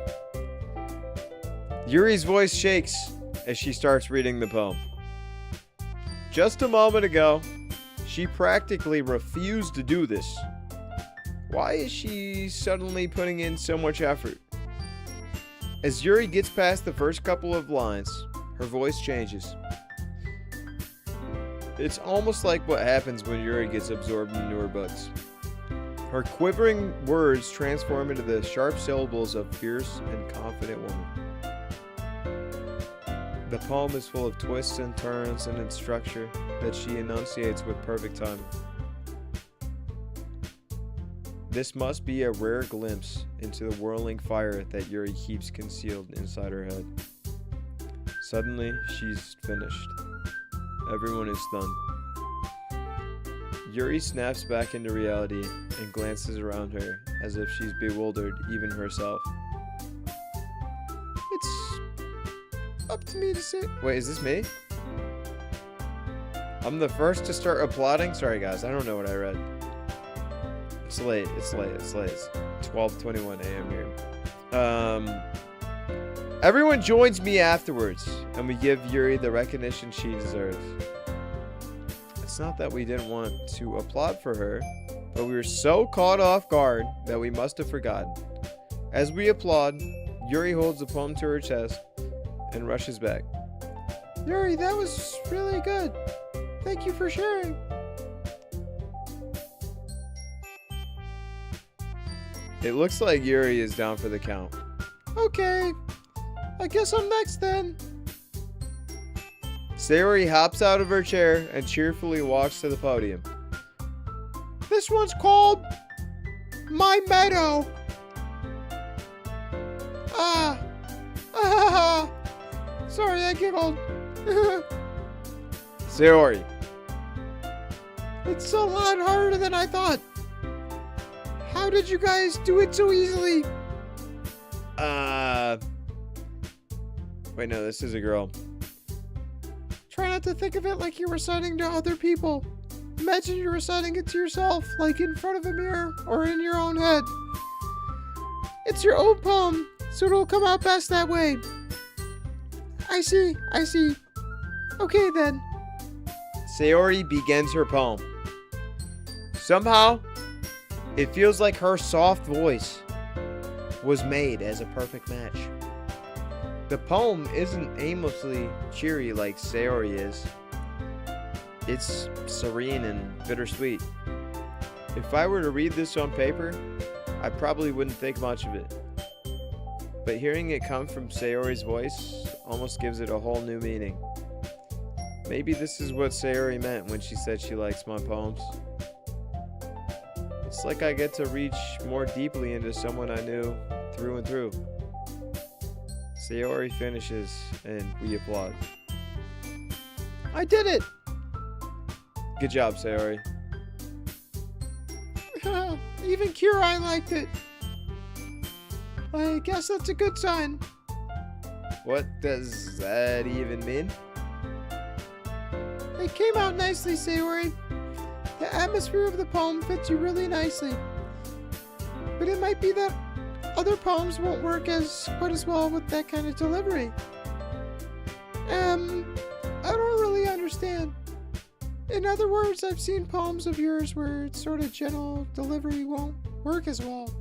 Yuri's voice shakes as she starts reading the poem. Just a moment ago, she practically refused to do this. Why is she suddenly putting in so much effort? As Yuri gets past the first couple of lines, her voice changes. It's almost like what happens when Yuri gets absorbed into her books. Her quivering words transform into the sharp syllables of fierce and confident woman. The poem is full of twists and turns and its structure that she enunciates with perfect timing. This must be a rare glimpse into the whirling fire that Yuri keeps concealed inside her head. Suddenly, she's finished. Everyone is stunned. Yuri snaps back into reality and glances around her as if she's bewildered even herself. It's up to me to say... Wait, is this me? I'm the first to start applauding? Sorry guys, I don't know what I read. It's late. It's 12:21 a.m. here. Everyone joins me afterwards, and we give Yuri the recognition she deserves. It's not that we didn't want to applaud for her, but we were so caught off guard that we must have forgotten. As we applaud, Yuri holds the poem to her chest and rushes back. Yuri, that was really good. Thank you for sharing. It looks like Yuri is down for the count. Okay, I guess I'm next then. Sayori hops out of her chair and cheerfully walks to the podium. This one's called My Meadow. Sorry, I giggled. Sayori. It's a lot harder than I thought. How did you guys do it so easily? Wait, no, this is a girl. Try not to think of it like you're reciting to other people. Imagine you're reciting it to yourself, like in front of a mirror or in your own head. It's your own poem, so it'll come out best that way. I see. Okay then. Sayori begins her poem. Somehow, it feels like her soft voice was made as a perfect match. The poem isn't aimlessly cheery like Sayori is. It's serene and bittersweet. If I were to read this on paper, I probably wouldn't think much of it. But hearing it come from Sayori's voice almost gives it a whole new meaning. Maybe this is what Sayori meant when she said she likes my poems. It's like I get to reach more deeply into someone I knew through and through. Sayori finishes and we applaud. I did it! Good job, Sayori. Even Kirai liked it. I guess that's a good sign. What does that even mean? It came out nicely, Sayori. The atmosphere of the poem fits you really nicely. But it might be that other poems won't work quite as well with that kind of delivery. I don't really understand. In other words, I've seen poems of yours where it's sort of general delivery won't work as well.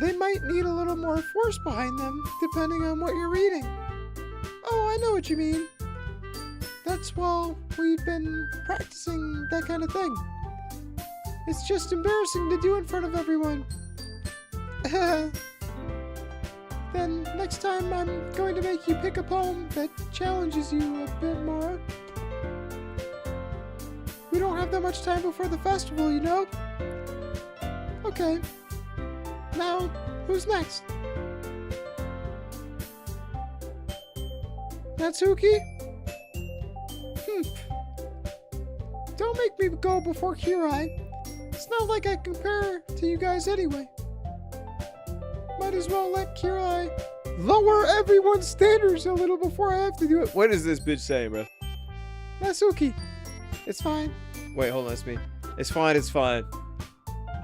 They might need a little more force behind them, depending on what you're reading. Oh, I know what you mean. That minutes while we've been practicing that kind of thing. It's just embarrassing to do in front of everyone. Then next time I'm going to make you pick a poem that challenges you a bit more. We don't have that much time before the festival, you know? Okay. Now, who's next? Natsuki? Don't make me go before Kirai. It's not like I compare to you guys anyway. Might as well let Kirai lower everyone's standards a little before I have to do it. What is this bitch saying, bro? Natsuki, it's fine. Wait, hold on, that's me. It's fine, it's fine.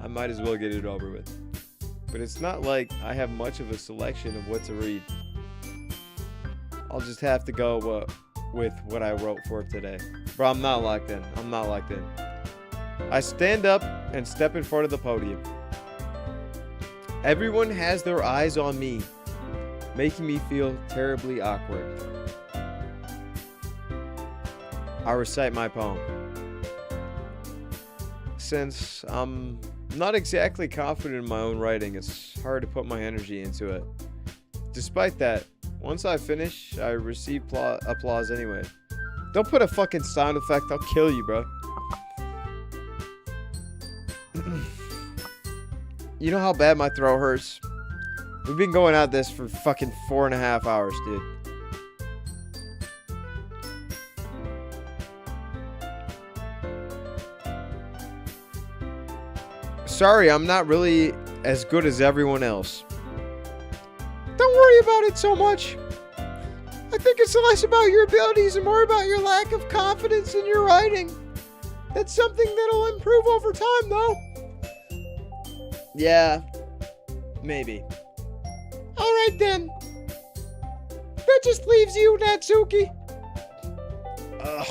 I might as well get it over with. But it's not like I have much of a selection of what to read. I'll just have to go with what I wrote for today. Bro, I'm not locked in. I'm not locked in. I stand up and step in front of the podium. Everyone has their eyes on me, making me feel terribly awkward. I recite my poem. Since I'm not exactly confident in my own writing, it's hard to put my energy into it. Despite that, once I finish, I receive applause anyway. Don't put a fucking sound effect, I'll kill you, bro. You know how bad my throat hurts? We've been going at this for fucking 4.5 hours, dude. Sorry, I'm not really as good as everyone else. Don't worry about it so much. I think it's less about your abilities and more about your lack of confidence in your writing. That's something that'll improve over time, though. Yeah, maybe. Alright then. That just leaves you, Natsuki. Ugh.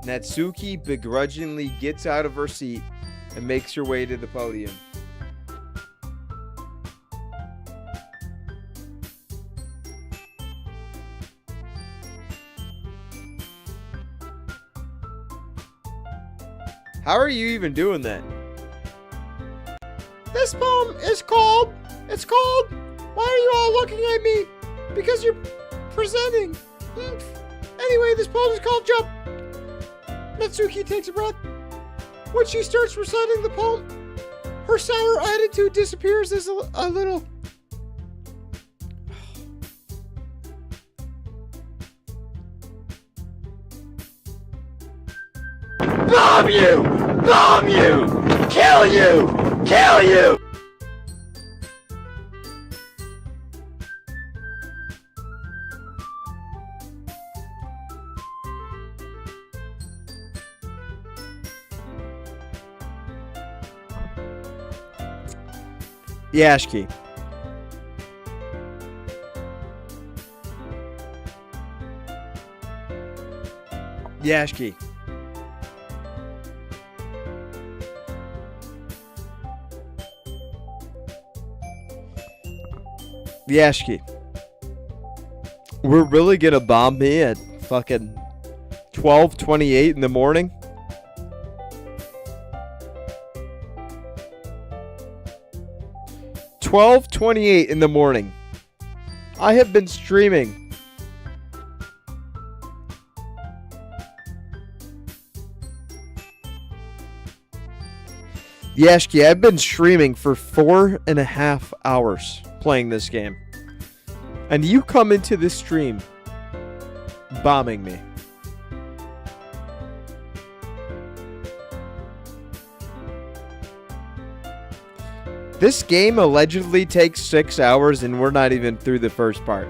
Natsuki begrudgingly gets out of her seat and makes her way to the podium. How are you even doing that? This poem is called... Why are you all looking at me? Because you're presenting. Anyway, this poem is called Jump. Natsuki takes a breath. When she starts reciting the poem, her sour attitude disappears as a little... Bomb you! Bomb you! Kill you! Kill you! Yashki. Yashki. Yashki. We're really gonna bomb me at fucking 12:28 in the morning? $12:28 in the morning. I have been streaming. Yashki, I've been streaming for 4.5 hours playing this game. And you come into this stream bombing me. This game allegedly takes 6 hours and we're not even through the first part.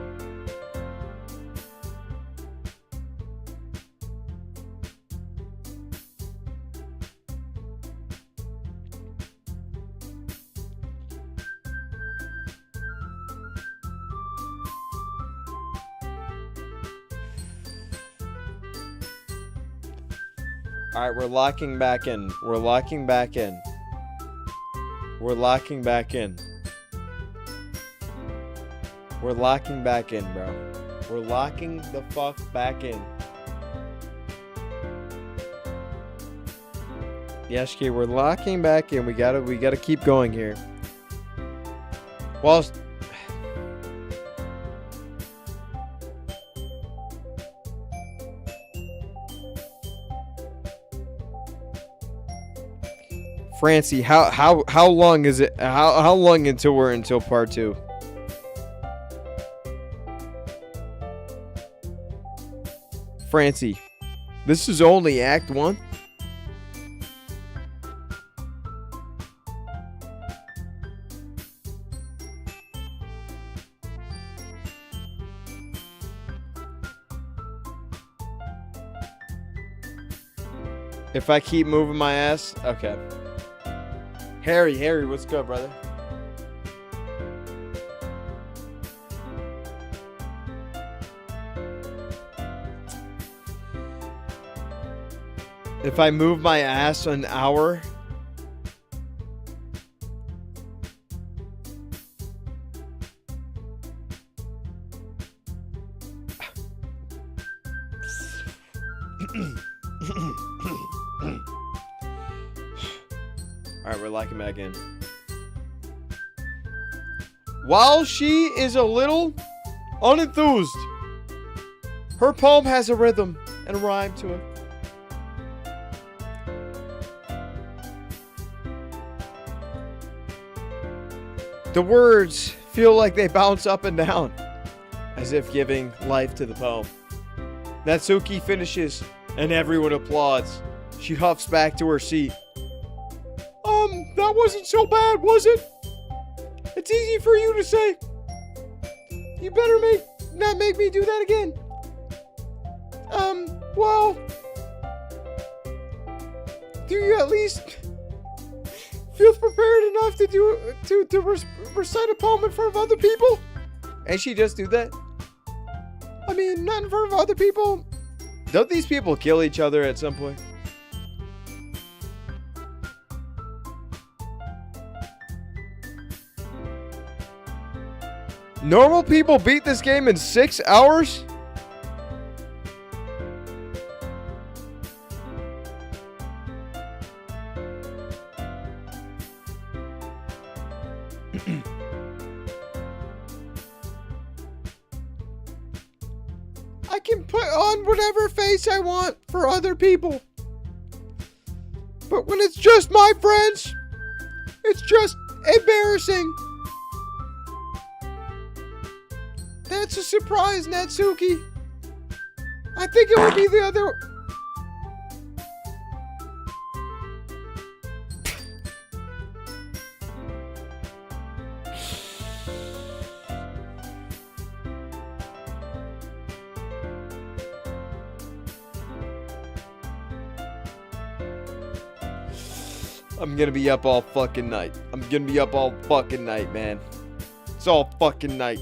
Alright, we're locking back in. We're locking back in. We're locking back in. We're locking back in, bro. We're locking the fuck back in. Yashki, we're locking back in. We gotta keep going here. Whilst Francie, how long is it? How long until part 2? Francie, this is only Act 1. If I keep moving my ass, okay. Harry, what's good, brother? If I move my ass an hour, alright, we're locking back in. While she is a little unenthused, her poem has a rhythm and a rhyme to it. The words feel like they bounce up and down, as if giving life to the poem. Natsuki finishes, and everyone applauds. She huffs back to her seat. That wasn't so bad, was it? It's easy for you to say. You better not make me do that again. Well, do you at least feel prepared enough to recite a poem in front of other people? And she just do that? I mean, not in front of other people. Don't these people kill each other at some point? Normal people beat this game in 6 hours? I can put on whatever face I want for other people. But when it's just my friends, it's just embarrassing. That's a surprise, Natsuki. I think it would be the other... I'm gonna be up all fucking night. I'm gonna be up all fucking night, man. It's all fucking night.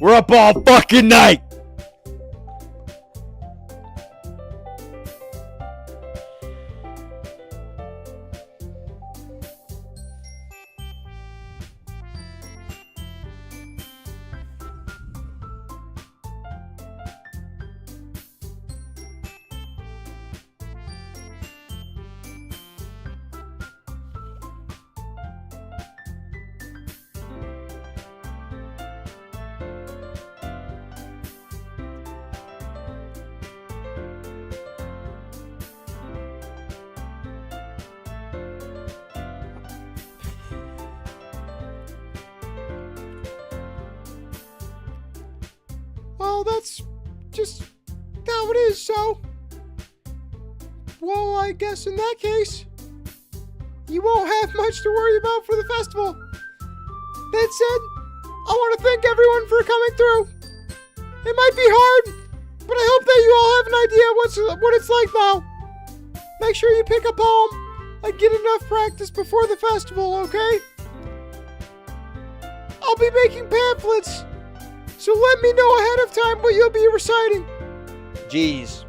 We're up all fucking night! Well, that's just how it is, so... Well, I guess in that case, you won't have much to worry about for the festival. That said, I want to thank everyone for coming through. It might be hard, but I hope that you all have an idea what it's like now. Make sure you pick a poem and get enough practice before the festival, okay? I'll be making pamphlets, so let me know ahead of time what you'll be reciting. Jeez.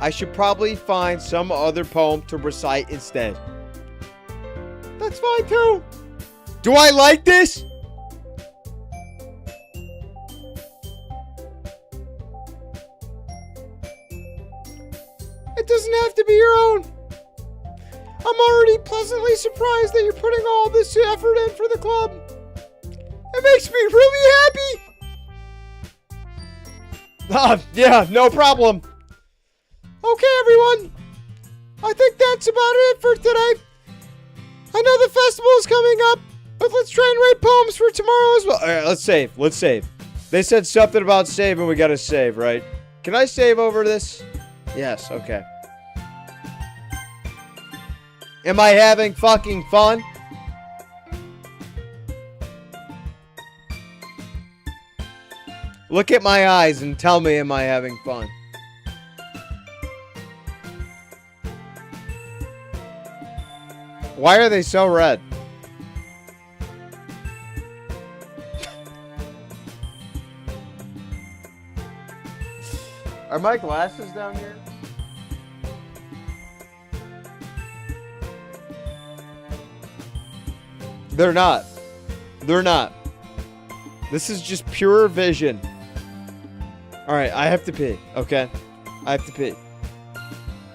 I should probably find some other poem to recite instead. That's fine too. Do I like this? It doesn't have to be your own. I'm already pleasantly surprised that you're putting all this effort in for the club. It makes me really happy. Yeah, no problem. Okay, everyone. I think that's about it for today. I know the festival is coming up, but let's try and write poems for tomorrow as well. All right, let's save. Let's save. They said something about saving. We gotta save, right? Can I save over this? Yes, okay. Am I having fucking fun? Look at my eyes and tell me, am I having fun? Why are they so red? Are my glasses down here? They're not. They're not. This is just pure vision. Alright, I have to pee, okay? I have to pee.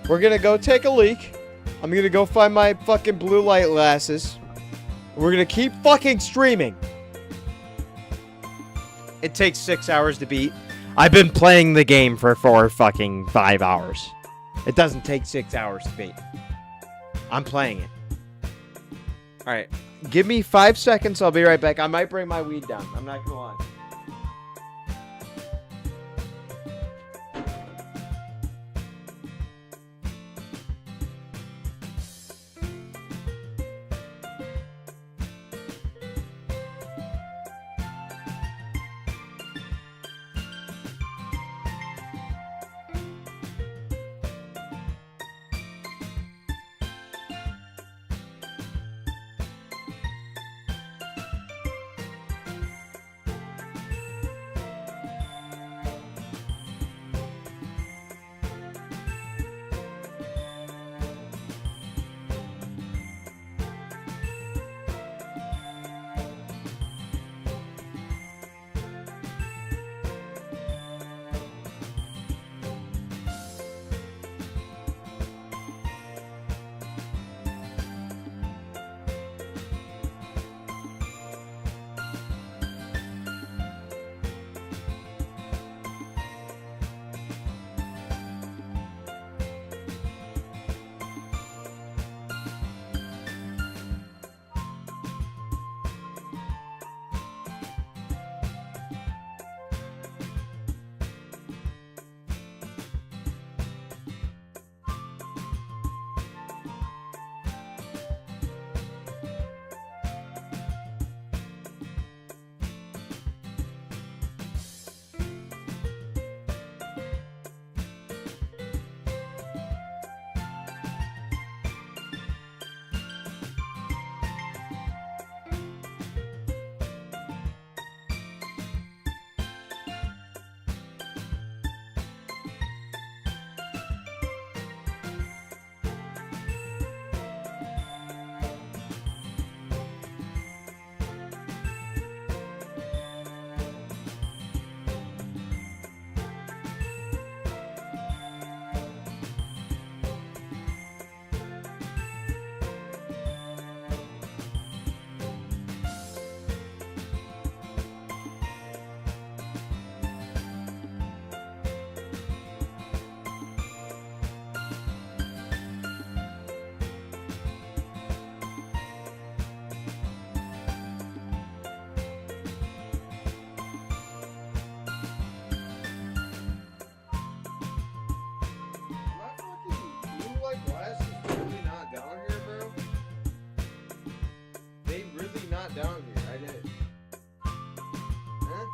We're gonna go take a leak. I'm gonna go find my fucking blue light glasses. We're gonna keep fucking streaming. It takes 6 hours to beat. I've been playing the game for 5 hours. It doesn't take 6 hours to beat. I'm playing it. Alright. Give me 5 seconds. I'll be right back. I might bring my weed down. I'm not gonna lie. Down here, I did. Huh?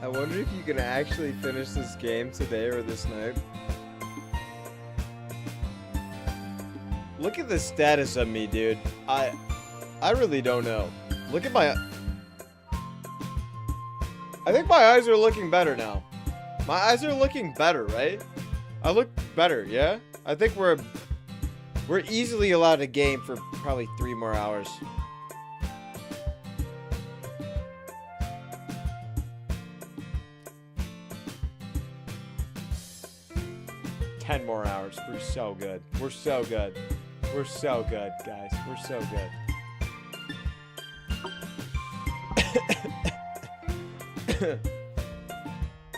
I wonder if you can actually finish this game today or this night. Look at the status of me, dude. I really don't know. Look at my... I think my eyes are looking better now. My eyes are looking better, right? I look better, yeah? I think we're easily allowed to game for probably 3 more hours. $10 more hours. We're so good. We're so good. We're so good, guys. We're so good.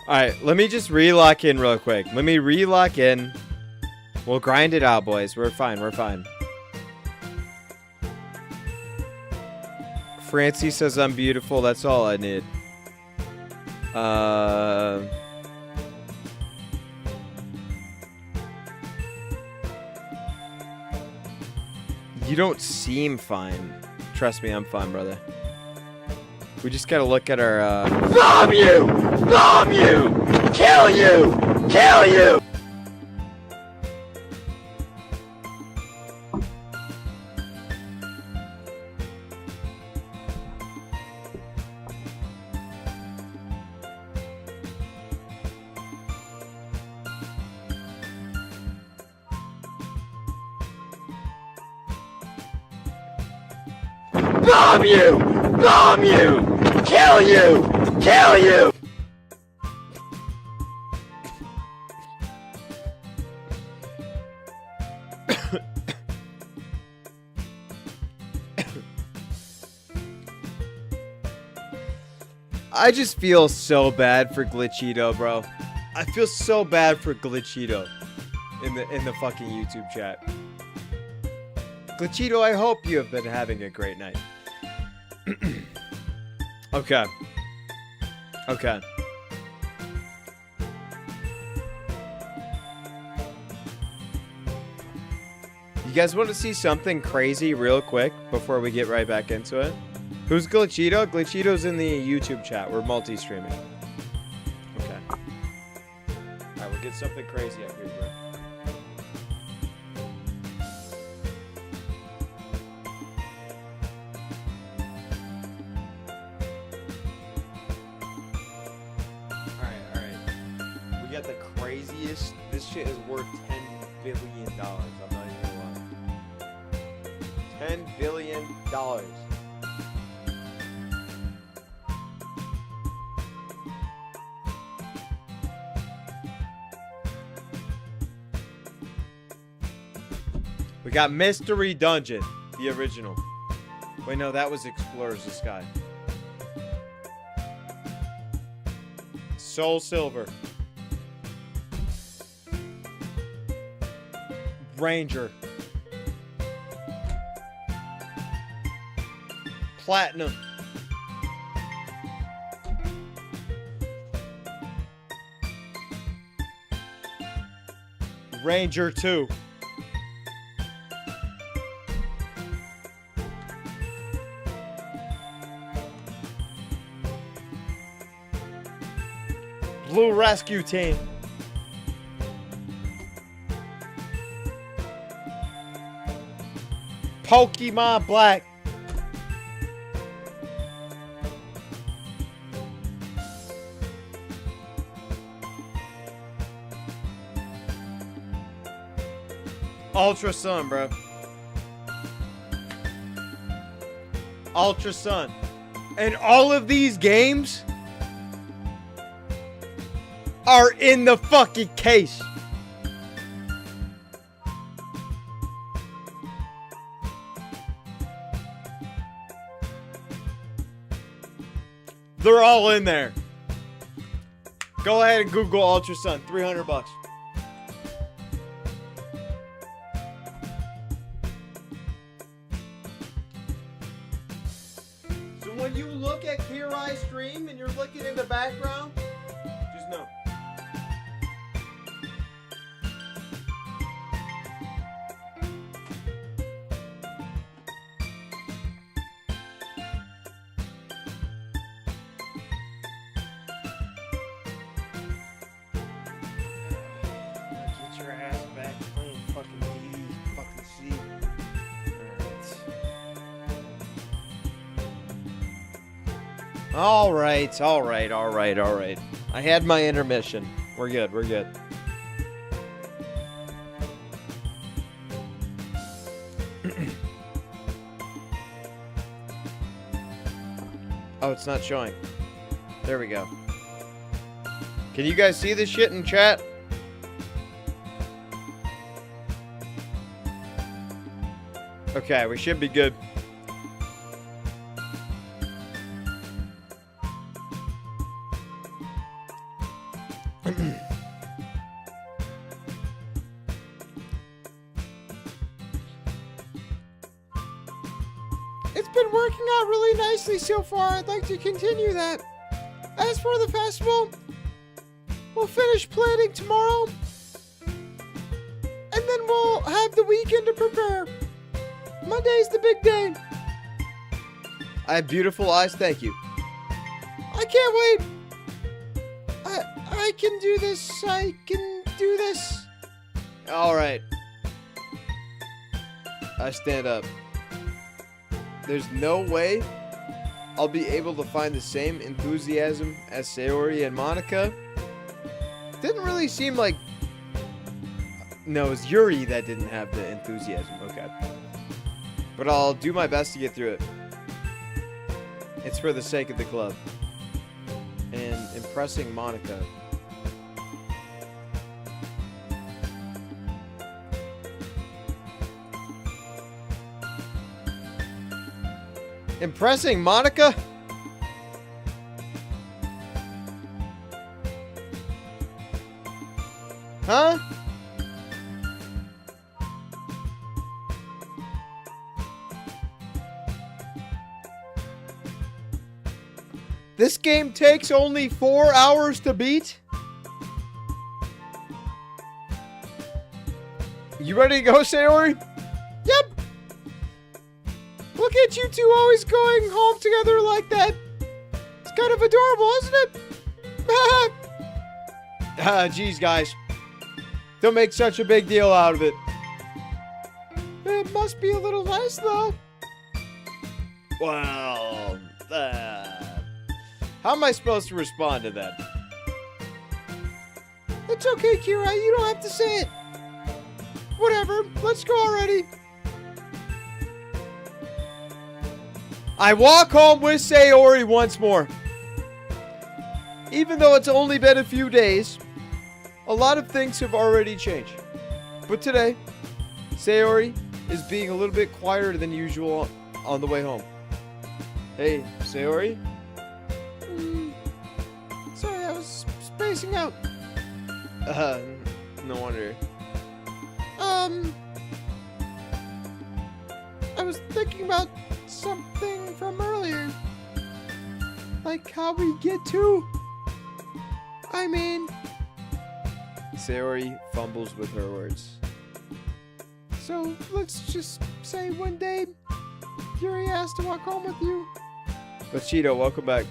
Alright, let me just relock in real quick. Let me relock in. We'll grind it out, boys. We're fine. We're fine. Francie says I'm beautiful. That's all I need. You don't seem fine. Trust me, I'm fine, brother. We just gotta look at our, Bomb you! Bomb you! Kill you! Kill you! Bomb you! Bomb you! Kill you! Kill you! I just feel so bad for Glitchito, bro. I feel so bad for Glitchito in the fucking YouTube chat. Glitchito, I hope you have been having a great night. Okay. Okay. You guys want to see something crazy real quick before we get right back into it? Who's Glitchito? Glitchito's in the YouTube chat. We're multi-streaming. Okay. Alright, we'll get something crazy up here, bro. Alright. We got the craziest. This shit is worth $10 billion. I'm not even lying. $10 billion. We got Mystery Dungeon, the original. Wait, no, that was Explorers of Sky. Soul Silver. Ranger. Platinum. Ranger 2. Blue Rescue Team. Pokemon Black. Ultra Sun, bro. Ultra Sun. And all of these games are in the fucking case. They're all in there. Go ahead and Google Ultra Sun. $300. So when you look at Kirai's stream and you're looking in the background, just know. All right, all right, all right, all right. I had my intermission. We're good, we're good. Oh, it's not showing. There we go. Can you guys see this shit in chat? Okay, we should be good. It's been working out really nicely so far. I'd like to continue that. As for the festival, we'll finish planning tomorrow. And then we'll have the weekend to prepare. Monday's the big day. I have beautiful eyes, thank you. I can't wait. I can do this. I can do this. Alright. I stand up. There's no way I'll be able to find the same enthusiasm as Sayori and Monica. Didn't really seem like... No, it was Yuri that didn't have the enthusiasm. Okay. But I'll do my best to get through it. It's for the sake of the club. And impressing Monica. Impressing Monica? Huh? This game takes only 4 hours to beat? You ready to go, Sayori? Yep. Look at you two always going home together like that. It's kind of adorable, isn't it? Geez, guys. Don't make such a big deal out of it. It must be a little nice, though. Well, how am I supposed to respond to that? It's okay, Kira. You don't have to say it. Whatever. Let's go already. I walk home with Sayori once more. Even though it's only been a few days, a lot of things have already changed. But today, Sayori is being a little bit quieter than usual on the way home. Hey, Sayori? Sorry, I was spacing out. No wonder. I was thinking about something from earlier. Like how we get to... I mean... Sayori fumbles with her words. So, let's just say one day, Yuri asked to walk home with you. But Cheeto, welcome back.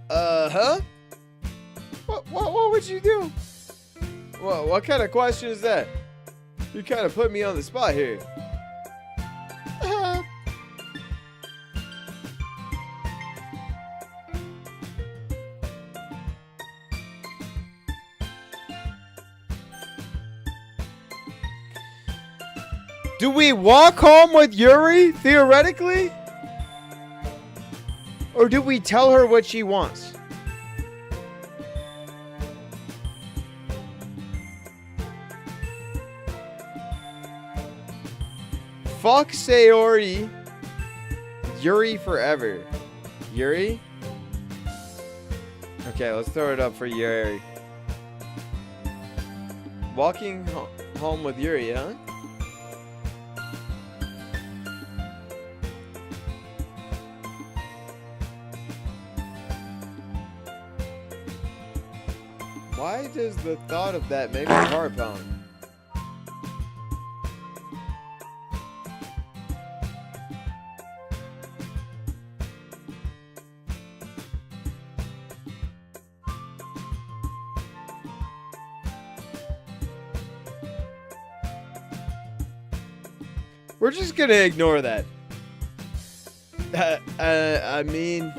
Huh? What would you do? What kind of question is that? You kind of put me on the spot here. Do we walk home with Yuri, theoretically? Or do we tell her what she wants? Fuck Sayori. Yuri forever. Yuri? Okay, let's throw it up for Yuri. Walking home with Yuri, huh? Why does the thought of that make my heart pound? We're just gonna ignore that. I mean,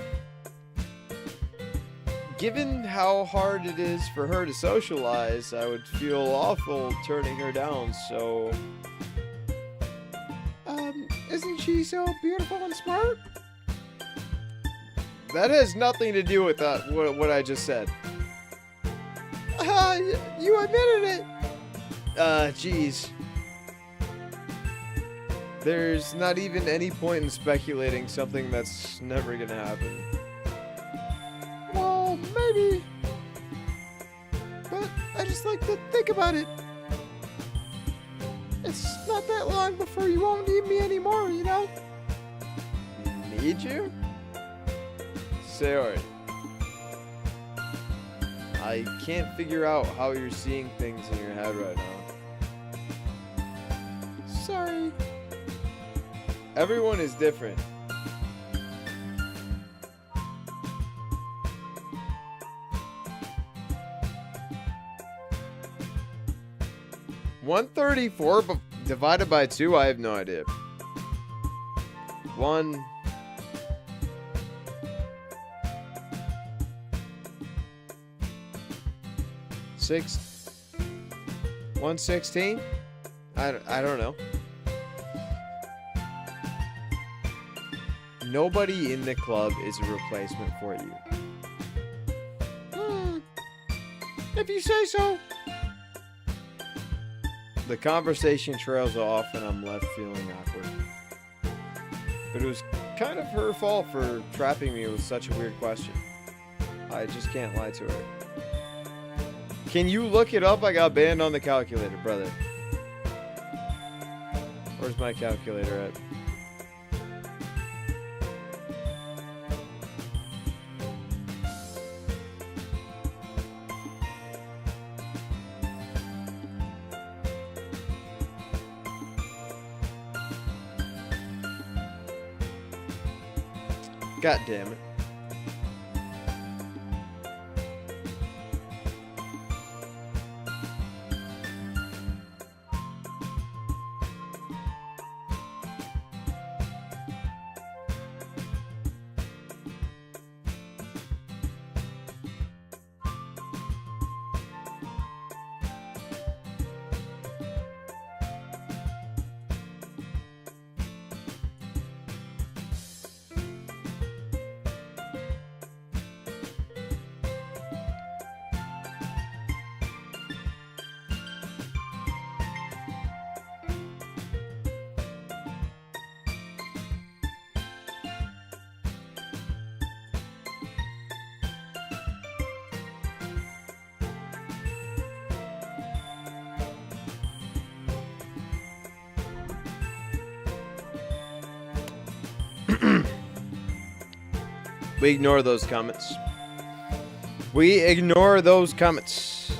given how hard it is for her to socialize, I would feel awful turning her down, so... Isn't she so beautiful and smart? That has nothing to do with what I just said. You admitted it. Jeez. There's not even any point in speculating something that's never gonna happen. Well, maybe. But I just like to think about it. It's not that long before you won't need me anymore, you know? Need you? Sayori. I can't figure out how you're seeing things in your head right now. Sorry. Everyone is different. $134 divided by 2? I have no idea. 1... 116? I don't know. Nobody in the club is a replacement for you. If you say so. The conversation trails off and I'm left feeling awkward. But it was kind of her fault for trapping me with such a weird question. I just can't lie to her. Can you look it up? I got banned on the calculator, brother. Where's my calculator at? God damn it. We ignore those comments. We ignore those comments.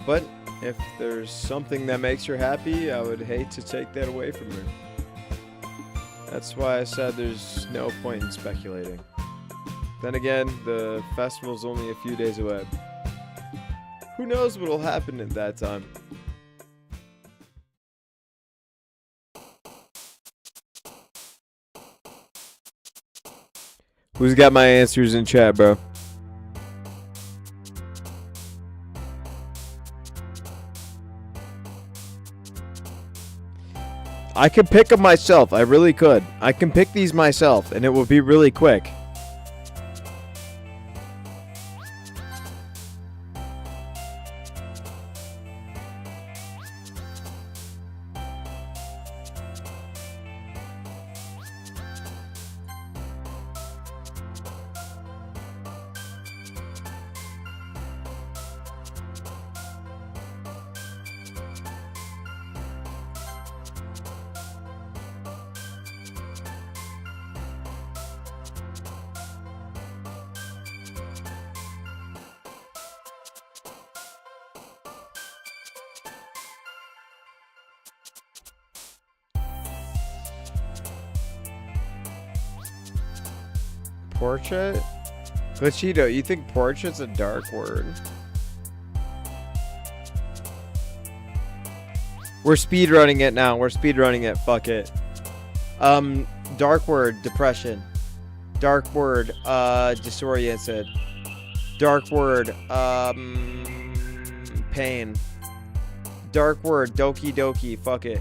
But if there's something that makes her happy, I would hate to take that away from her. That's why I said there's no point in speculating. Then again, the festival's only a few days away. Who knows what'll happen at that time? Who's got my answers in chat, bro? I could pick them myself. I really could. I can pick these myself, and it will be really quick. Portrait? Glitchito, you think portrait's a dark word? We're speedrunning it now. We're speedrunning it. Fuck it. Dark word, depression. Dark word, disoriented. Dark word, pain. Dark word, doki. Fuck it.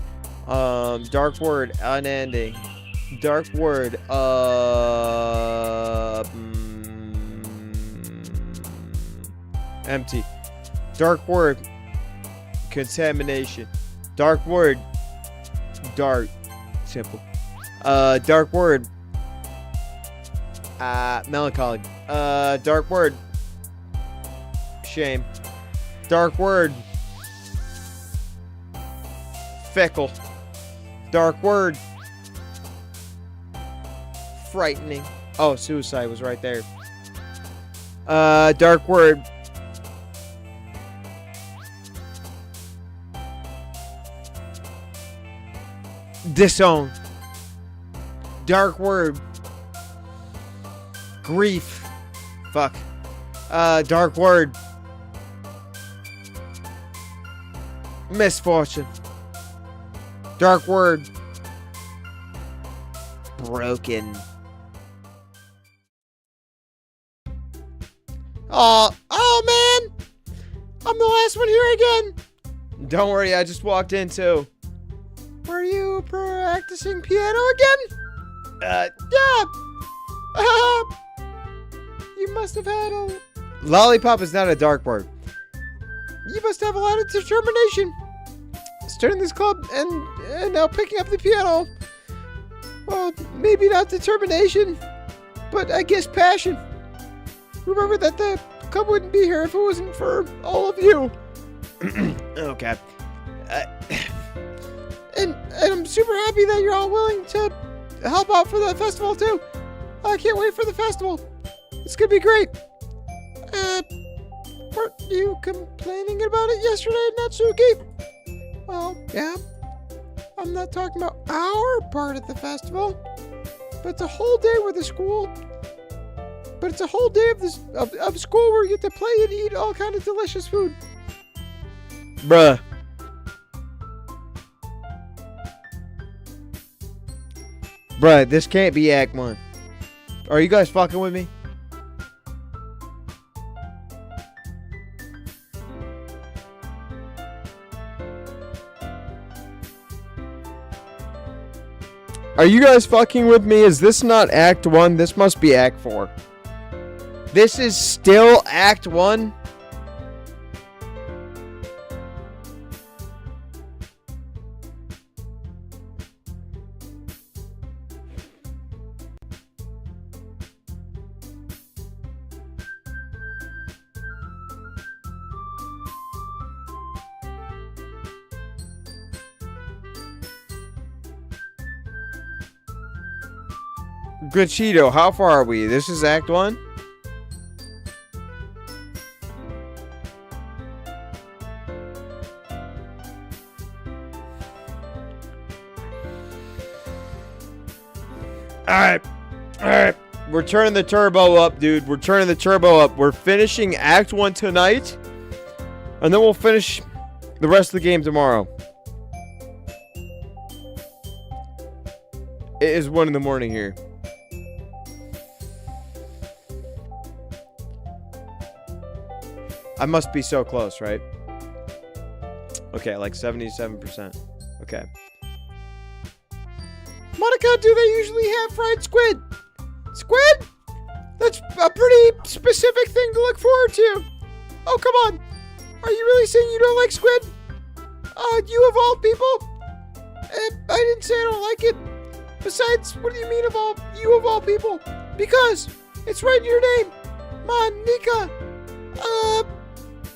Dark word, unending. Dark word, empty. Dark word, contamination. Dark word, dark. Simple. Dark word, melancholy. Dark word, shame. Dark word, fickle. Dark word, frightening. Oh, suicide was right there. Dark word, disown. Dark word, grief. Fuck. Dark word, misfortune. Dark word, broken. Oh man! I'm the last one here again! Don't worry, I just walked in too. Were you practicing piano again? Yeah. You must have had a... Lollipop is not a dark word. You must have a lot of determination. Starting this club and now picking up the piano. Well, maybe not determination, but I guess passion. Remember that the club wouldn't be here if it wasn't for all of you. Okay. And I'm super happy that you're all willing to help out for the festival too. I can't wait for the festival. It's gonna be great. Weren't you complaining about it yesterday, Natsuki? Well, yeah. I'm not talking about our part of the festival, but it's a whole day with the school. But it's a whole day of school where you get to play and eat all kind of delicious food. Bruh. Bruh, this can't be Act 1. Are you guys fucking with me? Are you guys fucking with me? Is this not Act 1? This must be Act 4. This is still Act 1? Good Cheeto, how far are we? This is Act 1? Alright. We're turning the turbo up, dude. We're turning the turbo up. We're finishing Act 1 tonight. And then we'll finish the rest of the game tomorrow. It is 1 in the morning here. I must be so close, right? Okay, like 77%. Okay. Monica, do they usually have fried squid? Squid? That's a pretty specific thing to look forward to. Oh, come on. Are you really saying you don't like squid? You of all people? I didn't say I don't like it. Besides, what do you mean you of all people? Because it's right in your name. Monica.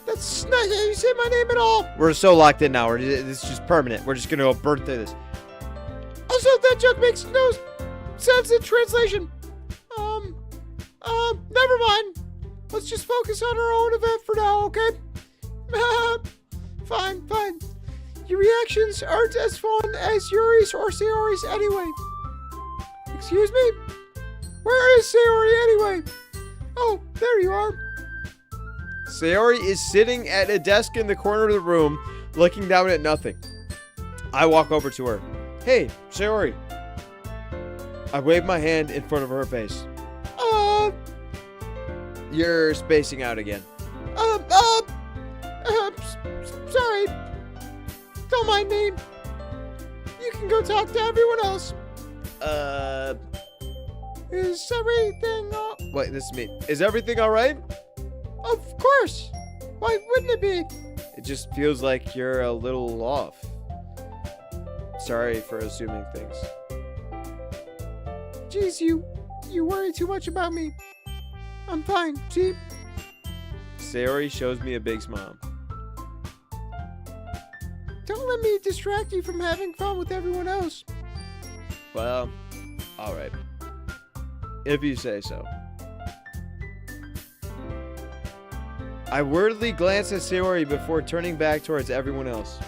That's not how you say my name at all. We're so locked in now. This is just permanent. We're just going to go burn through this. Also, that joke makes no sense in translation. Never mind. Let's just focus on our own event for now, okay? Fine. Your reactions aren't as fun as Yuri's or Sayori's anyway. Excuse me? Where is Sayori anyway? Oh, there you are. Sayori is sitting at a desk in the corner of the room, looking down at nothing. I walk over to her. Hey, Sayori. I wave my hand in front of her face. You're spacing out again. Sorry. Don't mind me. You can go talk to everyone else. Is everything all... Wait, this is me. Is everything alright? Of course. Why wouldn't it be? It just feels like you're a little off. Sorry for assuming things. Jeez, you worry too much about me. I'm fine, see? Sayori shows me a big smile. Don't let me distract you from having fun with everyone else. Well, alright. If you say so. I worriedly glance at Sayori before turning back towards everyone else.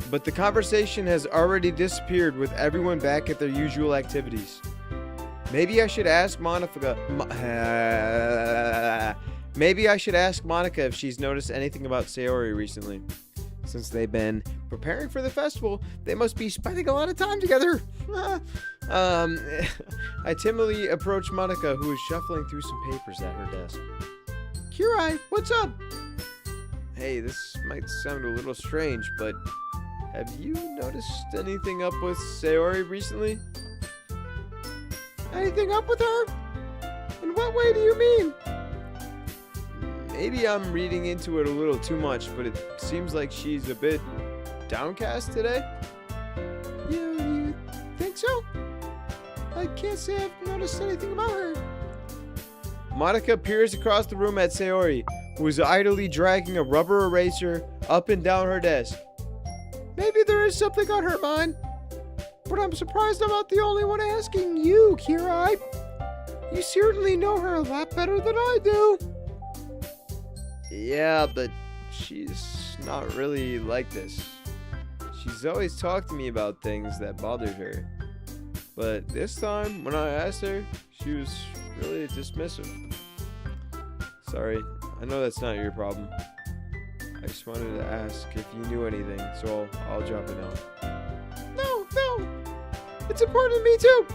But the conversation has already disappeared with everyone back at their usual activities. Maybe I should ask Monica. Maybe I should ask Monica if she's noticed anything about Sayori recently. Since they've been preparing for the festival, they must be spending a lot of time together. I timidly approach Monica, who is shuffling through some papers at her desk. Kirai, what's up? Hey, this might sound a little strange, but have you noticed anything up with Sayori recently? Anything up with her? In what way do you mean? Maybe I'm reading into it a little too much, but it seems like she's a bit downcast today. You think so? I can't say I've noticed anything about her. Monica peers across the room at Sayori, who is idly dragging a rubber eraser up and down her desk. Maybe there is something on her mind. But I'm surprised I'm not the only one asking you, Kirai. You certainly know her a lot better than I do. Yeah, but she's not really like this. She's always talked to me about things that bothered her. But this time, when I asked her, she was really dismissive. Sorry, I know that's not your problem. I just wanted to ask if you knew anything, so I'll drop it down. No. It's important to me too.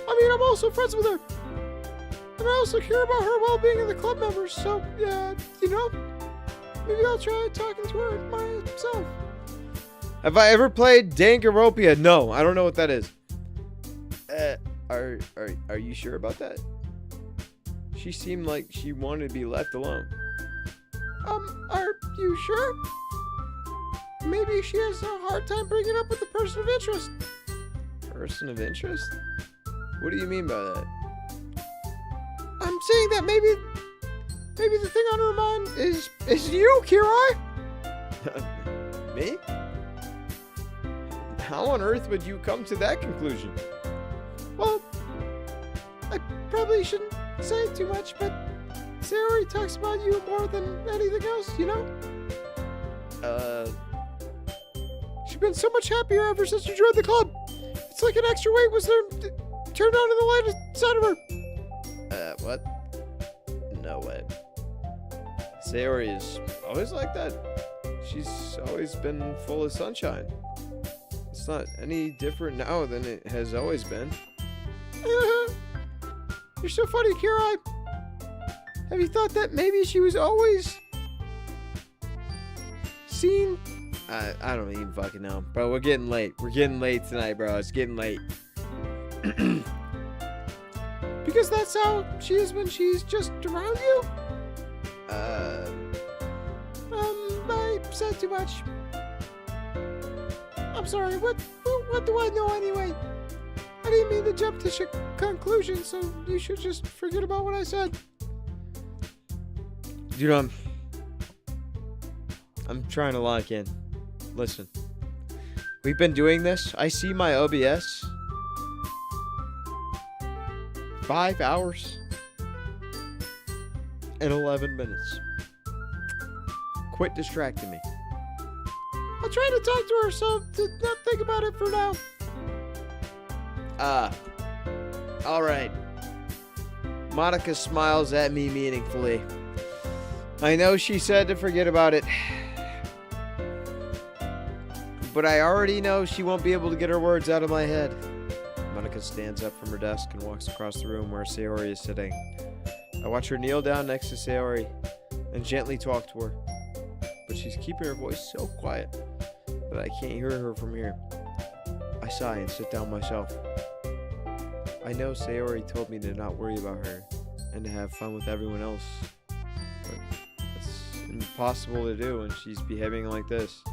I mean, I'm also friends with her. And I also care about her well-being and the club members, so, yeah, maybe I'll try talking to her myself. Have I ever played Danganronpa? No, I don't know what that is. Are you sure about that? She seemed like she wanted to be left alone. Are you sure? Maybe she has a hard time bringing up with the person of interest. Person of interest? What do you mean by that? I'm saying that maybe the thing on her mind is you, Kirai. Me? How on earth would you come to that conclusion? Well, I probably shouldn't say too much, but Sayori talks about you more than anything else, She's been so much happier ever since you joined the club. It's like an extra weight was there turned on in the light side of her. What? No way. Sayori is always like that. She's always been full of sunshine. It's not any different now than it has always been. You're so funny, Kirai. Have you thought that maybe she was always seen? I don't even fucking know. Bro, we're getting late. We're getting late tonight, bro. It's getting late. Because that's how she is when she's just around you? I said too much. I'm sorry, what do I know anyway? I didn't mean to jump to conclusions, so you should just forget about what I said. Dude, I'm trying to lock in. Listen. We've been doing this. I see my OBS. 5 hours and 11 minutes. Quit distracting me. I'll try to talk to her, so to not think about it for now. Alright. Monica smiles at me meaningfully. I know she said to forget about it. But I already know she won't be able to get her words out of my head. Monica stands up from her desk and walks across the room where Sayori is sitting. I watch her kneel down next to Sayori and gently talk to her. But she's keeping her voice so quiet that I can't hear her from here. I sigh and sit down myself. I know Sayori told me to not worry about her and to have fun with everyone else. But it's impossible to do when she's behaving like this.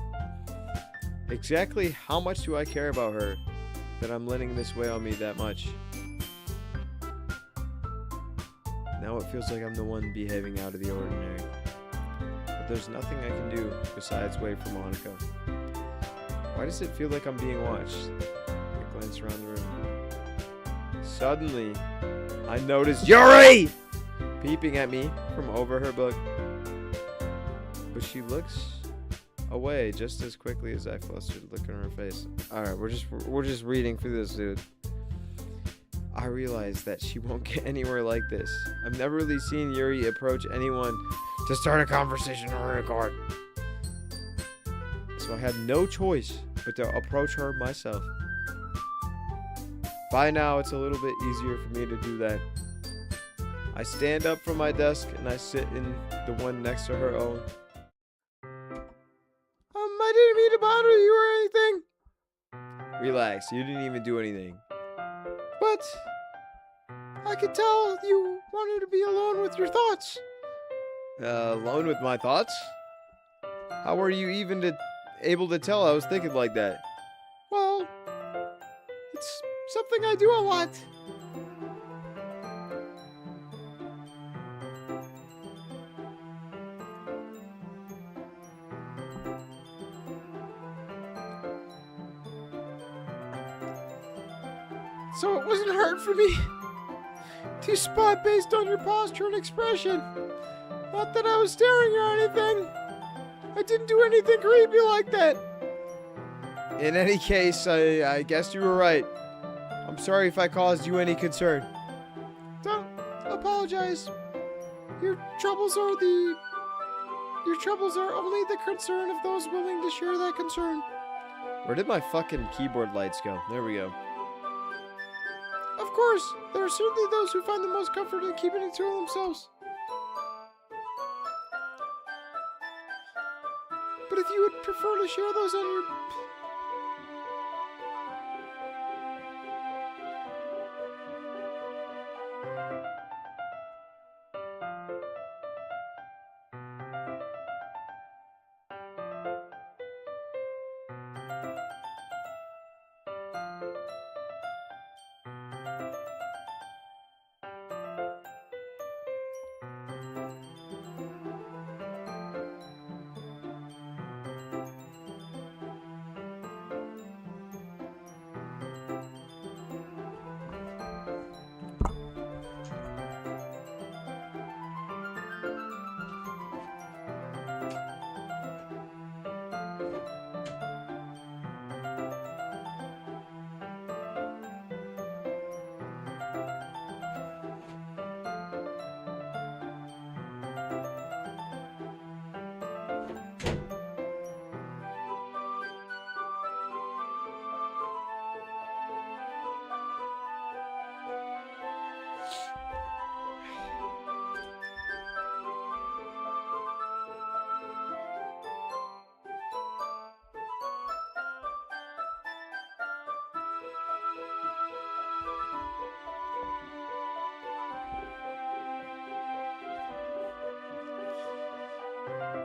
Exactly how much do I care about her that I'm letting this weigh on me that much? Now it feels like I'm the one behaving out of the ordinary. But there's nothing I can do besides wait for Monica. Why does it feel like I'm being watched? I glance around the room. Suddenly, I notice Yuri peeping at me from over her book. But she looks away just as quickly as I flustered look on her face. Alright, we're just reading through this, dude. I realize that she won't get anywhere like this. I've never really seen Yuri approach anyone to start a conversation or record. So I had no choice but to approach her myself. By now, it's a little bit easier for me to do that. I stand up from my desk and I sit in the one next to her own. I didn't mean to bother you or anything. Relax, you didn't even do anything. But I could tell you wanted to be alone with your thoughts. Alone with my thoughts? How were you even able to tell I was thinking like that? Well, it's something I do a lot. So it wasn't hard for me to spot based on your posture and expression. Not that I was staring or anything. I didn't do anything creepy like that. In any case, I guess you were right. I'm sorry if I caused you any concern. Don't apologize. Your troubles are only the concern of those willing to share that concern. Where did my fucking keyboard lights go? There we go. Of course, there are certainly those who find the most comfort in keeping it to themselves. But if you would prefer to share those on your...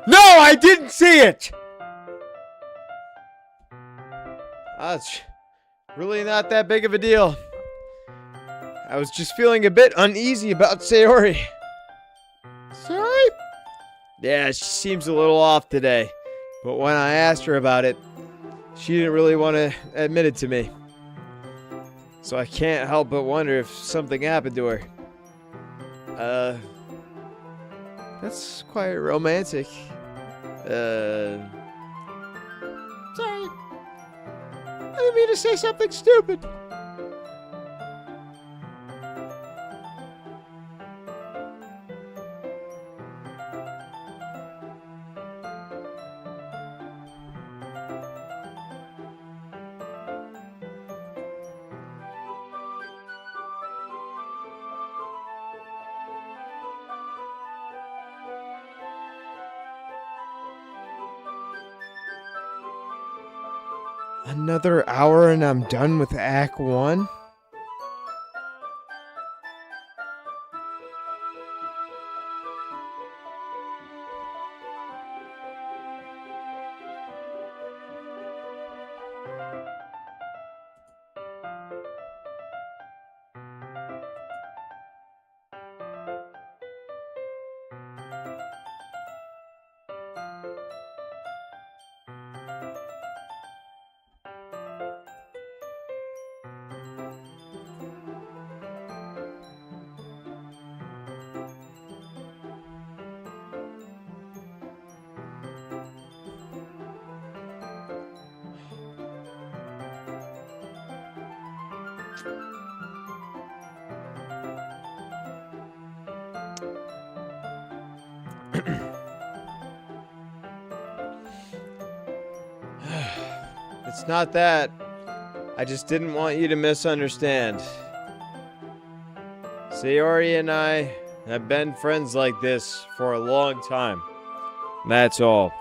No, I didn't see it! That's really not that big of a deal. I was just feeling a bit uneasy about Sayori. Sorry? Yeah, she seems a little off today. But when I asked her about it, she didn't really want to admit it to me. So I can't help but wonder if something happened to her. That's quite romantic. Sorry. I didn't mean to say something stupid. Another hour and I'm done with Act 1? It's not that. I just didn't want you to misunderstand. Sayori and I have been friends like this for a long time. That's all.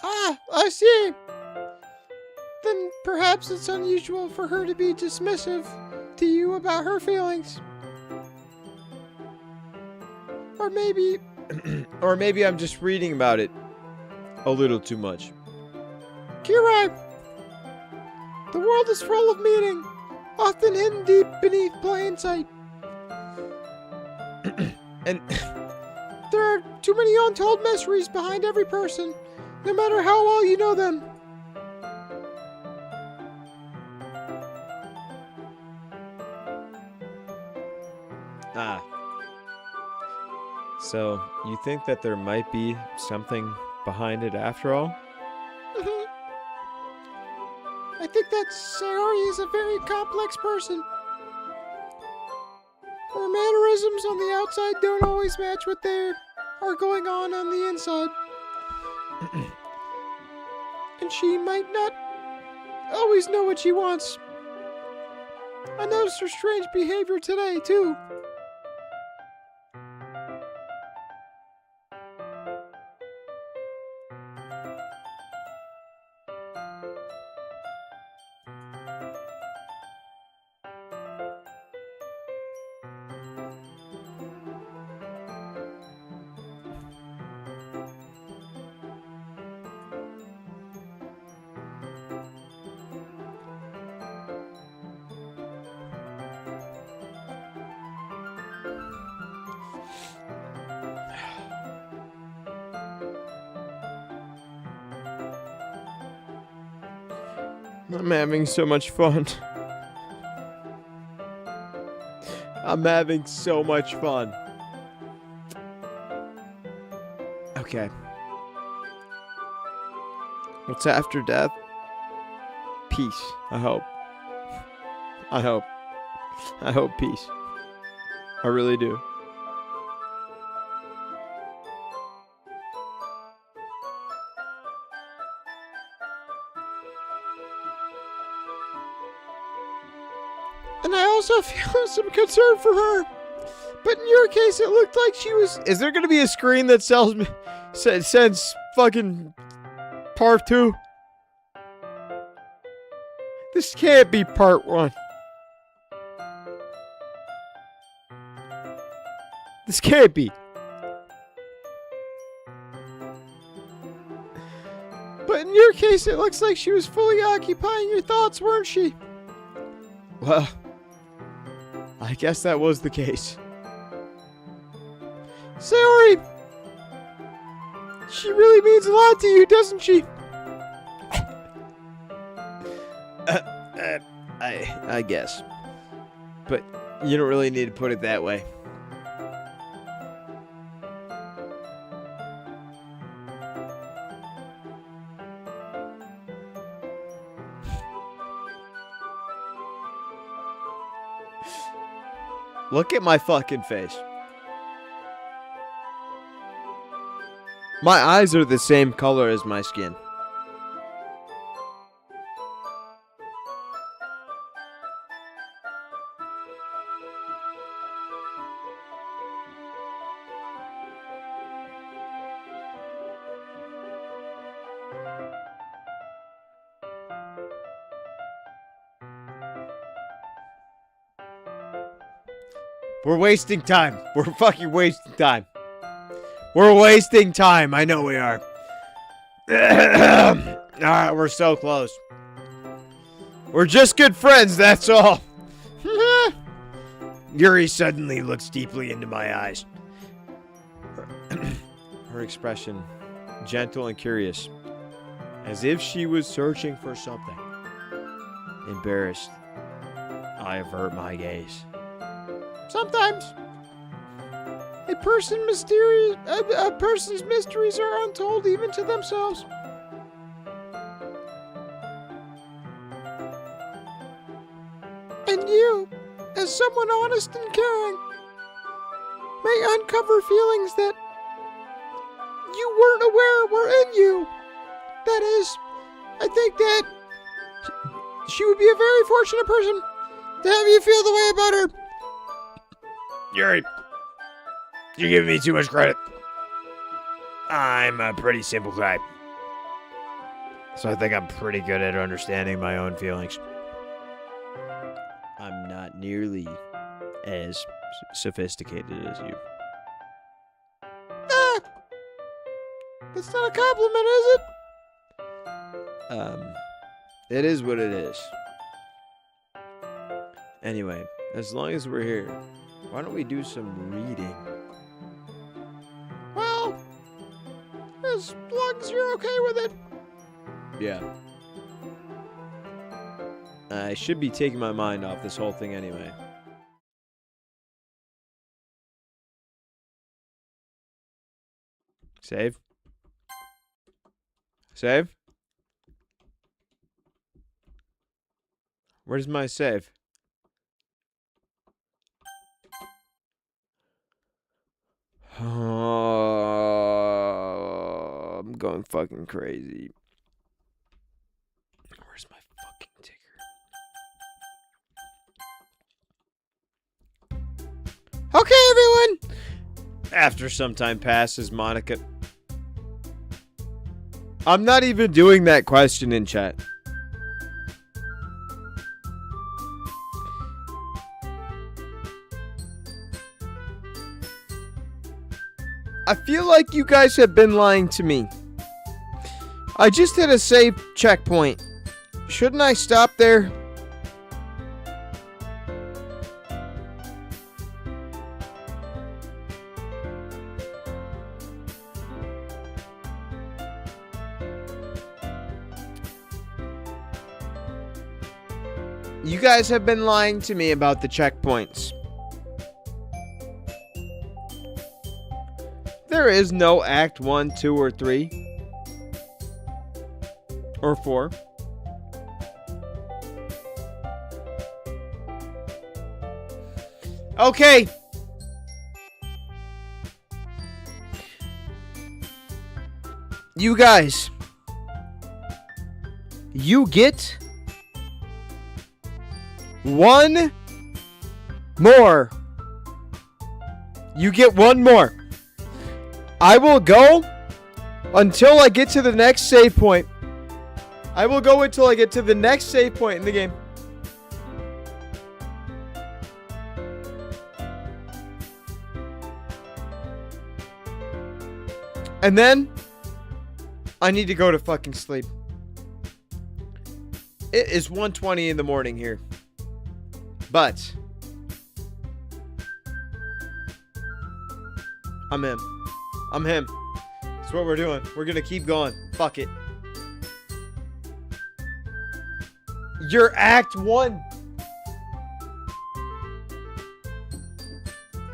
Ah, I see. Then perhaps it's unusual for her to be dismissive to you about her feelings. Or maybe... or maybe I'm just reading about it a little too much. Kirai, the world is full of meaning, often hidden deep beneath plain sight. And there are too many untold mysteries behind every person, no matter how well you know them. Ah. So, you think that there might be something behind it after all? I think that Sayori is a very complex person. Her mannerisms on the outside don't always match what they are going on the inside. And she might not always know what she wants. I noticed her strange behavior today, too. I'm having so much fun. I'm having so much fun. Okay. What's after death? Peace, I hope. I hope. I hope peace. I really do. And I also feel some concern for her. But in your case, it looked like she was... Is there going to be a screen that sends fucking part 2? This can't be part 1. This can't be. But in your case, it looks like she was fully occupying your thoughts, weren't she? Well, I guess that was the case. Sayori! She really means a lot to you, doesn't she? I guess. But you don't really need to put it that way. Look at my fucking face. My eyes are the same color as my skin. We're wasting time. We're fucking wasting time. We're wasting time. I know we are. Alright, we're so close. We're just good friends, that's all. Yuri suddenly looks deeply into my eyes. Her expression, gentle and curious, as if she was searching for something. Embarrassed, I avert my gaze. Sometimes a person's mysteries are untold even to themselves. And you, as someone honest and caring, may uncover feelings that you weren't aware were in you. That is, I think that she would be a very fortunate person to have you feel the way about her. Yuri, you're giving me too much credit. I'm a pretty simple guy. So I think I'm pretty good at understanding my own feelings. I'm not nearly as sophisticated as you. That's not a compliment, is it? It is what it is. Anyway, as long as we're here, why don't we do some reading? Well, as long as you're okay with it. Yeah. I should be taking my mind off this whole thing anyway. Save. Save. Where's my save? Oh, I'm going fucking crazy. Where's my fucking ticker? Okay, everyone. After some time passes, Monica... I'm not even doing that question in chat. I feel like you guys have been lying to me. I just hit a save checkpoint. Shouldn't I stop there? You guys have been lying to me about the checkpoints. There is no Act 1, 2, or 3. Or 4. Okay. You guys. You get... one more. You get one more. I will go until I get to the next save point. I will go until I get to the next save point in the game. And then I need to go to fucking sleep. It is 1:20 in the morning here. But I'm him. I'm him. That's what we're doing. We're gonna keep going. Fuck it. You're Act 1.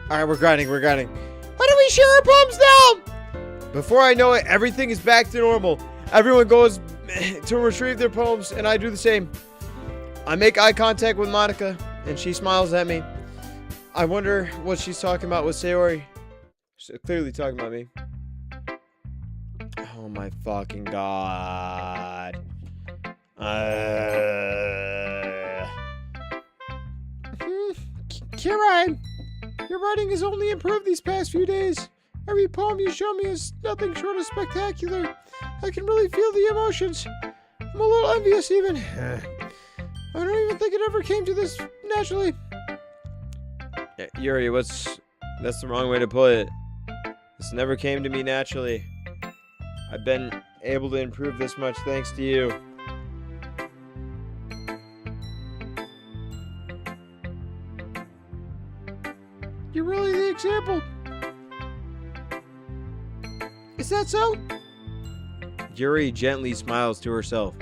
Alright, we're grinding. We're grinding. Why don't we share our palms down? Before I know it, everything is back to normal. Everyone goes to retrieve their poems, and I do the same. I make eye contact with Monica. and she smiles at me. I wonder what she's talking about with Sayori. She's clearly talking about me. Oh my fucking god. Kieran, your writing has only improved these past few days. Every poem you show me is nothing short of spectacular. I can really feel the emotions. I'm a little envious even. I don't even think it ever came to this naturally. Yuri, that's the wrong way to put it. This never came to me naturally. I've been able to improve this much thanks to you. You're really the example. Is that so? Yuri gently smiles to herself.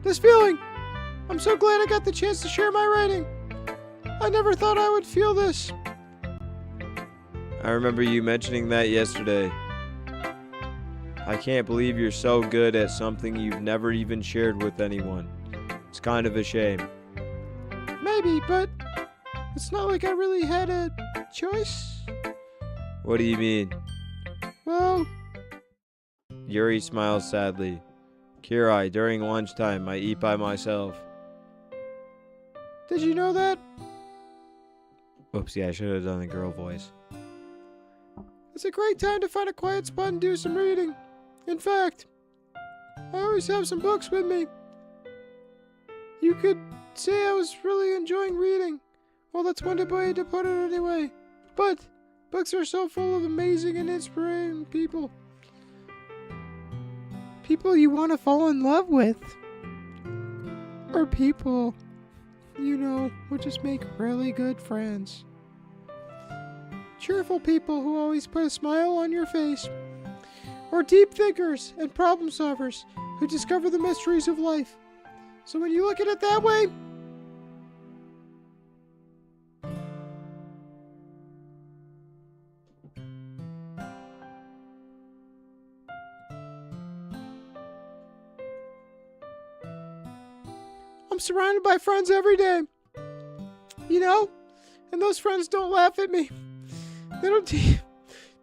This feeling. I'm so glad I got the chance to share my writing. I never thought I would feel this. I remember you mentioning that yesterday. I can't believe you're so good at something you've never even shared with anyone. It's kind of a shame. Maybe, but it's not like I really had a choice. What do you mean? Well, Yuri smiles sadly. Kirai, during lunchtime, I eat by myself. did you know that? Oopsie, I should have done the girl voice. It's a great time to find a quiet spot and do some reading. In fact, I always have some books with me. You could say I was really enjoying reading. Well, that's one way to put it anyway. But books are so full of amazing and inspiring people. People you want to fall in love with. Or people, would just make really good friends. Cheerful people who always put a smile on your face. Or deep thinkers and problem solvers who discover the mysteries of life. So when you look at it that way, I'm surrounded by friends every day. And those friends don't laugh at me. They don't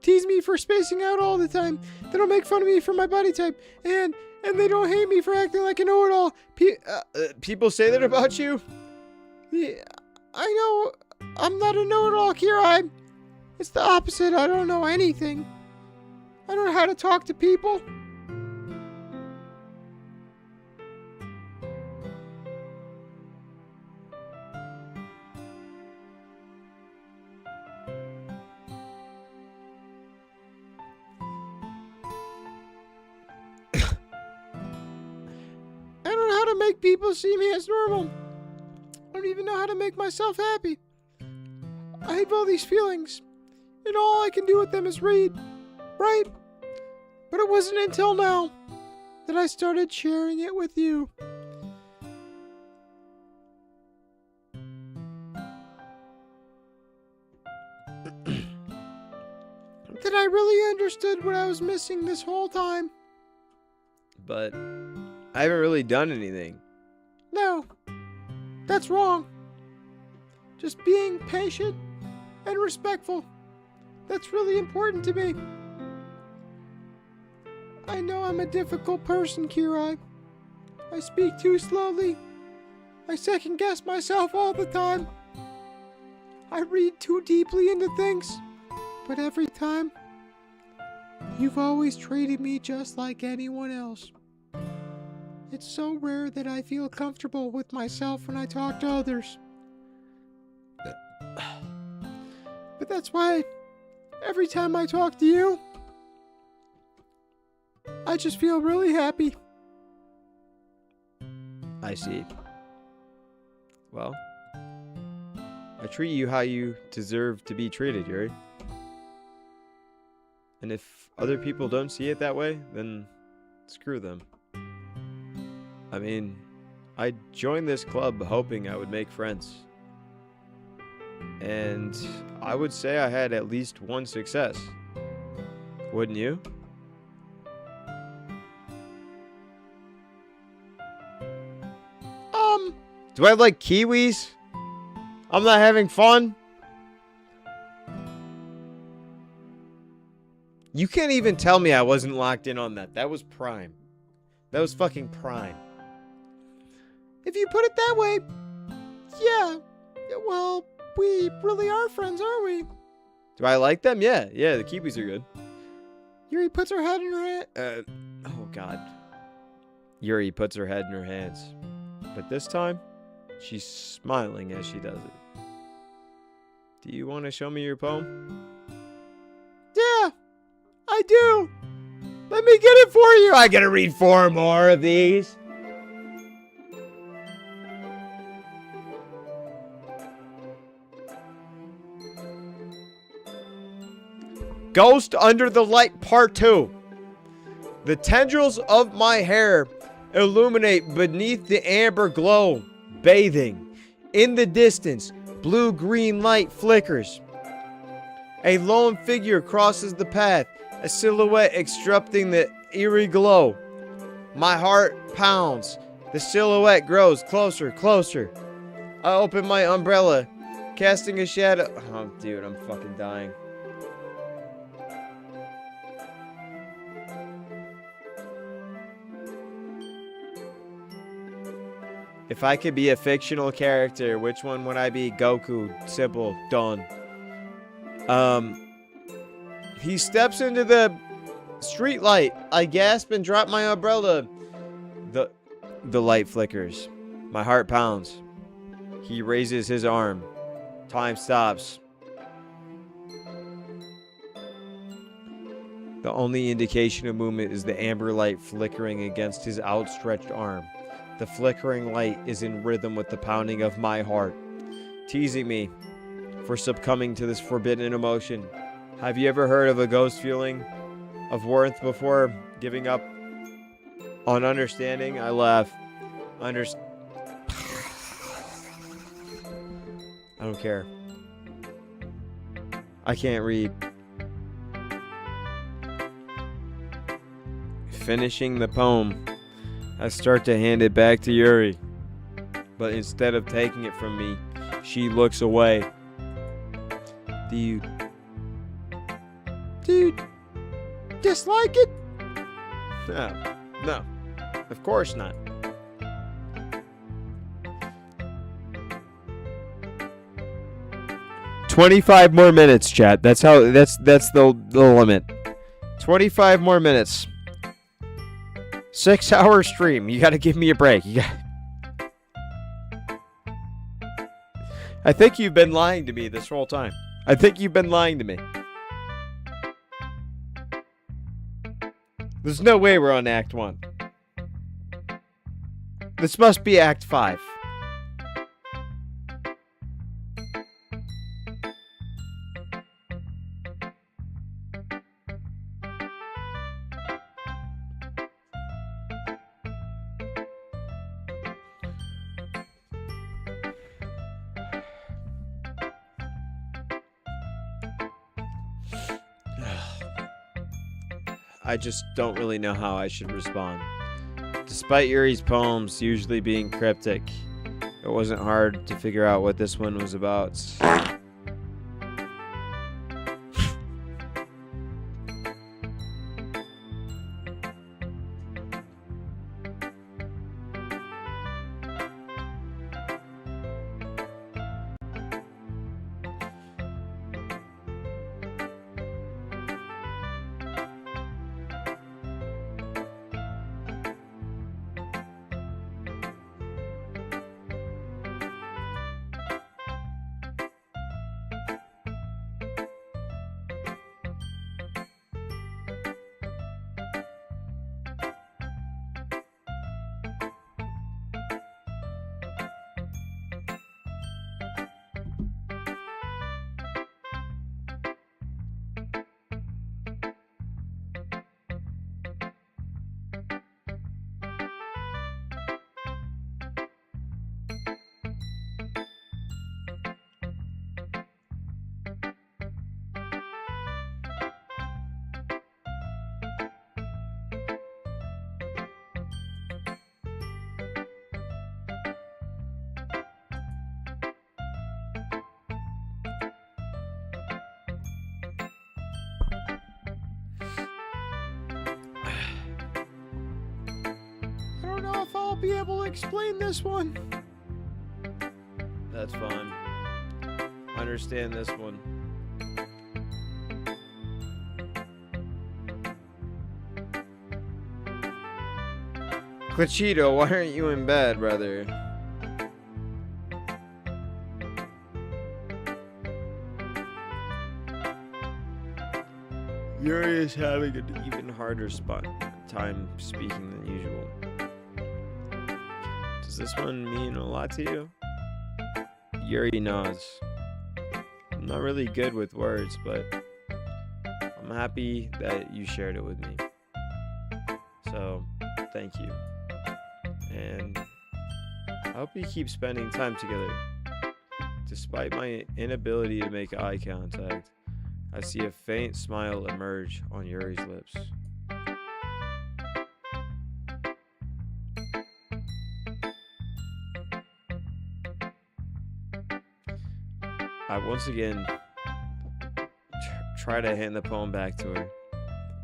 tease me for spacing out all the time. They don't make fun of me for my body type. And they don't hate me for acting like a know-it-all. People say that about you? Yeah, I know I'm not a know-it-all, Kira. It's the opposite. I don't know anything. I don't know how to talk to people. I don't know how to make people see me as normal. I don't even know how to make myself happy. I have all these feelings, and all I can do with them is read, right? But it wasn't until now that I started sharing it with you. That I really understood what I was missing this whole time. But I haven't really done anything. No, that's wrong. Just being patient and respectful. That's really important to me. I know I'm a difficult person, Kirai. I speak too slowly. I second guess myself all the time. I read too deeply into things. But every time, you've always treated me just like anyone else. It's so rare that I feel comfortable with myself when I talk to others. But that's why every time I talk to you, I just feel really happy. I see. Well, I treat you how you deserve to be treated, Yuri. And if other people don't see it that way, then screw them. I mean, I joined this club hoping I would make friends. And I would say I had at least one success. Wouldn't you? Do I like kiwis? I'm not having fun. You can't even tell me I wasn't locked in on that. That was prime. That was fucking prime. If you put it that way, yeah. Well, we really are friends, aren't we? Do I like them? Yeah. Yeah, the Kiwis are good. Yuri puts her head in her hand. Oh, God. Yuri puts her head in her hands. But this time, she's smiling as she does it. Do you want to show me your poem? Yeah, I do. Let me get it for you. I gotta read 4 more of these. Ghost Under the Light Part 2. The tendrils of my hair illuminate beneath the amber glow, bathing. In the distance, blue-green light flickers. A lone figure crosses the path, a silhouette obstructing the eerie glow. My heart pounds. The silhouette grows closer, closer. I open my umbrella, casting a shadow. Oh, dude, I'm fucking dying. If I could be a fictional character, which one would I be? Goku. Simple. Done. He steps into the street light. I gasp and drop my umbrella. The light flickers. My heart pounds. He raises his arm. Time stops. The only indication of movement is the amber light flickering against his outstretched arm. The flickering light is in rhythm with the pounding of my heart, teasing me for succumbing to this forbidden emotion. Have you ever heard of a ghost feeling of worth before giving up on understanding? I laugh. I don't care. I can't read. Finishing the poem, I start to hand it back to Yuri. But instead of taking it from me, she looks away. Do you dislike it? No, of course not. "25 more minutes, chat. That's the limit. 25 more minutes. 6-hour stream. You gotta give me a break. I think you've been lying to me this whole time. I think you've been lying to me. There's no way we're on Act 1. This must be Act 5. I just don't really know how I should respond. Despite Yuri's poems usually being cryptic, it wasn't hard to figure out what this one was about. know if I'll be able to explain this one. That's fine. I understand this one. Clichito, why aren't you in bed, brother? Yuri is having an even harder time speaking than usual. Does this one mean a lot to you? Yuri nods. I'm not really good with words, but I'm happy that you shared it with me. So, thank you. And I hope you keep spending time together. Despite my inability to make eye contact, I see a faint smile emerge on Yuri's lips. I once again try to hand the poem back to her,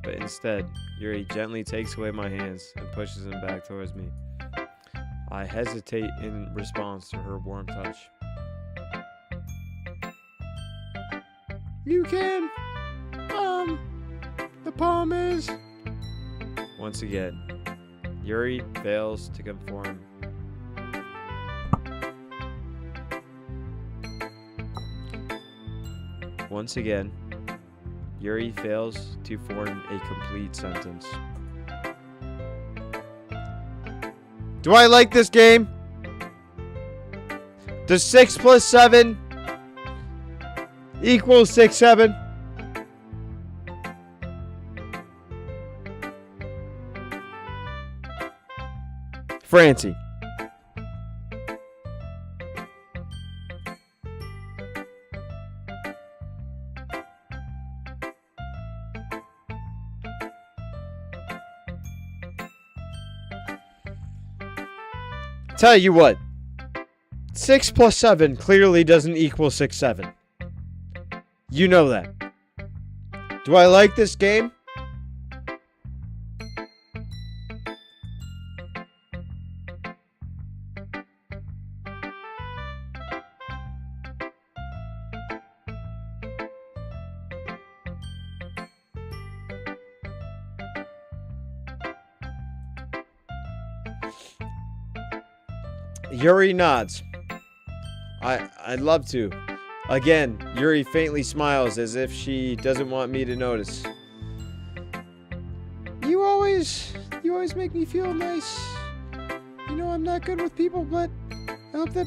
but instead, Yuri gently takes away my hands and pushes them back towards me. I hesitate in response to her warm touch. You can. The poem is. Once again, Yuri fails to conform. Once again, Yuri fails to form a complete sentence. Do I like this game? Does 6 plus 7 equals 6, 7? Francie. Tell you what, 6 plus 7 clearly doesn't equal 6, 7. You know that. Do I like this game? Yuri nods. I'd love to. Again, Yuri faintly smiles as if she doesn't want me to notice. You always make me feel nice. You know I'm not good with people, but I hope that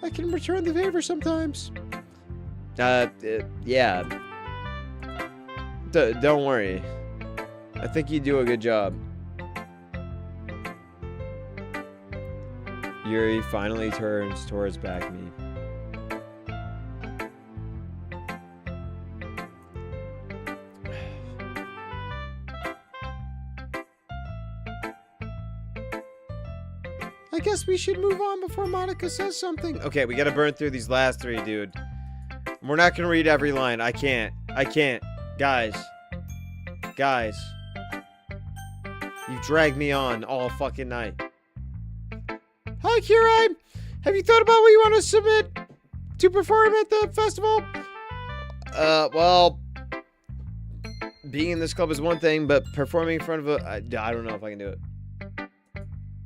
I can return the favor sometimes. Yeah. Don't worry. I think you do a good job. Yuri finally turns towards back me. I guess we should move on before Monica says something. Okay, we gotta burn through these last 3, dude. We're not gonna read every line. I can't. Guys. You dragged me on all fucking night. Hi, Kirai. Have you thought about what you want to submit to perform at the festival? Well, being in this club is one thing, but performing in front of I don't know if I can do it.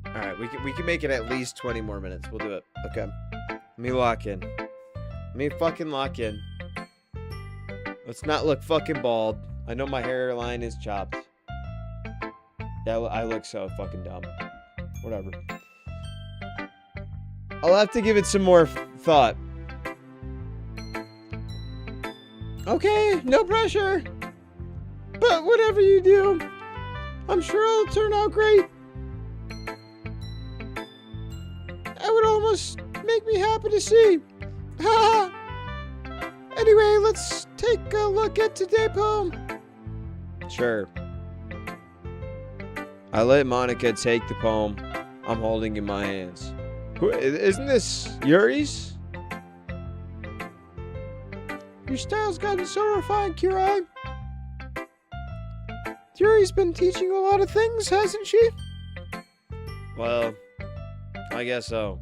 All right, we can make it at least 20 more minutes. We'll do it. Okay. Let me lock in. Let me fucking lock in. Let's not look fucking bald. I know my hairline is chopped. Yeah, I look so fucking dumb. Whatever. I'll have to give it some more thought. Okay, no pressure. But whatever you do, I'm sure it'll turn out great. It would almost make me happy to see. Anyway, let's take a look at today's poem. Sure. I let Monica take the poem I'm holding in my hands. Isn't this Yuri's? Your style's gotten so refined, Kirai. Yuri's been teaching you a lot of things, hasn't she? Well, I guess so.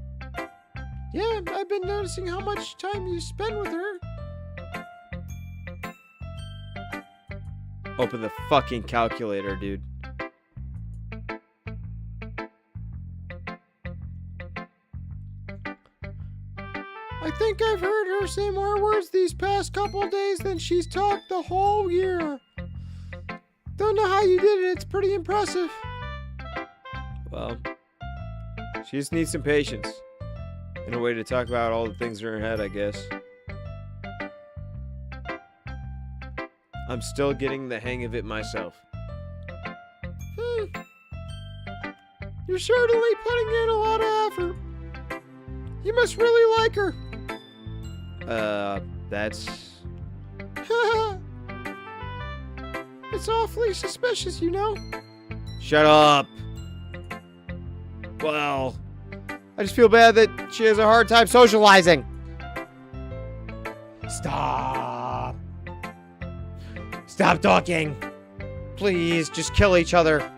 Yeah, I've been noticing how much time you spend with her. Open the fucking calculator, dude. I think I've heard her say more words these past couple days than she's talked the whole year. Don't know how you did it. It's pretty impressive. Well, she just needs some patience. And a way to talk about all the things in her head, I guess. I'm still getting the hang of it myself. You're certainly putting in a lot of effort. You must really like her. That's... It's awfully suspicious, you know? Shut up! Well, I just feel bad that she has a hard time socializing. Stop! Stop talking! Please, just kill each other.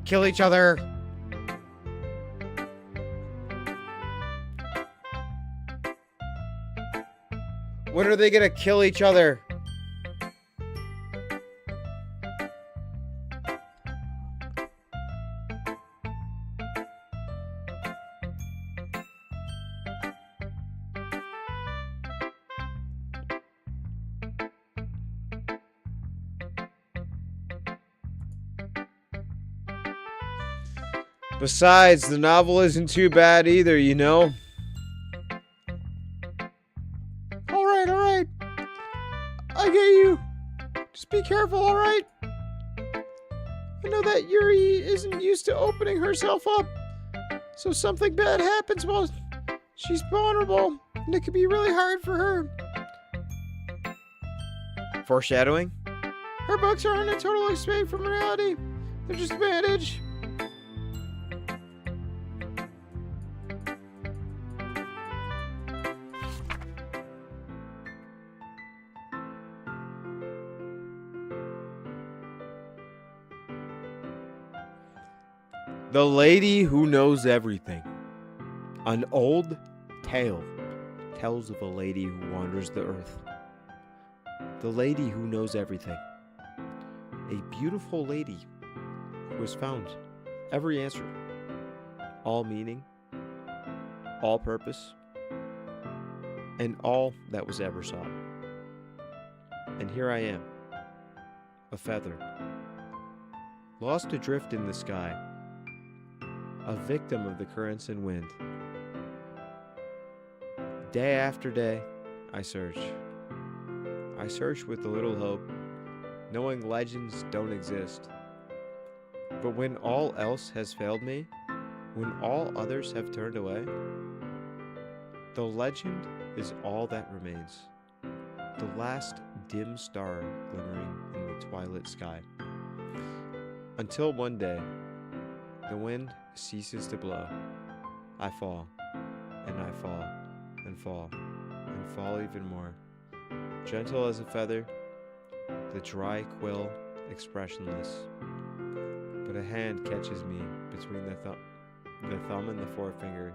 Kill each other. When are they gonna kill each other? Besides, the novel isn't too bad either, you know? Alright. I get you. Just be careful, alright? I know that Yuri isn't used to opening herself up. So something bad happens while she's vulnerable. And it can be really hard for her. Foreshadowing? Her books aren't a total escape from reality. They're just a bandage. The Lady Who Knows Everything. An old tale tells of a lady who wanders the earth. The Lady Who Knows Everything. A beautiful lady who has found every answer, all meaning, all purpose, and all that was ever sought. And here I am, a feather, lost adrift in the sky, a victim of the currents and wind. Day after day, I search. I search with a little hope, knowing legends don't exist. But when all else has failed me, when all others have turned away, the legend is all that remains. The last dim star glimmering in the twilight sky. Until one day, the wind ceases to blow. I fall, and I fall, and fall, and fall even more. Gentle as a feather, the dry quill expressionless. But a hand catches me between the thumb and the forefinger.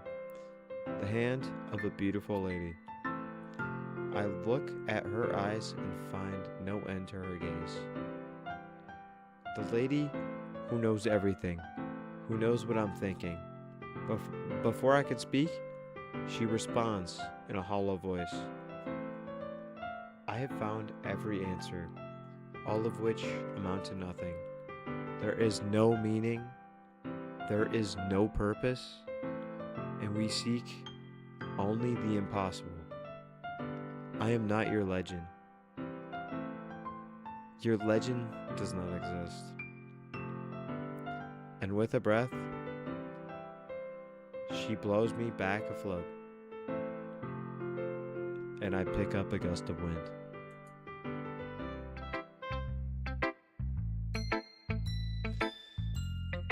The hand of a beautiful lady. I look at her eyes and find no end to her gaze. The lady who knows everything, who knows what I'm thinking. Before I can speak, she responds in a hollow voice. I have found every answer, all of which amount to nothing. There is no meaning, there is no purpose, and we seek only the impossible. I am not your legend. Your legend does not exist. And with a breath, she blows me back afloat. And I pick up a gust of wind.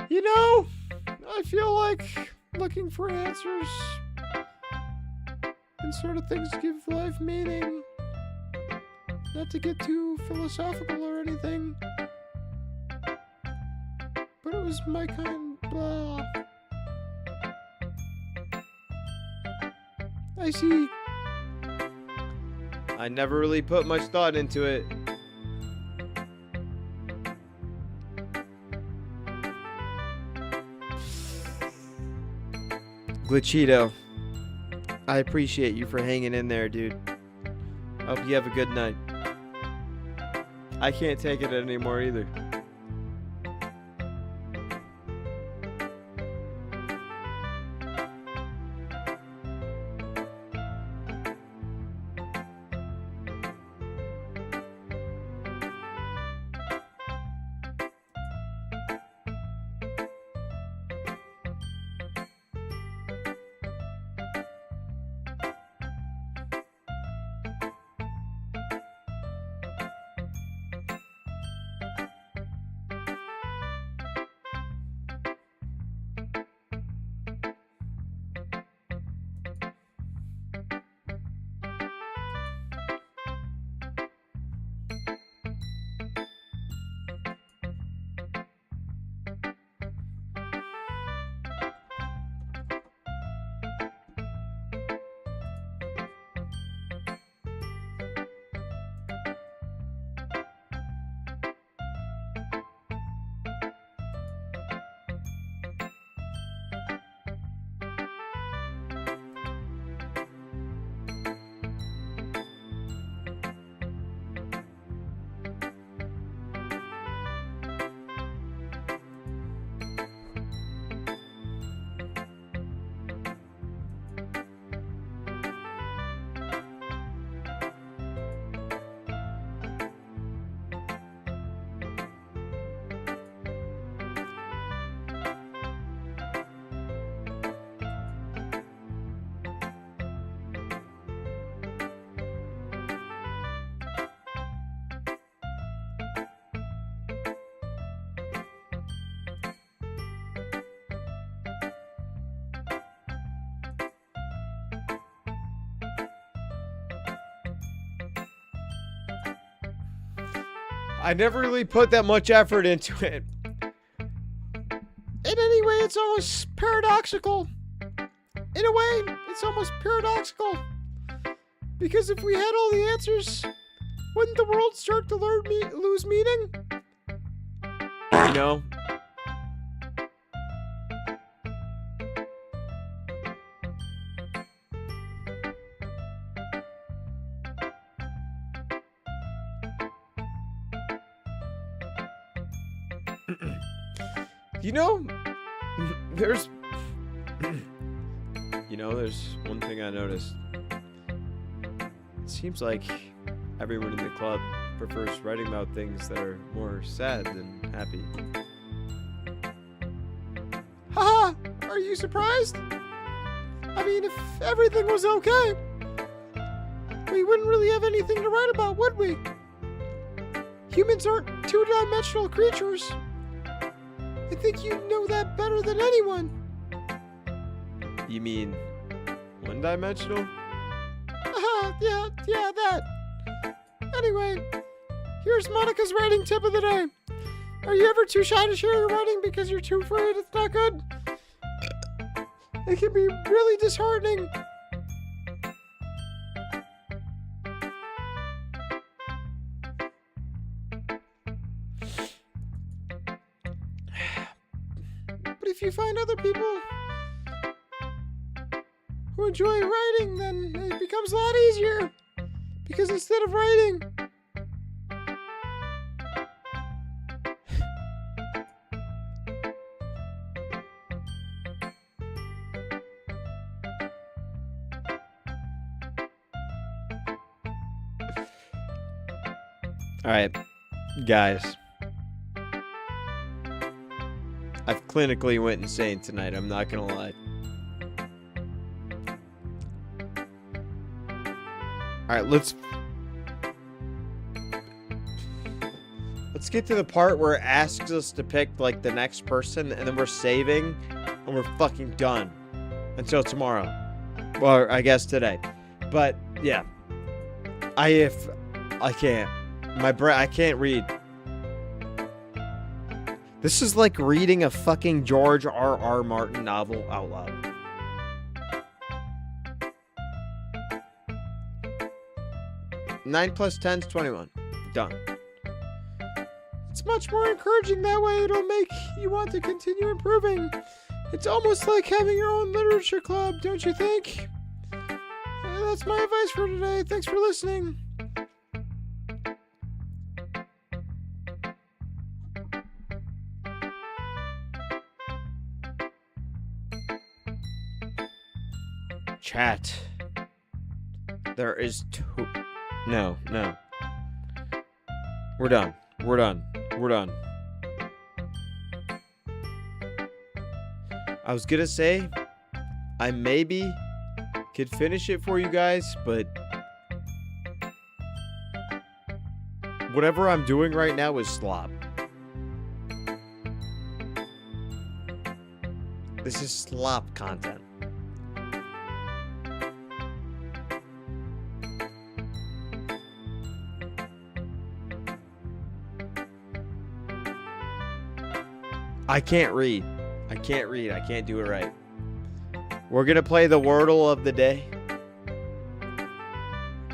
You know, I feel like looking for answers and sort of things give life meaning. Not to get too philosophical or anything, was my kind. Blah. I see. I never really put much thought into it. Glitchito, I appreciate you for hanging in there, dude. Hope you have a good night. I can't take it anymore either. I never really put that much effort into it. In any way, it's almost paradoxical. In a way, it's almost paradoxical. Because if we had all the answers, wouldn't the world start to lose meaning? You know? You know, there's one thing I noticed. It seems like everyone in the club prefers writing about things that are more sad than happy. Haha, are you surprised? I mean, if everything was okay, we wouldn't really have anything to write about, would we? Humans aren't two-dimensional creatures. I think you know that better than anyone. You mean one-dimensional? Yeah, that. Anyway, here's Monica's writing tip of the day. Are you ever too shy to share your writing because you're too afraid it's not good? It can be really disheartening. But if you find other people who enjoy writing, then it becomes a lot easier. Because instead of writing, Alright, guys. I've clinically went insane tonight, I'm not gonna lie. Alright, let's get to the part where it asks us to pick, like, the next person, and then we're saving, and we're fucking done. Until tomorrow. Well, I guess today. But, yeah. I can't. I can't read. This is like reading a fucking George R.R. Martin novel out loud. Nine plus 10 is 21. Done. It's much more encouraging that way. It'll make you want to continue improving. It's almost like having your own literature club, don't you think? That's my advice for today. Thanks for listening. Chat. There is two. No. We're done. I was gonna say, I maybe could finish it for you guys, but whatever I'm doing right now is slop. This is slop content. I can't read. I can't do it right. We're gonna play the Wordle of the day.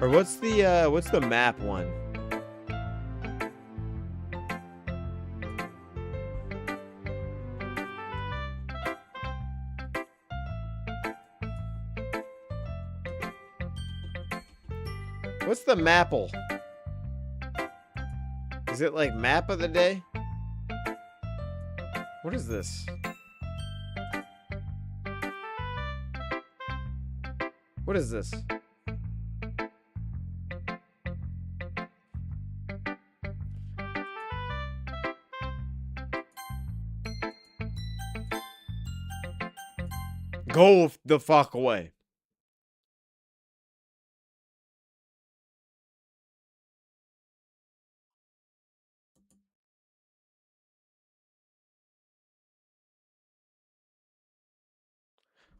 Or what's the map one? What's the Mapple? Is it like map of the day? What is this? What is this? Go the fuck away.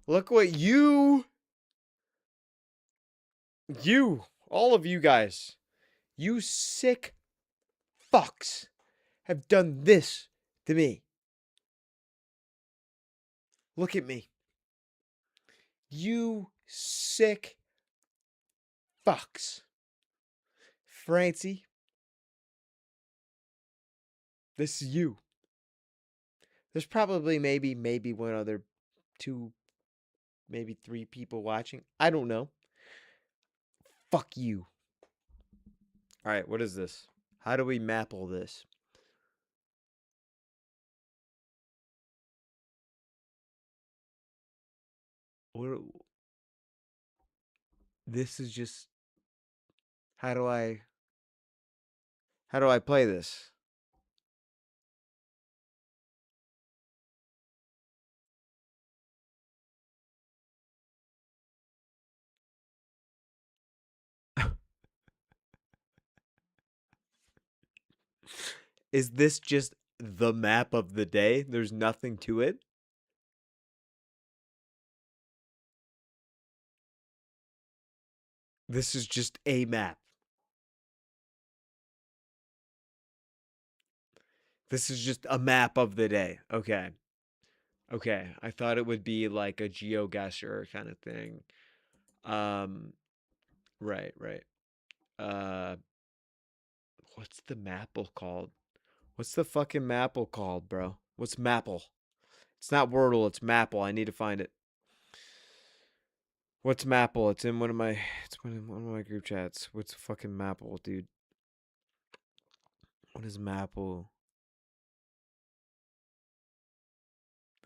Look what all of you guys, you sick fucks have done this to me. Look at me. You sick fucks. Francie, this is you. There's probably maybe one other, two, maybe three people watching. I don't know. Fuck you. All right, what is this? How do we map all this? What? This is just. How do I play this? Is this just the map of the day? There's nothing to it? This is just a map. This is just a map of the day. Okay. Okay. I thought it would be like a GeoGuessr kind of thing. Right. What's the Mapple called? What's the fucking Mapple called, bro? What's Mapple? It's not Wordle, it's Mapple. I need to find it. What's Mapple? It's in one of my group chats. What's fucking Mapple, dude? What is Mapple?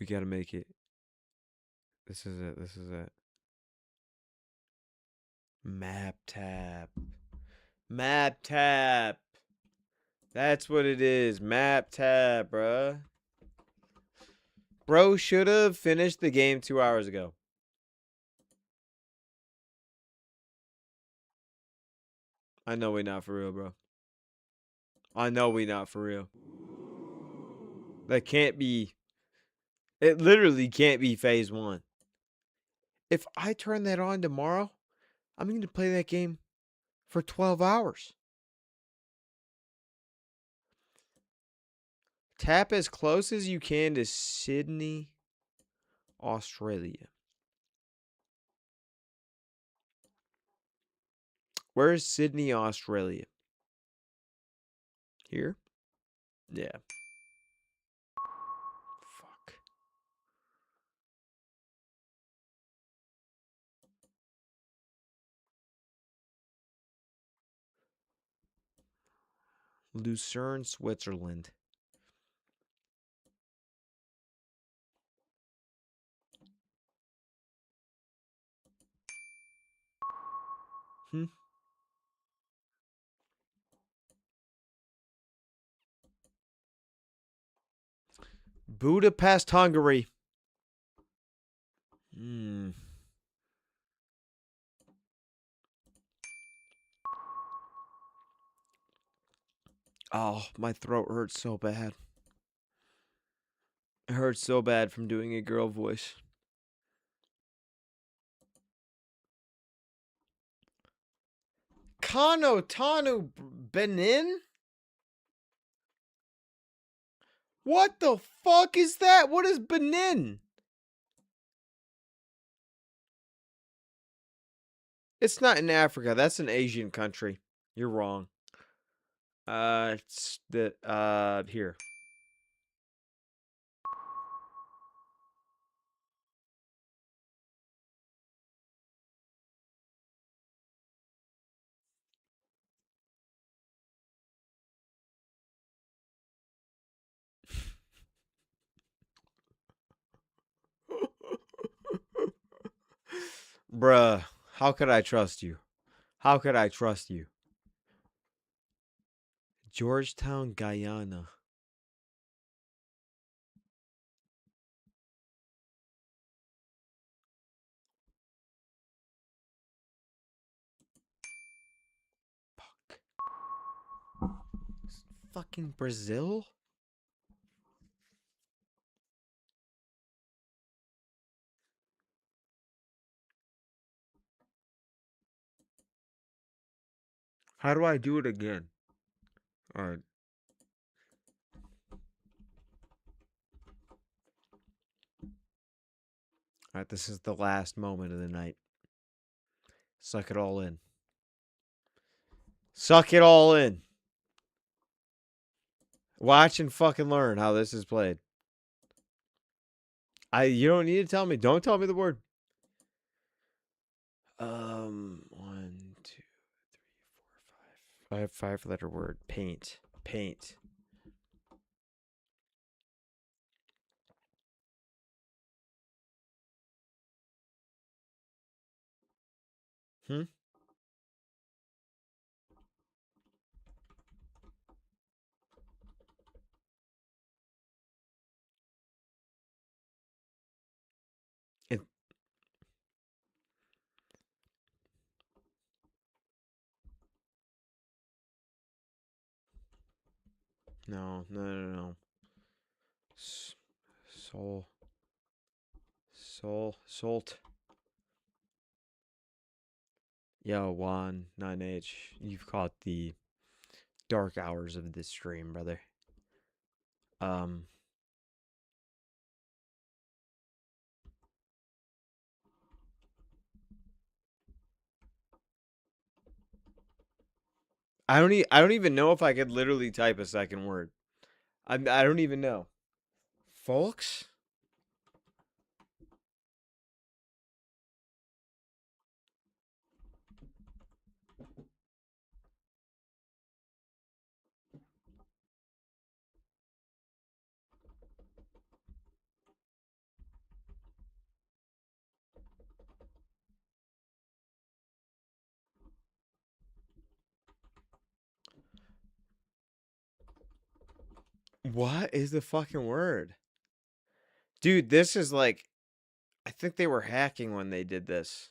We gotta make it. This is it. Map tab. Map tab. That's what it is. Map tab, bruh. Bro should have finished the game 2 hours ago. I know we not for real, bro. I know we not for real. That can't be. It literally can't be phase 1. If I turn that on tomorrow, I'm going to play that game for 12 hours. Tap as close as you can to Sydney, Australia. Where is Sydney, Australia? Here? Yeah. Fuck. Lucerne, Switzerland. Hmm. Budapest, Hungary. Hmm. Oh, my throat hurts so bad. It hurts so bad from doing a girl voice. Kano Tanu Benin? What the fuck is that? What is Benin? It's not in Africa. That's an Asian country. You're wrong. It's the here. Bruh, how could I trust you? How could I trust you? Georgetown, Guyana. Fuck. Fucking Brazil? How do I do it again? Alright. Alright, this is the last moment of the night. Suck it all in. Suck it all in. Watch and fucking learn how this is played. You don't need to tell me. Don't tell me the word. 1, 2, 3, 4, 5. 5-letter word. Paint. Paint. Hmm? It, no, no, no, no. Soul. Salt. Yo, Juan, 9H. You've caught the dark hours of this stream, brother. Um, I don't even know if I could literally type a second word. I don't even know. Folks? What is the fucking word? Dude, this is like I think they were hacking when they did this.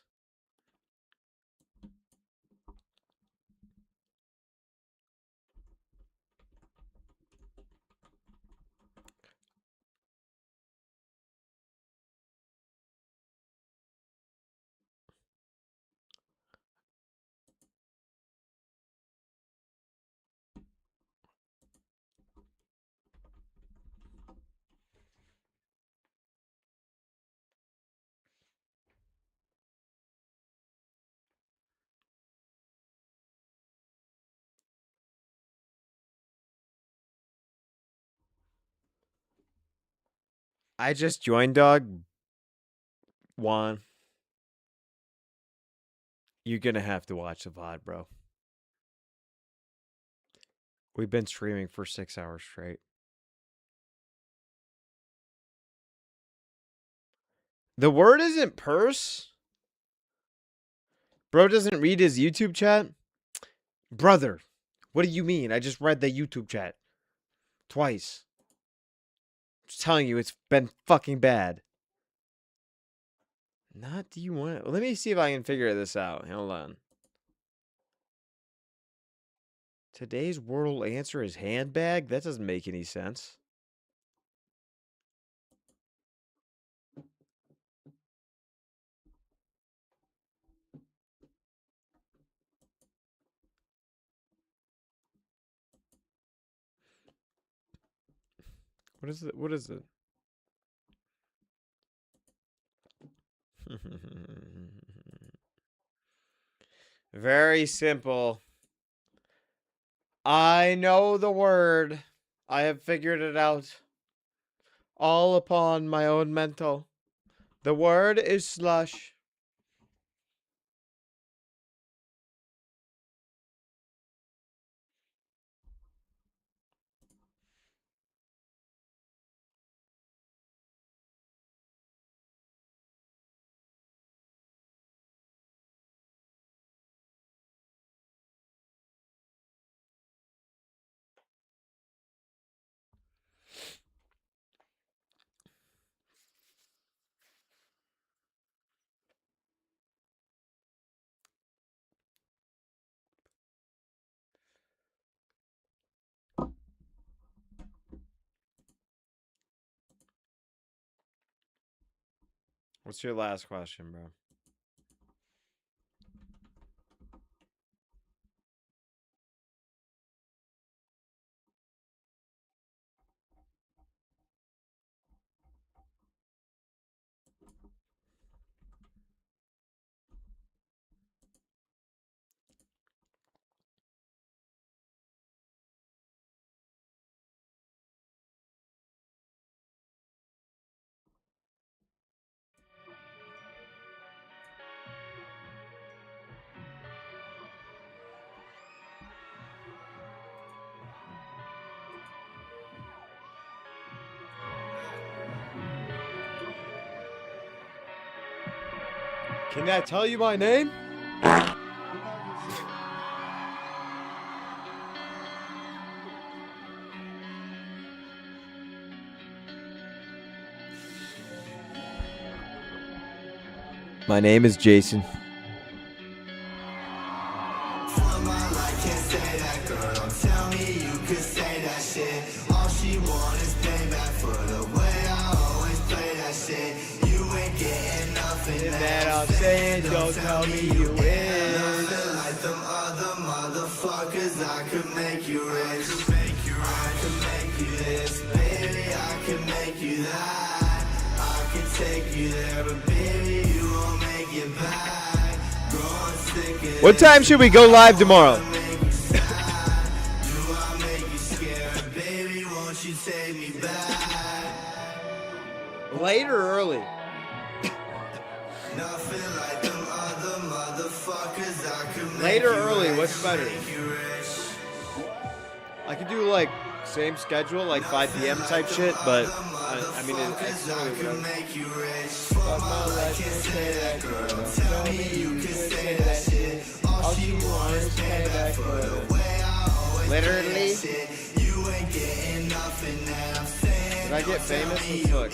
I just joined, dog. Juan, you're gonna have to watch the VOD, bro. We've been streaming for 6 hours straight. The word isn't purse. Bro doesn't read his YouTube chat. Brother, what do you mean? I just read the YouTube chat twice. Just telling you, it's been fucking bad. Not do you want it? Let me see if I can figure this out. Hold on. Today's wordle answer is handbag? That doesn't make any sense. What is it? What is it? Very simple. I know the word. I have figured it out. All upon my own mental. The word is slush. What's your last question, bro? Can I tell you my name? My name is Jason. That I'm saying, don't tell me you win. Like them other motherfuckers, I could make you rich. I could make you this, baby. I could make you that. I could take you there, but baby, you won't make it back. Growing sick of what time should we go live tomorrow? Do I make you scared, baby? Won't you take me back? Late or early? Late or early, what's better? I could do like same schedule, like 5 p.m. type shit, but I mean, it's really whatever. Literally? Did I get famous? Let's look.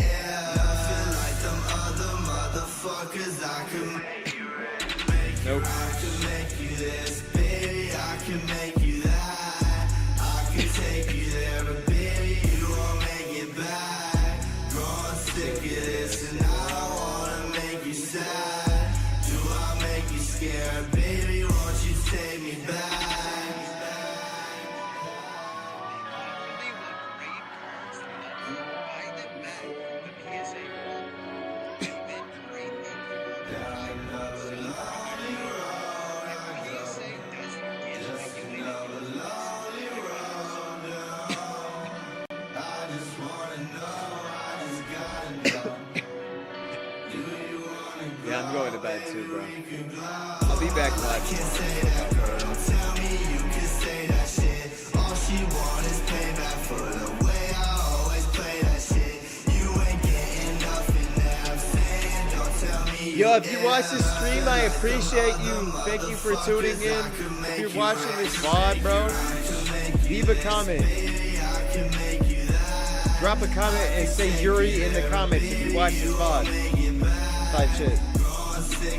Nope. I can make you this, baby. I can make you that. I can take you there, but baby, you won't make it back. Growing sick of this, and I don't wanna make you sad. Do I make you scared, baby? Won't you take me back? Yeah, I'm going to bed too, bro. I'll be back live. Yo, if you watch this stream, I appreciate you. Thank you for tuning in. If you're watching this VOD, bro, leave a comment. Drop a comment and say Yuri in the comments if you watch this VOD. Type shit.